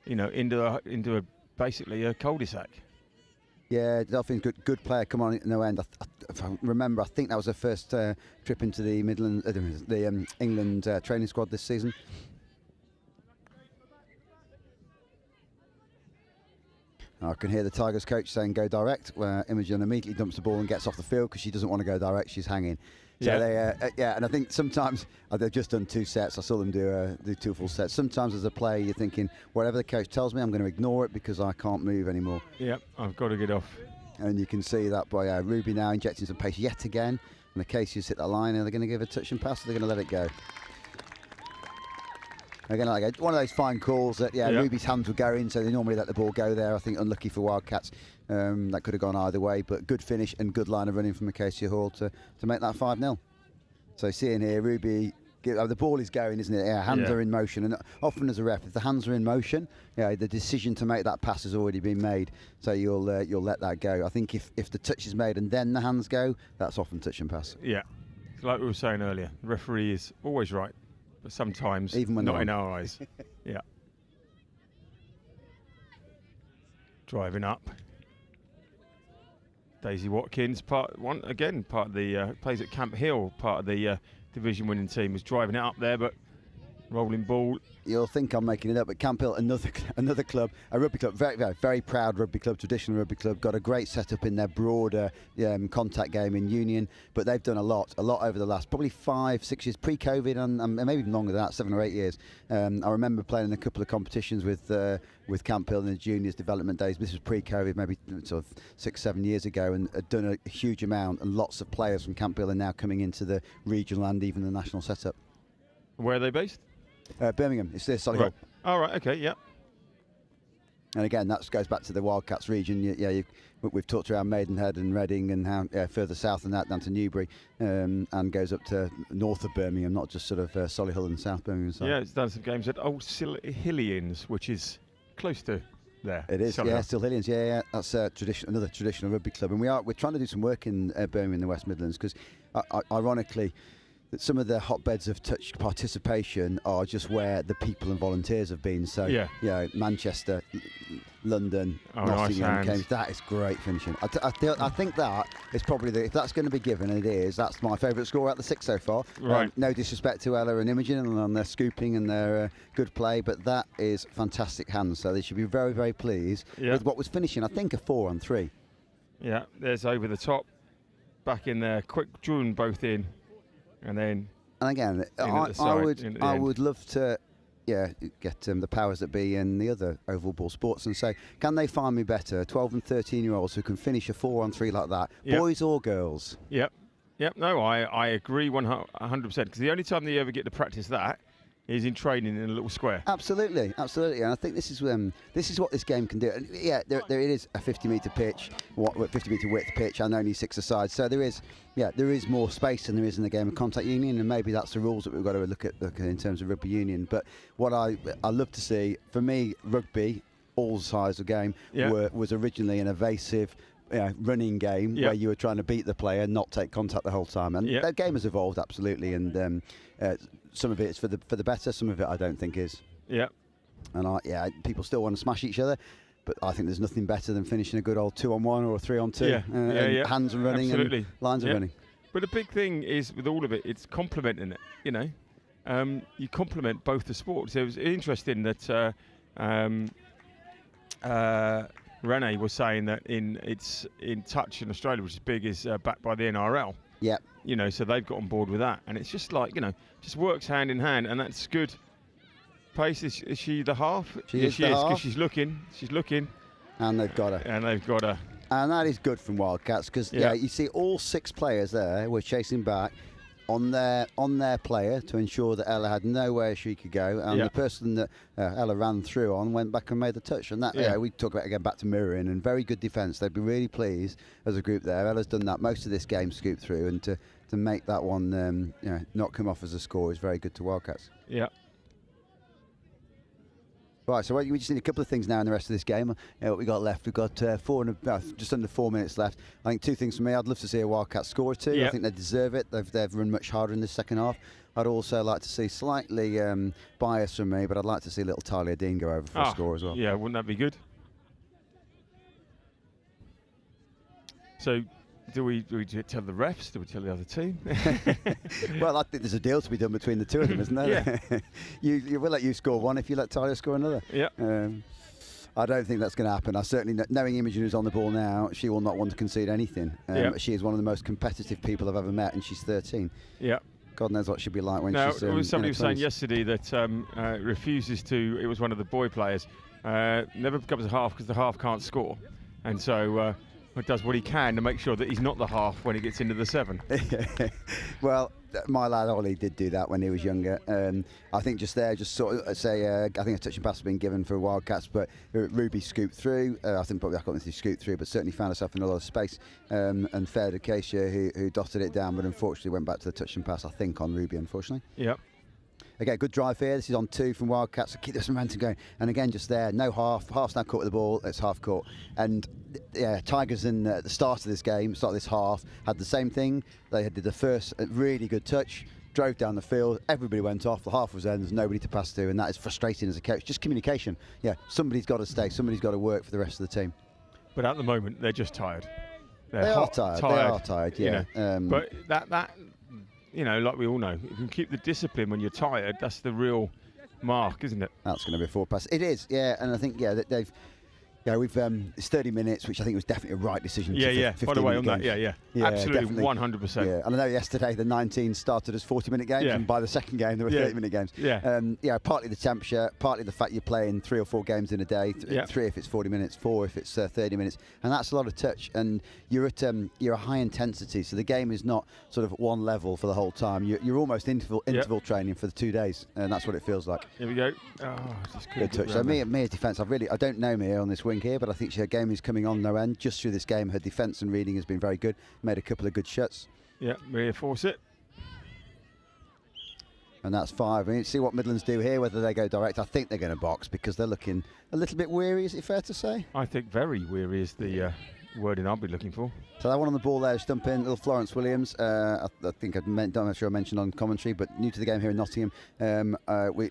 into basically a cul-de-sac. Yeah, Delphine's good player. Come on at no end. If I remember, I think that was her first trip into the Midlands, the England training squad this season. I can hear the Tigers coach saying go direct, where Imogen immediately dumps the ball and gets off the field because she doesn't want to go direct. She's hanging. So and I think sometimes they've just done 2 sets. I saw them do 2 full sets. Sometimes as a player, you're thinking, whatever the coach tells me, I'm going to ignore it because I can't move anymore. Yep, I've got to get off. And you can see that by Ruby now injecting some pace yet again. And the Casey's hit that line. Are they going to give a touch and pass, or are they going to let it go? They're going to let it go. One of those fine calls that, Ruby's hands would go in, so they normally let the ball go there. I think unlucky for Wildcats. That could have gone either way, but good finish and good line of running from Acacia Hall to make that 5-0. So seeing here, Ruby, the ball is going, isn't it? Yeah, hands are in motion, and often as a ref, if the hands are in motion, the decision to make that pass has already been made. So you'll let that go. I think if the touch is made and then the hands go, that's often touch and pass. Yeah, it's like we were saying earlier, the referee is always right, but sometimes even when not in our eyes. Yeah. Driving up. Daisy Watkins, part of the plays at Camp Hill, part of the division winning team, was driving it up there, but rolling ball. You'll think I'm making it up, but Camp Hill, another club, a rugby club, very, very, very proud rugby club, traditional rugby club, got a great setup in their broader contact game in Union, but they've done a lot over the last probably 5-6 years, pre-COVID, and maybe even longer than that, 7 or 8 years. I remember playing in a couple of competitions with Camp Hill in the juniors development days. This was pre-COVID, maybe sort of 6-7 years ago, and had done a huge amount, and lots of players from Camp Hill are now coming into the regional and even the national setup. Where are they based? Birmingham. It's their Solihull. All right. Okay. Yeah. And again, that goes back to the Wildcats region. We've talked around Maidenhead and Reading and how further south than that down to Newbury, and goes up to north of Birmingham, not just sort of Solihull and South Birmingham. Side. Yeah, it's done some games at Old Hillians, which is close to there. It is. Solihull. Still Hillians. Yeah. That's another traditional rugby club, and we're trying to do some work in Birmingham in the West Midlands because, ironically, that some of the hotbeds of touch participation are just where the people and volunteers have been. So, Manchester, London, Nottingham, Cambridge. That is great finishing. I think that is probably if that's going to be given, and it is. That's my favourite score out of the 6 so far. Right. No disrespect to Ella and Imogen and on their scooping and their good play, but that is fantastic hands. So they should be very, very pleased with what was finishing. I think a 4-on-3. Yeah, there's over the top, back in there, quick drawing both in. And again, I would love to get the powers that be in the other oval ball sports and say, can they find me better 12 and 13-year-olds who can finish a 4-on-3 like that, boys or girls? Yep. No, I agree 100%. Because the only time they ever get to practice that is in training in a little square. Absolutely. And I think this is what this game can do. And there it is a 50-metre pitch, 50-metre width pitch, and only 6 aside. So there is more space than there is in the game of contact union, and maybe that's the rules that we've got to look at in terms of rugby union. But what I love to see, for me, rugby, all sides of game, was originally an evasive, running game where you were trying to beat the player, not take contact the whole time. And that game has evolved absolutely, and some of it is for the better, some of it I don't think is. Yeah. And people still want to smash each other, but I think there's nothing better than finishing a good old 2-on-1 or a 3-on-2. Hands are running, absolutely. And lines are running. But the big thing is with all of it, it's complementing it. You complement both the sports. It was interesting that Rene was saying that in touch in Australia, which is big, is backed by the NRL. Yeah. So they've got on board with that, and it's just like just works hand in hand, and that's good. Pace, is she the half? She is because she's looking. She's looking. And they've got her. And that is good from Wildcats because you see all 6 players there were chasing back on their player to ensure that Ella had nowhere she could go, and the person that Ella ran through on went back and made the touch. And that we talk about again back to mirroring and very good defence. They'd be really pleased as a group there. Ella's done that most of this game, scoop through, and to make that one not come off as a score is very good to Wildcats. Yeah. Right, so we just need a couple of things now in the rest of this game. What we got left, we've got just under 4 minutes left. I think 2 things for me. I'd love to see a Wildcat score 2. I think they deserve it. They've run much harder in the second half. I'd also like to see slightly bias from me, but I'd like to see little Talia Dean go over for a score as well. Yeah, wouldn't that be good? So, do we tell the refs? Do we tell the other team? Well, I think there's a deal to be done between the two of them, isn't there? You will let you score one if you let Talia score another. Yeah. I don't think that's going to happen. I certainly, knowing Imogen who's on the ball now, she will not want to concede anything. She is one of the most competitive people I've ever met, and she's 13. Yeah. God knows what she'll be like when she's somebody was saying yesterday that refuses to. It was one of the boy players. Never becomes a half because the half can't score, and so does what he can to make sure that he's not the half when he gets into the 7. Well, my lad Ollie did do that when he was younger. I think just sort of say, I think a touch and pass has been given for Wildcats, but Ruby scooped through. I think probably I got into scoop through, but certainly found herself in a lot of space. And fair to Acacia, who dotted it down, but unfortunately went back to the touch and pass, I think, on Ruby, unfortunately. Yep. Again, good drive here. This is on 2 from Wildcats. So keep this momentum going. And again, just there, no half. Half's now caught with the ball. It's half court. And Tigers in the start of this game, start of this half, had the same thing. They did the first really good touch, drove down the field. Everybody went off. The half was there. There's nobody to pass to, and that is frustrating as a coach. Just communication. Yeah, somebody's got to stay. Somebody's got to work for the rest of the team. But at the moment, they're just tired. They are tired. They are tired. Yeah. But that. Like we all know, if you can keep the discipline when you're tired, that's the real mark, isn't it? That's going to be a forward pass. It is, yeah. And I think, they've... Yeah, we've it's 30 minutes, which I think was definitely a right decision. By the way, on that, absolutely, definitely. 100%. Yeah, and I know yesterday the 19 started as 40-minute games, and by the second game there were 30-minute games. Partly the temperature, partly the fact you're playing 3 or 4 games in a day. 3 if it's 40 minutes, 4 if it's 30 minutes, and that's a lot of touch. And you're at you're a high intensity, so the game is not sort of one level for the whole time. You're almost interval training for the 2 days, and that's what it feels like. Here we go. Good touch. So Mia's defence, I don't know Mia on this wing here, but I think her game is coming on no end. Just through this game, her defence and reading has been very good. Made a couple of good shots. Yeah, reinforce it. And that's 5. We need to see what Midlands do here, whether they go direct. I think they're going to box because they're looking a little bit weary. Is it fair to say? I think very weary is the wording I'll be looking for. So that one on the ball there, stump in, little Florence Williams. I think I'm not sure I mentioned on commentary, but new to the game here in Nottingham.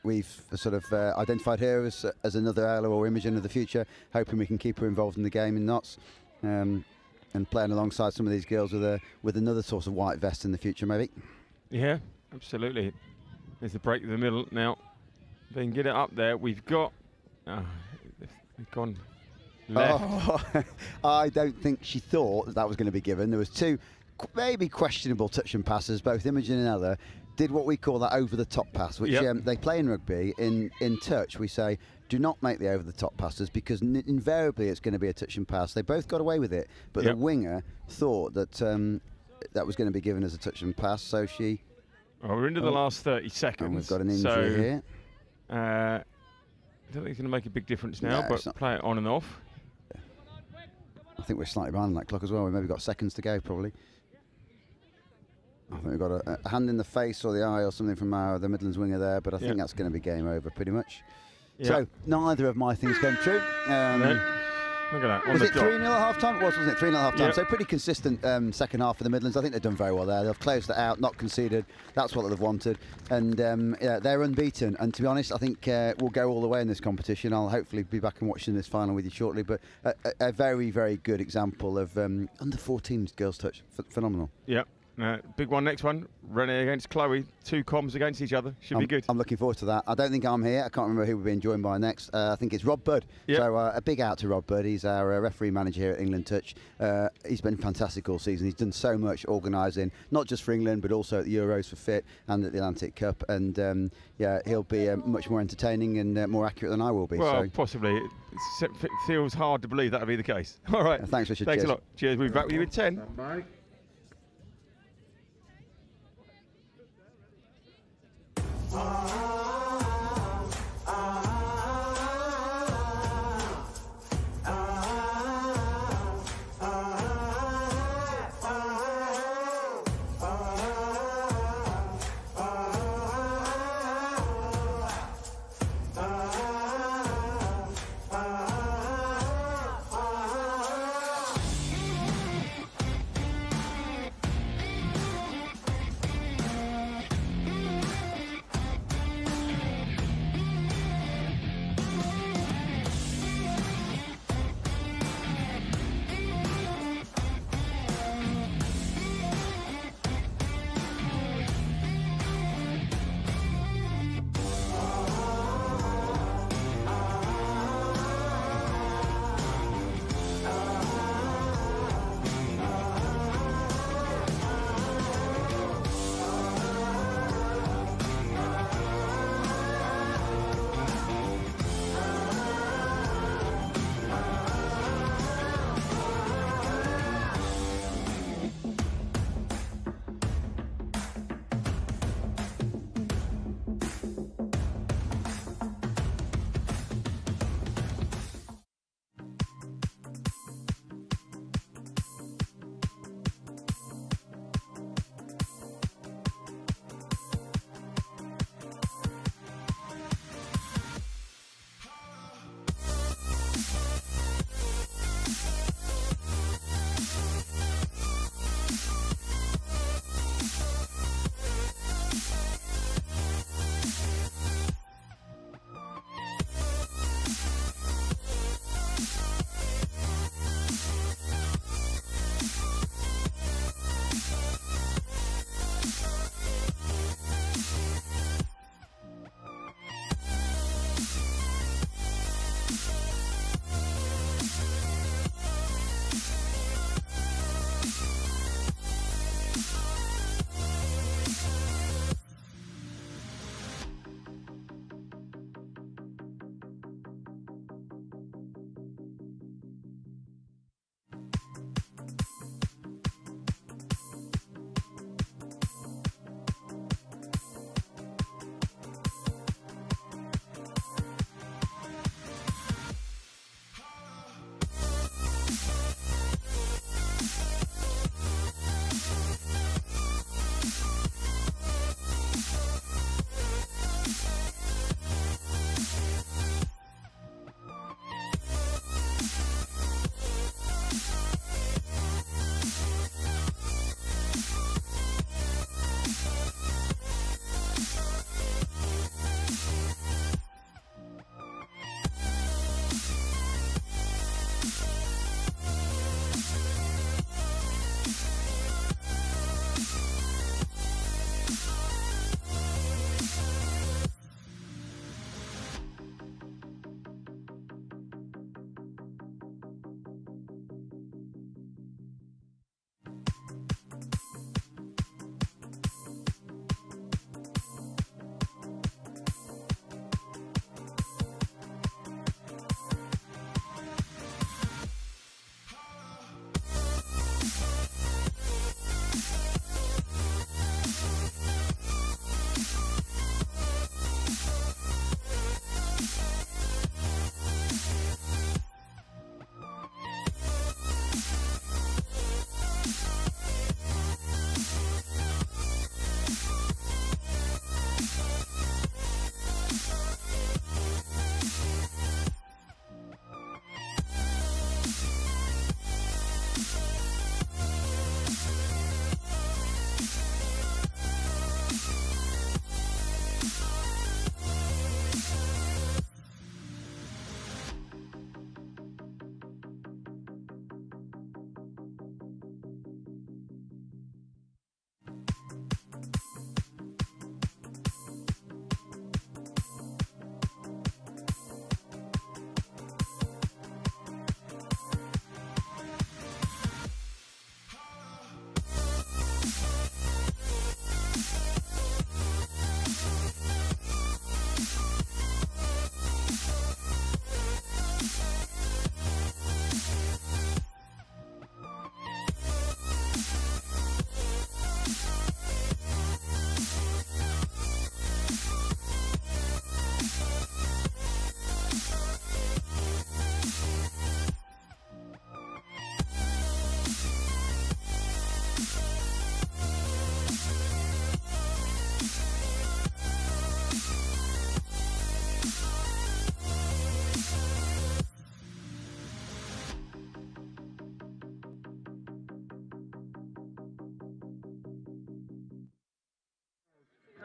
We've sort of identified her as another Ella or Imogen of the future, hoping we can keep her involved in the game in Notts, and playing alongside some of these girls with another sort of white vest in the future, maybe. Yeah, absolutely. There's the break in the middle now. They can get it up there. We've got they've gone left. I don't think she thought that was going to be given. There was 2 maybe questionable touch and passes, both Imogen and Ella. did what we call that over-the-top pass, which they play in rugby. In touch, we say, do not make the over-the-top passes because invariably it's going to be a touch and pass. They both got away with it, but the winger thought that that was going to be given as a touch and pass, so she... Well, we're into the last 30 seconds. And we've got an injury here. I don't think it's going to make a big difference now, No, but play it on and off. I think we're slightly behind on that clock as well. We've maybe got seconds to go, probably. I think we've got a hand in the face or the eye or something from the Midlands winger there, but I think that's going to be game over pretty much. So neither of my things came true. Look at that. Was it 3-0 at half time? It wasn't it? 3-0 at half time. So pretty consistent second half for the Midlands. I think they've done very well there. They've closed it out, not conceded. That's what they've wanted. And they're unbeaten. And to be honest, I think we'll go all the way in this competition. I'll hopefully be back and watching this final with you shortly. But a very, very good example of under 14s girls touch. Phenomenal. Yep. Big one, next one. Renee against Chloe. 2 comms against each other. Should be good. I'm looking forward to that. I don't think I'm here. I can't remember who we're being joined by next. I think it's Rob Budd. So a big out to Rob Budd. He's our referee manager here at England Touch. He's been fantastic all season. He's done so much organising, not just for England, but also at the Euros for FIT and at the Atlantic Cup. And he'll be much more entertaining and more accurate than I will be. Well, possibly. It feels hard to believe that would be the case. All right. Thanks, Richard. Thanks Cheers. a lot. Cheers. We'll be back with you in 10. Bye.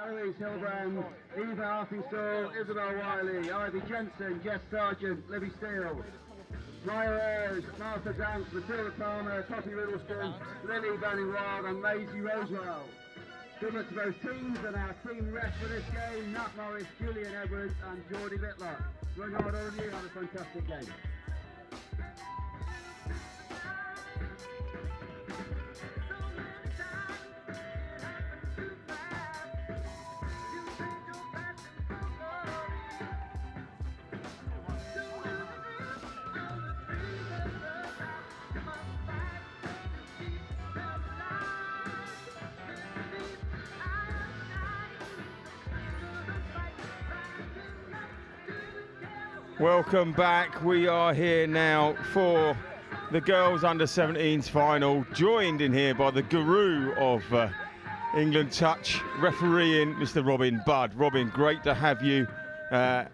Eloise Hilbrand, Eva Artingstall, Isabel Wiley, Ivy Jensen, Jess Sargent, Libby Steele, Maya Rose, Martha Dance, Matilda Palmer, Poppy Riddleston, Lily Banning-Wild and Maisie Rosewell. Good luck to both teams and our team ref for this game, Nat Morris, Julian Edwards and Geordie Littler. Run hard, all of you, have a fantastic game. Welcome back. We are here now for the girls under-17s final, joined in here by the guru of England touch, refereeing Mr. Robin Budd. Robin, great to have you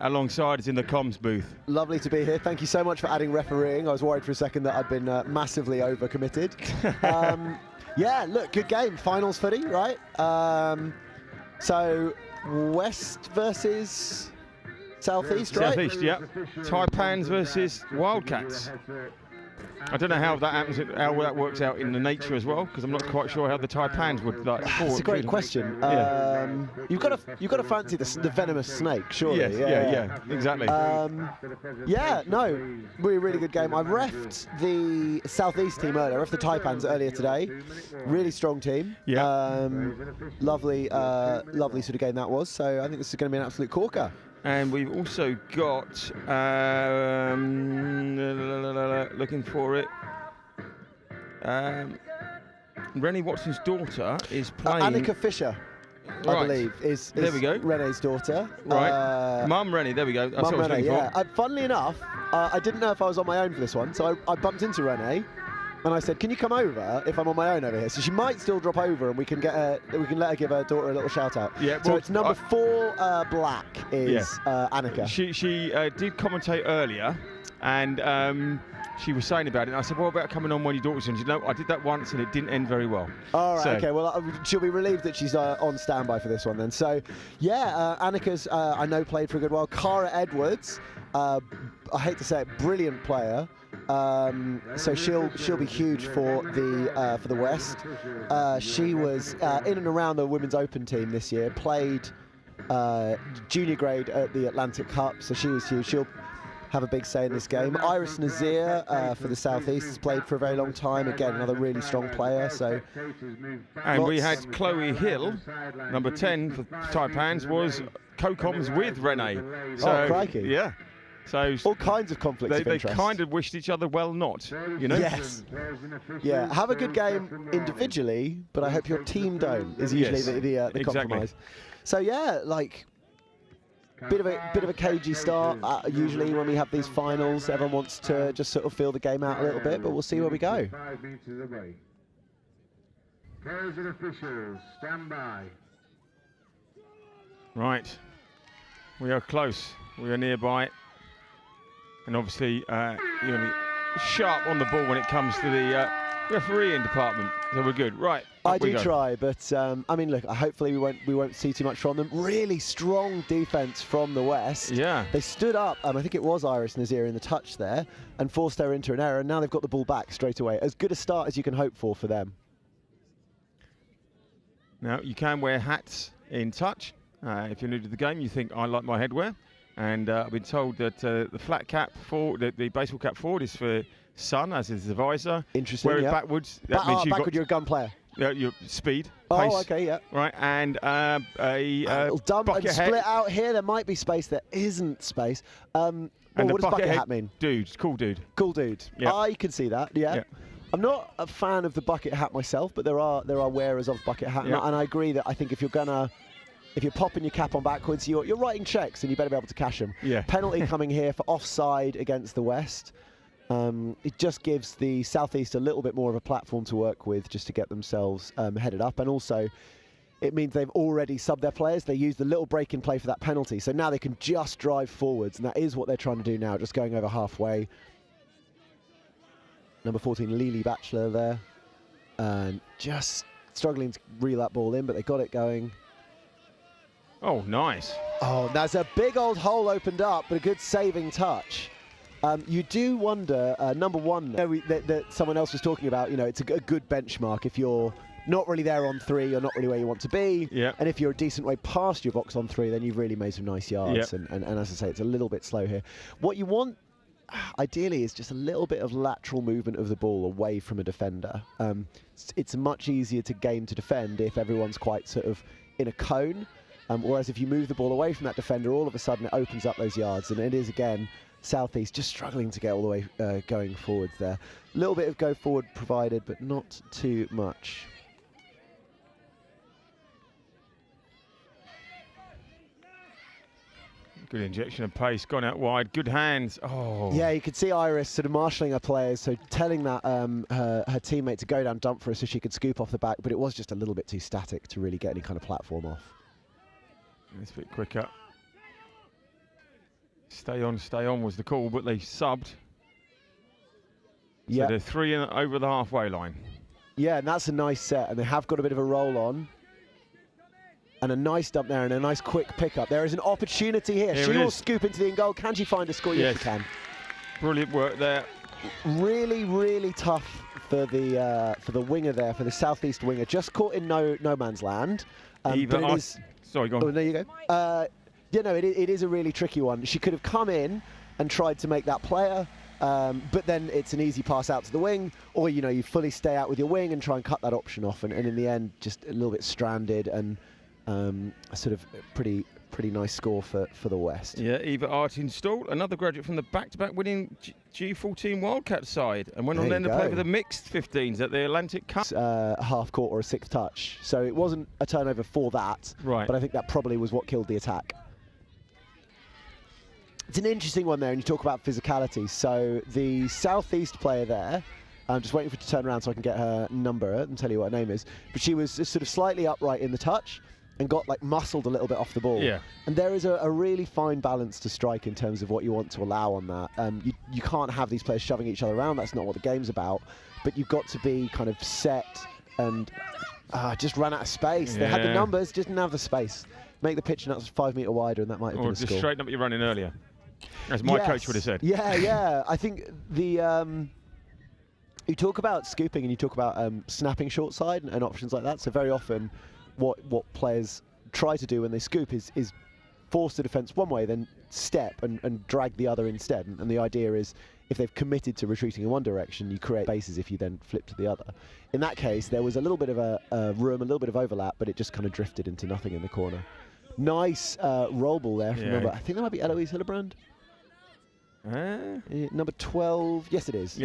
alongside us in the comms booth. Lovely to be here. Thank you so much for adding refereeing. I was worried for a second that I'd been massively overcommitted. Yeah, look, good game. Finals footy, right? So West versus Southeast, right? Southeast, yeah. Taipans versus Wildcats. I don't know how that happens, how that works out in the nature as well, because I'm not quite sure how the Taipans would like. That's a great question. Yeah. You've got to fancy the venomous snake, surely. Yes, yeah, exactly. Yeah, no, really good game. I refed the Southeast team earlier. I refed the Taipans earlier today. Really strong team. Yeah. Lovely sort of game that was. So I think this is going to be an absolute corker. And we've also got, looking for it, Rennie Watson's daughter is playing. Annika Fisher, I believe, is there we go. Renee's daughter. Right. Mum Rennie, there we go. That's Mum what I was Renee, looking for. Funnily enough, I didn't know if I was on my own for this one, so I bumped into Renee. And I said, "Can you come over if I'm on my own over here?" So she might still drop over, and we can let her give her daughter a little shout out. Yeah. So well, it's number 4 black is Annika. She did commentate earlier, and she was saying about it. And I said, "What about coming on when your daughter's in?" She said, "No, I did that once, and it didn't end very well." All right. Okay. Well, she'll be relieved that she's on standby for this one then. So, yeah, Annika's I know played for a good while. Cara Edwards, I hate to say it, brilliant player. So she'll be huge for the West. She was in and around the Women's Open team this year. Played junior grade at the Atlantic Cup, so she was huge. She'll have a big say in this game. Iris Nazir for the Southeast has played for a very long time. Again, another really strong player. So, and we had Chloe Hill, number 10 for Taipans, was co-coms with Renee. So, crikey! Yeah. So all kinds of conflicts of interest. They kind of wished each other well not, you know? Yes. Yeah, have a good game individually, but I hope your team don't, is usually the compromise. So yeah, like, bit of a cagey start. Usually when we have these finals, everyone wants to just sort of feel the game out a little bit, but we'll see where we go. 5 meters away. Players and officials, stand by. Right. We are close. We are nearby. And obviously, you're going to be sharp on the ball when it comes to the refereeing department. So we're good. Right. I do try, but I mean, look. Hopefully, we won't see too much from them. Really strong defence from the West. Yeah. They stood up. I think it was Iris Nazir in the touch there, and forced her into an error. And now they've got the ball back straight away. As good a start as you can hope for them. Now you can wear hats in touch. If you're new to the game, you think I like my headwear. And I've been told that the flat cap forward, the baseball cap forward, is for sun, as is the visor. Interesting. Wear it backwards. That means you're a gun player. Your speed. Oh, pace, okay, yeah. Right, and a dump bucket and hat. split out here. There might be space. There isn't space. And what does bucket hat mean? Dude, cool dude. Cool dude. Yep. I can see that. Yeah. I'm not a fan of the bucket hat myself, but there are wearers of bucket hat, Yep. and I agree that I think if you're popping your cap on backwards, you're writing checks and you better be able to cash them. Yeah. Penalty coming here for offside against the West. It just gives the Southeast a little bit more of a platform to work with just to get themselves headed up. And also, it means they've already subbed their players. They used the little break in play for that penalty. So now they can just drive forwards. And that is what they're trying to do now, just going over halfway. Number 14, Lily Batchelor there. And just struggling to reel that ball in, but they got it going. Oh, nice. Oh, there's a big old hole opened up, but a good saving touch. You do wonder, number one, that someone else was talking about, you know, it's a good benchmark if you're not really there on 3, you're not really where you want to be. Yep. And if you're a decent way past your box on 3, then you've really made some nice yards. Yep. And as I say, it's a little bit slow here. What you want, ideally, is just a little bit of lateral movement of the ball away from a defender. It's much easier to game to defend if everyone's quite sort of in a cone. Whereas if you move the ball away from that defender, all of a sudden it opens up those yards. And it is, again, Southeast just struggling to get all the way going forwards there. A little bit of go forward provided, but not too much. Good injection of pace, gone out wide, good hands. Oh. Yeah, you could see Iris sort of marshalling her players, so telling that her teammate to go down dump for her so she could scoop off the back, but it was just a little bit too static to really get any kind of platform off. It's a bit quicker. Stay on was the call, but they subbed. Yeah. So they're 3 over the halfway line. Yeah, and that's a nice set, and they have got a bit of a roll on. And a nice dump there and a nice quick pickup. There is an opportunity here. She will scoop into the in goal. Can she find a score? Yes, she can. Brilliant work there. Really, really tough for the winger there, for the Southeast winger. Just caught in no man's land. Sorry, go on. Oh, there you go. Yeah, no, it is a really tricky one. She could have come in and tried to make that player, but then it's an easy pass out to the wing, or, you know, you fully stay out with your wing and try and cut that option off, and in the end, just a little bit stranded, and a sort of pretty nice score for the West. Yeah, Eva Artinstall, another graduate from the back-to-back winning G14 Wildcats side, and went on then to play for the mixed 15s at the Atlantic Cup. Half court or a 6th touch, so it wasn't a turnover for that, right? But I think that probably was what killed the attack. It's an interesting one there, and you talk about physicality. So the Southeast player there, I'm just waiting for her to turn around so I can get her number and tell you what her name is, but she was just sort of slightly upright in the touch and got like muscled a little bit off the ball. Yeah. And there is a really fine balance to strike in terms of what you want to allow on that. You can't have these players shoving each other around. That's not what the game's about. But you've got to be kind of set and just run out of space. Yeah. They had the numbers, just didn't have the space. Make the pitch and that's 5 metre wider, and that might have been a just score. straighten up your running earlier, as my coach would have said. Yeah. I think the you talk about scooping and you talk about snapping short side and options like that. So very often, what players try to do when they scoop is force the defence one way, then step and drag the other instead. And the idea is, if they've committed to retreating in one direction, you create bases if you then flip to the other. In that case, there was a little bit of a room, a little bit of overlap, but it just kind of drifted into nothing in the corner. Nice roll ball there from number, I think that might be Eloise Hillebrand. Number 12, yes it is.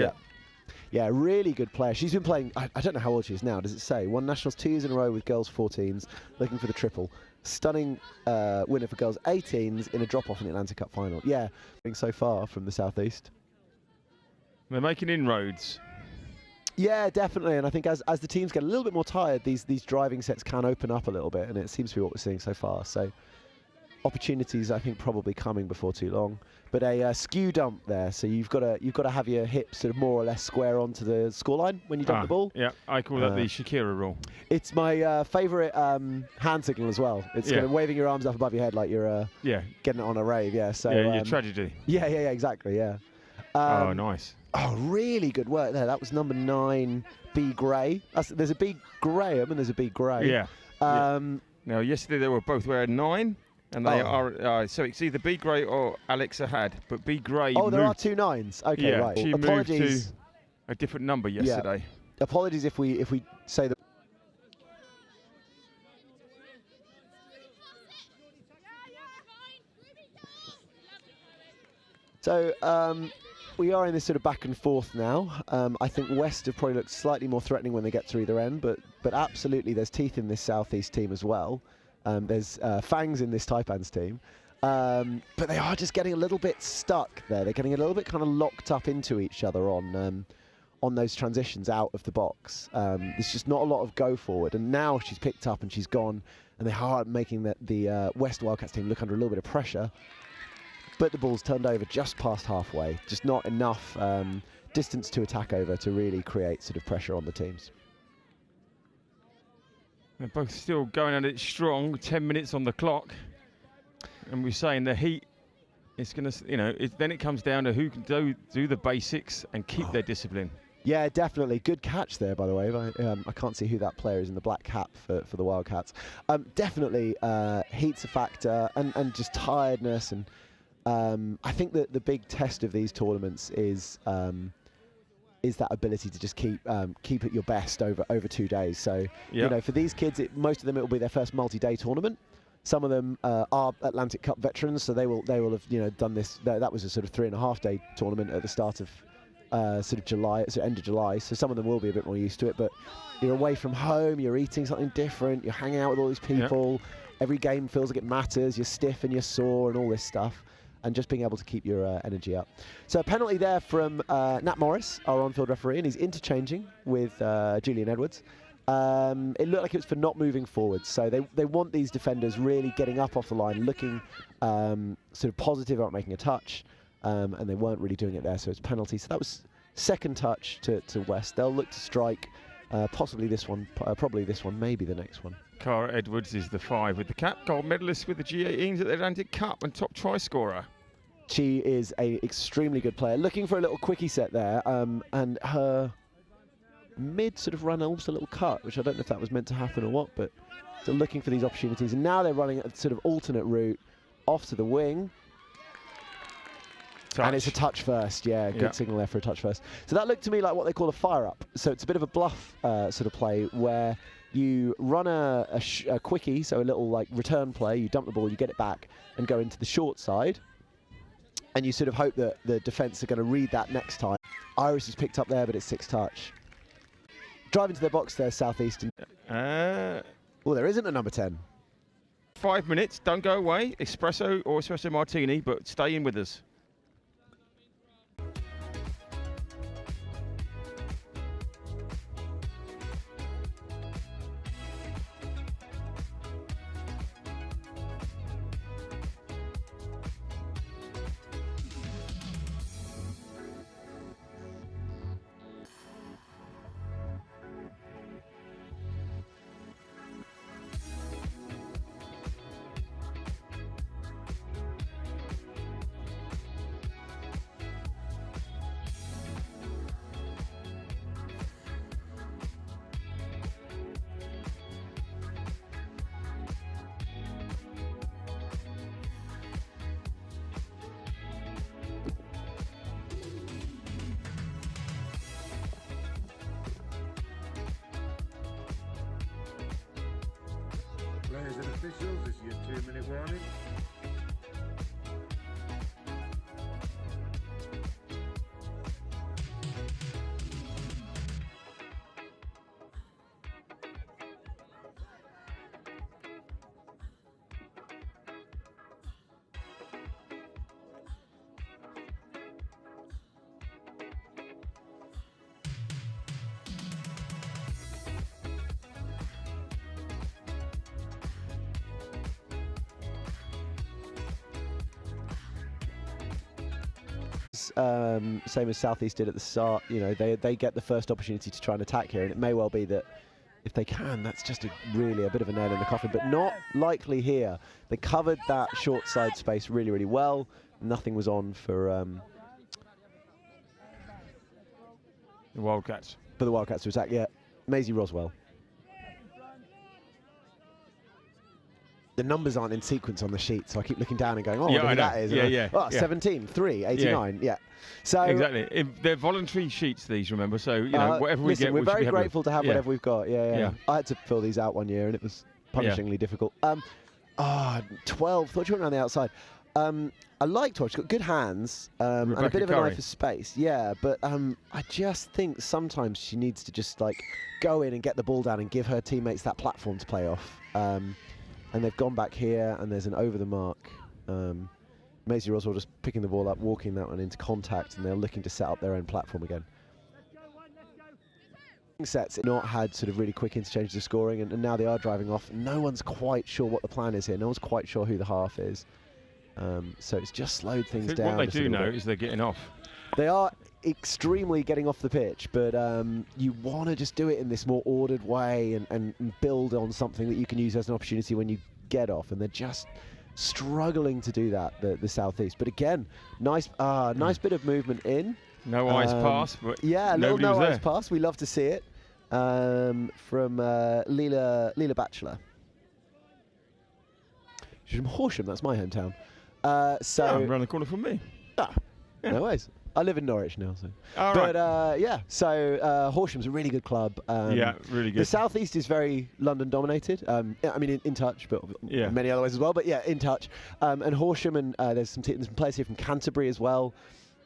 Yeah, really good player. She's been playing, I don't know how old she is now, does it say? Won Nationals 2 years in a row with girls 14s, looking for the triple. Stunning winner for girls 18s in a drop-off in the Atlantic Cup final. Yeah, so far from the Southeast. They're making inroads. Yeah, definitely, and I think as the teams get a little bit more tired, these driving sets can open up a little bit, and it seems to be what we're seeing so far. So opportunities, I think, probably coming before too long. But a skew dump there, so you've got to have your hips sort of more or less square onto the scoreline when you dump the ball. Yeah, I call that the Shakira rule. It's my favourite hand signal as well. It's kind of waving your arms up above your head like you're getting it on a rave. Yeah, so your tragedy. Yeah, exactly. Yeah. Oh, nice. Oh, really good work there. That was number 9, B. Gray. There's a B. Graham and there's a B. Gray. Yeah. Now, yesterday they were both wearing 9. And they are, so it's either B. Gray or Alexa Had, but B. Gray Oh, there are moved, 2 9s. Okay, right. She Apologies. moved to a different number yesterday. Yeah. Apologies if we say that. So we are in this sort of back and forth now. I think West have probably looked slightly more threatening when they get to either end, but absolutely there's teeth in this Southeast team as well. There's fangs in this Taipans team, but they are just getting a little bit stuck there. They're getting a little bit kind of locked up into each other on those transitions out of the box. There's just not a lot of go forward, and now she's picked up and she's gone, and they are making the West Wildcats team look under a little bit of pressure. But the ball's turned over just past halfway, just not enough distance to attack over to really create sort of pressure on the teams. They're both still going at it strong, 10 minutes on the clock. And we're saying the heat, it's going to, then it comes down to who can do the basics and keep their discipline. Yeah, definitely. Good catch there, by the way. I can't see who that player is in the black cap for the Wildcats. Definitely heat's a factor, and just tiredness. And I think that the big test of these tournaments is that ability to just keep at your best over 2 days. So, for these kids, most of them, it will be their first multi-day tournament. Some of them are Atlantic Cup veterans, so they will have done this. That was a sort of 3.5-day tournament at the start of sort of July, so end of July. So some of them will be a bit more used to it. But you're away from home, you're eating something different, you're hanging out with all these people. Yep. Every game feels like it matters. You're stiff and you're sore and all this stuff. And just being able to keep your energy up. So a penalty there from Nat Morris, our on-field referee, and he's interchanging with Julian Edwards. It looked like it was for not moving forward. So they want these defenders really getting up off the line, looking sort of positive about making a touch, and they weren't really doing it there, so it's penalty. So that was second touch to West. They'll look to strike possibly this one, probably this one, maybe the next one. Cara Edwards is the 5 with the cap, gold medalist with the G18s at the Atlantic Cup and top try scorer. She is an extremely good player. Looking for a little quickie set there, and her mid sort of run almost a little cut, which I don't know if that was meant to happen or what, but still looking for these opportunities. And now they're running a sort of alternate route off to the wing. Touch. And it's a touch first, good signal there for a touch first. So that looked to me like what they call a fire-up. So it's a bit of a bluff sort of play where you run a quickie, so a little like return play, you dump the ball, you get it back and go into the short side. And you sort of hope that the defence are going to read that next time. Iris is picked up there, but it's 6 touch. Driving to their box there, Southeastern. Well, there isn't a number 10. 5 minutes, don't go away. Espresso or espresso martini, but stay in with us. Players and officials, this is your 2-minute warning. Same as Southeast did at the start, they get the first opportunity to try and attack here, and it may well be that if they can, that's just really a bit of a nail in the coffin, but not likely here. They covered that short side space really, really well. Nothing was on for the Wildcats. For the Wildcats to attack, yeah. Maisie Roswell. The numbers aren't in sequence on the sheet, so I keep looking down and going, oh, yeah, what that is. Oh, 17, 3, 89, yeah. So exactly. They're voluntary sheets, these, remember, so, whatever we get, we're very grateful to have whatever we've got, yeah. I had to fill these out one year, and it was punishingly difficult. 12, thought you went around the outside. I liked her, she's got good hands, and a bit of an eye for space, but I just think sometimes she needs to just, go in and get the ball down and give her teammates that platform to play off. And they've gone back here, and there's an over the mark. Maisie Roswell just picking the ball up, walking that one into contact, and they're looking to set up their own platform again. Sets not had sort of really quick interchanges of scoring, and now they are driving off. No one's quite sure what the plan is here. No one's quite sure who the half is. So it's just slowed things down. What they do know is they're getting off. They are extremely getting off the pitch, but you want to just do it in this more ordered way and build on something that you can use as an opportunity when you get off, and they're just struggling to do that, the Southeast. But again, nice bit of movement in. No eyes pass, but yeah, a little nobody was no eyes there. pass. We love to see it from Leela Batchelor. She's from Horsham. That's my hometown. So around the corner from me. No ways. I live in Norwich now, so. All but right. yeah, so Horsham's a really good club. Yeah, really good. The Southeast is very London dominated. Yeah, I mean, in touch, but Yeah. many other ways as well. But yeah, in touch. And Horsham, and there's some players here from Canterbury as well,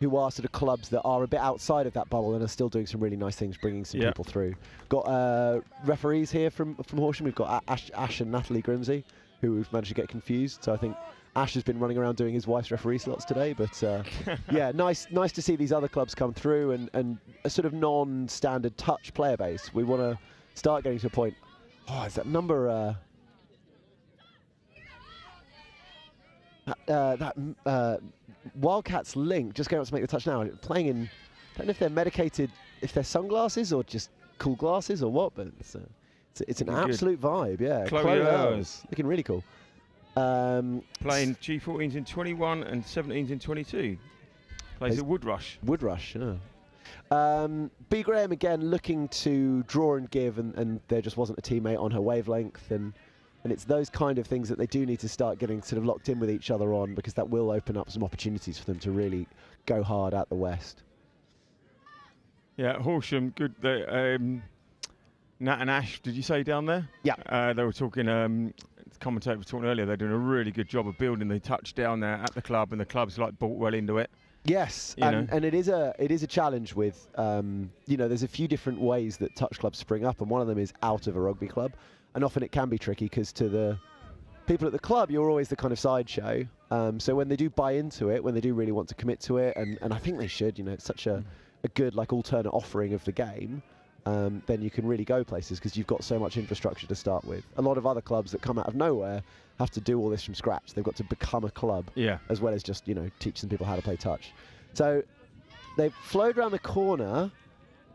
who are sort of clubs that are a bit outside of that bubble and are still doing some really nice things, bringing some Yeah. people through. Got referees here from Horsham. We've got Ash and Natalie Grimsey, who we've managed to get confused. So I think Ash has been running around doing his wife's referee slots today, but yeah, nice to see these other clubs come through and a sort of non-standard touch player base. We want to start getting to a point. Oh, is that number? That Wildcats link just going up to make the touch now. Playing in, I don't know if they're medicated, if they're sunglasses or just cool glasses or what, but it's an absolute vibe. Yeah, Chloe Earls. looking really cool. Playing G14s in 21 and 17s in 22. Plays at Woodrush. Woodrush, yeah. B. Graham again looking to draw and give, and there just wasn't a teammate on her wavelength, and it's those kind of things that they do need to start getting sort of locked in with each other on, because that will open up some opportunities for them to really go hard at the West. Yeah, Horsham, good. Nat and Ash, did you say down there? Yeah. They were talking, the commentator was talking earlier, they're doing a really good job of building the touch down there at the club, and the club's like bought well into it. Yes, and it is a challenge with, there's a few different ways that touch clubs spring up, and one of them is out of a rugby club. And often it can be tricky because to the people at the club, you're always the kind of sideshow. So when they do buy into it, when they do really want to commit to it, and I think they should, it's such a good like alternate offering of the game, then you can really go places because you've got so much infrastructure to start with. A lot of other clubs that come out of nowhere have to do all this from scratch. They've got to become a club, as well as just teach some people how to play touch. So they've flowed around the corner.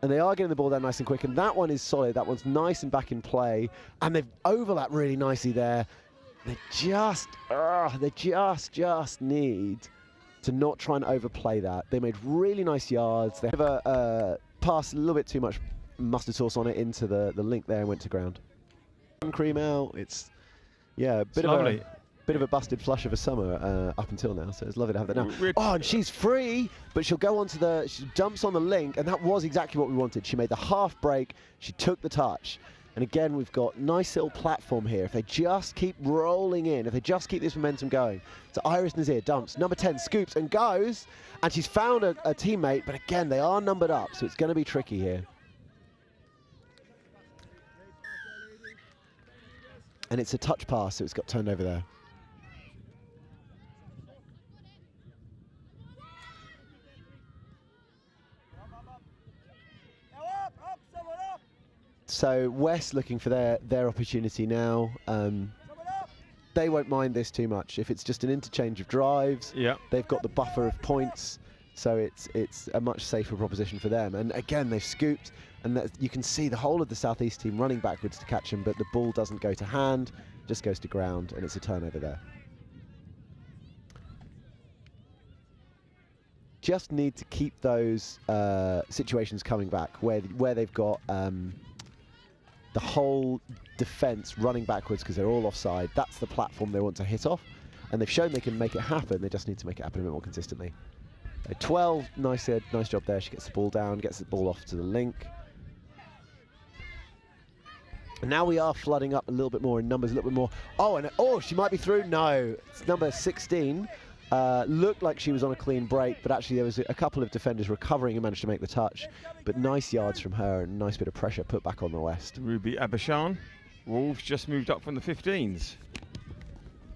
And they are getting the ball down nice and quick, and that one is solid. That one's nice and back in play, and they've overlapped really nicely there. They just need to not try and overplay that. They made really nice yards. They have a pass a little bit too much mustard sauce on it into the link there and went to ground. Cream out. It's a bit of a busted flush of a summer up until now, so it's lovely to have that now. Oh, and she's free, but she'll go onto she jumps on the link, and that was exactly what we wanted. She made the half break, she took the touch, and again we've got nice little platform here. If they just keep rolling in, if they just keep this momentum going. So Iris Nazir dumps, number 10 scoops and goes, and she's found a teammate, but again they are numbered up, so it's going to be tricky here. And it's a touch pass, so it's got turned over there. So West looking for their opportunity now. They won't mind this too much. If it's just an interchange of drives, they've got the buffer of points, so it's a much safer proposition for them. And again, they've scooped, and you can see the whole of the Southeast team running backwards to catch him, but the ball doesn't go to hand, just goes to ground, and it's a turnover there. Just need to keep those situations coming back where they've got the whole defence running backwards because they're all offside. That's the platform they want to hit off, and they've shown they can make it happen. They just need to make it happen a bit more consistently. 12, nice job there. She gets the ball down, gets the ball off to the link. And now we are flooding up a little bit more in numbers, a little bit more. Oh, she might be through. No, it's number 16. Looked like she was on a clean break, but actually there was a couple of defenders recovering and managed to make the touch. But nice yards from her and nice bit of pressure put back on the West. Ruby Abashan. Wolves just moved up from the 15s.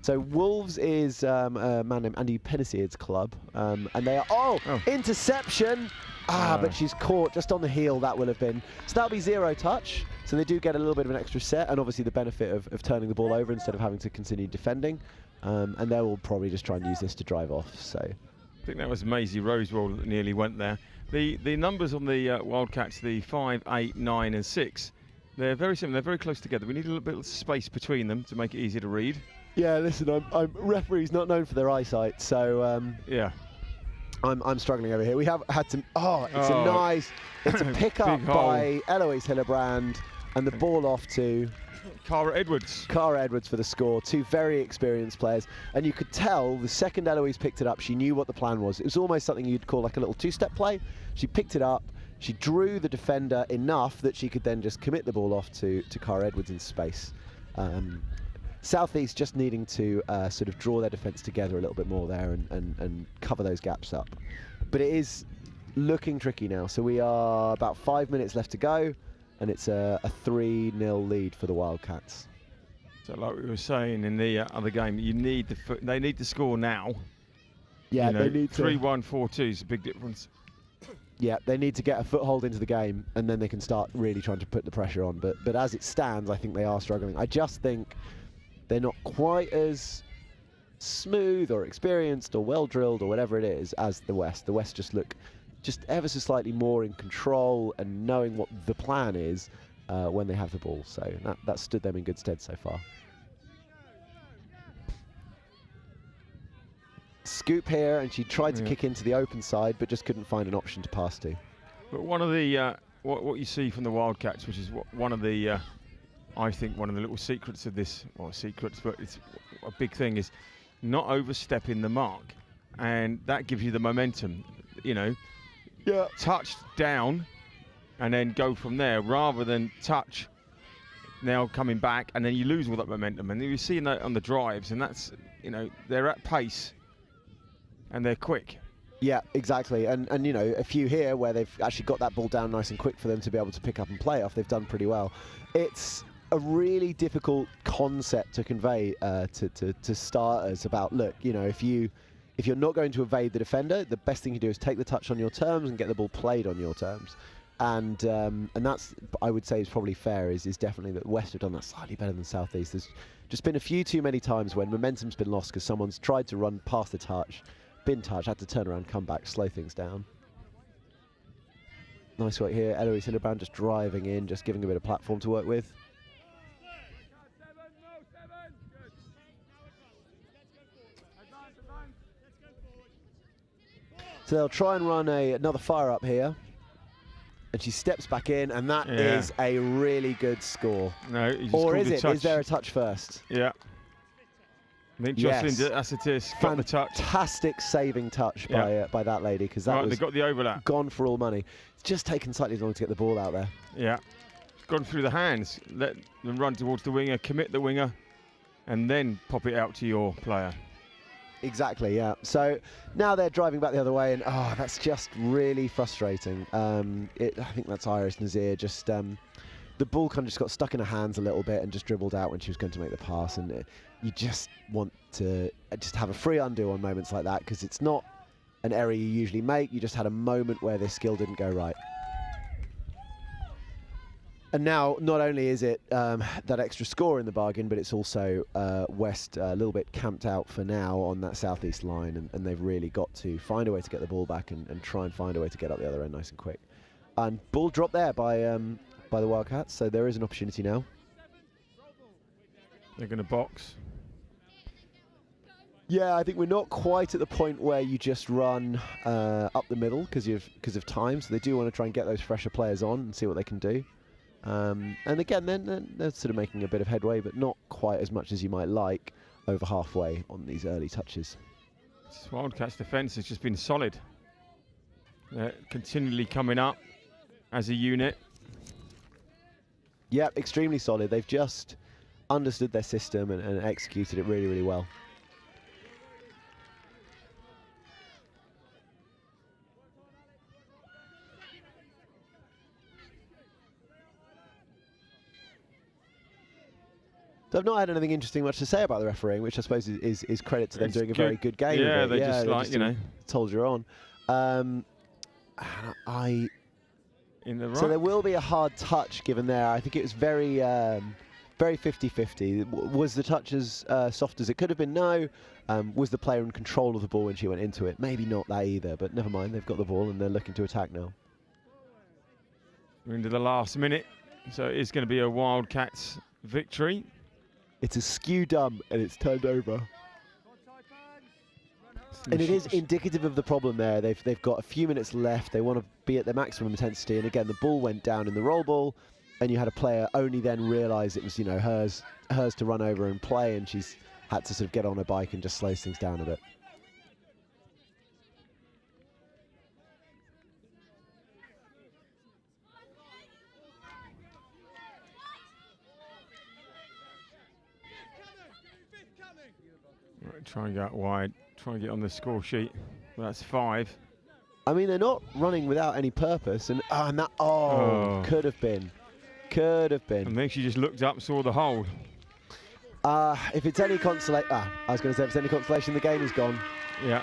So Wolves is a man named Andy Pennisield's club, and they are interception. But she's caught just on the heel. That will have been. So that'll be 0 touch. So they do get a little bit of an extra set, and obviously the benefit of turning the ball over instead of having to continue defending. And they will probably just try and use this to drive off. So I think that was Maisie Rosewell that nearly went there. The numbers on the Wildcats, the 5, 8, 9 and 6, they're very similar. They're very close together. We need a little bit of space between them to make it easy to read. Yeah, listen, referees not known for their eyesight, so yeah, I'm struggling over here. We have had some. It's a pick up by Eloise Hillebrand, and the ball off to Cara Edwards. Cara Edwards for the score. Two very experienced players, and you could tell the second Eloise picked it up, she knew what the plan was. It was almost something you'd call like a little two-step play. She picked it up. She drew the defender enough that she could then just commit the ball off to Cara Edwards in space. South East just needing to sort of draw their defence together a little bit more there and cover those gaps up. But it is looking tricky now. So we are about 5 minutes left to go, and it's a 3-0 lead for the Wildcats. So like we were saying in the other game, they need to score now. Yeah, they need to. 3-1, 4-2 is a big difference. Yeah, they need to get a foothold into the game, and then they can start really trying to put the pressure on. But as it stands, I think they are struggling. I just think they're not quite as smooth or experienced or well-drilled or whatever it is as the West. The West just look just ever so slightly more in control and knowing what the plan is when they have the ball. So that stood them in good stead so far. Scoop here, and she tried to kick into the open side, but just couldn't find an option to pass to. But one of the what you see from the Wildcats, which is one of the I think one of the little secrets of this, well, secrets, but it's a big thing, is not overstepping the mark, and that gives you the momentum. You know, touch down, and then go from there, rather than touch. Now coming back, and then you lose all that momentum, and you're seeing that on the drives, and that's, you know, they're at pace. And they're quick. Yeah, exactly. And you know, a few here where they've actually got that ball down nice and quick for them to be able to pick up and play off. They've done pretty well. It's a really difficult concept to convey to starters about, look, you know, if you're not going to evade the defender, the best thing you do is take the touch on your terms and get the ball played on your terms. And that's, I would say, is probably fair, is definitely that West have done that slightly better than South East. There's just been a few too many times when momentum's been lost because someone's tried to run past the touch, been touched, had to turn around, come back, slow things down. Nice work here. Eloise Hillebrand just driving in, just giving a bit of platform to work with. So they'll try and run another fire up here. And she steps back in, and that is a really good score. No, or is it? Is there a touch first? Yeah. I think Jocelyn Assetis got the touch. Fantastic saving touch by that lady, because that was they got the overlap. Gone for all money. It's just taken slightly long to get the ball out there. Yeah. Gone through the hands. Let them run towards the winger, commit the winger, and then pop it out to your player. Exactly, yeah. So now they're driving back the other way, and that's just really frustrating. I think that's Iris Nazir. Just the ball kind of just got stuck in her hands a little bit and just dribbled out when she was going to make the pass. And you just want to just have a free undo on moments like that, because it's not an error you usually make. You just had a moment where this skill didn't go right. And now, not only is it that extra score in the bargain, but it's also West a little bit camped out for now on that southeast line, and they've really got to find a way to get the ball back and try and find a way to get up the other end nice and quick. And ball dropped there by the Wildcats, so there is an opportunity now. They're going to box. Yeah, I think we're not quite at the point where you just run up the middle because of time, so they do want to try and get those fresher players on and see what they can do. And again, they're sort of making a bit of headway, but not quite as much as you might like over halfway on these early touches. This Wildcats defence has just been solid. They're continually coming up as a unit. Yeah, extremely solid. They've just understood their system and executed it really, really well. So I've not had anything interesting much to say about the refereeing, which I suppose is credit to them doing a very good game. Yeah, they just like, you know, told you on. So there will be a hard touch given there. I think it was very 50-50. Was the touch as soft as it could have been? No. Was the player in control of the ball when she went into it? Maybe not that either, but never mind. They've got the ball and they're looking to attack now. We're into the last minute, so it is going to be a Wildcats victory. It's a skew dumb and it's turned over. And it is indicative of the problem there. They've got a few minutes left. They want to be at their maximum intensity. And again, the ball went down in the roll ball, and you had a player only then realise it was, you know, hers to run over and play, and she's had to sort of get on her bike and just slows things down a bit. Right, try and get wide. Try and get on the score sheet. Well, that's 5. I mean, they're not running without any purpose, and that could have been. And then she just looked up, saw the hole. If it's any consolation, I was going to say, if it's any consolation, the game is gone. Yeah.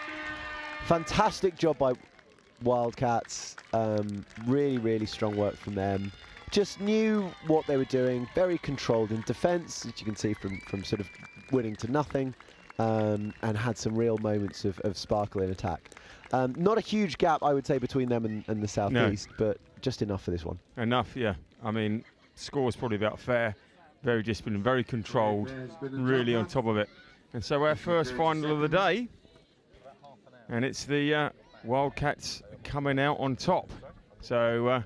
Fantastic job by Wildcats. Really, really strong work from them. Just knew what they were doing. Very controlled in defence, as you can see from sort of winning to nothing, and had some real moments of sparkle in attack. Not a huge gap, I would say, between them and the Southeast, but just enough for this one. Enough, yeah. I mean, score's probably about fair. Very disciplined, very controlled, really on top of it. And so our first final of the day, and it's the Wildcats coming out on top. So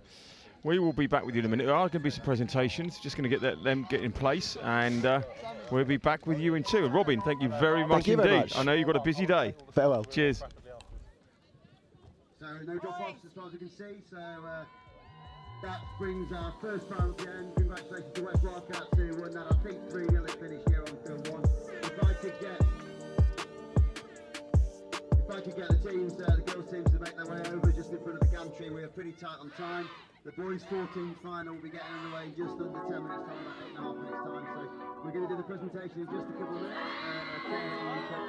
we will be back with you in a minute. There are going to be some presentations, just going to get them get in place, and we'll be back with you in 2. Robin, thank you very much indeed. Very much. I know you've got a busy day. Farewell. Cheers. So no drop-offs as far as you can see, so that brings our first final to the end. Congratulations to West Wildcats who won that, I think 3-0 at finish here on field 1. If I could get the teams, the girls teams to make their way over just in front of the gantry. We are pretty tight on time. The boys 14 final will be getting underway in just under 10 minutes time, about 8.5 minutes time. So we're going to do the presentation in just a couple of minutes.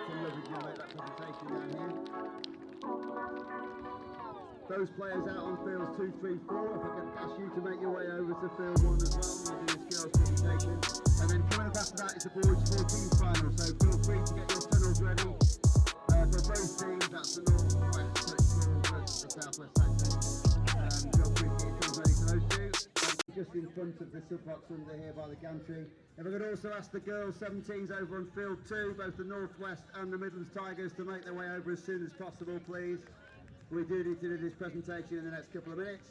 Some lovely to make that presentation down here. Those players out on fields 2, 3, 4. If I can ask you to make your way over to field 1 as well, we'll do this girls presentation. And then coming up after that is the boys 14 final. So feel free to get your tunnels ready. For both teams, that's the North West versus the South West Saxons. Feel free to get your tunnels ready for those two. Just in front of the sub-box under here by the gantry. If I could also ask the girls 17s over on field 2, both the North West and the Midlands Tigers, to make their way over as soon as possible, please. We do need to do this presentation in the next couple of minutes.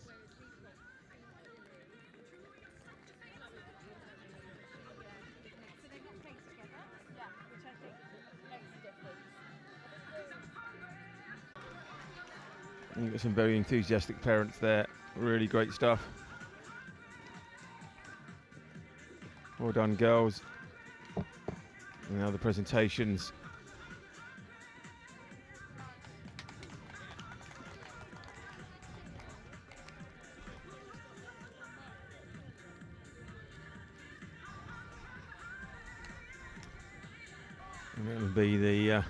You've got some very enthusiastic parents there. Really great stuff. Well done, girls. And now the presentations. And it'll be the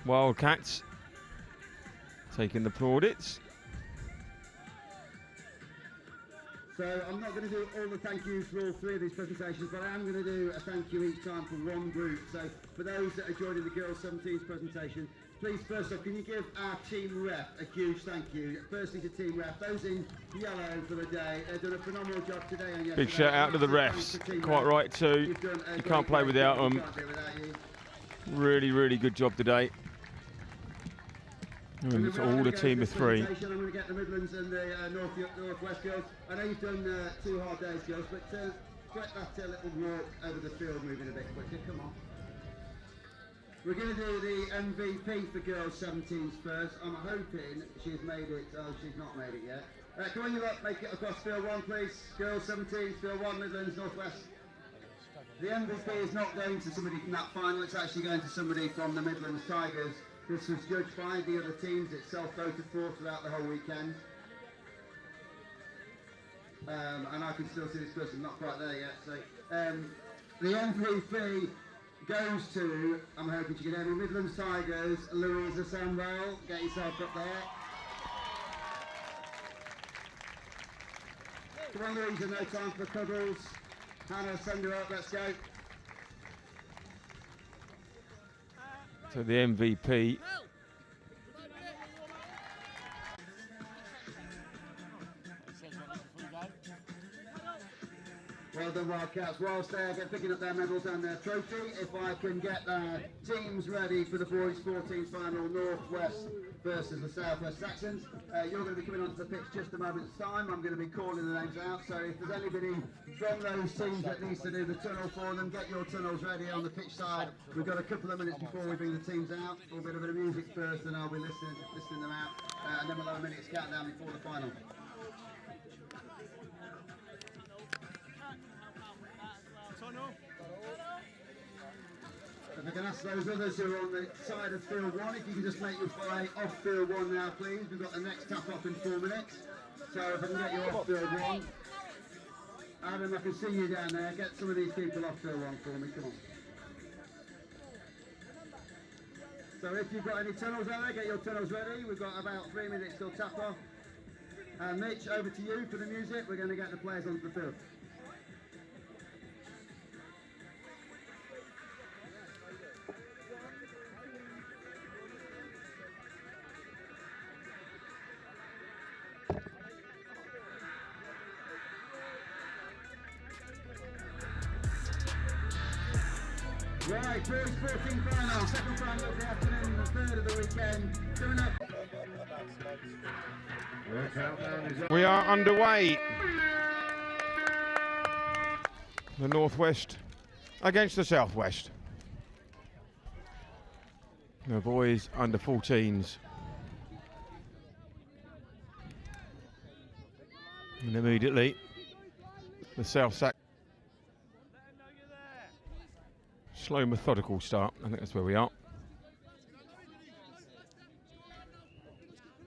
Wildcats taking the plaudits. So I'm not going to do all the thank yous for all 3 of these presentations, but I am going to do a thank you each time for one group. So for those that are joining the Girls 17s presentation, please first off, can you give our team rep a huge thank you? Firstly to team rep, those in yellow for the day, they've done a phenomenal job today and yesterday. Big shout out to the refs, quite right too. You can't play without them. Really, really good job today. And it's all a team of 3. I'm going to get the Midlands and the Northwest girls. I know you've done 2 hard days, girls, but get that little walk over the field moving a bit quicker. Come on. We're going to do the MVP for girls 17s first. I'm hoping she's made it. Oh, she's not made it yet. Come on, you lot, make it across field 1, please. Girls 17s, field 1, Midlands, Northwest. The MVP is not going to somebody from that final. It's actually going to somebody from the Midlands Tigers. This was judged by the other teams itself voted for throughout the whole weekend. And I can still see this person not quite there yet. So the MVP goes to, I'm hoping you can hear me, Midlands Tigers, Louisa Sandvale. Get yourself up there. Come on, Louisa, no time for cuddles. Hannah, send her up, let's go. So the MVP. Well done, Wildcats. Whilst they're picking up their medals and their trophy, if I can get teams ready for the boys' 14th final, Northwest versus the Southwest Saxons. You're going to be coming onto the pitch just a moment's time. I'm going to be calling the names out. So if there's anybody from those teams that needs to do the tunnel for them, get your tunnels ready on the pitch side. We've got a couple of minutes before we bring the teams out. We'll get a bit of music first, and I'll be listening them out, and then we'll have a minute's countdown before the final. If I can ask those others who are on the side of field 1, if you can just make your play off field 1 now, please. We've got the next tap off in 4 minutes. So if I can get you off field 1. Adam, I can see you down there. Get some of these people off field 1 for me, come on. So if you've got any tunnels out there, get your tunnels ready. We've got about 3 minutes till tap off. Mitch, over to you for the music. We're going to get the players onto the field. Right, boys, 14th final, second final of the afternoon, the third of the weekend. Coming up. We are underway. The Northwest against the Southwest. The boys under 14s. And immediately the South Sac. Slow, methodical start. I think that's where we are.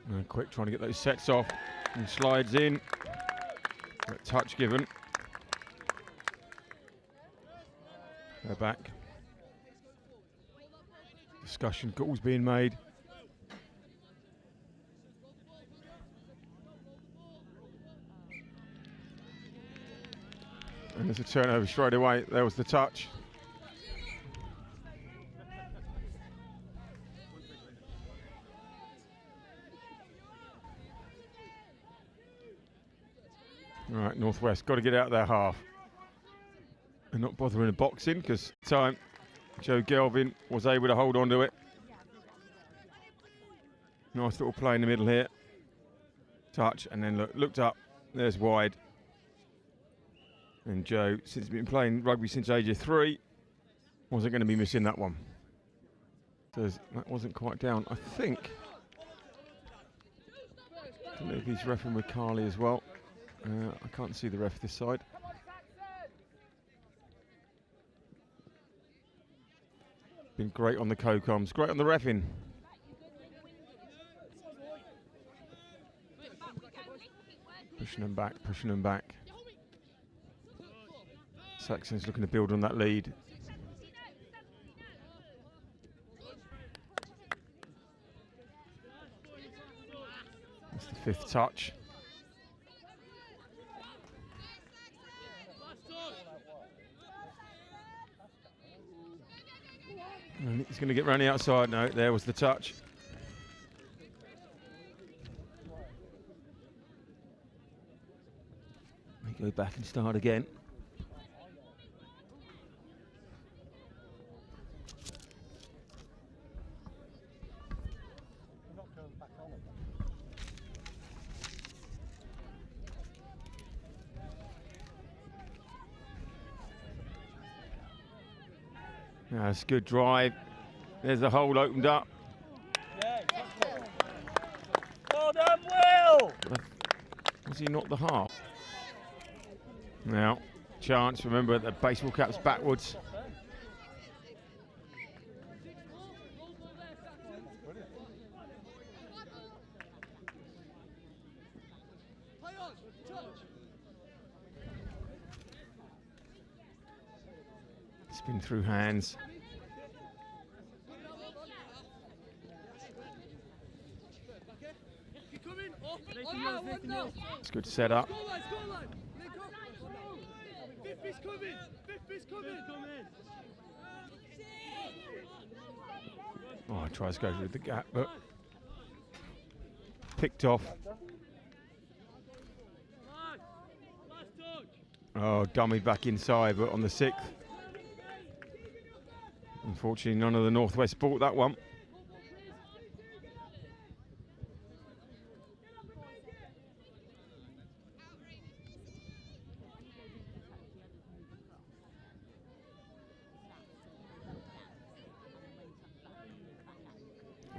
And quick, trying to get those sets off. And slides in. That touch given. They're back. Discussion calls being made. And there's a turnover straight away. There was the touch. All right, Northwest, got to get out their half. And not bothering the boxing, because time Joe Gelvin was able to hold on to it. Nice little play in the middle here. Touch, and then looked up. There's wide. And Joe, since he's been playing rugby since age of 3, wasn't going to be missing that one. So that wasn't quite down, I think. I don't know if he's reffing with Carly as well. I can't see the ref this side. Been great on the co-coms, great on the reffing. Pushing them back, pushing them back. Saxons looking to build on that lead. That's the 5th touch. And he's going to get round the outside. No, there was the touch. They go back and start again. That's a good drive. There's the hole opened up. Well done, Will! Was he not the half? Now, chance. Remember, the baseball cap's backwards. Spin through hands. It's good setup. Oh, tries to go through the gap, but picked off. Oh, dummy back inside, but on the 6th. Unfortunately, none of the Northwest bought that one.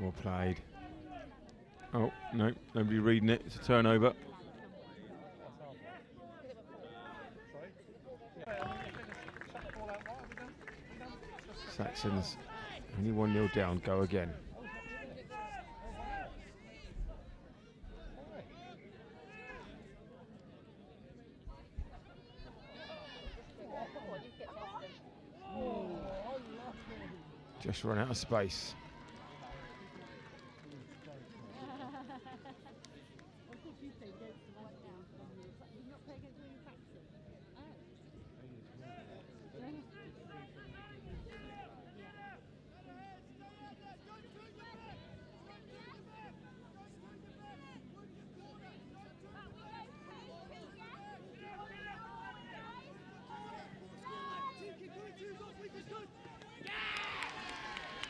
Well played. Oh, no, nobody reading it. It's a turnover. Saxons only 1-0 down, go again. Just run out of space.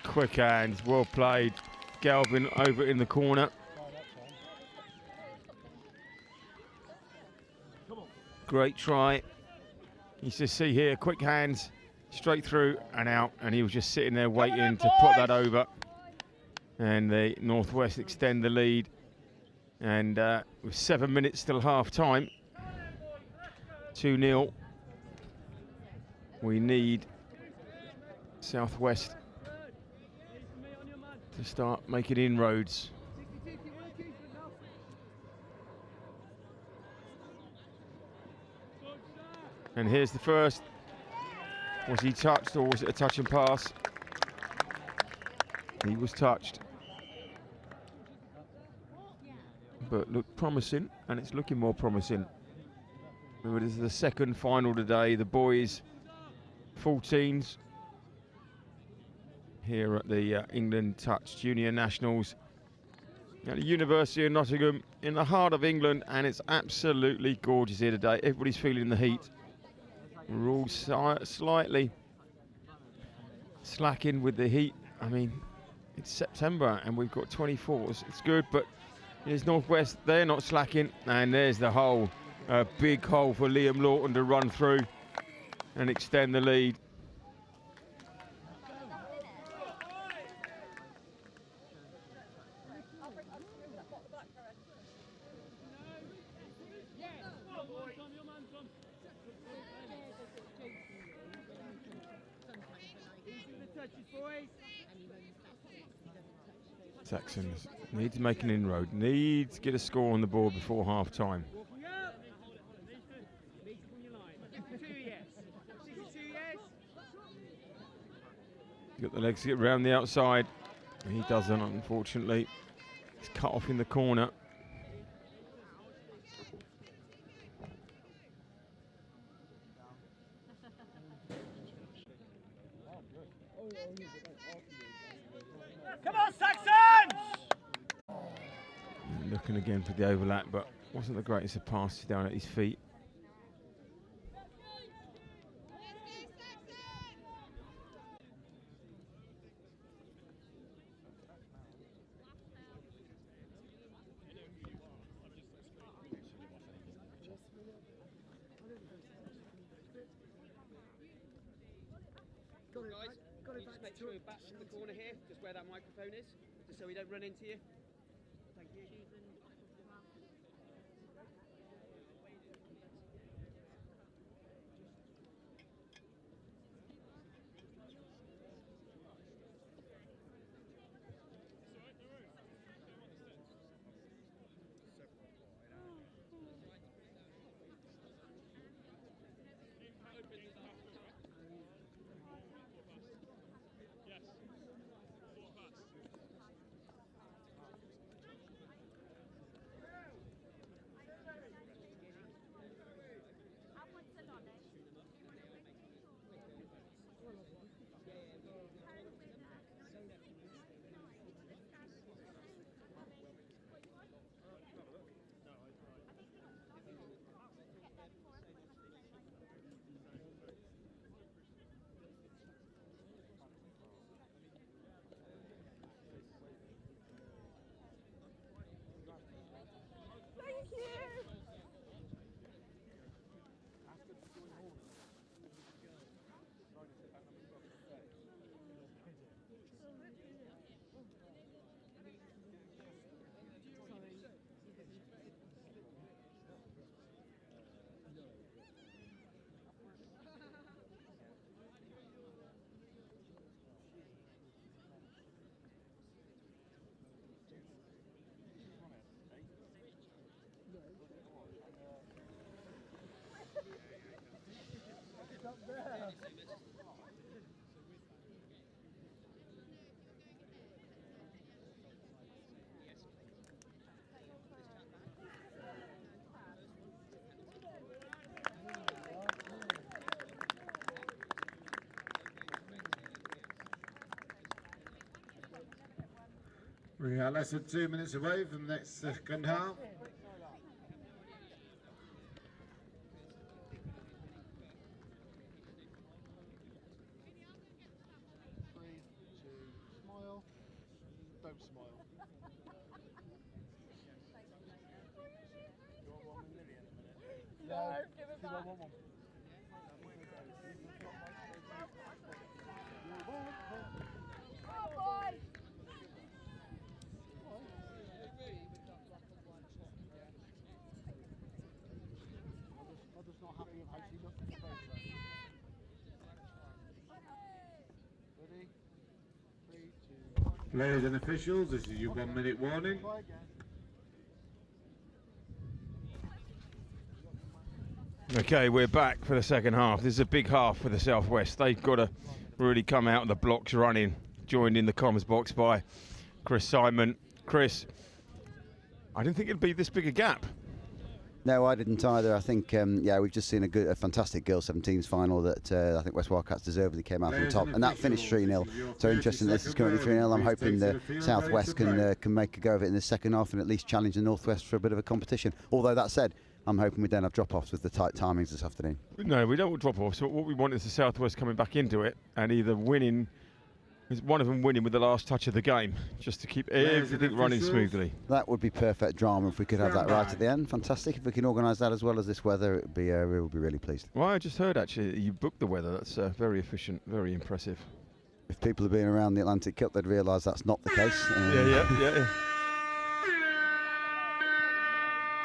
Quick hands, well played. Galvin over in the corner. Great try. You just see here, quick hands, straight through and out, and he was just sitting there waiting to put that over. And the Northwest extend the lead. And with 7 minutes till half time, 2-0. We need Southwest to start making inroads. And here's the first. Was he touched or was it a touch and pass? He was touched. But looked promising, and it's looking more promising. Remember, this is the second final today. The boys 14s here at the England Touch Junior Nationals at the University of Nottingham in the heart of England, and it's absolutely gorgeous here today. Everybody's feeling the heat. We're all slightly slacking with the heat. I mean, it's September and we've got 24s. It's good, but here's Northwest. They're not slacking, and there's the hole. A big hole for Liam Lawton to run through and extend the lead. Saxons need to make an inroad, need to get a score on the board before half time. Got the legs to get round the outside. He doesn't, unfortunately. He's cut off in the corner. Come on, Saxons! Looking again for the overlap, but wasn't the greatest of passes down at his feet. Guys, just make sure you're back in the corner here, just where that microphone is, just so we don't run into you. Thank you. We are less than 2 minutes away from the next second half. Smile. Don't smile. You want 1 million in a minute? No, give it back. Want one. Oh boy! I'm just not happy with how she looks in the photo. Ready? 3, 2, 1. Players and officials, this is your 1 minute warning. Okay, we're back for the second half. This is a big half for the Southwest. They've got to really come out of the blocks running. Joined in the comms box by Chris Simon. Chris, I didn't think it'd be this big a gap. No, I didn't either. I think, yeah, we've just seen a fantastic Girls 17s final that I think West Wildcats deservedly came out from top, and that finished 3-0. So interesting. This is currently 3-0. I'm hoping the Southwest can make a go of it in the second half and at least challenge the Northwest for a bit of a competition. Although that said, I'm hoping we don't have drop-offs with the tight timings this afternoon. No, we don't want drop-offs. So what we want is the Southwest coming back into it and either winning, one of them winning with the last touch of the game, just to keep everything running smoothly. That would be perfect drama if we could have that right at the end. Fantastic. If we can organise that as well as this weather, it would be, we'll be really pleased. Well, I just heard actually you booked the weather. That's very efficient, very impressive. If people have been around the Atlantic Cup, they'd realise that's not the case. Yeah.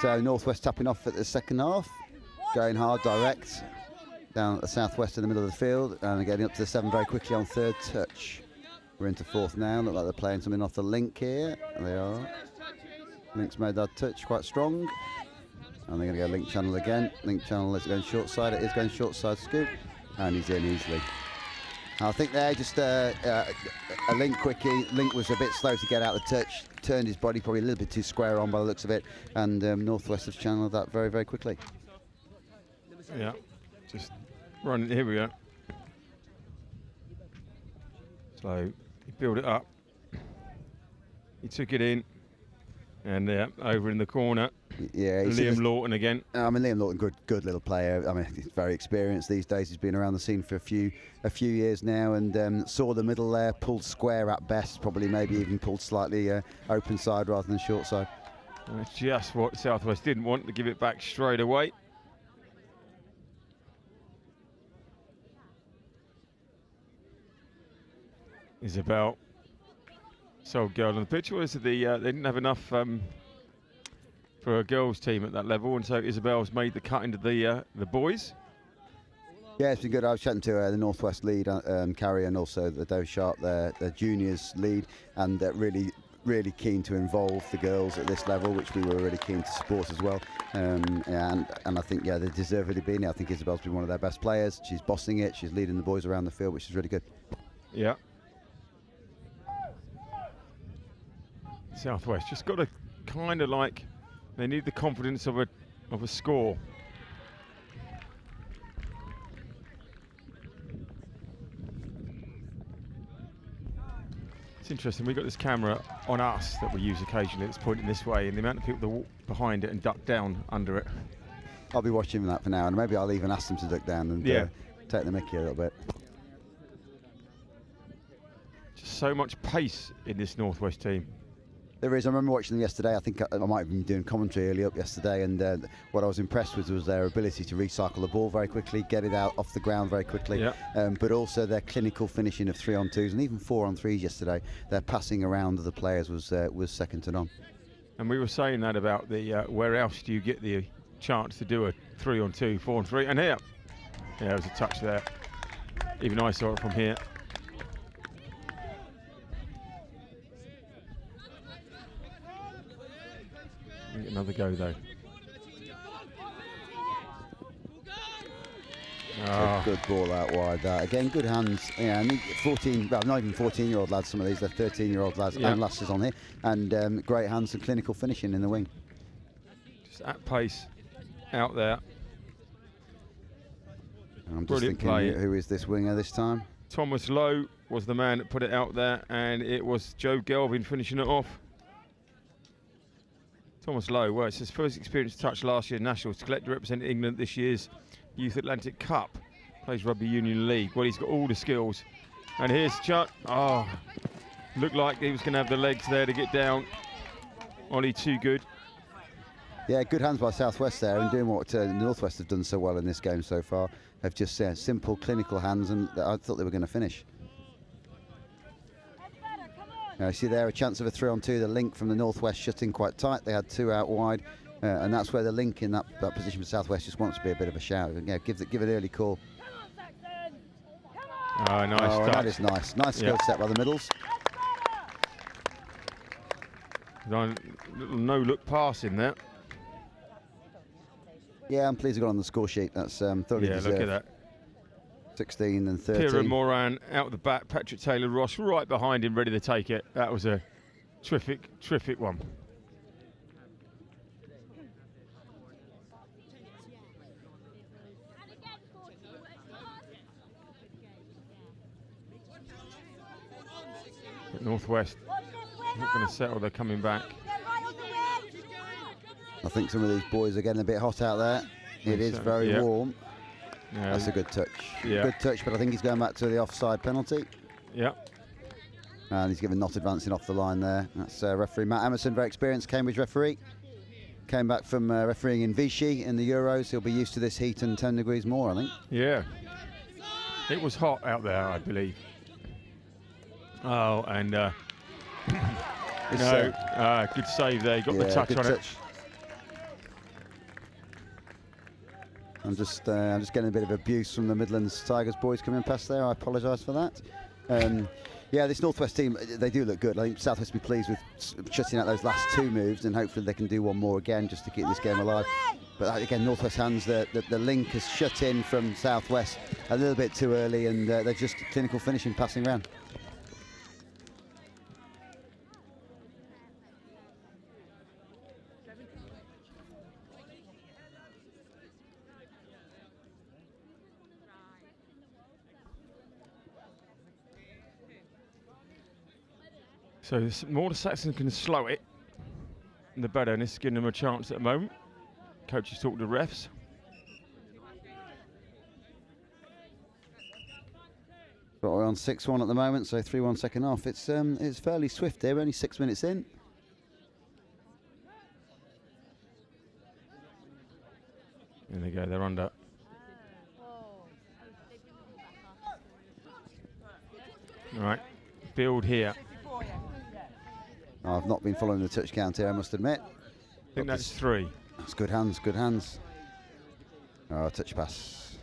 So Northwest tapping off at the second half, going hard, direct, down at the Southwest in the middle of the field, and getting up to the 7 very quickly on third touch. We're into fourth now. Look like they're playing something off the link here. They are. Link's made that touch quite strong. And they're going to go link channel again. Link channel is going short side. It is going short side scoop. And he's in easily. I think they're just a link quickie. Link was a bit slow to get out the touch. Turned his body probably a little bit too square on by the looks of it. And Northwest have channeled that very, very quickly. Yeah. Just running. Here we go. So he built it up. He took it in. And over in the corner. Yeah, Liam Lawton again. I mean, Liam Lawton, good little player. I mean, he's very experienced these days. He's been around the scene for a few years now, and saw the middle there, pulled square at best, probably maybe even pulled slightly open side rather than short side. And that's just what Southwest didn't want, to give it back straight away. Isabel, sole girl on the pitch. Was they didn't have enough for a girls' team at that level, and so Isabel's made the cut into the boys. Yeah, it's been good. I was chatting to the Northwest lead, Carrie, and also the Doe Sharp, their juniors lead, and really keen to involve the girls at this level, which we were really keen to support as well. And I think, yeah, they deservedly been here. I think Isabel's been one of their best players. She's bossing it. She's leading the boys around the field, which is really good. Yeah. Southwest just got to kind of like, they need the confidence of a score. It's interesting, we've got this camera on us that we use occasionally. It's pointing this way, and the amount of people that walk behind it and duck down under it. I'll be watching that for now, and maybe I'll even ask them to duck down and take the mickey a little bit. Just so much pace in this Northwest team. There is. I remember watching them yesterday. I think I might have been doing commentary early up yesterday, and what I was impressed with was their ability to recycle the ball very quickly, get it out off the ground very quickly, but also their clinical finishing of 3-on-2s and even 4-on-3s yesterday. Their passing around of the players was second to none. And we were saying that about the where else do you get the chance to do a 3-on-2, 4-on-3, and here, there was a touch there. Even I saw it from here. Another go though. Good ball out wide. Again, good hands. Yeah, and 14, well, not even 14-year-old lads. Some of these, they're 13-year-old lads and lasses on here, and great hands and clinical finishing in the wing. Just at pace, out there. I'm just thinking, who is this winger this time? Thomas Lowe was the man that put it out there, and it was Joe Gelvin finishing it off. Thomas Lowe, well, it's his first experience touch last year Nationals. Collector represented England at this year's Youth Atlantic Cup. Plays Rugby Union League. Well, he's got all the skills. And here's Chuck. Oh, looked like he was going to have the legs there to get down. Ollie too good. Yeah, good hands by Southwest there, and doing what Northwest have done so well in this game so far. They've just simple, clinical hands, and I thought they were going to finish. Now, you see there a chance of a 3-on-2. The link from the Northwest shutting quite tight. They had 2 out wide, and that's where the link in that position for Southwest just wants to be a bit of a shout. Yeah, give an early call. Oh, nice touch. That is nice. Nice skill set by the middles. Little no-look pass in there. Yeah, I'm pleased he got on the score sheet. That's thoroughly deserved. Look at that. 16 and 13. Kieran Moran out the back. Patrick Taylor-Ross right behind him, ready to take it. That was a terrific one. But Northwest not going to settle. They're coming back. I think some of these boys are getting a bit hot out there. It is very warm. Yeah. That's a good touch. Yeah. Good touch, but I think he's going back to the offside penalty. Yeah. And he's given not advancing off the line there. That's referee Matt Emerson, very experienced Cambridge referee. Came back from refereeing in Vichy in the Euros. He'll be used to this heat and 10 degrees more, I think. Yeah. It was hot out there, I believe. Oh, and good save there. He got the touch on it. I'm just getting a bit of abuse from the Midlands Tigers boys coming past there. I apologise for that. Yeah, this Northwest team, they do look good. I think Southwest will be pleased with shutting out those last 2 moves, and hopefully they can do one more again just to keep this game alive. But again, Northwest hands, the link has shut in from Southwest a little bit too early, and they're just clinical finishing, passing round. So the more the Saxons can slow it, the better, and this is giving them a chance at the moment. Coaches talk to refs. But we're on 6-1 at the moment, so 3-1 second half. It's fairly swift here, only 6 minutes in. There they go, they're under. All right, build here. I've not been following the touch count here, I must admit. I think that's 3. That's good hands, good hands. Oh, touch pass.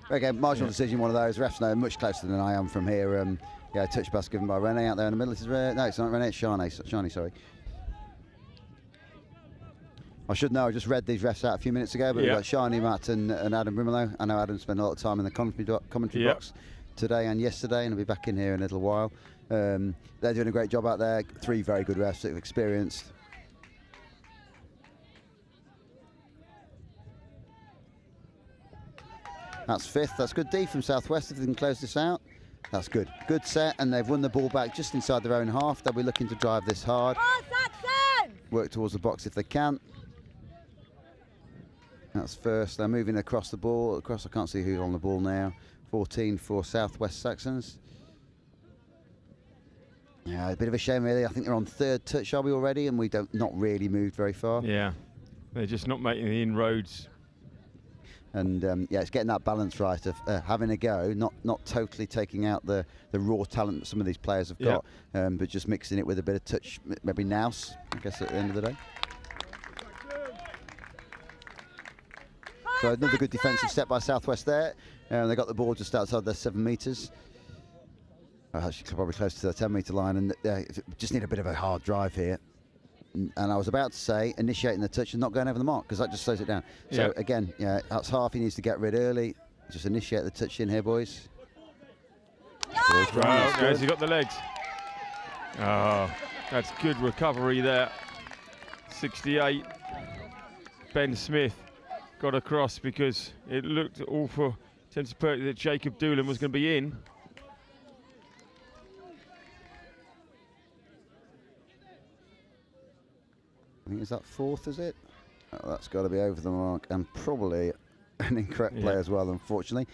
Again, marginal decision, one of those. Refs know much closer than I am from here. Yeah, touch pass given by Rene out there in the middle. This is no, it's not Rene, it's Shani, sorry. I should know, I just read these refs out a few minutes ago, but we've got Shani, Matt and Adam Brimelow. I know Adam spent a lot of time in the commentary box today and yesterday, and he'll be back in here in a little while. They're doing a great job out there. 3 very good refs that have experienced. That's 5th. That's good D from Southwest if they can close this out. That's good. Good set, and they've won the ball back just inside their own half. They'll be looking to drive this hard. Work towards the box if they can. That's first. They're moving across the ball. I can't see who's on the ball now. 14 for Southwest Saxons. Yeah, a bit of a shame really. I think they're on 3rd touch, are we already? And we not really moved very far. Yeah, they're just not making the inroads. And yeah, it's getting that balance right of having a go, not totally taking out the raw talent that some of these players have got, but just mixing it with a bit of touch, maybe nous, I guess, at the end of the day. So another good defensive step by Southwest there. They got the ball just outside their 7 metres. Actually, probably close to the 10-metre line, and just need a bit of a hard drive here. And I was about to say initiating the touch and not going over the mark, because that just slows it down. So again, that's half he needs to get rid early. Just initiate the touch in here, boys. Has he got the legs? Oh, that's good recovery there. 68. Ben Smith got across because it looked awful. That Jacob Doolan was going to be in. I think is that 4th, is it? Oh, that's got to be over the mark, and probably an incorrect play as well, unfortunately.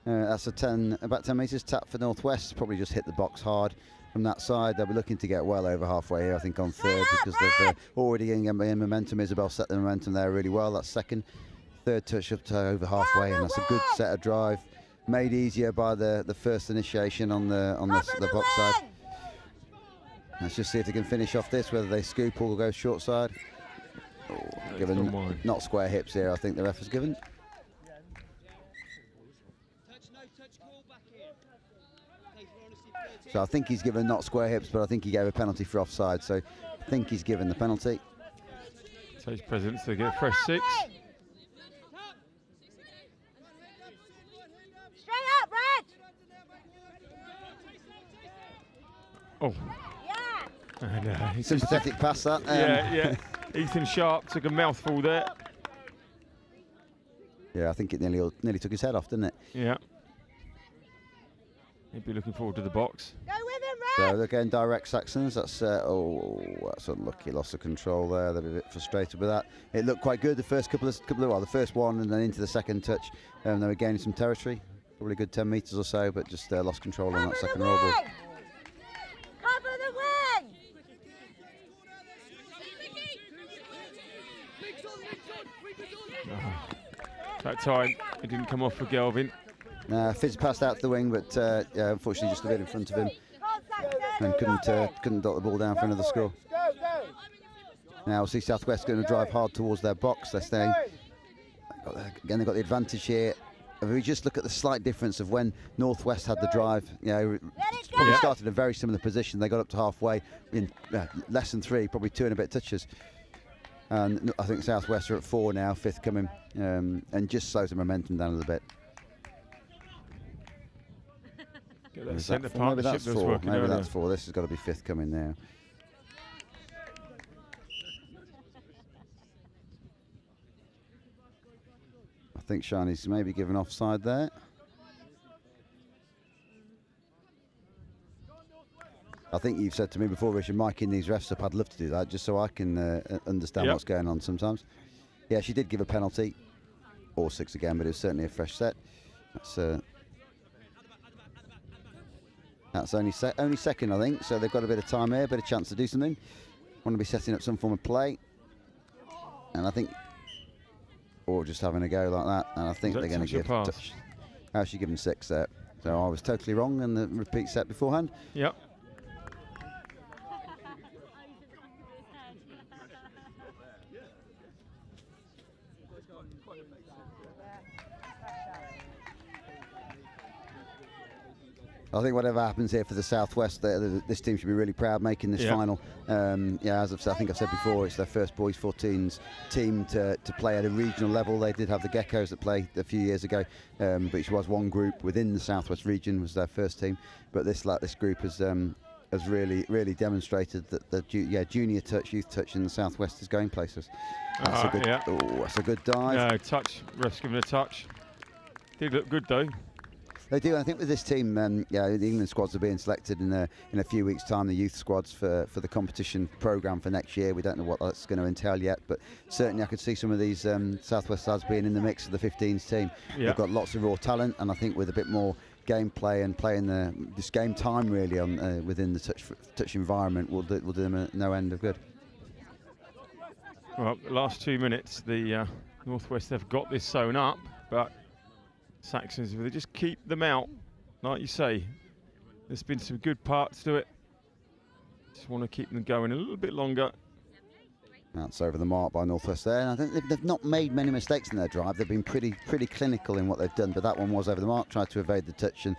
That's about 10 metres tap for Northwest. Probably just hit the box hard from that side. They'll be looking to get well over halfway here, I think, on 3rd, because they've already in momentum. Isabel set the momentum there really well. That's 2nd. 3rd touch up to over halfway, and that's a good set of drive. Made easier by the first initiation on the box side. Let's just see if they can finish off this, whether they scoop or go short side. Oh, given not square hips here, I think the ref has given. So I think he's given not square hips, but I think he gave a penalty for offside. So I think he's given the penalty. So his presence to get a fresh 6. Straight up, Red! Oh. Yeah. And, sympathetic pass that. Yeah. Ethan Sharp took a mouthful there. Yeah, I think it nearly took his head off, didn't it? Yeah. He'd be looking forward to the box. Go with him, Red! So they're going direct Saxons. That's that's unlucky loss of control there. They'll be a bit frustrated with that. It looked quite good the first the first one, and then into the second touch. They were gaining some territory, probably a good 10 metres or so, but just lost control on that second roll ball. Cover the wing! That time it didn't come off for Gelvin. Fizz passed out to the wing, but yeah, unfortunately just a bit in front of him, and couldn't dot the ball down for another score. Now we'll see Southwest going to drive hard towards their box. They're staying. Again, they've got the advantage here. If we just look at the slight difference of when Northwest had the drive, probably started in a very similar position. They got up to halfway in less than 3, probably 2 and a bit touches. And I think Southwest are at 4 now, 5th coming, and just slows the momentum down a little bit. Get that Maybe that's 4. Maybe that's 4. This has got to be 5th coming now. I think Shani's maybe given offside there. I think you've said to me before, Richard, miking these refs up, I'd love to do that just so I can understand what's going on sometimes. Yeah, she did give a penalty, or 6 again, but it was certainly a fresh set. That's only second, I think, so they've got a bit of time here, a bit of chance to do something. Want to be setting up some form of play, and I think, or just having a go like that, and I think they're going to give touch. She given 6 there, so I was totally wrong in the repeat set beforehand. Yep. I think whatever happens here for the Southwest, this team should be really proud making this final. As I think I've said before, it's their first boys 14s team to play at a regional level. They did have the Geckos that played a few years ago, which was one group within the Southwest region, was their first team. But this group has really demonstrated that the junior touch, youth touch in the Southwest is going places. That's a good dive. No touch. Ref's given a touch. Did look good though. They do. I think with this team, the England squads are being selected in a few weeks' time. The youth squads for the competition programme for next year. We don't know what that's going to entail yet, but certainly I could see some of these Southwest lads being in the mix of the 15s team. Yeah. They've got lots of raw talent, and I think with a bit more gameplay and playing this game time really on within the touch environment will do them no end of good. Well, the last 2 minutes, the Northwest have got this sewn up, but Saxons, if they just keep them out, like you say, there's been some good parts to it. Just want to keep them going a little bit longer. That's over the mark by Northwest there. And I think they've not made many mistakes in their drive. They've been pretty clinical in what they've done, but that one was over the mark, tried to evade the touch, and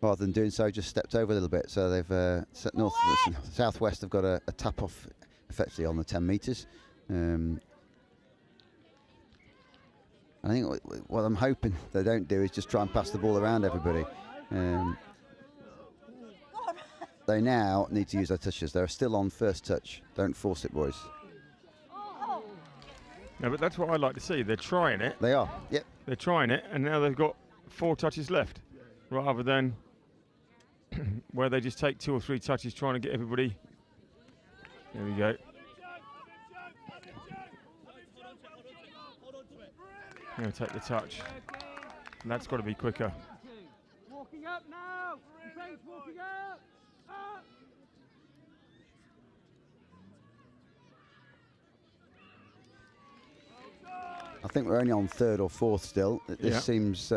rather than doing so, just stepped over a little bit. So they've Southwest have got a tap off effectively on the 10 metres. I think what I'm hoping they don't do is just try and pass the ball around everybody. They now need to use their touches. They're still on first touch. Don't force it, boys. No, but that's what I like to see. They're trying it. They are, yep. They're trying it, and now they've got 4 touches left, rather than where they just take 2 or 3 touches trying to get everybody. There we go. Going to take the touch. And that's got to be quicker. Walking up now. Defence walking up. Up. I think we're only on third or fourth still. This seems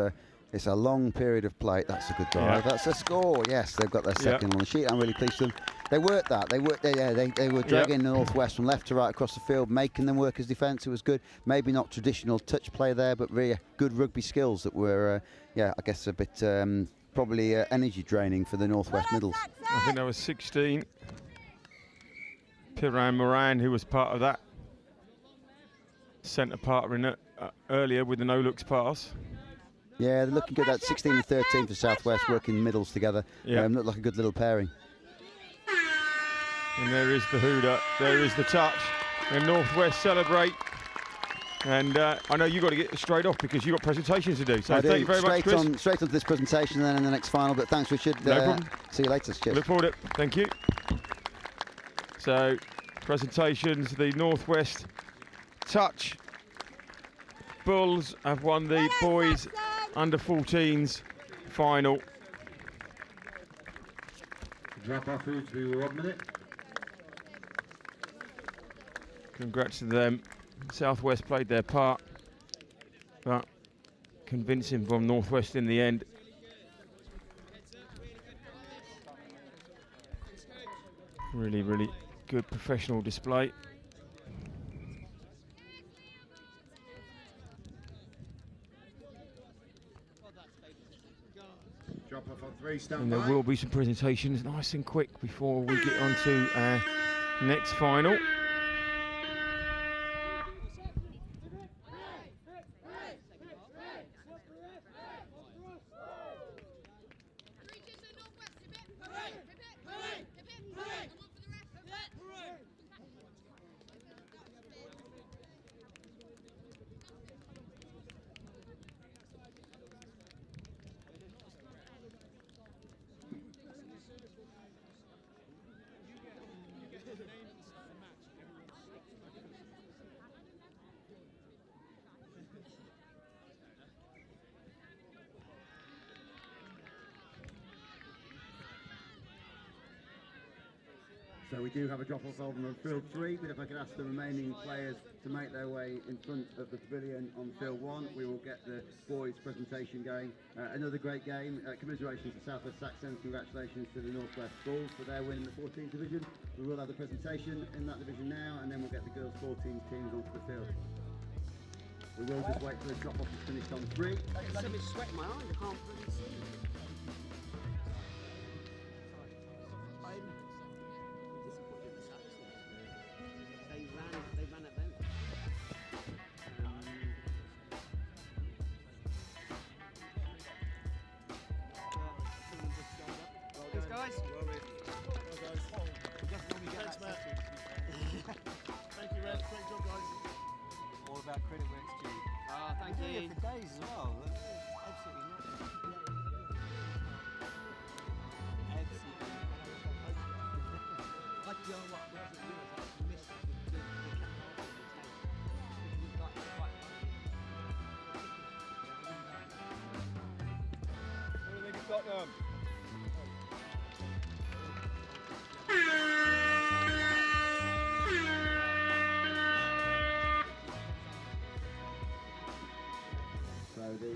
it's a long period of play. That's a good drive. That's a score. Yes, they've got their second on the sheet. I'm really pleased with them. They worked that. They were dragging Northwest from left to right across the field, making them work as defence. It was good. Maybe not traditional touch play there, but really good rugby skills that were, I guess a bit probably energy draining for the Northwest Middles. I think that was 16. Piran Moran, who was part of that centre partner in it earlier with the no-looks pass. Yeah, they're looking good. That's 16 and 13 for Southwest, working middles together. Look like a good little pairing. And there is the hooter. There is the touch. And Northwest celebrate. And I know you've got to get straight off because you've got presentations to do. So thank you very much, Chris. Straight onto this presentation and then in the next final. But thanks, Richard. No problem. See you later. Cheers. Look forward to it. Thank you. So, presentations, the Northwest touch. Bulls have won the boys under-14s final. Drop off to be 1 minute. Congrats to them. Southwest played their part, but convincing from Northwest in the end. Really, really good professional display. Drop off on 3, stand And there by. will be some presentations nice and quick before we get on to our next final. So we do have a drop-off over on field 3, but if I could ask the remaining players to make their way in front of the pavilion on field 1, we will get the boys' presentation going. Another great game. Commiserations to Southwest Saxons. Congratulations to the Northwest Bulls for their win in the 14th division. We will have the presentation in that division now, and then we'll get the girls' 14 teams onto the field. We will just wait till the drop-off is finished on 3. It's a bit sweat in my eye. I can't really see. They ran at them. Thanks, guys. Thanks, Matt. Thank you, Red. Great job, guys. All about credit where it's due. Ah, thank You're doing you. it for days as well. That's absolutely nuts. Absolutely. Like the other one, whereas it was, I actually missed it with the What do you think of Tottenham? So the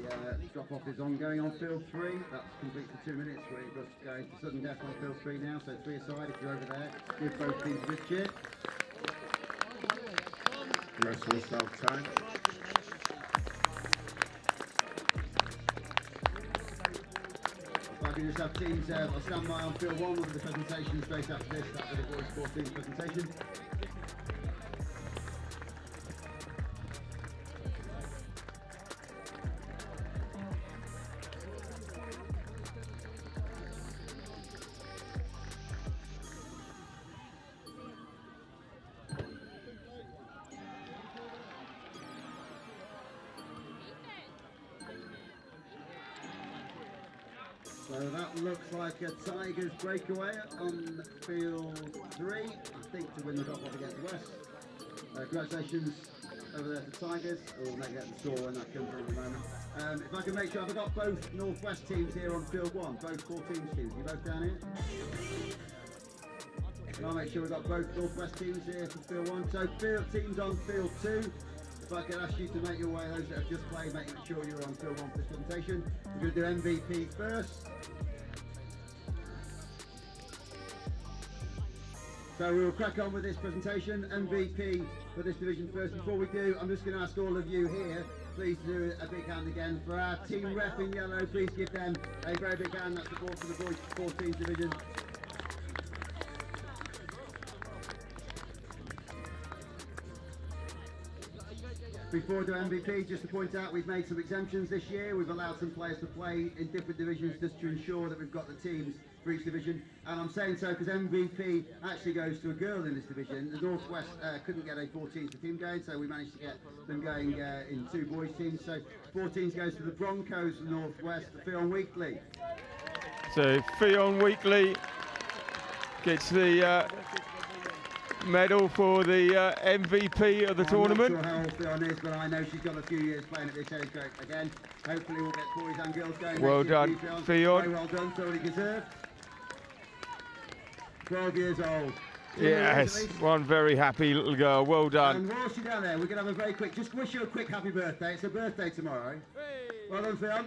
drop-off is ongoing on field 3. That's complete for 2 minutes. We're just going to sudden death on field 3 now. So 3 aside. If you're over there, give both teams a good cheer. Rest of the self time. If I can just have teams I'll stand by on field 1 with the presentation straight after this. That's the boys' 14 presentation. So that looks like a Tigers breakaway on field 3, I think, to win the drop-off against West. Congratulations over there to Tigers. We'll make that the score when that comes in a moment. If I can make sure, I've got both Northwest teams here on field 1, both 14 teams. You both down here? And I'll make sure we've got both Northwest teams here for field 1. So field teams on field 2. If I could ask you to make your way, those that have just played, making sure you're on field 1 for this presentation. We're going to do MVP first. So we will crack on with this presentation. MVP for this division first. Before we do, I'm just going to ask all of you here, please do a big hand again for our team ref in yellow. Please give them a very big hand. That's support for the boys 14th division. Before I do MVP, just to point out, we've made some exemptions this year. We've allowed some players to play in different divisions just to ensure that we've got the teams for each division. And I'm saying so because MVP actually goes to a girl in this division. The Northwest couldn't get a 14th team going, so we managed to get them going in 2 boys teams. So 14th goes to the Broncos from Northwest, the Fionn Weekly. So Fionn Weekly gets the medal for the MVP of the tournament. I'm not sure how old Fionn is, but I know she's got a few years playing at this age group again. Hopefully we'll get boys and girls going. Well done, Fionn. Fionn. Very well done, thoroughly deserved. 12 years old. Yes, one very happy little girl. Well done. And whilst you're down there, we're going to have a very quick, just wish you a quick happy birthday. It's her birthday tomorrow. Hey. Well done, Fionn.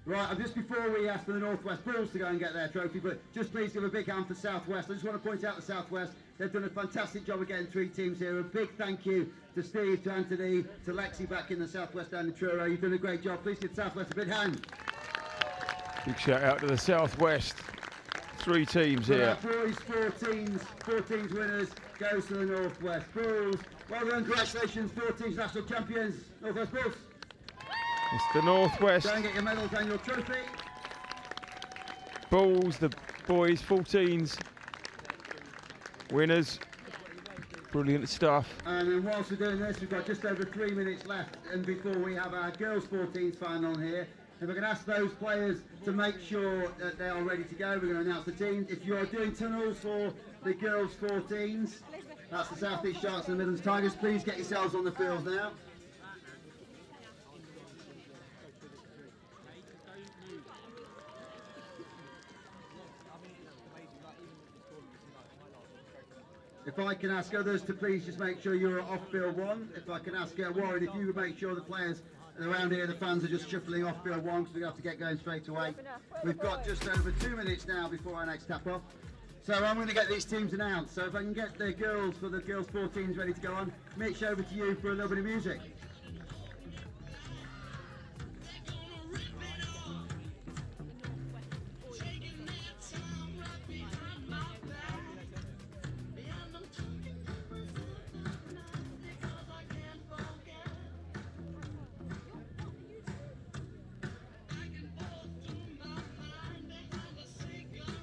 Right, and just before we ask for the Northwest Bulls to go and get their trophy, but just please give a big hand for Southwest. I just want to point out the Southwest. They've done a fantastic job of getting 3 teams here. A big thank you to Steve, to Anthony, to Lexi back in the Southwest down in Truro. You've done a great job. Please give Southwest a big hand. Big shout out to the Southwest. 3 teams here. Boys 14s winners goes to the Northwest Bulls. Well done, congratulations, 14s national champions, Northwest Bulls. It's the Northwest Go and get your medals and your trophy. Bulls, the boys 14s winners. Brilliant stuff. And then whilst we're doing this, we've got just over 3 minutes left, and before we have our girls 14s final here, if I can ask those players to make sure that they are ready to go, we're going to announce the teams. If you are doing tunnels for the girls 14s, that's the South East Sharks and the Midlands Tigers, please get yourselves on the field now. If I can ask others to please just make sure you're off field 1. If I can ask Warren, if you would make sure the players around here, the fans are just shuffling off field 1 because we have to get going straight away. We've got just over 2 minutes now before our next tap off. So I'm going to get these teams announced. So if I can get the girls for the girls 14s ready to go on, Mitch, over to you for a little bit of music.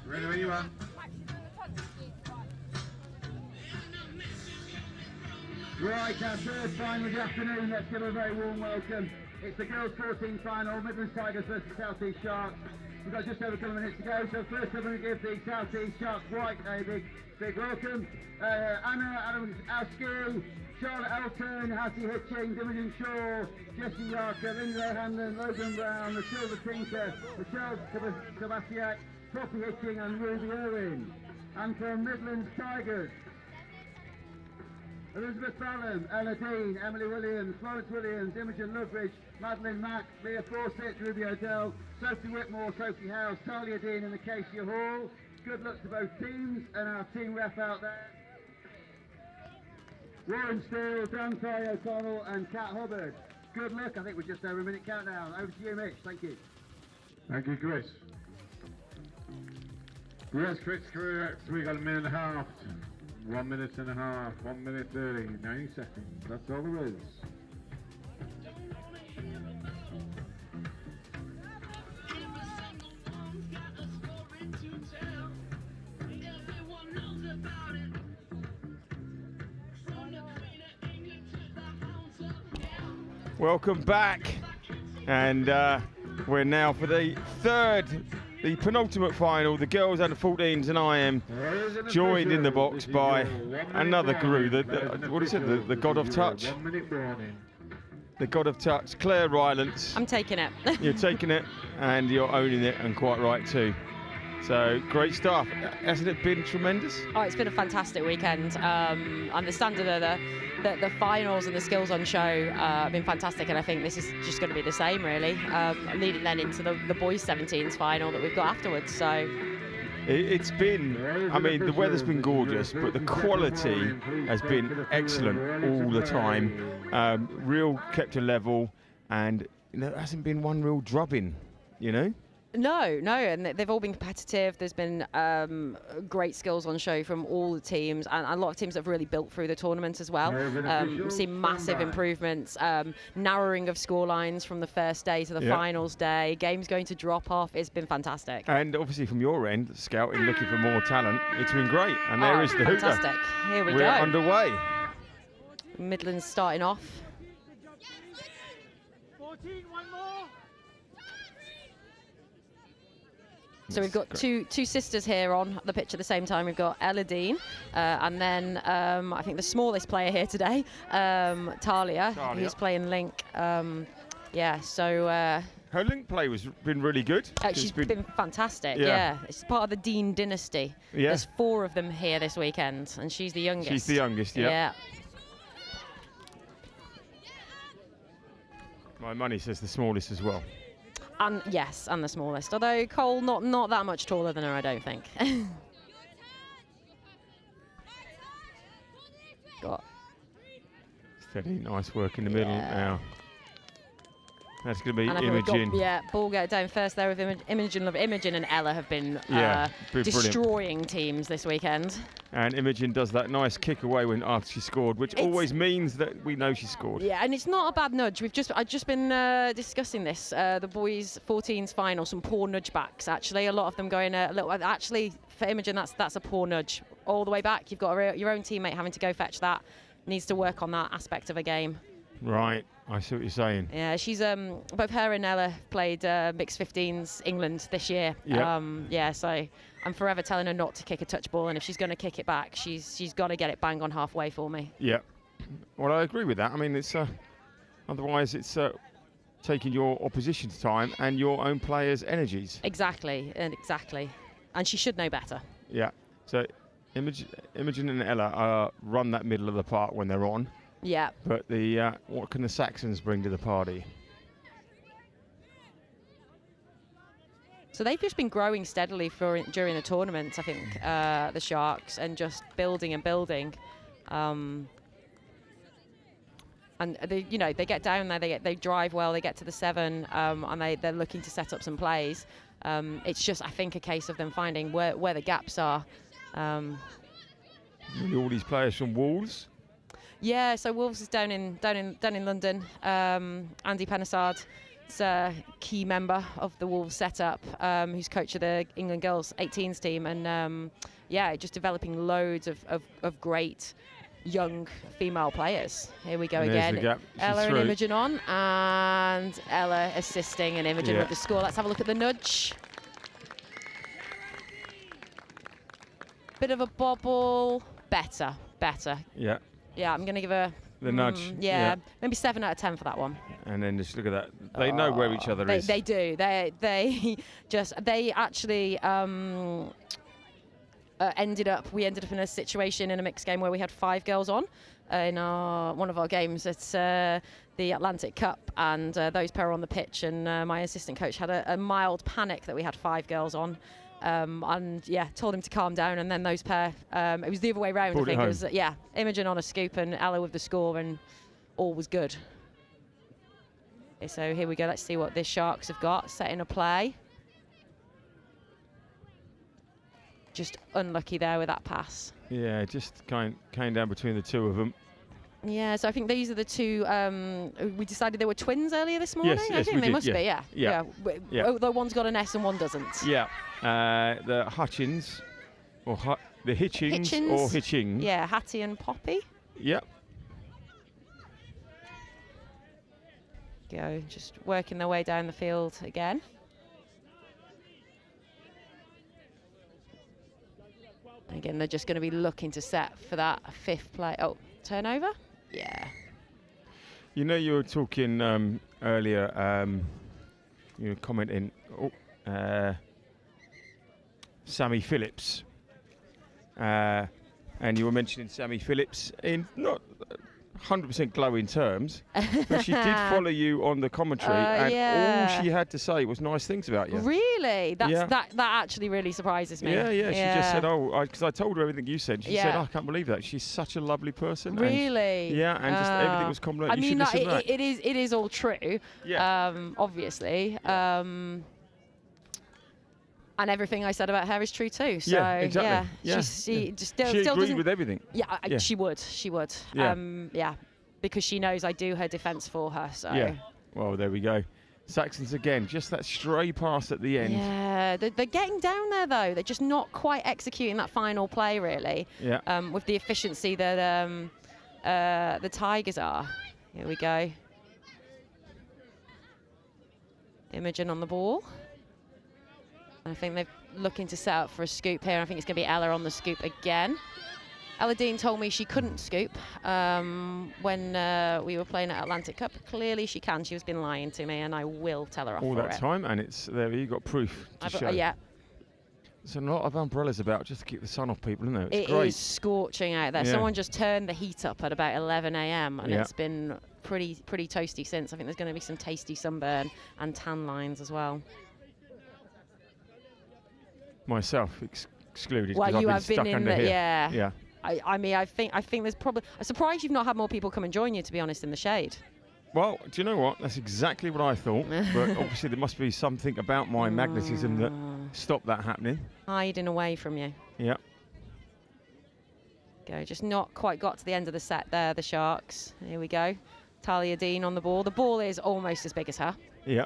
Ready when you are. Right, our third final of the afternoon. Let's give a very warm welcome. It's the girls 14 final, Midlands Tigers versus South East Sharks. We've got just over a couple of minutes to go. So first I'm going to give the South East Sharks White a big welcome. Anna Adams Askew, Charlotte Elton, Hattie Hitching, Imogen Shaw, Jessie Yarker, Lindsay Hanlon, Logan Brown, Matilda Tinker, Michelle Sebastiak, Poppy Hitching and Ruby Irwin. And from Midlands Tigers, Elizabeth Ballum, Ella Dean, Emily Williams, Florence Williams, Imogen Loveridge, Madeline Mack, Leah Fawcett, Ruby O'Dell, Sophie Whitmore, Sophie House, Talia Dean and Acacia Hall. Good luck to both teams and our team ref out there. Warren Steele, Dan Ty O'Connell and Kat Hubbard. Good luck. I think we're just over a minute countdown. Over to you, Mitch. Thank you. Thank you, Chris. Yes, Chris, correct. We got a minute and a half. 1 minute and a half. 1 minute 30. 90 seconds. That's all there is. Welcome back, and we're now for the third the penultimate final, the girls under 14s, and I am joined in the box by another guru, what is it, the god of touch? The god of touch, Claire Rylance. I'm taking it. You're taking it, and you're owning it, and quite right too. So great stuff. Hasn't it been tremendous? Oh, it's been a fantastic weekend. And the standard of the finals and the skills on show have been fantastic, and I think this is just going to be the same, really, leading then into the boys 17s final that we've got afterwards. So it's been, I mean, the weather's been gorgeous, but the quality has been excellent all the time. Real kept a level, and there hasn't been one real drubbing, you know. No, and they've all been competitive. There's been great skills on show from all the teams, and a lot of teams that have really built through the tournament as well. We've seen massive improvements, narrowing of scorelines from the first day to the finals day, games going to drop off. It's been fantastic. And obviously from your end, scouting, looking for more talent, it's been great. And there is the hooter. Fantastic. Here we go. We're underway. Midlands starting off. 14, one more. So we've got two sisters here on the pitch at the same time. We've got Ella Dean, and then I think the smallest player here today, Talia, who's playing Link. So her Link play has been really good. She's been fantastic. Yeah, it's part of the Dean dynasty. Yeah. There's 4 of them here this weekend, and she's the youngest. She's the youngest. Yeah. My money says the smallest as well. And yes, and the smallest. Although Cole not that much taller than her, I don't think. Got steady, nice work in the middle now. That's going to be Imogen. Ball get down first there with Imogen. Imogen and Ella have been destroying teams this weekend. And Imogen does that nice kick away after she scored, which always means that we know she scored. Yeah, and it's not a bad nudge. I've just been discussing this. The boys 14s final, some poor nudge backs actually. A lot of them going a little. Actually, for Imogen, that's a poor nudge all the way back. You've got your own teammate having to go fetch that. Needs to work on that aspect of a game. Right, I see what you're saying. Yeah, she's both her and Ella played mixed 15s England this year. Yep. So I'm forever telling her not to kick a touch ball, and if she's going to kick it back, she's got to get it bang on halfway for me. Yeah, well, I agree with that. I mean, it's otherwise it's taking your opposition's time and your own players' energies. Exactly, and she should know better. Yeah. So Imogen and Ella run that middle of the park when they're on. Yeah. But what can the Saxons bring to the party? So they've just been growing steadily during the tournament, I think, the Sharks, and just building and building. And they get down there, they drive well, they get to the 7, and they're looking to set up some plays. It's just, I think, a case of them finding where the gaps are. All these players from Wolves. Yeah, so Wolves is down in London. Andy Penasard is a key member of the Wolves setup, who's coach of the England girls 18s team, and just developing loads of great young female players. Here we go again. Ella and Imogen on, and Ella assisting and Imogen with the score. Let's have a look at the nudge. Bit of a bobble. Better. Yeah. Yeah, I'm going to give her the nudge. Maybe 7 out of 10 for that one. And then just look at that. They know where each other is. They do. They actually ended up in a situation in a mixed game where we had 5 girls on in one of our games. It's the Atlantic Cup, and those pair are on the pitch, and my assistant coach had a mild panic that we had 5 girls on. Told him to calm down, and then those pair, it was the other way around. I think it was Imogen on a scoop and Ella with the score, and all was good. Okay, so here we go. Let's see what the Sharks have got. Setting a play. Just unlucky there with that pass. Yeah, just came down between the 2 of them. Yeah, so I think these are the 2. We decided they were twins earlier this morning. Yes, I think they must be. Yeah. Although one's got an S and one doesn't. Yeah. The Hutchins, or the Hitchings, or Hitchings. Yeah, Hattie and Poppy. Yep. Go, just working their way down the field again. Again, they're just going to be looking to set for that 5th play. Oh, turnover? Yeah. You know, you were talking earlier, you were commenting, Sammy Phillips. And you were mentioning Sammy Phillips in not 100% glowing terms, but she did follow you on the commentary, and all she had to say was nice things about you. Really? That actually really surprises me. Yeah. She just said, because I told her everything you said. She said, I can't believe that. She's such a lovely person. Really? And just everything was complimentary. I mean, it is all true. Yeah. Obviously. And everything I said about her is true too. So yeah, exactly. She agreed doesn't, with everything. Yeah, she would. Yeah. Because she knows I do her defence for her. So yeah. Well, there we go. Saxons again, just that stray pass at the end. Yeah, they're getting down there though. They're just not quite executing that final play really. Yeah. With the efficiency that the Tigers are. Here we go. Imogen on the ball. I think they're looking to set up for a scoop here. I think it's going to be Ella on the scoop again. Ella Dean told me she couldn't scoop when we were playing at Atlantic Cup. Clearly she can. She has been lying to me, and I will tell her off all for that it. time, and it's there. You got proof to show. Yeah. There's a lot of umbrellas about just to keep the sun off people, isn't there? It's great. It is scorching out there. Yeah. Someone just turned the heat up at about 11 a.m. and it's been pretty toasty since. I think there's going to be some tasty sunburn and tan lines as well. Myself excluded. Well, you I've have been stuck in under the, here. yeah. I mean, I think there's probably. I'm surprised you've not had more people come and join you, to be honest, in the shade. Well, do you know what? That's exactly what I thought. But obviously there must be something about my magnetism that stopped that happening. Hiding away from you. Yeah. Go, just not quite got to the end of the set there, the Sharks. Here we go. Talia Dean on the ball. The ball is almost as big as her. Yeah.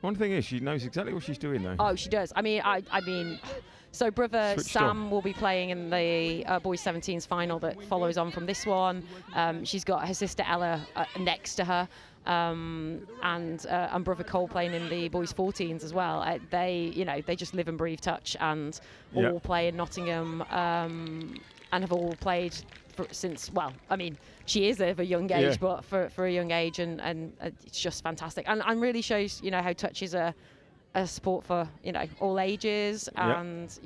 One thing is, she knows exactly what she's doing, though. Oh, she does. I mean, so brother Switched Sam on. will be playing in the boys 17s final that follows on from this one. She's got her sister Ella next to her, and brother Cole playing in the boys 14s as well. They just live and breathe touch, and all play in Nottingham, and have all played since. Well, I mean, she is of a young age, but for a young age, and it's just fantastic, and really shows how touch is a sport for all ages, and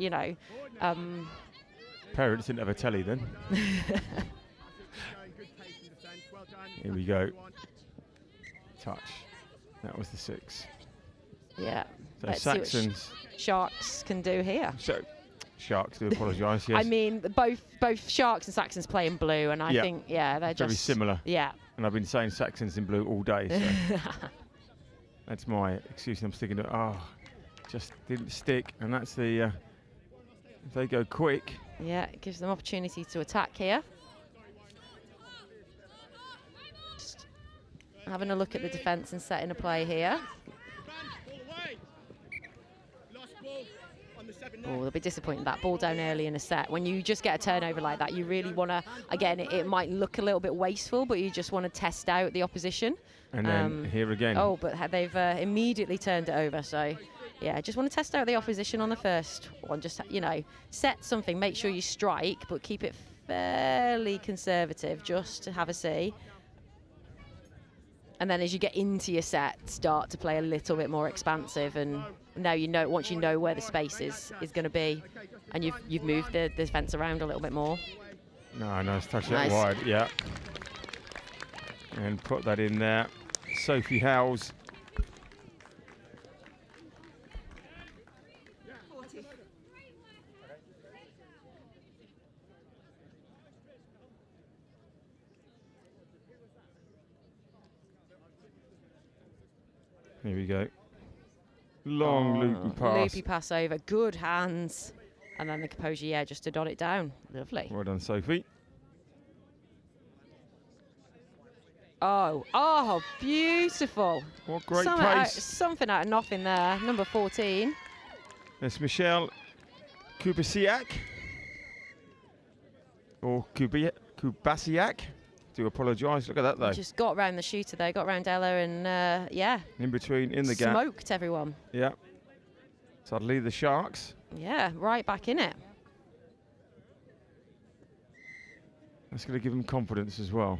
Parents didn't have a telly then. Here we go. Touch. That was the 6. Yeah. So Let's see what Saxons. Sharks can do here. So Sharks do apologise. Yes. I mean, both Sharks and Saxons play in blue, and I think they're very just similar. Yeah. And I've been saying Saxons in blue all day. So. That's my excuse. I'm sticking to. Just didn't stick, and that's the. If they go quick. Yeah, it gives them opportunity to attack here. Just having a look at the defence and setting a play here. Oh, they'll be disappointed that ball down early in a set. When you just get a turnover like that, you really want to. Again, it might look a little bit wasteful, but you just want to test out the opposition. And then here again. Oh, but they've immediately turned it over. So, yeah, just want to test out the opposition on the first one. Just, set something. Make sure you strike, but keep it fairly conservative just to have a see. And then as you get into your set, start to play a little bit more expansive. And now once you know where the space is going to be, and you've moved the defence around a little bit more. Nice touch that wide, yeah. And put that in there. Sophie Howes. Here we go. Long loopy pass. Loopy pass over. Good hands. And then the composure, just to dot it down. Lovely. Well done, Sophie. Oh, beautiful. What great pace. Something out of nothing there. Number 14. That's Michelle Kubasiak. Or Kubasiak. Do apologise. Look at that, though. Just got round the shooter there. Got round Ella and, in between, in the gap. Smoked everyone. Yeah. Suddenly the Sharks. Yeah, right back in it. That's going to give them confidence as well.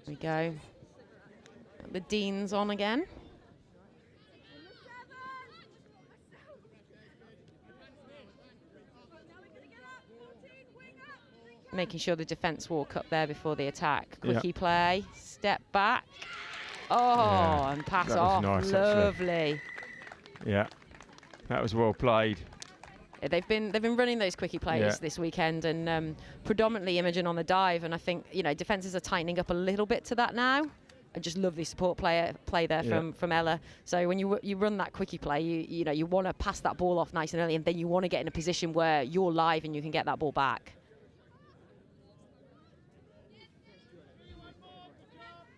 Here we go. The Dean's on again. Making sure the defence walk up there before the attack. Quickie play, step back. Oh, and pass off. Nice, lovely. Actually. Yeah, that was well played. They've been running those quickie plays this weekend, and predominantly Imogen on the dive. And I think defences are tightening up a little bit to that now. And just lovely support play there from Ella. So when you run that quickie play, you want to pass that ball off nice and early, and then you want to get in a position where you're live and you can get that ball back.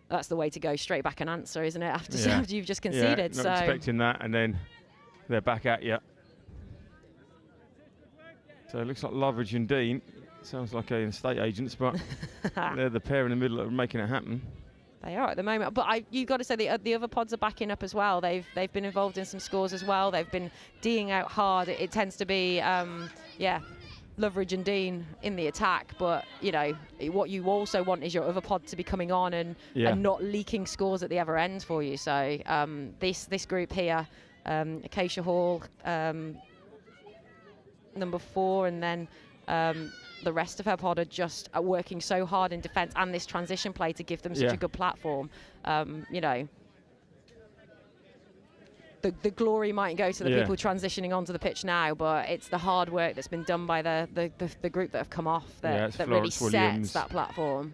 That's the way to go, straight back and answer, isn't it? After you've just conceded. Not expecting that, and then they're back at you. So it looks like Loveridge and Dean. Sounds like an estate agents, but they're the pair in the middle that are making it happen. They are at the moment, but you've got to say the other pods are backing up as well. They've been involved in some scores as well. They've been D'ing out hard. It tends to be Loveridge and Dean in the attack, but what you also want is your other pod to be coming on and not leaking scores at the other end for you. So this group here, Acacia Hall, number 4, and then the rest of her pod are just working so hard in defence and this transition play to give them such a good platform. The glory might go to the people transitioning onto the pitch now, but it's the hard work that's been done by the group that have come off that really sets that platform.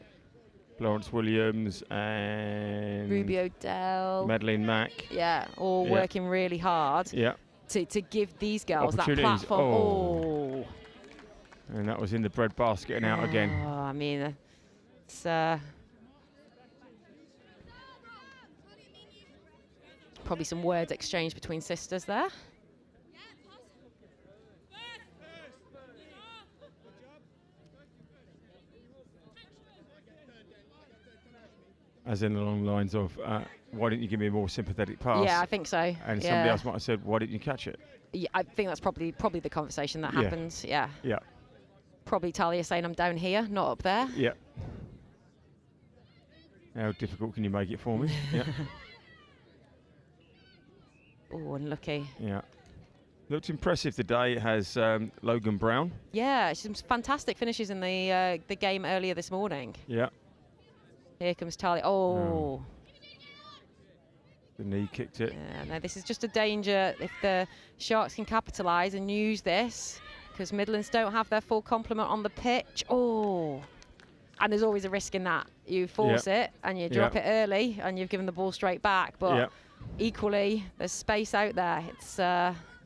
Florence Williams and Ruby O'Dell, Madeline Mack. Yeah, all working really hard to give these girls that platform. Oh. And that was in the bread basket and out again. Oh, I mean, it's probably some words exchanged between sisters there. As in along the lines of, why didn't you give me a more sympathetic pass? Yeah, I think so. And somebody else might have said, why didn't you catch it? Yeah, I think that's probably the conversation that happened. Yeah. Yeah. Probably Talia saying, I'm down here, not up there. Yeah. How difficult can you make it for me? Yeah. Oh, unlucky. Yeah. Looked impressive today. It has Logan Brown. Yeah, some fantastic finishes in the game earlier this morning. Yeah. Here comes Talia. Oh. The knee kicked it. Yeah, no, this is just a danger if the Sharks can capitalise and use this, because Midlands don't have their full complement on the pitch. Oh. And there's always a risk in that. You force it and you drop it early and you've given the ball straight back. But equally, there's space out there. It's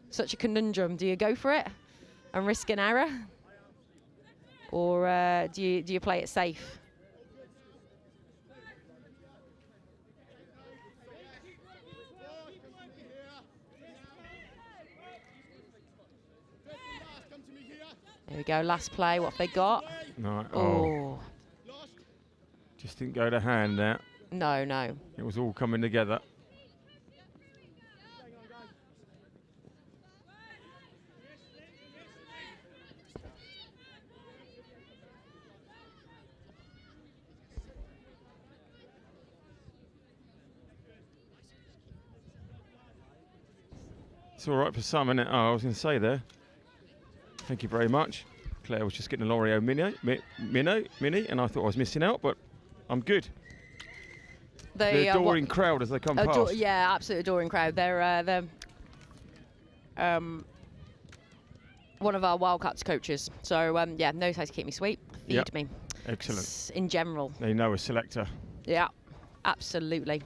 such a conundrum. Do you go for it and risk an error? Or do you play it safe? There we go, last play, what have they got? No. Oh. Just didn't go to hand there. No, no. It was all coming together. It's all right for some, isn't it? Oh, I was going to say there. Thank you very much. Claire was just getting a L'Oreal mini, and I thought I was missing out, but I'm good. The adoring crowd as they come past. Yeah, absolute adoring crowd. They're one of our Wildcats coaches. So, knows how to keep me sweet, feed me. Excellent. In general. They know a selector. Yeah, absolutely.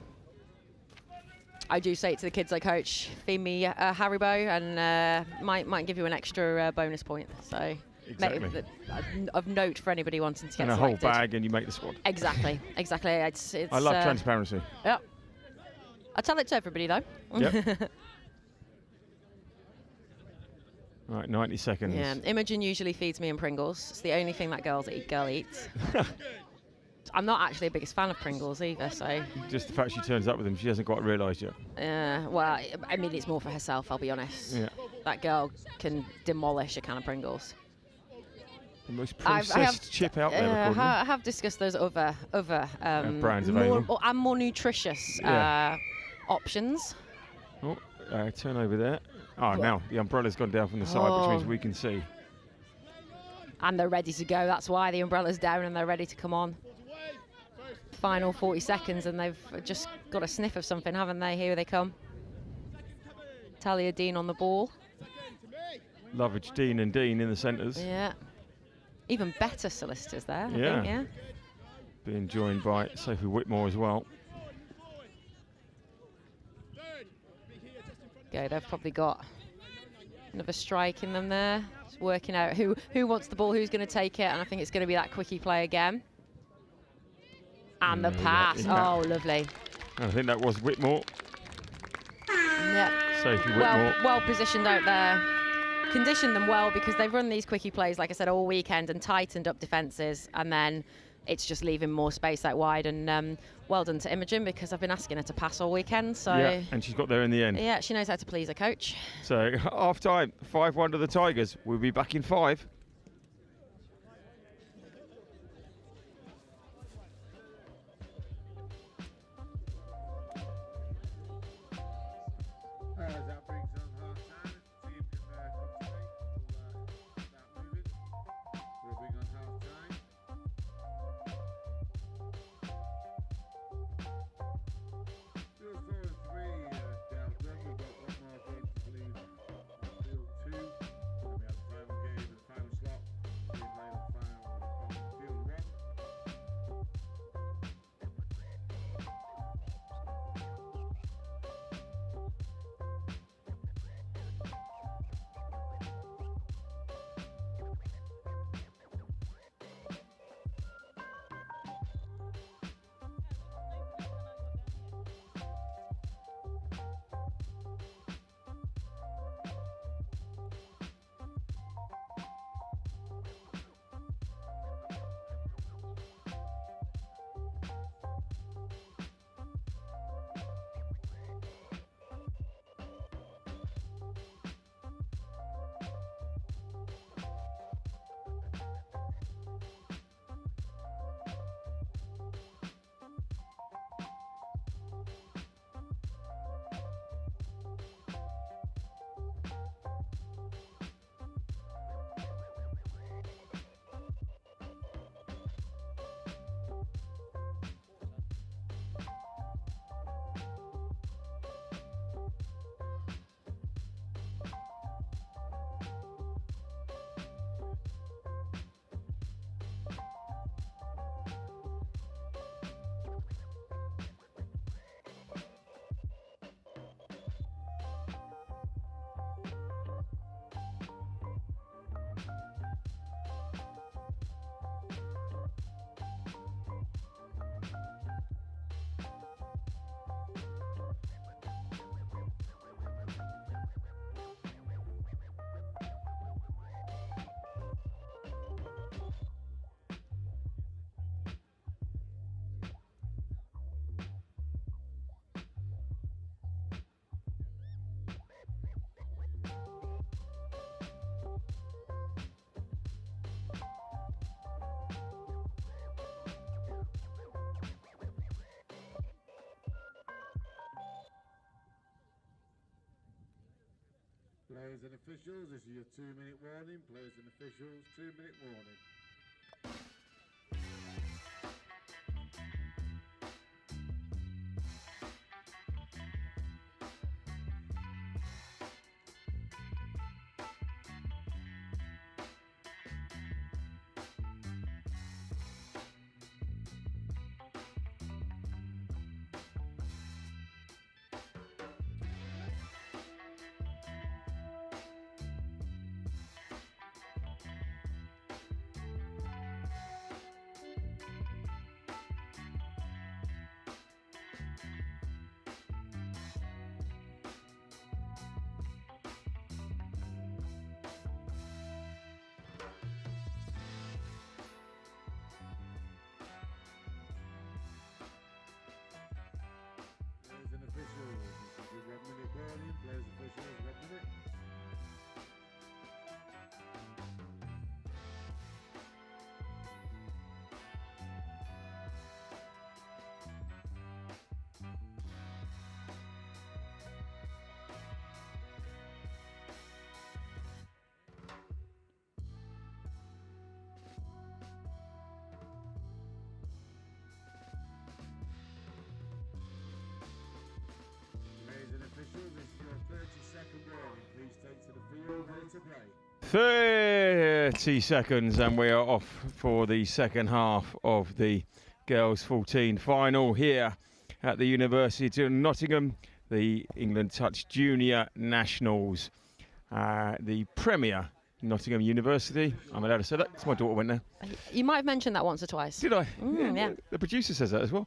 I do say it to the kids I coach, feed me a Haribo and might give you an extra bonus point. So exactly. Of note for anybody wanting to get and a selected. whole bag and you make the squad. Exactly. It's I love transparency. Yeah. I tell it to everybody though. Yep. Right, 90 seconds. Yeah, Imogen usually feeds me in Pringles. It's the only thing that girl eats. I'm not actually the biggest fan of Pringles either, so. Just the fact she turns up with them, she hasn't quite realised yet. Well, I mean, it's more for herself, I'll be honest. Yeah. That girl can demolish a can of Pringles. The most processed chip out there, according to me. I have discussed those other brands available. and more nutritious options. Oh, turn over there. Oh, now the umbrella's gone down from the side, which means we can see. And they're ready to go. That's why the umbrella's down and they're ready to come on. Final 40 seconds and they've just got a sniff of something, haven't they? Here they come. Talia Dean on the ball. Lovage, Dean and Dean in the centres. Yeah. Even better solicitors there, I think, yeah. Being joined by Sophie Whitmore as well. Okay, they've probably got another strike in them there. Just working out who wants the ball, who's going to take it, and I think it's going to be that quickie play again. And the pass. Oh, lovely. I think that was Whitmore. Yep. Sophie Whitmore. Well positioned out there. Conditioned them well because they've run these quickie plays, like I said, all weekend and tightened up defences, and then it's just leaving more space out wide. And well done to Imogen because I've been asking her to pass all weekend. So yeah, and she's got there in the end. Yeah, she knows how to please her coach. So half time, 5-1 to the Tigers. We'll be back in 5. That brings on half time. Team can come to me. We'll start moving. Rubbing on half time. Still 4-3 down there. We've got one more game to believe. Field 2. Then we have the final game and the final slot. Being played on field 1. Players and officials, this is your 2-minute warning. Players and officials, 2-minute warning. minute warning. Players officials, 1 minute. This is your 30-second warning. Please take to the field ready to play. 30 seconds and we are off for the second half of the Girls 14 final here at the University of Nottingham, the England Touch Junior Nationals, the Premier Nottingham University. I'm allowed to say that because my daughter went there. You might have mentioned that once or twice. Did I? Yeah. The producer says that as well.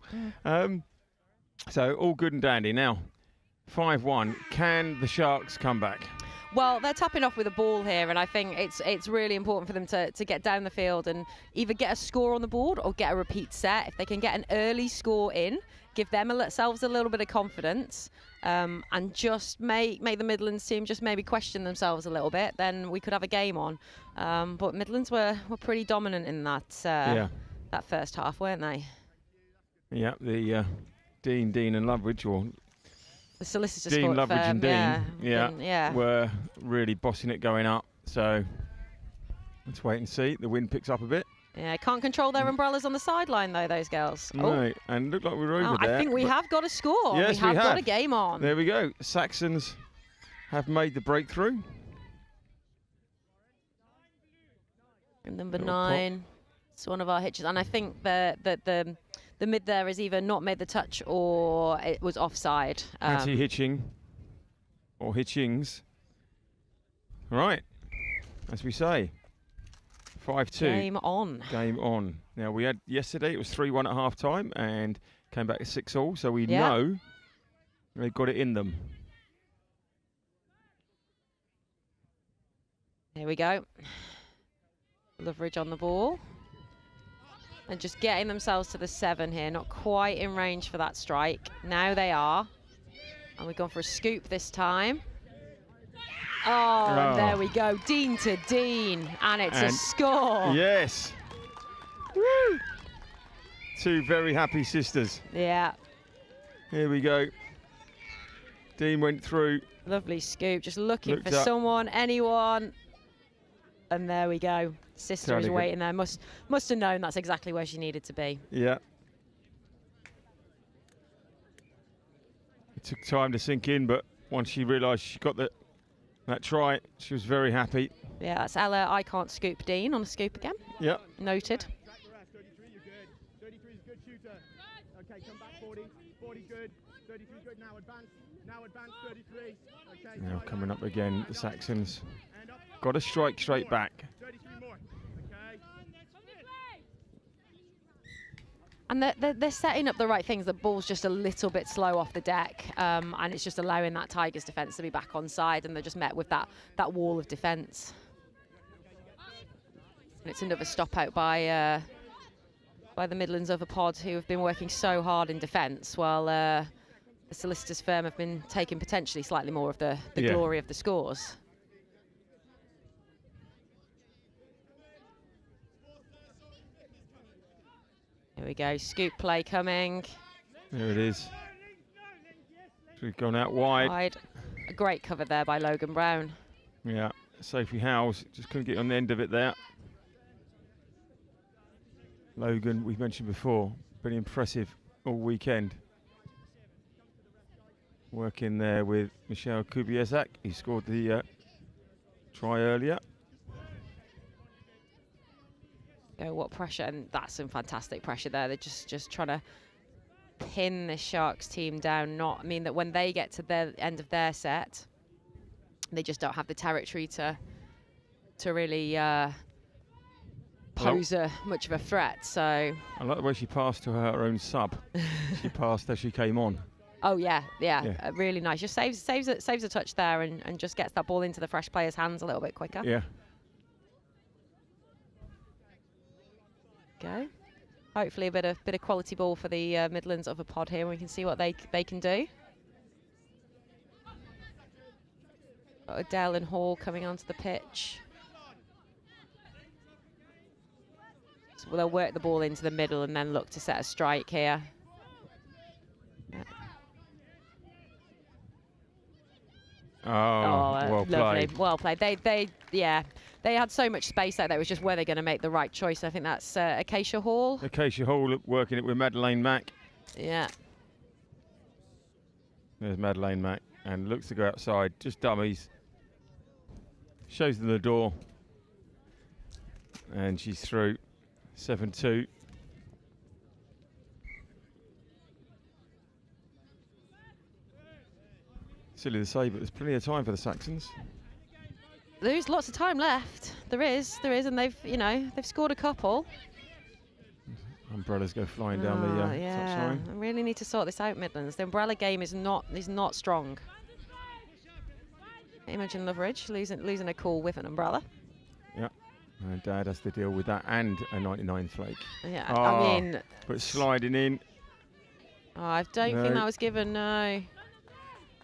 So all good and dandy. Now, 5-1. Can the Sharks come back? Well, they're tapping off with a ball here, and I think it's really important for them to get down the field and either get a score on the board or get a repeat set. If they can get an early score in, give themselves a little bit of confidence, and just make the Midlands team just maybe question themselves a little bit, then we could have a game on. But Midlands were pretty dominant in that that first half, weren't they? Yeah, the Dean and Loveridge, or the solicitor Dean, sport Loveridge firm, and Dean, were really bossing it going up. So let's wait and see. The wind picks up a bit. Yeah, can't control their umbrellas on the sideline though, those girls. No, and look like we're over there. I think we have got a score. Yes, we have got a game on. There we go. Saxons have made the breakthrough. And number 9, it's one of our hitches, and I think the mid there has either not made the touch or it was offside. Anti-hitching or hitchings. Right, as we say, 5-2. Game on. Game on. Now we had yesterday, it was 3-1 at half time and came back to 6-all, so we know they've got it in them. Here we go. Loveridge on the ball. And just getting themselves to the 7 here, not quite in range for that strike. Now they are. And we've gone for a scoop this time. Oh, and there we go. Dean to Dean. And it's a score. Yes. Woo! 2 very happy sisters. Yeah. Here we go. Dean went through. Lovely scoop. Just looking Looked for up. someone, anyone. And there we go. Sister is waiting there. Must have known that's exactly where she needed to be. Yeah. It took time to sink in, but once she realised she got that try, she was very happy. Yeah, that's Ella. I can't scoop Dean on a scoop again. Yeah. Noted. 33, you're good. 33 is good shooter. Okay, come back 40. 40 good. 33 good. Now advance. Now advance 33. Okay. Now coming up again, the Saxons. Got to strike straight back. 33 more. Okay. And they're setting up the right things. The ball's just a little bit slow off the deck, and it's just allowing that Tigers defence to be back on side, and they're just met with that wall of defence. And it's another stop out by the Midlands of a pod, who have been working so hard in defence, while the solicitors firm have been taking potentially slightly more of the glory of the scores. Here we go, scoop play coming. There it is. We've gone out wide. A great cover there by Logan Brown. Yeah, Sophie Howes just couldn't get on the end of it there. Logan, we've mentioned before, pretty impressive all weekend. Working there with Michelle Kubieszak, he scored the try earlier. Go, what pressure, and that's some fantastic pressure there. They're just trying to pin the Sharks team down. I mean that when they get to the end of their set, they just don't have the territory to really pose much of a threat. So I like the way she passed to her own sub. She passed as she came on. oh yeah, really nice. Just saves a touch there, and just gets that ball into the fresh players' hands a little bit quicker. Yeah. Go. Hopefully a bit of quality ball for the Midlands of a pod here, and we can see what they can do. Adele and Hall coming onto the pitch. So they'll work the ball into the middle and then look to set a strike here. Yeah. Well lovely. played. Well played. They had so much space out there. It was just where they're going to make the right choice. I think that's Acacia Hall. Acacia Hall working it with Madeleine Mack. Yeah. There's Madeleine Mack and looks to go outside. Just dummies. Shows them the door. And she's through. 7-2. Silly to say, but there's plenty of time for the Saxons. There's lots of time left. There is, and they've scored a couple. Umbrellas go flying down the touchline. I really need to sort this out, Midlands. The umbrella game is not strong. Imogen Loveridge losing a call with an umbrella. Yeah, and Dad has to deal with that and a 99 flake. Yeah, I mean, but sliding in. Oh, I don't think that was given. No.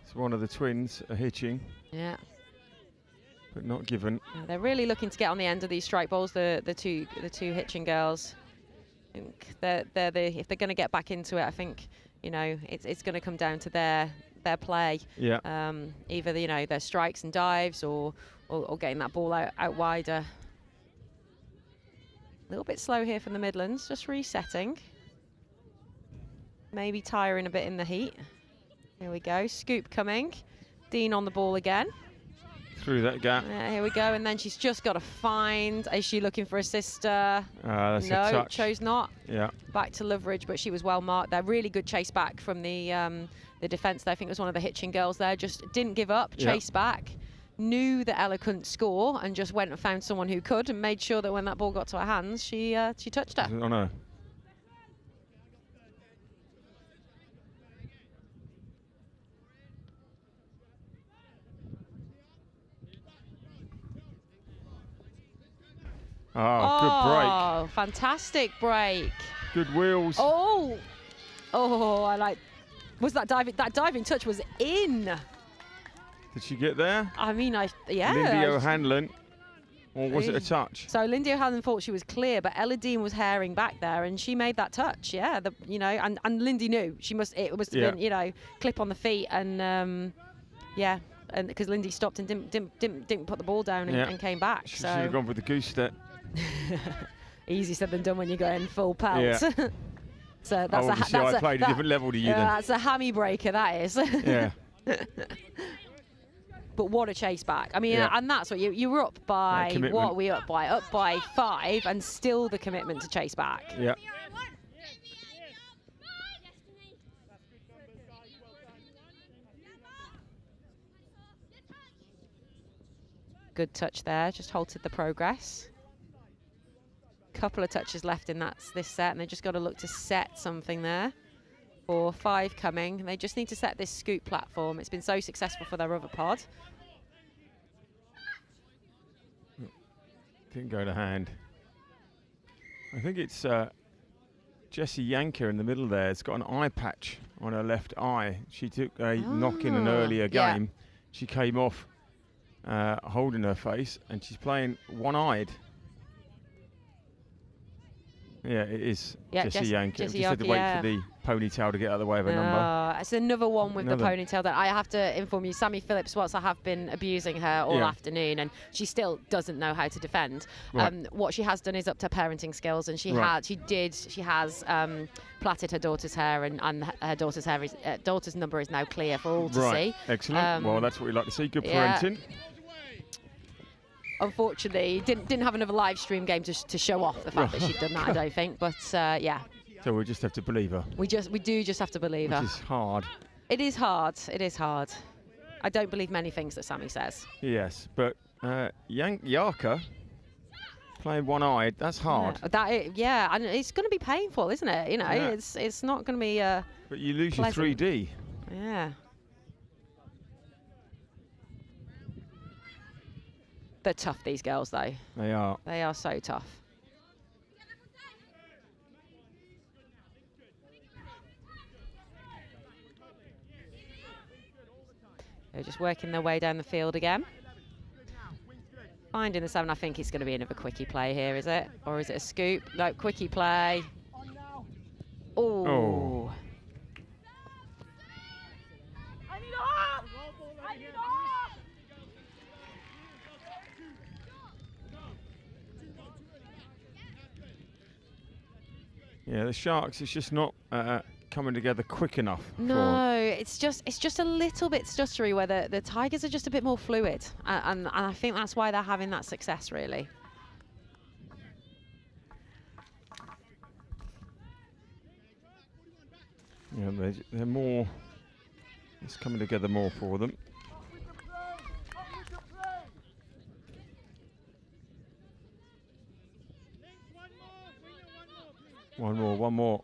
It's one of the twins hitching. Yeah. But not given. Yeah, they're really looking to get on the end of these strike balls. The two hitching girls. I think if they're going to get back into it, I think it's going to come down to their play. Yeah. Either their strikes and dives or getting that ball out wider. A little bit slow here from the Midlands, just resetting. Maybe tiring a bit in the heat. Here we go, scoop coming. Dean on the ball again. Through that gap. Here we go, and then she's just got to find. Is she looking for a sister? That's no, a touch. chose not. Yeah. Back to Loveridge, but she was well marked there. Really good chase back from the defence there. I think it was one of the hitching girls there. Just didn't give up, chased back. Knew that Ella couldn't score and just went and found someone who could and made sure that when that ball got to her hands, she touched her. On her. Good break. Oh, fantastic break. Good wheels. Oh, I like. Was that diving? That diving touch was in. Did she get there? I mean, yeah. Lindy O'Hanlon, or was it a touch? So Lindy O'Hanlon thought she was clear, but Ella Dean was herring back there, and she made that touch. Yeah, and Lindy knew she must. It must have been clip on the feet, and yeah, and because Lindy stopped and didn't put the ball down and came back. She should have gone for the goose step. Easy said than done when you're going full pelt. Yeah. So that's I played a different level to you then. That's a hammy breaker, that is. Yeah. But what a chase back. I mean, and that's what you were up by. What are we up by? Up by 5, and still the commitment to chase back. Yeah. Good touch there, just halted the progress. Couple of touches left in this set, and they just got to look to set something there. For 5 coming, they just need to set this scoop platform. It's been so successful for their other pod. Didn't go to hand. I think it's Jessie Yanker in the middle there. It's got an eye patch on her left eye. She took a knock in an earlier game. She came off holding her face, and she's playing one-eyed. Yeah, it is Jessie Yanker. Just had to wait for the ponytail to get out of the way of her number. It's another one with the ponytail that I have to inform you. Sammy Phillips, whilst I have been abusing her all afternoon, and she still doesn't know how to defend. Right. What she has done is upped her parenting skills, and she has plaited her daughter's hair, and her daughter's number is now clear for all to see. Excellent. Well, that's what we like to see. Good parenting. Unfortunately, didn't have another live stream game to show off the fact that she'd done that, I don't think. But yeah. So we just have to believe her. We do just have to believe her. Which is hard. It is hard. It is hard. I don't believe many things that Sammy says. Yes, but Yarka playing one-eyed, that's hard. Yeah, and it's going to be painful, isn't it? It's not going to be. But you lose pleasant. your 3D. Yeah. They're tough, these girls, though. They are. They are so tough. They're just working their way down the field again. Finding the 7. I think it's going to be another quickie play here, is it? Or is it a scoop? No, quickie play. Oh. Yeah, the Sharks, it's just not coming together quick enough. No, it's just a little bit stuttery where the Tigers are just a bit more fluid. And I think that's why they're having that success, really. Yeah, they're more, it's coming together more for them. One more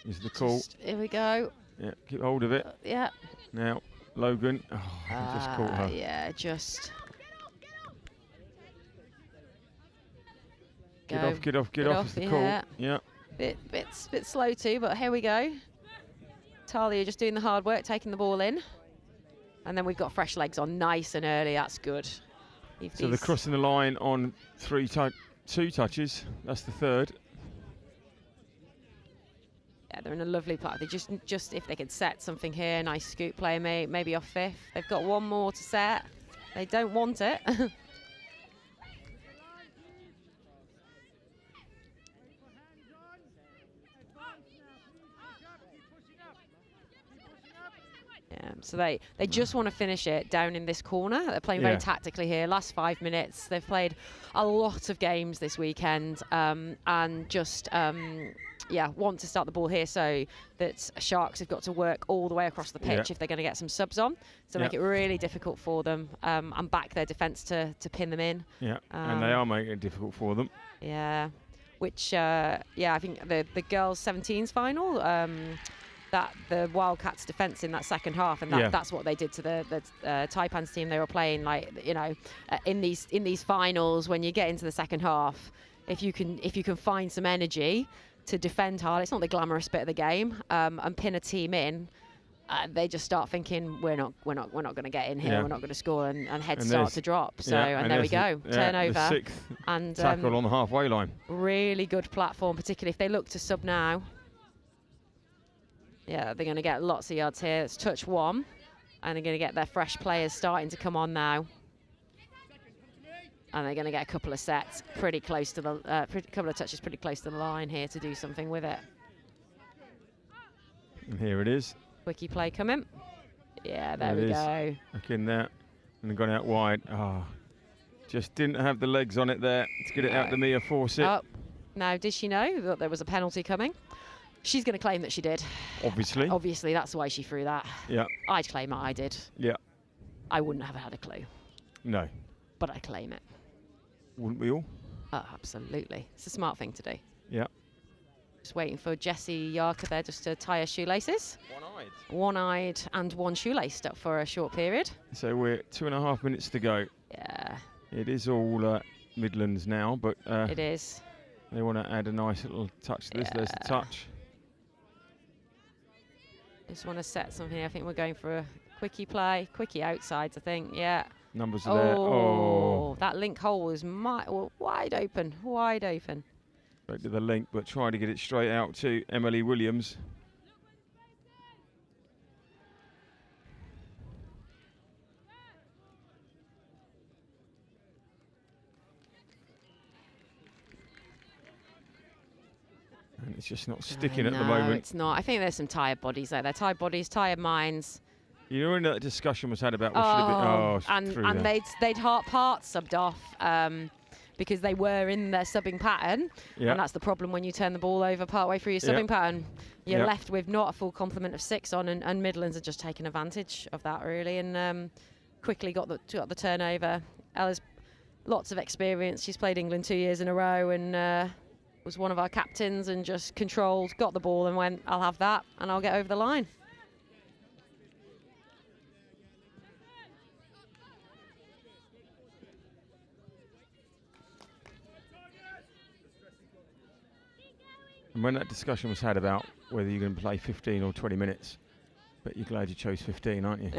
is the call. Here we go. Yeah, keep hold of it. Yeah. Now, Logan. Oh, he just caught her. Yeah, just. Get off is the call. Yeah. Bit slow too, but here we go. Talia just doing the hard work, taking the ball in. And then we've got fresh legs on nice and early. That's good. So they're crossing the line on 2 touches. That's the 3rd. Yeah, they're in a lovely part. They just if they could set something here, nice scoop play, maybe off 5th. They've got one more to set. They don't want it. Yeah, so they just want to finish it down in this corner. They're playing very tactically here. Last 5 minutes, they've played a lot of games this weekend, and just want to start the ball here so that Sharks have got to work all the way across the pitch if they're going to get some subs on. So make it really difficult for them and back their defence to pin them in. Yeah, and they are making it difficult for them. Yeah, which I think the girls' 17s final. That the Wildcats' defence in that second half, and that's what they did to the Taipans team. They were playing in these finals. When you get into the second half, if you can find some energy to defend hard, it's not the glamorous bit of the game, and pin a team in. They just start thinking we're not going to get in here. We're not going to score, and heads start to drop. So and there we go, turnover. The 6th and tackle on the halfway line. Really good platform, particularly if they look to sub now. Yeah, they're going to get lots of yards here. It's touch 1, and they're going to get their fresh players starting to come on now. And they're going to get a couple of sets pretty close to the, couple of touches pretty close to the line here to do something with it. And here it is. Quickie play coming. Yeah, there we go. Back in there, and gone out wide. Just didn't have the legs on it there to get it out to Mia Fawcett. Oh, now did she know that there was a penalty coming? She's going to claim that she did. Obviously. Obviously, that's why she threw that. Yeah. I'd claim I did. Yeah. I wouldn't have had a clue. No. But I claim it. Wouldn't we all? Oh, absolutely. It's a smart thing to do. Yeah. Just waiting for Jessie Yarker there just to tie her shoelaces. One-eyed. One-eyed and one shoelaced up for a short period. So we're 2.5 minutes to go. Yeah. It is all Midlands now, but... it is. They want to add a nice little touch to this. There's the touch. Just want to set something. I think we're going for a quickie play. Quickie outsides, I think. Yeah. Numbers are there. Oh, that link hole was wide open. Wide open. Straight to the link, but trying to get it straight out to Emily Williams. And it's just not sticking at the moment. No, it's not. I think there's some tired bodies there. They're tired bodies, tired minds. You know when that discussion was had about what should have been... and they'd part subbed off because they were in their subbing pattern. Yeah. And that's the problem when you turn the ball over partway through your subbing pattern. You're left with not a full complement of 6 on, and Midlands are just taking advantage of that, really, and quickly got the turnover. Ella's lots of experience. She's played England 2 years in a row, and... was one of our captains, and just controlled, got the ball and went, I'll have that and I'll get over the line. And when that discussion was had about whether you're going to play 15 or 20 minutes, Bet you're glad you chose 15, aren't you?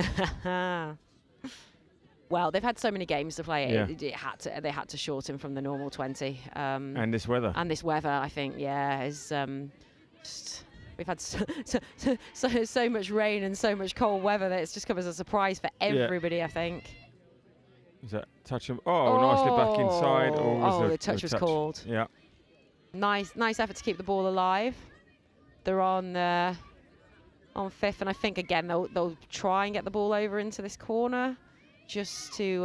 Well, they've had so many games to play. Yeah. They had to shorten from the normal 20. And this weather. And this weather, I think, yeah, is just. We've had so much rain and so much cold weather that it's just come as a surprise for everybody, I think. Is that touch him? Oh, nicely back inside. The touch was called. Yeah. Nice effort to keep the ball alive. They're on 5th, and I think again they'll try and get the ball over into this corner, just to.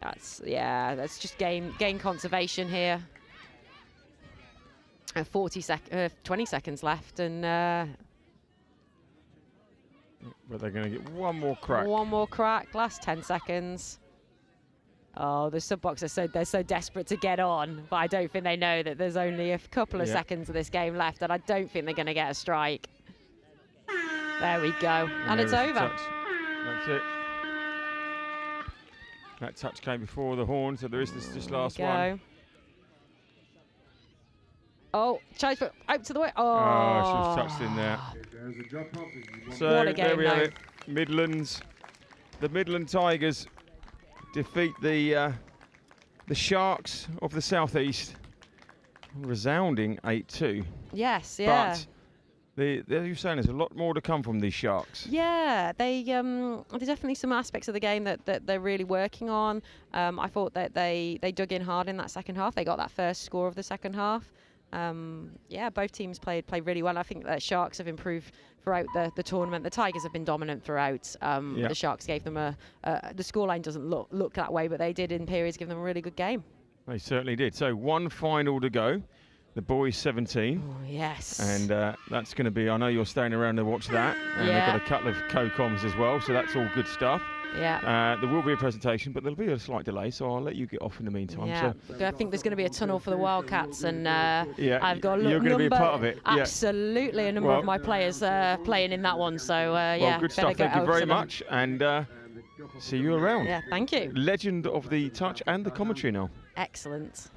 That's just gain conservation here. 20 seconds left, and but they're going to get one more crack. One more crack. Last 10 seconds. Oh, the sub-box they're so desperate to get on, but I don't think they know that there's only a couple of seconds of this game left, and I don't think they're going to get a strike. There we go, and it's over. That's it. That touch came before the horn, so there is this last one. Oh, tries for out to the way. Oh, she's touched in there. So what a game, there we have it. Midlands. The Midland Tigers defeat the Sharks of the Southeast. Resounding 8-2. Yes, yeah. But as you're saying, there's a lot more to come from these Sharks. Yeah, there's definitely some aspects of the game that they're really working on. I thought that they dug in hard in that second half. They got that first score of the second half. Both teams played really well. I think that Sharks have improved throughout the tournament. The Tigers have been dominant throughout. The Sharks gave them the scoreline doesn't look that way, but they did in periods give them a really good game. They certainly did. So one final to go. The boys 17. Oh, yes. And that's going to be, I know you're staying around to watch that. And they've got a couple of co-coms as well, so that's all good stuff. Yeah. There will be a presentation, but there'll be a slight delay, so I'll let you get off in the meantime. Yeah. So I think there's going to be a tunnel for the Wildcats, and I've got a you're going to be a part of it. Absolutely, a number of my players playing in that one. So well, good stuff. Thank you very much, and see you around. Yeah, thank you. Legend of the touch and the commentary now. Excellent.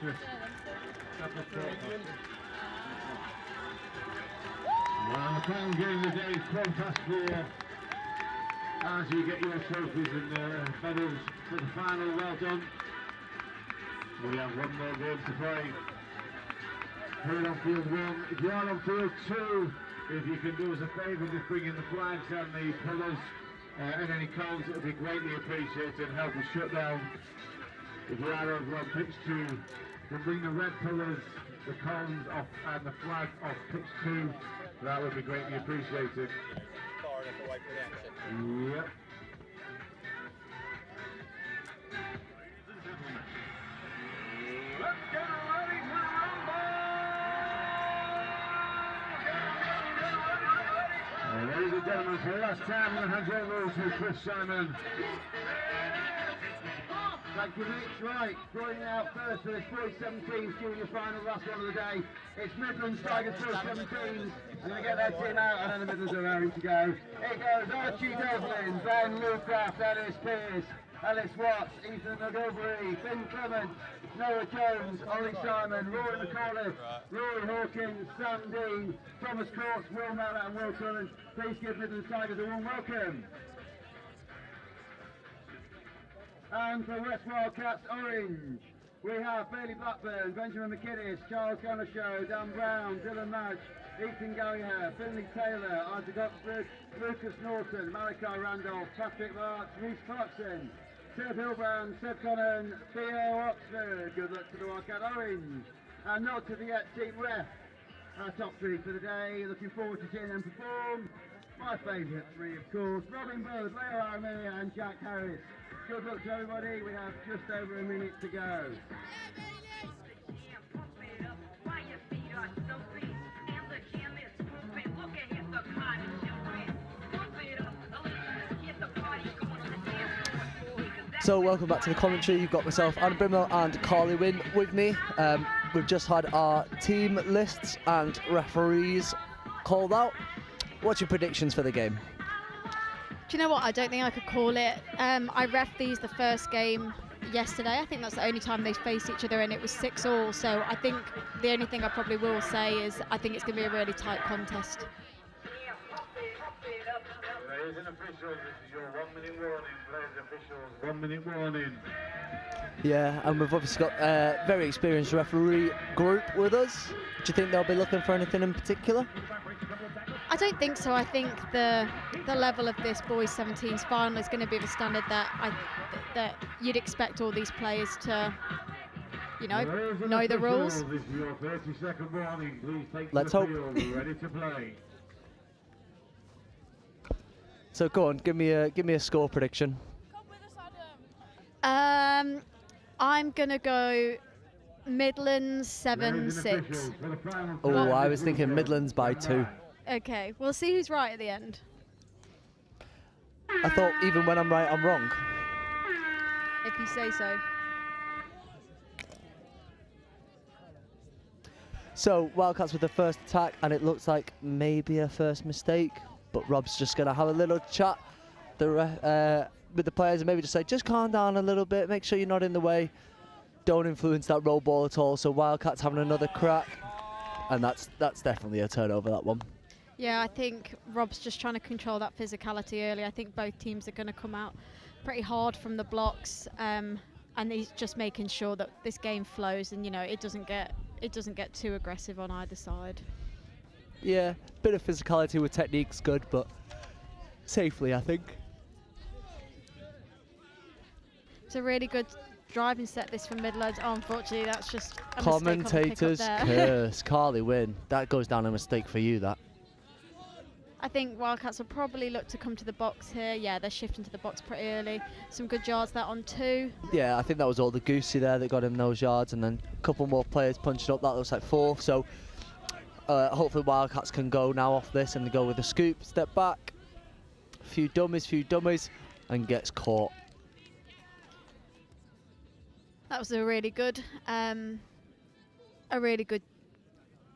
Well, the final game of the day is 4:15. As you get your trophies and medals for the final, well done. We have one more game to play. Here on field 1. If you are on field 2, if you can do us a favour, just bring in the flags and the colours and any cones, it would be greatly appreciated and help us shut down. If you are over on pitch 2, you can bring the red colours, the cones off and the flag off pitch 2. That would be greatly appreciated. Far enough away for the action. Yep. Let's get ready to rumble! Ladies and gentlemen, for the last time, I'm going to hand over to Chris Simon. Thank you, Rich. Right, joining out first for this boys 17s junior final, last one of the day. It's Midlands Tigers boys 17s. I'm going to get their team out and then the Midlands are ready to go. It goes Archie Devlin, Ben Lucraft, Ellis Pierce, Ellis Watts, Ethan McGilvery, Finn Clement, Noah Jones, Ollie Simon, Rory McCauliffe, Rory Hawkins, Sam Dean, Thomas Courts, Will Mellor and Will Cullen. Please give Midlands Tigers a warm welcome. And for West Wildcats Orange, we have Bailey Blackburn, Benjamin McInnes, Charles Ganeshow, Dan Brown, Dylan Madge, Ethan Gallagher, Finley Taylor, Isaac Oxford, Lucas Norton, Malachi Randolph, Patrick Marks, Reece Clarkson, Seb Hilbrand, Seb Connon, Theo Oxford. Good luck to the Wildcat Orange. And not to forget Team Ref, our top 3 for the day. Looking forward to seeing them perform. My favourite 3, of course, Robin Budd, Leo Aramea and Jack Harris. Good luck to everybody. We have just over a minute to go. So welcome back to the commentary. You've got myself, Anna Brimlow and Carly Wynn with me. We've just had our team lists and referees called out. What's your predictions for the game? Do you know what? I don't think I could call it. I ref these the first game yesterday. I think that's the only time they faced each other and it was 6-all. So I think the only thing I probably will say is I think it's going to be a really tight contest. Ladies and officials, this is your 1 minute warning. Players officials, 1 minute warning. Yeah, and we've obviously got a very experienced referee group with us. Do you think they'll be looking for anything in particular? I don't think so. I think the level of this boys 17s final is going to be of a standard that you'd expect all these players to, know the rules. This is your 30-second warning. Please take Let's the hope. field. We're ready to play. So go on, give me a score prediction. I'm gonna go Midlands 7-6. Oh, I was thinking Midlands by 2. Okay, we'll see who's right at the end. I thought even when I'm right, I'm wrong. If you say so. So Wildcats with the first attack, and it looks like maybe a first mistake. But Rob's just going to have a little chat with the players and maybe just say, just calm down a little bit, make sure you're not in the way. Don't influence that roll ball at all. So Wildcats having another crack, and that's definitely a turnover, that one. Yeah, I think Rob's just trying to control that physicality early. I think both teams are going to come out pretty hard from the blocks, and he's just making sure that this game flows and it doesn't get too aggressive on either side. Yeah, bit of physicality with technique's good, but safely, I think. It's a really good driving set, this from Midlands. Oh, unfortunately, that's just a Commentators curse. Carly Wynn. That goes down a mistake for you, that. I think Wildcats will probably look to come to the box here. Yeah, they're shifting to the box pretty early. Some good yards there on 2. Yeah, I think that was all the Goosey there that got him those yards, and then a couple more players punching up. That looks like 4. So hopefully Wildcats can go now off this and go with a scoop, step back, few dummies, and gets caught. That was a really good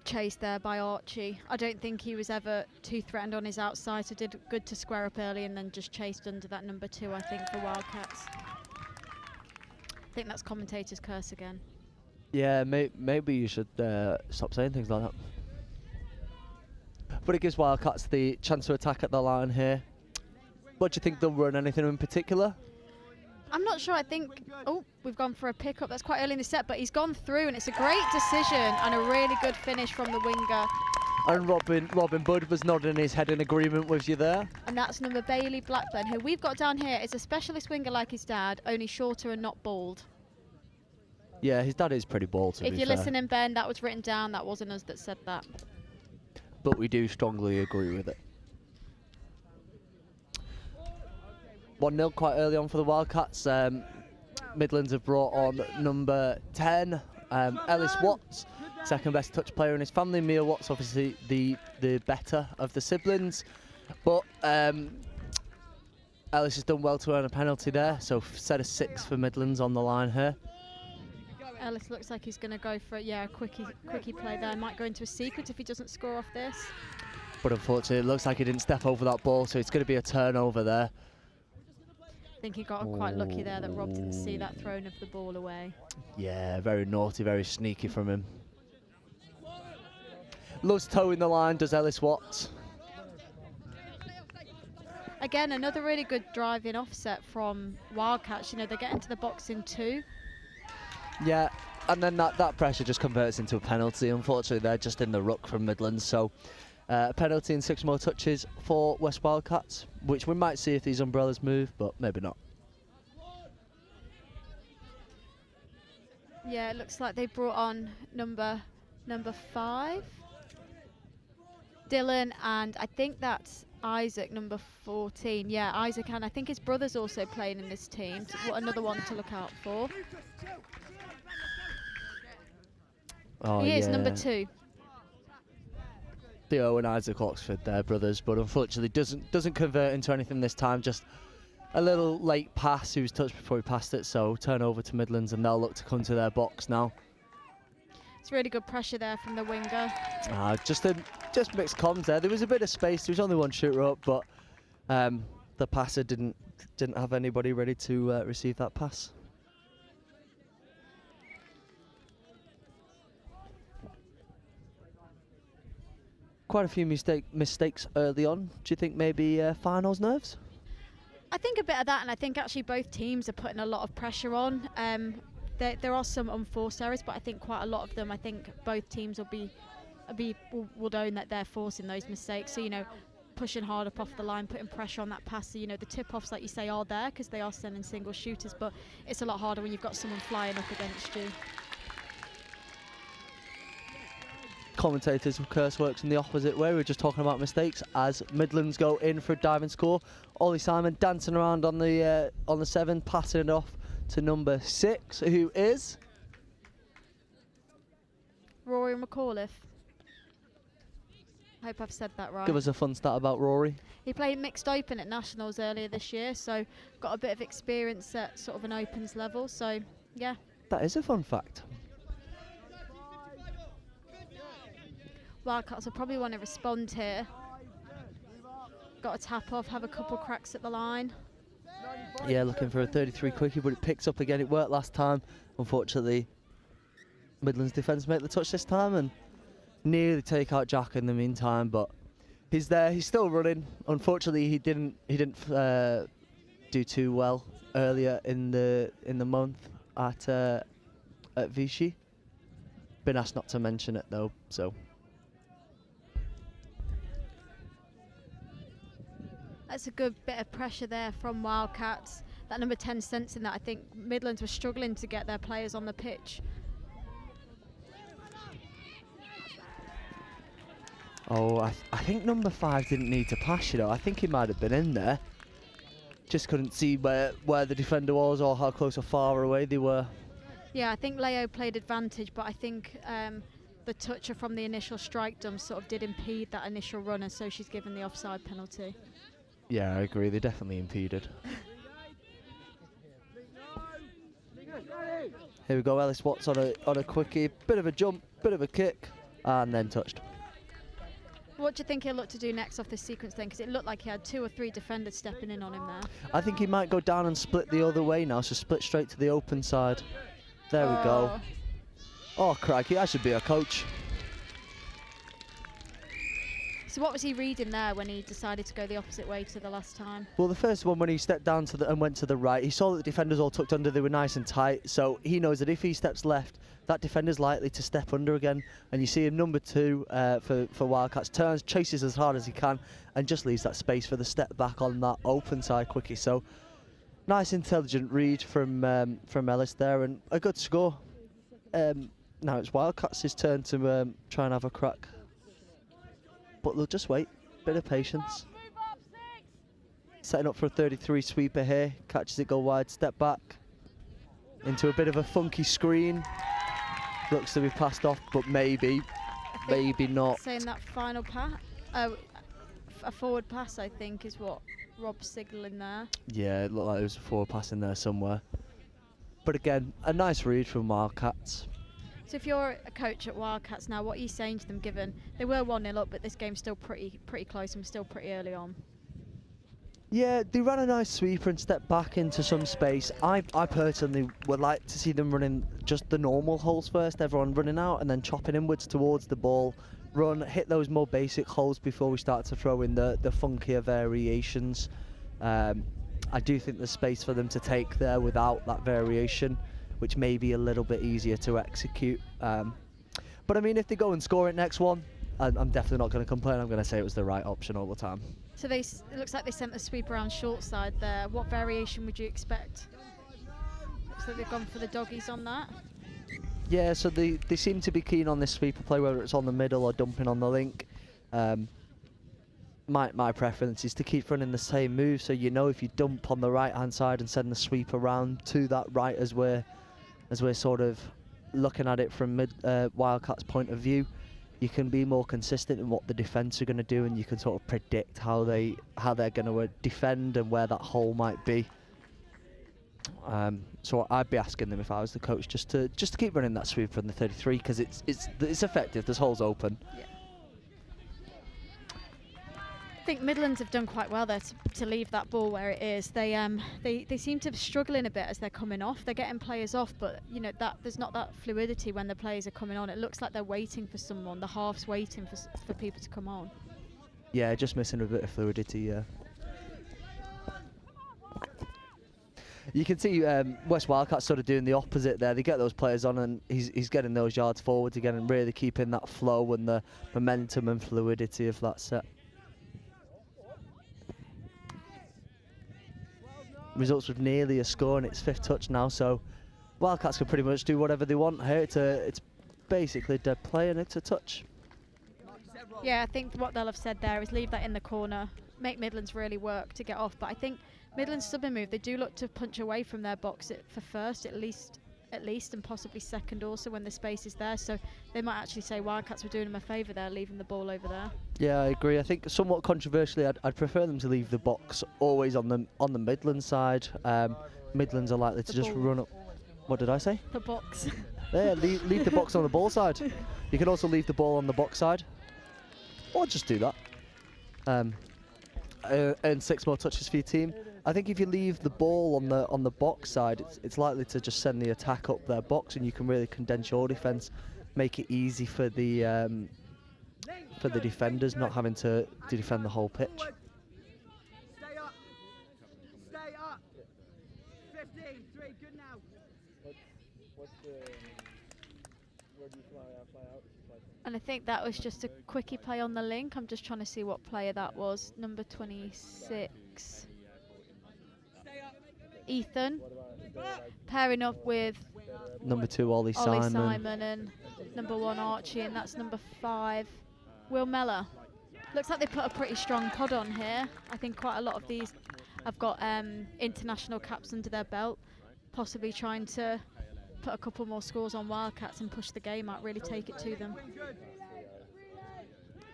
chase there by Archie. I don't think he was ever too threatened on his outside, so did good to square up early and then just chased under that number 2, I think, for Wildcats. I think that's commentator's curse again. Yeah, maybe you should stop saying things like that. But it gives Wildcats the chance to attack at the line here. What do you think they'll run? Anything in particular? I'm not sure. I think, we've gone for a pickup. That's quite early in the set, but he's gone through, and it's a great decision and a really good finish from the winger. And Robin Budd was nodding his head in agreement with you there. And that's number Bailey Blackburn, who we've got down here is a specialist winger like his dad, only shorter and not bald. Yeah, his dad is pretty bald, to If be you're fair. listening, Ben, that was written down. That wasn't us that said that. But we do strongly agree with it. 1-0 quite early on for the Wildcats. Midlands have brought on number 10, Ellis Watts, second best touch player in his family. Mia Watts, obviously the better of the siblings. But Ellis has done well to earn a penalty there, so set of 6 for Midlands on the line here. Ellis looks like he's going to go for a quickie play there. Might go into a secret if he doesn't score off this. But unfortunately, it looks like he didn't step over that ball, so it's going to be a turnover there. I think he got quite lucky there that Rob didn't see that thrown of the ball away. Yeah, very naughty, very sneaky from him. Loves towing the line, does Ellis Watts. Again, another really good driving offset from Wildcats. You know, they get into the box in 2. Yeah, and then that pressure just converts into a penalty. Unfortunately, they're just in the ruck from Midlands, so a penalty and 6 more touches for West Wildcats, which we might see if these umbrellas move, but maybe not. Yeah, it looks like they brought on number 5, Dylan, and I think that's Isaac, number 14. Yeah, Isaac, and I think his brother's also playing in this team. So another one to look out for. Oh, he is yeah. number 2. Theo and Isaac Oxford, their brothers, but unfortunately doesn't convert into anything this time. Just a little late pass. He was touched before he passed it, so turn over to Midlands, and they'll look to come to their box now. It's really good pressure there from the winger. Just mixed comms there. There was a bit of space. There was only one shooter up, but the passer didn't have anybody ready to receive that pass. Quite a few mistakes early on. Do you think maybe finals nerves? I think a bit of that, and I think actually both teams are putting a lot of pressure on. There are some unforced errors, but I think quite a lot of them, I think both teams will own that they're forcing those mistakes. So, you know, pushing hard up off the line, putting pressure on that passer. You know, the tip-offs, like you say, are there because they are sending single shooters, but it's a lot harder when you've got someone flying up against you. Commentators' curse works in the opposite way. We're just talking about mistakes as Midlands go in for a dive and score. Ollie Simon dancing around on the 7, passing it off to number 6, who is Rory McAuliffe. I hope I've said that right. Give us a fun stat about Rory. He played mixed open at Nationals earlier this year, so got a bit of experience at sort of an opens level. So yeah. That is a fun fact. Wildcats will probably want to respond here. Got to tap off, have a couple cracks at the line. Yeah, looking for a 33 quickie, but it picks up again. It worked last time. Unfortunately, Midlands defence make the touch this time and nearly take out Jack in the meantime, but he's there. He's still running. Unfortunately, he didn't do too well earlier in the month at Vichy. Been asked not to mention it though, so. That's a good bit of pressure there from Wildcats. That number 10 sensing that. I think Midlands were struggling to get their players on the pitch. Oh, I think number 5 didn't need to pass, you know. I think he might have been in there. Just couldn't see where the defender was or how close or far away they were. Yeah, I think Leo played advantage, but I think the toucher from the initial strike dump sort of did impede that initial run, and so she's given the offside penalty. Yeah, I agree. They definitely impeded. Here we go. Ellis Watts on a quickie. Bit of a jump, bit of a kick, and then touched. What do you think he'll look to do next off this sequence then? Because it looked like he had 2 or 3 defenders stepping in on him there. I think he might go down and split the other way now, so split straight to the open side. There we go. Oh, crikey, I should be a coach. So what was he reading there when he decided to go the opposite way to the last time? Well, the first one, when he stepped down to and went to the right, he saw that the defenders all tucked under, they were nice and tight, so he knows that if he steps left, that defender's likely to step under again. And you see him, number 2 for Wildcats, turns, chases as hard as he can, and just leaves that space for the step back on that open side quickie. So, nice intelligent read from Ellis there, and a good score. Now it's Wildcats' turn to try and have a crack. But they'll just wait, bit of patience. Setting up for a 33 sweeper here, catches it, go wide, step back. Into a bit of a funky screen. Looks to be passed off, but maybe not. Saying that final pass, a forward pass, I think, is what Rob's signalling there. Yeah, it looked like there was a forward pass in there somewhere. But again, a nice read from Wildcats. So if you're a coach at Wildcats now, what are you saying to them, given they were 1-0 up, but this game's still pretty close and still pretty early on? Yeah, they ran a nice sweeper and stepped back into some space. I personally would like to see them running just the normal holes first, everyone running out and then chopping inwards towards the ball. Run, hit those more basic holes before we start to throw in the funkier variations. I do think there's space for them to take there without that variation, which may be a little bit easier to execute. But I mean, if they go and score it next one, I'm definitely not going to complain. I'm going to say it was the right option all the time. So it looks like they sent the sweep around short side there. What variation would you expect? Looks like they've gone for the doggies on that. Yeah, so they seem to be keen on this sweeper play, whether it's on the middle or dumping on the link. My preference is to keep running the same move, so you know if you dump on the right hand side and send the sweep around to that right as we're sort of looking at it from Wildcats' point of view, you can be more consistent in what the defence are going to do, and you can sort of predict how they're going to defend and where that hole might be. So I'd be asking them, if I was the coach, just to keep running that sweep from the 33, because it's effective. There's holes open. Yeah. I think Midlands have done quite well there to leave that ball where it is. They seem to be struggling a bit as they're coming off. They're getting players off, but you know that there's not that fluidity when the players are coming on. It looks like they're waiting for someone. The half's waiting for people to come on. Yeah, just missing a bit of fluidity. Yeah. You can see West Wildcats sort of doing the opposite there. They get those players on, and he's getting those yards forwards again, and really keeping that flow and the momentum and fluidity of that set. Results with nearly a score, and it's 5th touch now, so Wildcats can pretty much do whatever they want here. It's basically dead play, and it's a touch. Yeah, I think what they'll have said there is leave that in the corner, make Midlands really work to get off. But I think Midlands' subbing move, they do look to punch away from their box for first, at least, and possibly second also when the space is there. So they might actually say Wildcats were doing them a favour there, leaving the ball over there. Yeah, I agree. I think somewhat controversially, I'd prefer them to leave the box always on the Midlands side. Midlands are likely to just run up. What did I say? The box. Yeah, leave the box on the ball side. You can also leave the ball on the box side, or just do that. And 6 more touches for your team. I think if you leave the ball on the box side, it's likely to just send the attack up their box, and you can really condense your defence, make it easy for the defenders not having to defend the whole pitch. Stay up. Stay up. 15, 3, good now. Where do you fly out? And I think that was just a quickie play on the link. I'm just trying to see what player that was. Number 26. Ethan. Pairing up with number 2, Ollie Simon. And number 1, Archie. And that's number 5, Will Mellor. Looks like they put a pretty strong pod on here. I think quite a lot of these have got international caps under their belt, possibly trying to put a couple more scores on Wildcats and push the game out, really take it to them.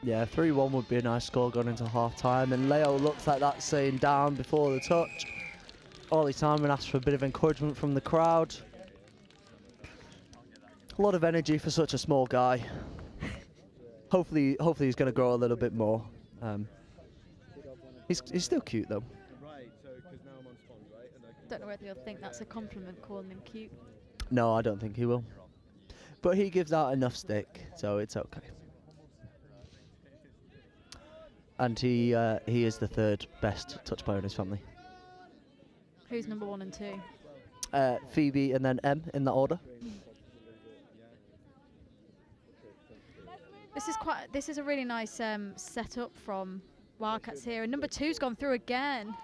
Yeah, 3-1 would be a nice score going into half-time, and Leo looks like that's saying down before the touch. Ollie Simon asks for a bit of encouragement from the crowd. A lot of energy for such a small guy. Hopefully he's going to grow a little bit more. He's still cute though. Don't know whether you'll think that's a compliment calling him cute. No, I don't think he will. But he gives out enough stick, so it's okay. And he is the third best touch player in his family. Who's number 1 and 2? Phoebe and then M in that order. This is a really nice setup from Wildcats here, and number 2's gone through again.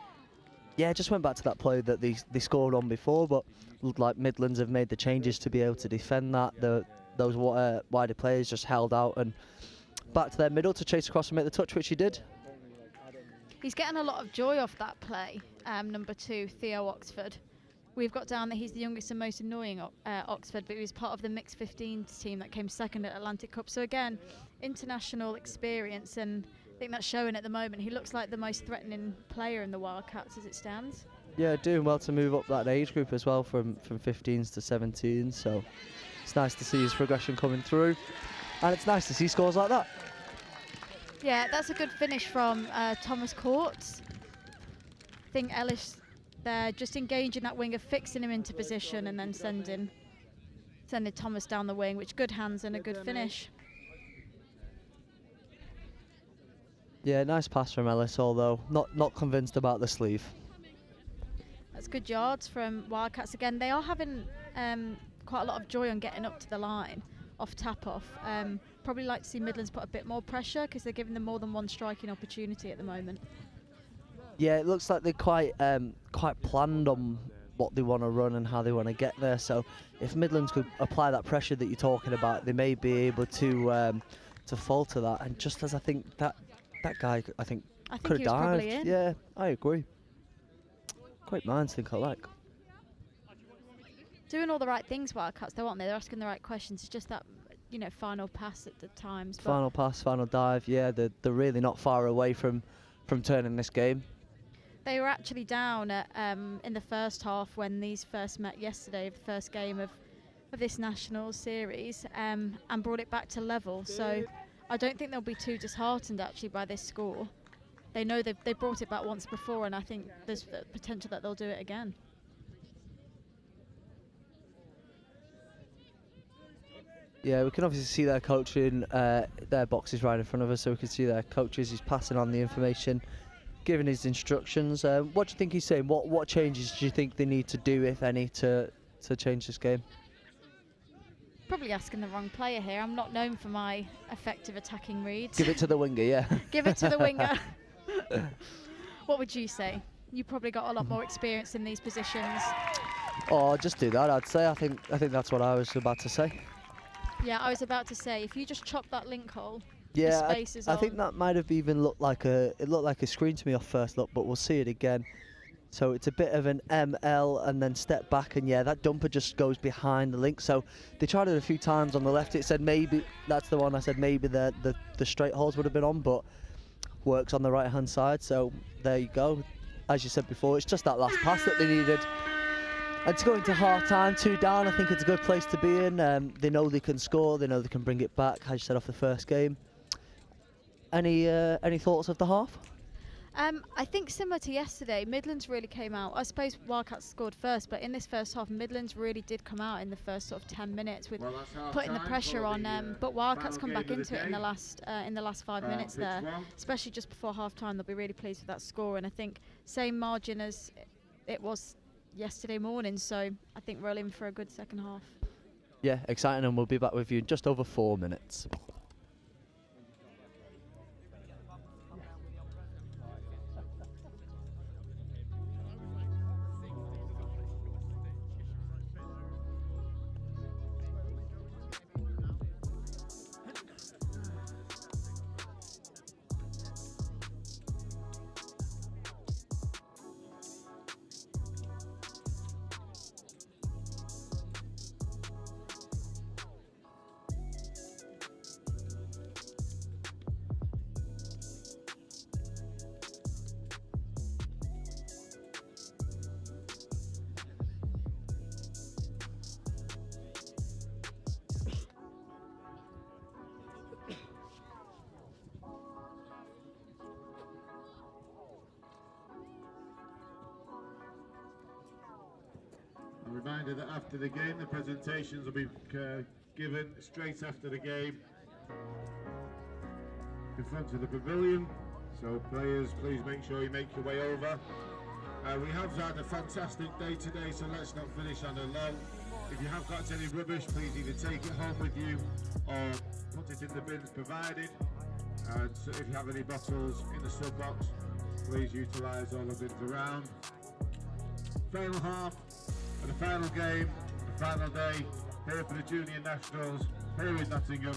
Yeah, just went back to that play that they scored on before, but looked like Midlands have made the changes to be able to defend that. Those wider players just held out and back to their middle to chase across and make the touch, which he did. He's getting a lot of joy off that play, number 2, Theo Oxford. We've got down that he's the youngest and most annoying Oxford, but he was part of the mixed 15s team that came second at Atlantic Cup. So again, international experience, and I think that's showing at the moment. He looks like the most threatening player in the Wildcats as it stands. Yeah, doing well to move up that age group as well from 15s to 17s. So it's nice to see his progression coming through, and it's nice to see scores like that. Yeah, that's a good finish from Thomas Courts. I think Ellis there just engaging that winger, fixing him into position, and then sending Thomas down the wing, which good hands and a good finish. Yeah, nice pass from Ellis, although not convinced about the sleeve. That's good yards from Wildcats again. They are having quite a lot of joy on getting up to the line off tap-off. Probably like to see Midlands put a bit more pressure because they're giving them more than one striking opportunity at the moment. Yeah, it looks like they're quite planned on what they want to run and how they want to get there. So if Midlands could apply that pressure that you're talking about, they may be able to falter that. And just as I think that guy, I think could have dived. Yeah, I agree. Great minds think alike. Doing all the right things, Wildcats, though, aren't they? They're asking the right questions. It's just that, final pass at the times. Final pass, final dive. Yeah, they're really not far away from turning this game. They were actually down in the first half when these first met yesterday, the first game of this national series, and brought it back to level. So I don't think they'll be too disheartened actually by this score. They know they brought it back once before, and I think there's the potential that they'll do it again. Yeah, we can obviously see their coaching, their boxes right in front of us, so we can see their coaches. He's passing on the information, giving his instructions. What do you think he's saying? What changes do you think they need to do, if any, to change this game? Probably asking the wrong player here. I'm not known for my effective attacking reads. Give it to the winger, yeah. Give it to the winger. What would you say? You probably got a lot more experience in these positions. Oh, just do that, I'd say. I think that's what I was about to say. Yeah, I was about to say, if you just chop that link hole, yeah, the space is I think that might have even looked like a screen to me off first look, but we'll see it again. So it's a bit of an ML and then step back, and yeah, that dumper just goes behind the link. So they tried it a few times on the left. It said maybe, that's the one I said maybe the straight holes would have been on, but works on the right hand side. So there you go. As you said before, it's just that last pass that they needed. And to go into half time, 2 down, I think it's a good place to be in. They know they can score, they know they can bring it back, as you said off the first game. Any thoughts of the half? I think similar to yesterday, Midlands really came out. I suppose Wildcats scored first, but in this first half, Midlands really did come out in the first sort of 10 minutes with putting the pressure on. But Wildcats come back into it in the last 5 minutes there, especially just before half time. They'll be really pleased with that score, and I think same margin as it was yesterday morning. So I think we're in for a good second half. Yeah, exciting, and we'll be back with you in just over 4 minutes. A reminder that after the game, the presentations will be given straight after the game in front of the pavilion. So players, please make sure you make your way over. We have had a fantastic day today, so let's not finish on a low. If you have got any rubbish, please either take it home with you or put it in the bins provided. And so if you have any bottles in the sub box, please utilise all the bins around. Final half and the final game, the final day here for the Junior Nationals here in Nottingham.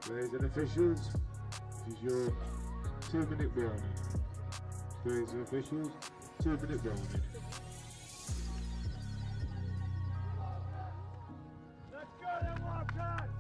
Players and officials, this is your 2-minute warning. Players and officials, 2-minute warning. Let's go then, Wildcats!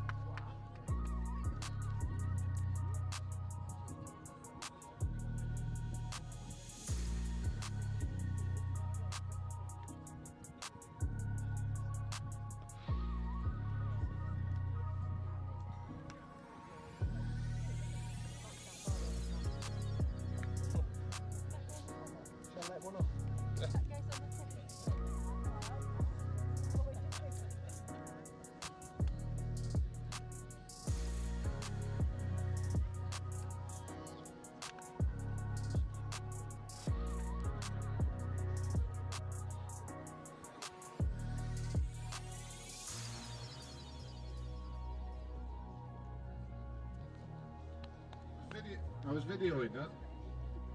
I was videoing that.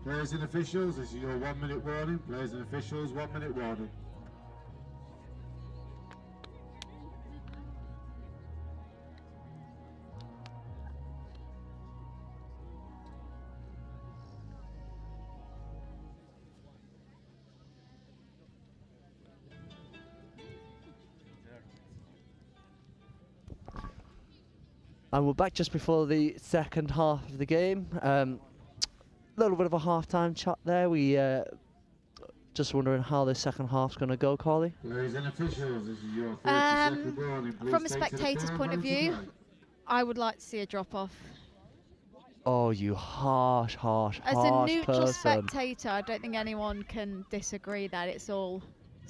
Players and officials, this is your 1-minute warning. Players and officials, 1-minute warning. And we're back just before the second half of the game. Little bit of a half-time chat there. We just wondering how the second half's going to go, Carly. Players and officials, this is your 30-second warning. Please From a take to the spectator's point of field view, tonight. I would like to see a drop-off. Oh, you harsh As a neutral person. spectator, I don't think anyone can disagree that it's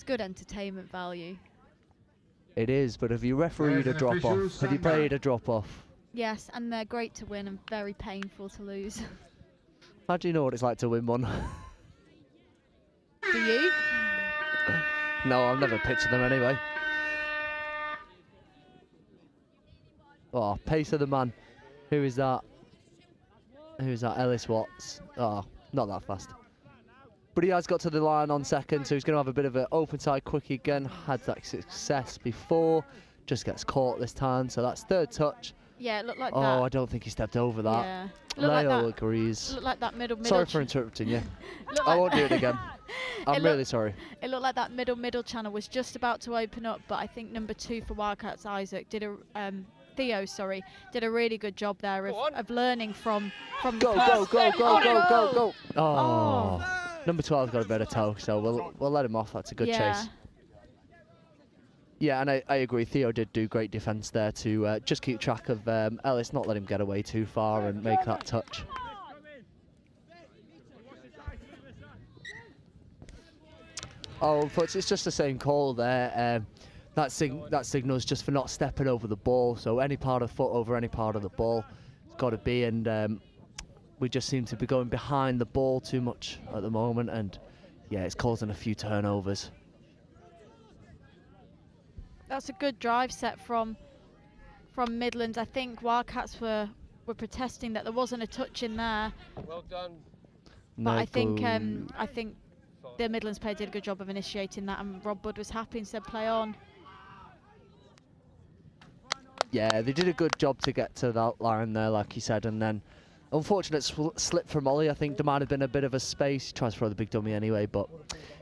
good entertainment value. It is, but have you refereed a drop-off? Have you played a drop-off? Yes, and they're great to win and very painful to lose. How do you know what it's like to win one? Do you? No, I've never pictured them anyway. Oh, pace of the man. Who is that? Who is that? Ellis Watts. Oh, not that fast. But he has got to the line on second, so he's going to have a bit of an open side quickie again. Had that success before. Just gets caught this time, so that's third touch. Yeah, it looked like oh, that. I don't think he stepped over that. Yeah. Leo agrees. Looked like that middle. Sorry for interrupting you. I won't do it again. I'm really sorry. It looked like that middle channel was just about to open up, but I think number 2 for Wildcats, Theo, did a really good job there of learning from the Go. Oh. Number 12's got a better toe, so we'll let him off. That's a good chase. Yeah, and I agree. Theo did do great defence there to just keep track of Ellis, not let him get away too far and make that touch. Oh, unfortunately, it's just the same call there. That signal's just for not stepping over the ball, so any part of foot over any part of the ball it's got to be, and we just seem to be going behind the ball too much at the moment, and yeah, it's causing a few turnovers. That's a good drive set from Midlands. I think Wildcats were protesting that there wasn't a touch in there. Well done. But I think the Midlands player did a good job of initiating that, and Rob Budd was happy and said play on. Yeah, they did a good job to get to that line there, like you said, and then unfortunate slip from Ollie. I think there might have been a bit of a space. He tries to throw the big dummy anyway, but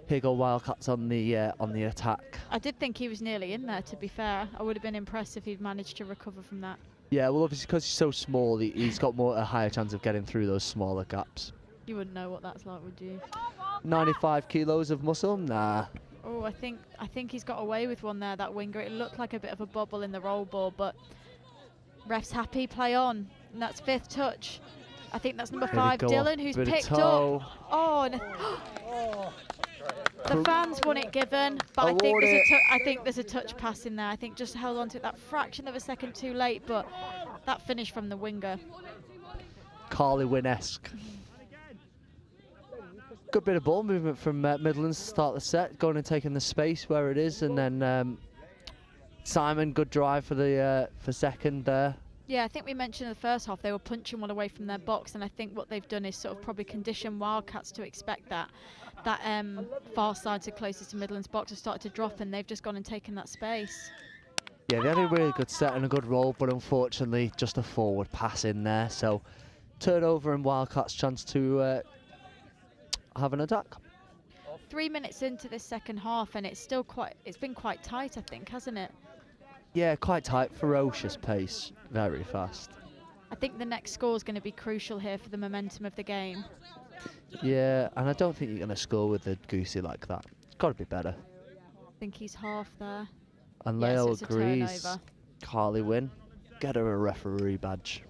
here go Wildcats on the attack. I did think he was nearly in there, to be fair. I would have been impressed if he'd managed to recover from that. Yeah, well, obviously because he's so small, he's got a higher chance of getting through those smaller gaps. You wouldn't know what that's like, would you? 95 kilos of muscle? Nah. Oh, I think he's got away with one there, that winger. It looked like a bit of a bobble in the roll ball, but ref's happy, play on. And that's 5th touch. I think that's number 5, Dylan, who's picked up. Oh, and the fans want it given, but I think there's a touch pass in there. I think just held on to it that fraction of a second too late, but that finish from the winger. Carly Wynn-esque. Good bit of ball movement from Midlands to start the set, going and taking the space where it is, and then Simon, good drive for second there. Yeah, I think we mentioned in the first half they were punching one away from their box, and I think what they've done is sort of probably condition Wildcats to expect that far side to closest to Midlands box has started to drop, and they've just gone and taken that space. Yeah, they had a really good set and a good roll, but unfortunately just a forward pass in there, so turnover and Wildcats' chance to have an attack. 3 minutes into this second half, and it's been quite tight, I think, hasn't it? Yeah, quite tight, ferocious pace, very fast. I think the next score is going to be crucial here for the momentum of the game. Yeah, and I don't think you're going to score with a Goosey like that. It's got to be better. I think he's half there. And yes, Leo it's agrees. A turnover. Carly Wynn, get her a referee badge.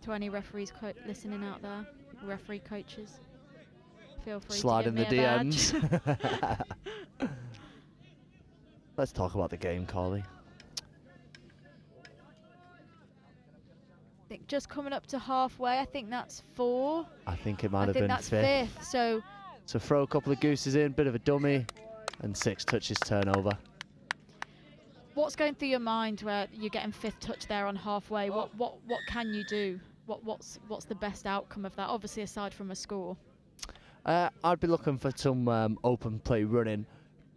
To any referees listening out there, referee coaches, feel free slide to in give the me a DMs. badge. Let's talk about the game, Carly. I think just coming up to halfway, I think that's 4. I think it might have been 5th. I think that's 5th, so throw a couple of gooses in, bit of a dummy, and 6 touches turnover. What's going through your mind where you're getting 5th touch there on halfway? What can you do? What's the best outcome of that? Obviously, aside from a score. I'd be looking for some open play running.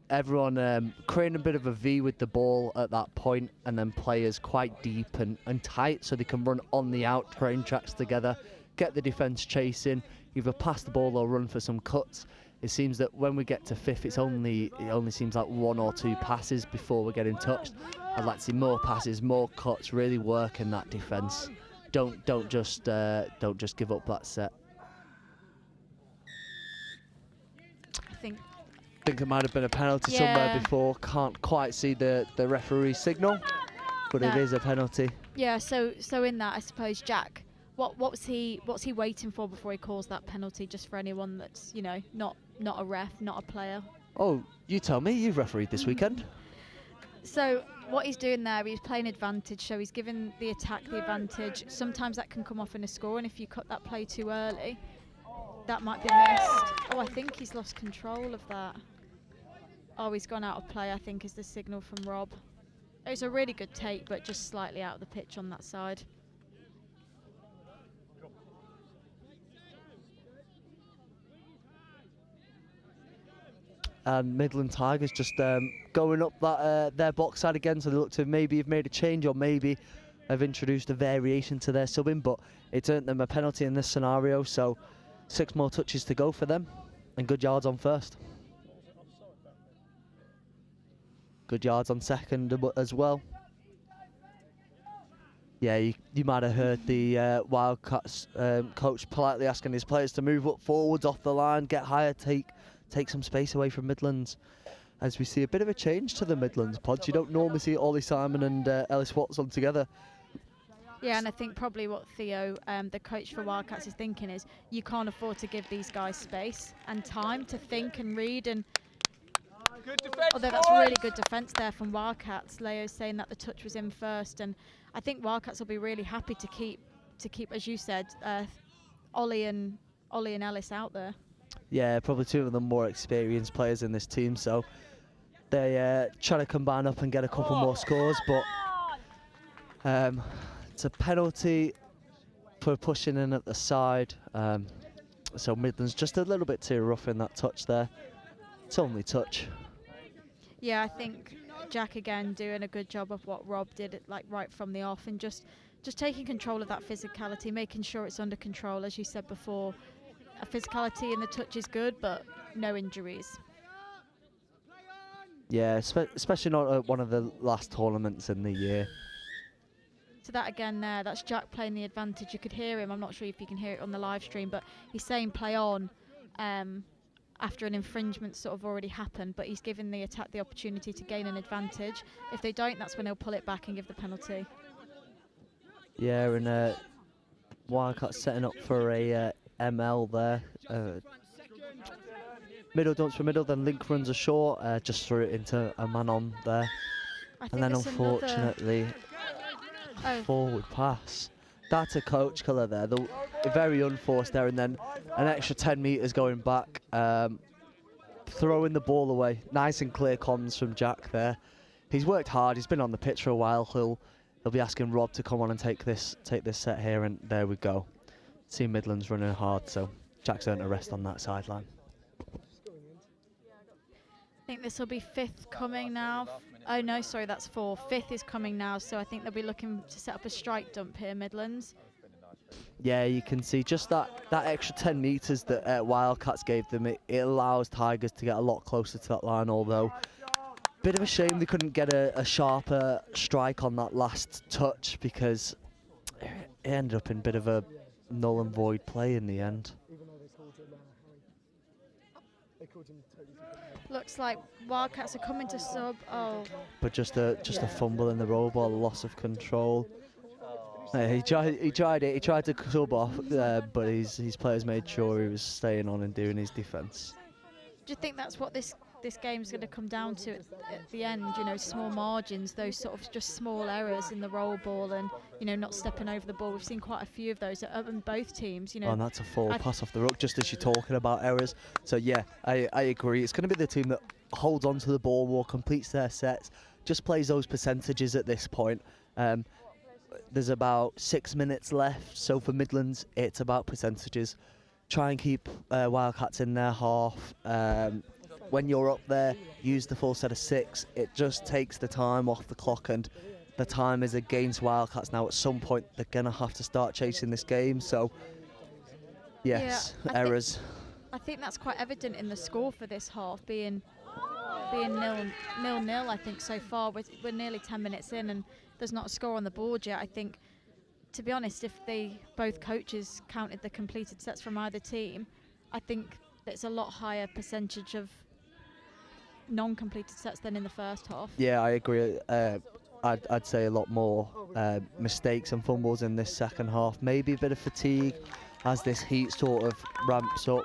Everyone creating a bit of a V with the ball at that point, and then players quite deep and tight so they can run on the out, train tracks together, get the defence chasing, either pass the ball or run for some cuts. It seems that when we get to 5th, it only seems like 1 or 2 passes before we're getting touched. I'd like to see more passes, more cuts, really work in that defence. Don't just give up that set. I think it might have been a penalty somewhere before. Can't quite see the referee signal, but it is a penalty. Yeah. So in that, I suppose, Jack, what's he waiting for before he calls that penalty? Just for anyone that's not a ref, not a player. Oh, you tell me. You've refereed this weekend. So what he's doing there, he's playing advantage. So he's giving the attack the advantage. Sometimes that can come off in a score, and if you cut that play too early, that might be missed. Oh, I think he's lost control of that. Oh, he's gone out of play, I think, is the signal from Rob. It was a really good take, but just slightly out of the pitch on that side. And Midland Tigers just going up that their box side again, so they look to maybe have made a change or maybe have introduced a variation to their subbing, but it's earned them a penalty in this scenario, so 6 more touches to go for them, and good yards on first. Good yards on second as well. Yeah, you might have heard the Wildcats coach politely asking his players to move up forwards off the line, get higher, take some space away from Midlands. As we see a bit of a change to the Midlands pods. You don't normally see Ollie Simon and Ellis Watson together. Yeah, and I think probably what Theo, the coach for Wildcats, is thinking is you can't afford to give these guys space and time to think and read. And although that's really good defence there from Wildcats, Leo's saying that the touch was in first, and I think Wildcats will be really happy to keep, as you said, Ollie and Ellis out there. Yeah, probably 2 of the more experienced players in this team, so they try to combine up and get a couple more scores, but it's a penalty for pushing in at the side. So Midlands just a little bit too rough in that touch there. It's only touch. Yeah, I think Jack again doing a good job of what Rob did, like right from the off, and just taking control of that physicality, making sure it's under control, as you said before. A physicality in the touch is good, but no injuries. Yeah, especially not at one of the last tournaments in the year. So that again there, that's Jack playing the advantage. You could hear him, I'm not sure if you can hear it on the live stream, but he's saying play on after an infringement sort of already happened, but he's giving the attack the opportunity to gain an advantage. If they don't, that's when he'll pull it back and give the penalty. Yeah, and Wildcats setting up for a ML there. Middle dumps for middle, then Link runs a short, just threw it into a man on there. And then unfortunately, forward pass. That's a coach colour there, very unforced there, and then an extra 10 metres going back, throwing the ball away. Nice and clear comms from Jack there. He's worked hard, he's been on the pitch for a while. He'll be asking Rob to come on and take this set here, and there we go. See Midlands running hard, so Jack's earned a rest on that sideline. I think this will be fifth coming now. Oh no, sorry, that's four. Fifth is coming now, so I think they'll be looking to set up a strike dump here, Midlands. Yeah, you can see just that extra 10 metres that Wildcats gave them. It allows Tigers to get a lot closer to that line, although bit of a shame they couldn't get a sharper strike on that last touch, because it ended up in a bit of a null and void play in the end. Looks like Wildcats are coming to sub. Oh. But just a fumble in the roll ball, loss of control. He tried it. He tried to sub off, but his players made sure he was staying on and doing his defence. Do you think that's what this game's going to come down to at the end? You know, small margins, those sort of just small errors in the roll ball, and not stepping over the ball. We've seen quite a few of those in both teams. And that's a forward pass off the ruck, just as you're talking about errors. So yeah, I agree. It's going to be the team that holds on to the ball more, completes their sets, just plays those percentages at this point. There's about 6 minutes left, so for Midlands, it's about percentages. Try and keep Wildcats in their half. When you're up there, use the full set of 6. It just takes the time off the clock, and the time is against Wildcats now. At some point, they're going to have to start chasing this game. So, yes, yeah, errors. I think that's quite evident in the score for this half, being 0-0, I think, so far. We're nearly 10 minutes in, and there's not a score on the board yet. I think, to be honest, if both coaches counted the completed sets from either team, I think it's a lot higher percentage of non-completed sets than in the first half. Yeah, I agree. I'd say a lot more mistakes and fumbles in this second half. Maybe a bit of fatigue as this heat sort of ramps up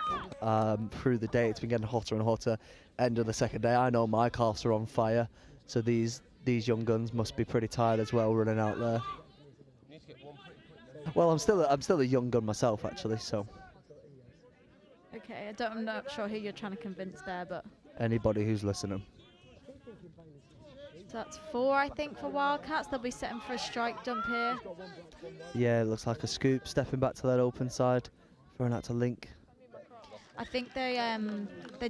through the day. It's been getting hotter and hotter. End of the second day. I know my calves are on fire, so these young guns must be pretty tired as well, running out there. Well, I'm still a young gun myself, actually. So. Okay, I'm not sure who you're trying to convince there, but anybody who's listening. So that's 4, I think, for Wildcats. They'll be setting for a strike dump here. Yeah, it looks like a scoop, stepping back to that open side, throwing out to Link. I think they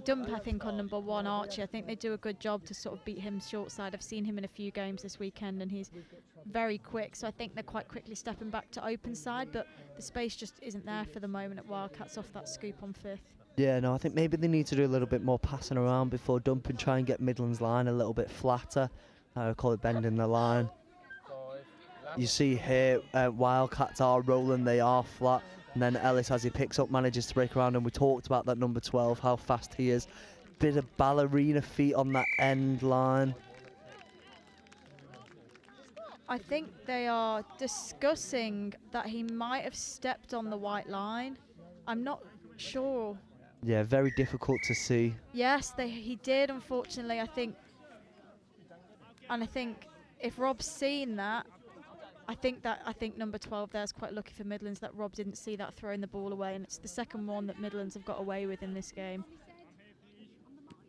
dump, I think, on number 1, Archie. I think they do a good job to sort of beat him short side. I've seen him in a few games this weekend, and he's very quick, so I think they're quite quickly stepping back to open side, but the space just isn't there for the moment at Wildcats off that scoop on 5th. Yeah, no, I think maybe they need to do a little bit more passing around before dumping, try and get Midlands line a little bit flatter. I call it bending the line. You see here, Wildcats are rolling, they are flat, and then Ellis, as he picks up, manages to break around, and we talked about that number 12, how fast he is. Bit of ballerina feet on that end line. I think they are discussing that he might have stepped on the white line. I'm not sure. Yeah, very difficult to see. Yes, he did, unfortunately, I think. And I think if Rob's seen that, I think number 12 there is quite lucky for Midlands that Rob didn't see that throwing the ball away, and it's the second one that Midlands have got away with in this game.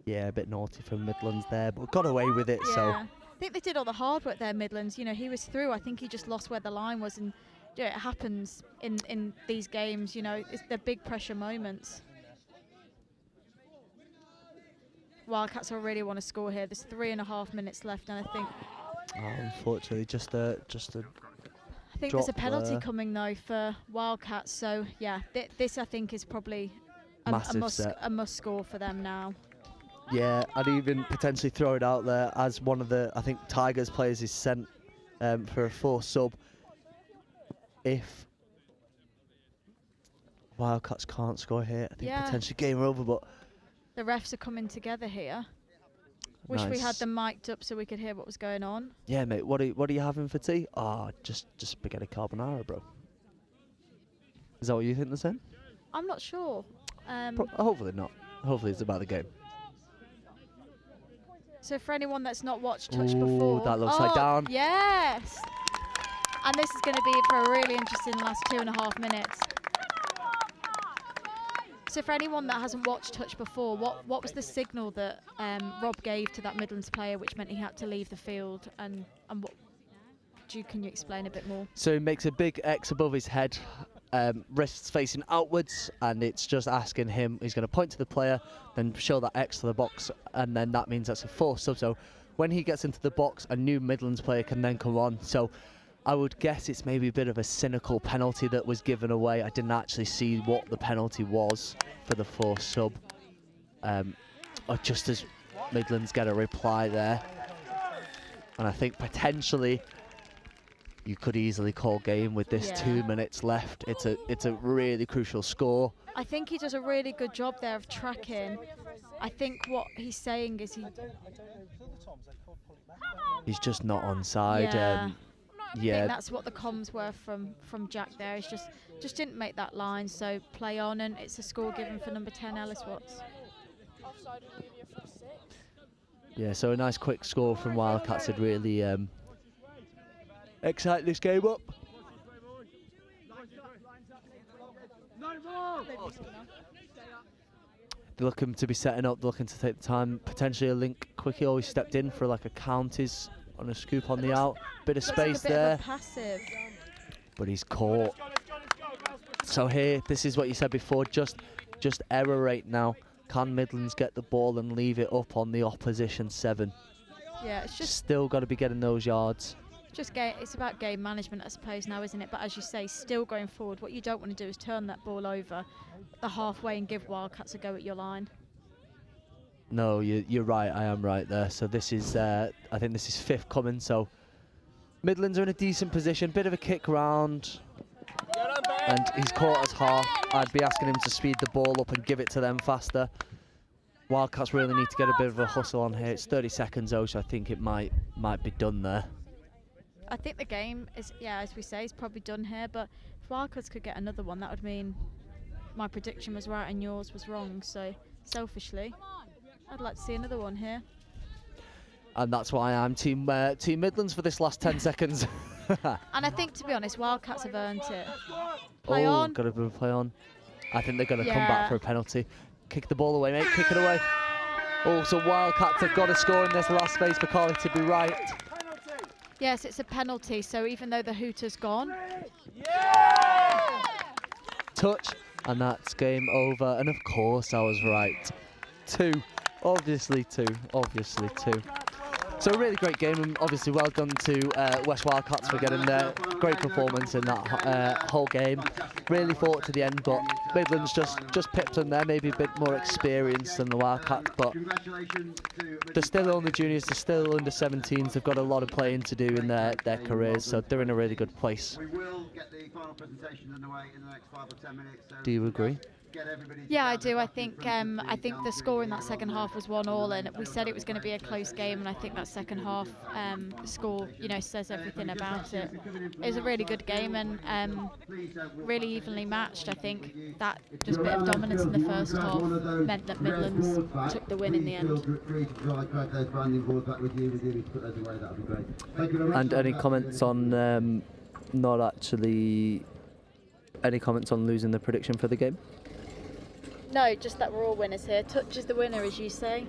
Yeah, a bit naughty from Midlands there, but got away with it. Yeah. So I think they did all the hard work there, Midlands. He was through. I think he just lost where the line was, and it happens in these games. They're big pressure moments. Wildcats will really want to score here. There's 3.5 minutes left, and I think Unfortunately, just a I think there's a penalty coming though for Wildcats. So yeah, this I think is probably a must score for them now. Yeah, I'd even potentially throw it out there as one of the, I think, Tigers players is sent for a forced sub. If Wildcats can't score here, I think potentially game over, but the refs are coming together here. Wish we had them mic'd up so we could hear what was going on. Yeah, mate, what are you having for tea? Oh, just spaghetti carbonara, bro. Is that what you think they're saying? I'm not sure. Hopefully not. Hopefully it's about the game. So for anyone that's not watched Touch before, that looks like down. Yes. And this is going to be for a really interesting last 2.5 minutes. So for anyone that hasn't watched Touch before, what was the signal that Rob gave to that Midlands player, which meant he had to leave the field, and what? Can you explain a bit more? So he makes a big X above his head, wrists facing outwards, and it's just asking him. He's going to point to the player, then show that X to the box, and then that means that's a forced sub. So when he gets into the box, a new Midlands player can then come on. So I would guess it's maybe a bit of a cynical penalty that was given away. I didn't actually see what the penalty was for the forced sub. Or just as Midlands get a reply there. And I think potentially you could easily call game with this 2 minutes left. It's a really crucial score. I think he does a really good job there of tracking. I think what he's saying is he's just not onside. I think that's what the comms were from Jack there. He's just didn't make that line, so play on, and it's a score given for number 10, Ellis Watts. Yeah, so a nice quick score from Wildcats would really excite this game up. They're looking to be setting up, looking to take the time. Potentially a link. Quickie always stepped in for like a counties on a scoop on the out. Bit of space there. Passive. But he's caught. So here, this is what you said before, just error rate now. Can Midlands get the ball and leave it up on the opposition 7? Yeah, it's just still got to be getting those yards. It's about game management, I suppose, now, isn't it? But as you say, still going forward, what you don't want to do is turn that ball over the halfway and give Wildcats a go at your line. No, you're right. I am right there. So this is, I think this is 5th coming. So Midlands are in a decent position. Bit of a kick round. And he's caught us half. I'd be asking him to speed the ball up and give it to them faster. Wildcats really need to get a bit of a hustle on here. It's 30 seconds though, so I think it might be done there. I think the game is, as we say, is probably done here. But if Wildcats could get another one, that would mean my prediction was right and yours was wrong. So selfishly, I'd like to see another one here. And that's why I'm Team Midlands for this last 10 seconds. And I think, to be honest, Wildcats have earned it. Play on. Got to play on. I think they're going to come back for a penalty. Kick the ball away, mate. Kick it away. Oh, so Wildcats have got to score in this last space for Carly to be right. Yes, it's a penalty, so even though the hooter's gone. Touch, and that's game over. And of course I was right. 2. Obviously 2. Obviously 2. So a really great game, and obviously well done to West Wildcats for getting their great performance in that whole game. Really fought to the end, but Midlands just pipped them there, maybe a bit more experienced than the Wildcats, but they're still only juniors, they're still under 17s, they've got a lot of playing to do in their careers, so they're in a really good place. We will get the final presentation underway in the next 5 or 10 minutes. So do you agree? Yeah, I do. I think the score in that second half was 1-1, and we said it was going to be a close game, and I think that second half score, says everything about it. It was a really good game and really evenly matched. I think that just bit of dominance in the first half meant that Midlands took the win in the end. And any comments on any comments on losing the prediction for the game? No, just that we're all winners here. Touch is the winner, as you say.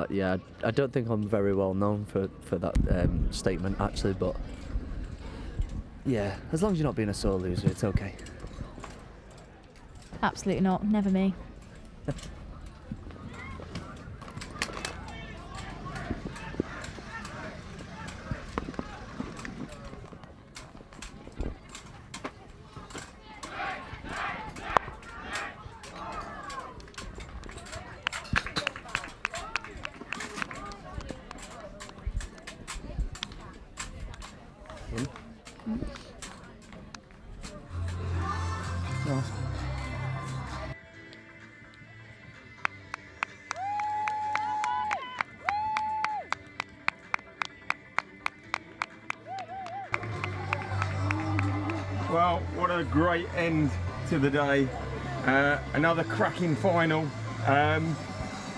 Yeah, I don't think I'm very well known for that statement, actually, but yeah, as long as you're not being a sore loser, it's okay. Absolutely not. Never me. a great end to the day. Another cracking final.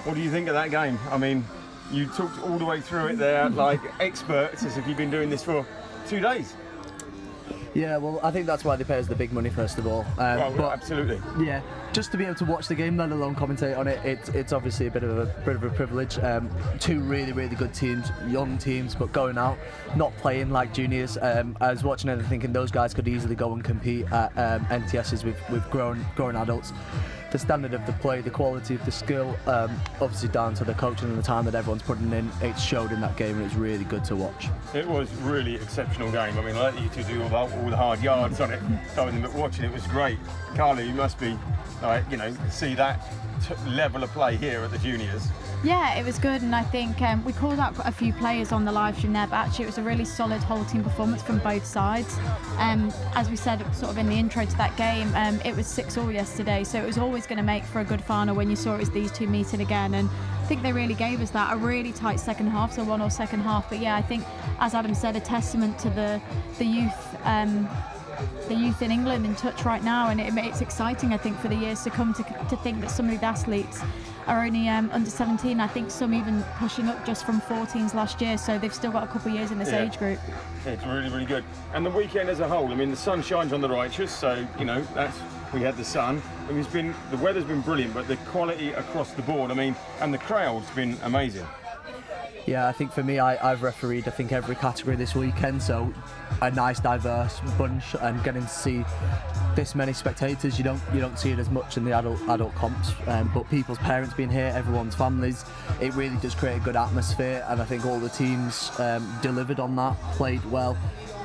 What do you think of that game? I mean, you talked all the way through it there like experts, as if you've been doing this for 2 days. Yeah, well, I think that's why they pay us the big money, first of all. Well, absolutely. Yeah, just to be able to watch the game, let alone commentate on it, it's obviously a bit of a privilege. Two really good teams, young teams, but going out, not playing like juniors. I was watching it and thinking those guys could easily go and compete at NTSs with grown adults. The standard of the play, the quality of the skill, obviously down to the coaching and the time that everyone's putting in, it showed in that game, and it's really good to watch. It was really exceptional game. I mean, I let you two do all the hard yards on it, but watching it was great. Carly, you must be, see that level of play here at the juniors. Yeah, it was good, and I think we called out a few players on the live stream there, but actually it was a really solid whole team performance from both sides. As we said sort of in the intro to that game, it was 6-6 yesterday, so it was always going to make for a good final when you saw it was these two meeting again, and I think they really gave us that, a really tight second half, so 1-1 second half. But yeah, I think, as Adam said, a testament to the youth in England in touch right now, and it's exciting, I think, for the years to come to think that some of these athletes are only under 17. I think some even pushing up just from 14s last year, so they've still got a couple of years in this age group. Yeah, it's really good. And the weekend as a whole, I mean, the sun shines on the righteous, so we had the sun. I mean, the weather's been brilliant, but the quality across the board, I mean, and the crowd's been amazing. Yeah, I think for me, I've refereed, I think, every category this weekend, so a nice diverse bunch, and getting to see this many spectators, you don't see it as much in the adult comps, but people's parents being here, everyone's families, it really does create a good atmosphere, and I think all the teams delivered on that, played well,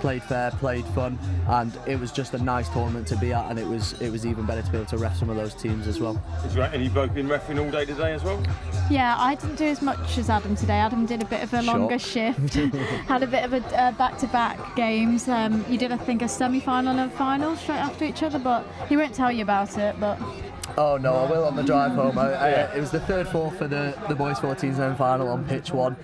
played fair, played fun, and it was just a nice tournament to be at, and it was even better to be able to ref some of those teams as well. That's right, and you've both been reffing all day today as well? Yeah, I didn't do as much as Adam today. Adam did a bit of a longer shift, had a bit of a back-to-back games. You did, I think, a semi-final and a final straight after each other, but he won't tell you about it, but... Oh no, I will on the drive home. It was the 3rd-4th for the boys 14s and final on pitch 1.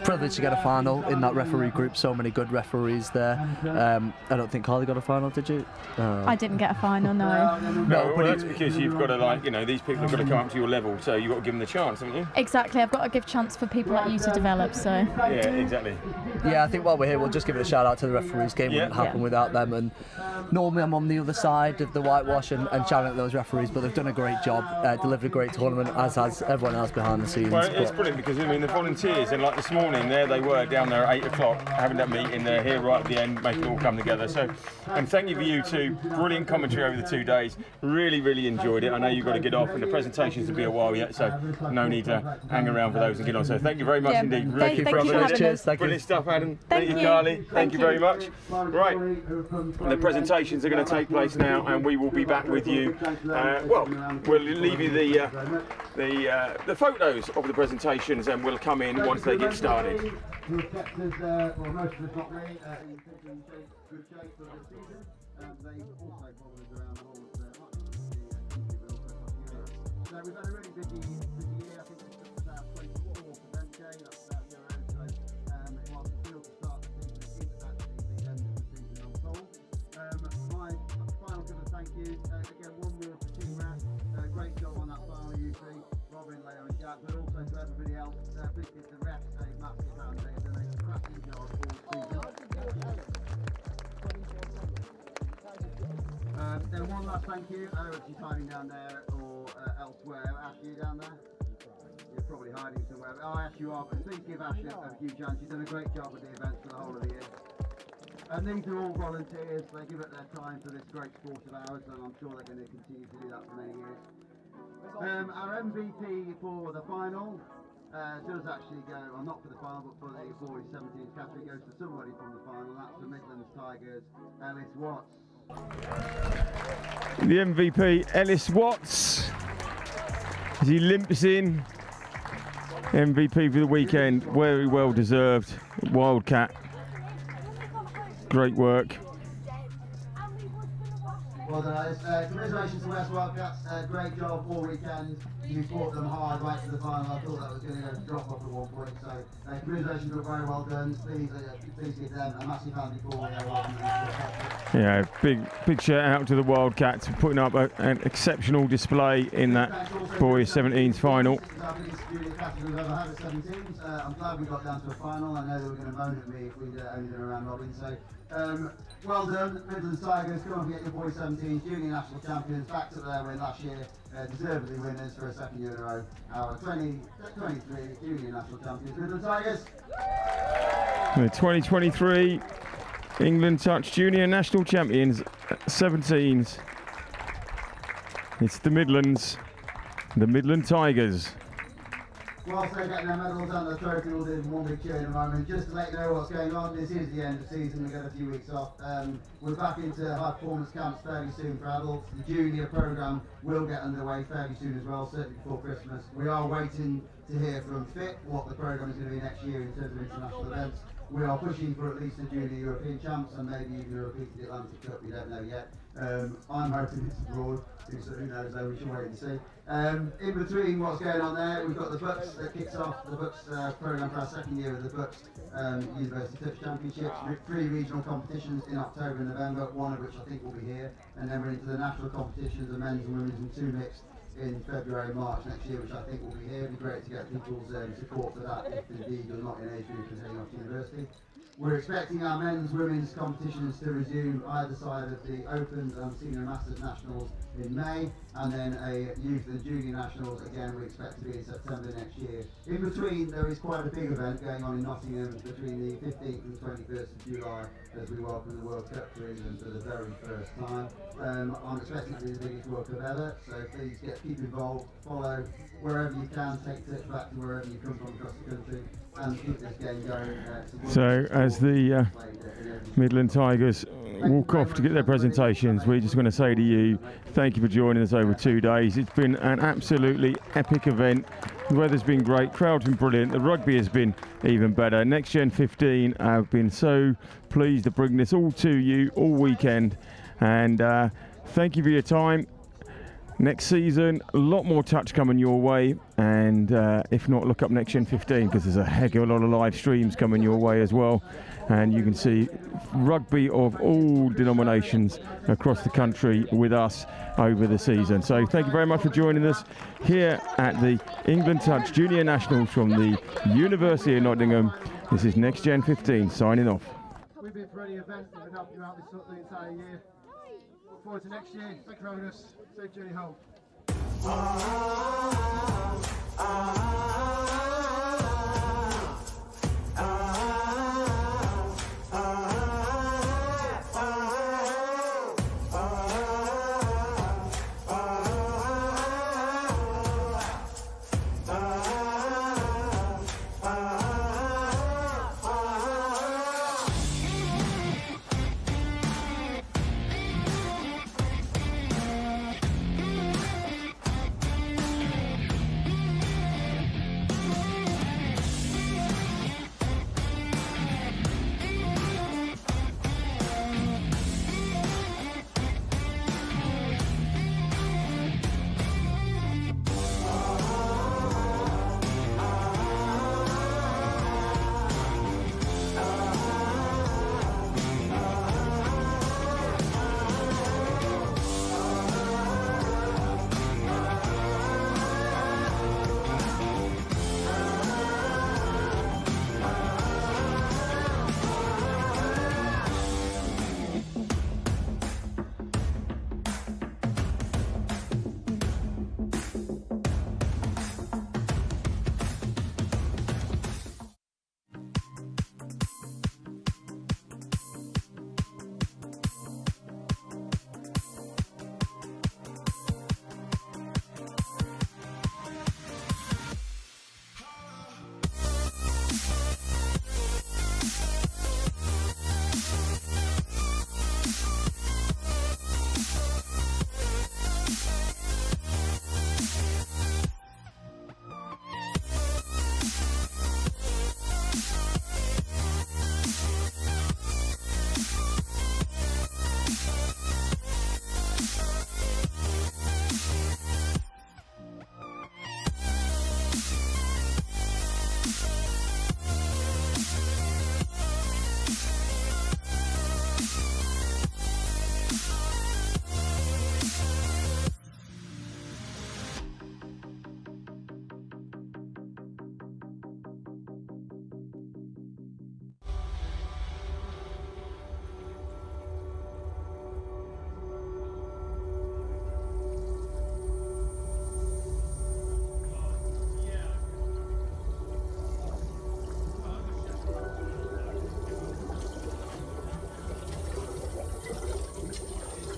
Privileged to get a final in that referee group, so many good referees there. I don't think Carly got a final, did you? I didn't get a final, no. Well, that's because you've got to, these people have got to come up to your level, so you've got to give them the chance, haven't you? Exactly, I've got to give chance for people like you to develop, so... Yeah, exactly. Yeah, I think while we're here, we'll just give it a shout out to the referees. Game wouldn't happen without them, and normally I'm on the other side of the whitewash and shouting at those referees, but they've done a great job, delivered a great tournament, as has everyone else behind the scenes. Well, it's brilliant because, I mean, the volunteers, and like this morning, there they were down there at 8 o'clock having that meeting. They're here right at the end, making it all come together. So, and thank you for you two. Brilliant commentary over the 2 days. Really enjoyed it. I know you've got to get off, and the presentations will be a while yet, so no need to hang around for those and get on. So thank you very much indeed. Thank you for having us. Cheers. Brilliant stuff, Adam. Thank you, Carly. Thank you very much. Right, the presentations are going to take place now, and we will be back with you. We'll leave you the photos of the presentations, and we'll come in once they get started. Who kept us, well, most of us, not me, in good shape for this season. They've also followed us around the whole of the country, but also across Europe. So we've had a really busy year. I think this is our 24th event day. That's about Euro. So whilst it's still to start the season, it is actually the end of the season all told. My final kind of thank you. Again, one more to Team Rat. Great job on that final, you three, Robin, Leo and Jack, but also to everybody else. Please give the refs a massive hand. They've done a cracking job all season. Then one last thank you. I don't know if she's hiding down there or elsewhere. Ash, you down there? You're probably hiding somewhere. Oh, Ash, you are. But please give Ash a huge hand. She's done a great job with the events for the whole of the year. And these are all volunteers. They give up their time for this great sport of ours, and I'm sure they're going to continue to do that for many years. Our MVP for the final does actually go, well, not for the final, but for the boys 17 category, goes to somebody from the final. That's the Midlands Tigers, Ellis Watts. The MVP, Ellis Watts, as he limps in. MVP for the weekend, very well deserved. Wildcat, great work. Well done, Alice. Congratulations to West Wildcats. Great job all weekend. You fought them hard right to the final. I thought that was going to drop off at one point. So congratulations, were very well done. Please give them a massive hand before we go on. Yeah, big shout out to the Wildcats for putting up an exceptional display in that boys 17s final. We've ever had at 17s. I'm glad we got down to a final. I know they were going to moan at me if we'd only done a round robin. So well done, Midlands Tigers. Come on and get your boys 17s, junior national champions, back to their win last year. Deservedly winners for a second year in a row. Our 2023 junior national champions, Midlands Tigers. The 2023 England Touch Junior National Champions 17s. It's the Midland Tigers. Whilst they're getting their medals and the trophy, we'll do one big cheer in a moment. Just to let you know what's going on, this is the end of the season, we get a few weeks off. We're back into high performance camps fairly soon for adults. The junior programme will get underway fairly soon as well, certainly before Christmas. We are waiting to hear from FIT what the programme is going to be next year in terms of international events. We are pushing for at least a junior European champs and maybe even a repeat of the Atlantic Cup, we don't know yet. I'm hoping it's abroad, who knows though, we should wait and see. In between what's going on there, we've got the Bucks that kicks off the Bucks programme for our second year of the Bucks University Touch Championships. 3 regional competitions in October and November, one of which I think will be here. And then we're into the national competitions, the men's and women's and 2 mixed in February and March next year, which I think will be here. It'd be great to get people's support for that if indeed you're not in age group and heading off to university. We're expecting our men's, women's competitions to resume either side of the Opens and Senior Masters Nationals in May, and then a Youth and Junior Nationals again we expect to be in September next year. In between there is quite a big event going on in Nottingham between the 15th and 21st of July as we welcome the World Cup to England for the very first time. I'm expecting it to be the biggest World Cup ever, so please keep involved, follow wherever you can, take touch back to wherever you come from across the country, and keep this game going. So as the Midland Tigers walk off to get their presentations, we're just going to say to you, thank you for joining us over 2 days. It's been an absolutely epic event. The weather's been great, crowd's been brilliant, the rugby has been even better. Next Gen 15 have been so pleased to bring this all to you all weekend, and thank you for your time. Next season, a lot more touch coming your way, and if not, look up Next Gen 15 because there's a heck of a lot of live streams coming your way as well, and you can see rugby of all denominations across the country with us over the season. So thank you very much for joining us here at the England Touch Junior Nationals from the University of Nottingham. This is Next Gen 15 signing off. We've been for any event that would help you out the entire year. Look forward to next year. Thank you for having us. Safe journey home.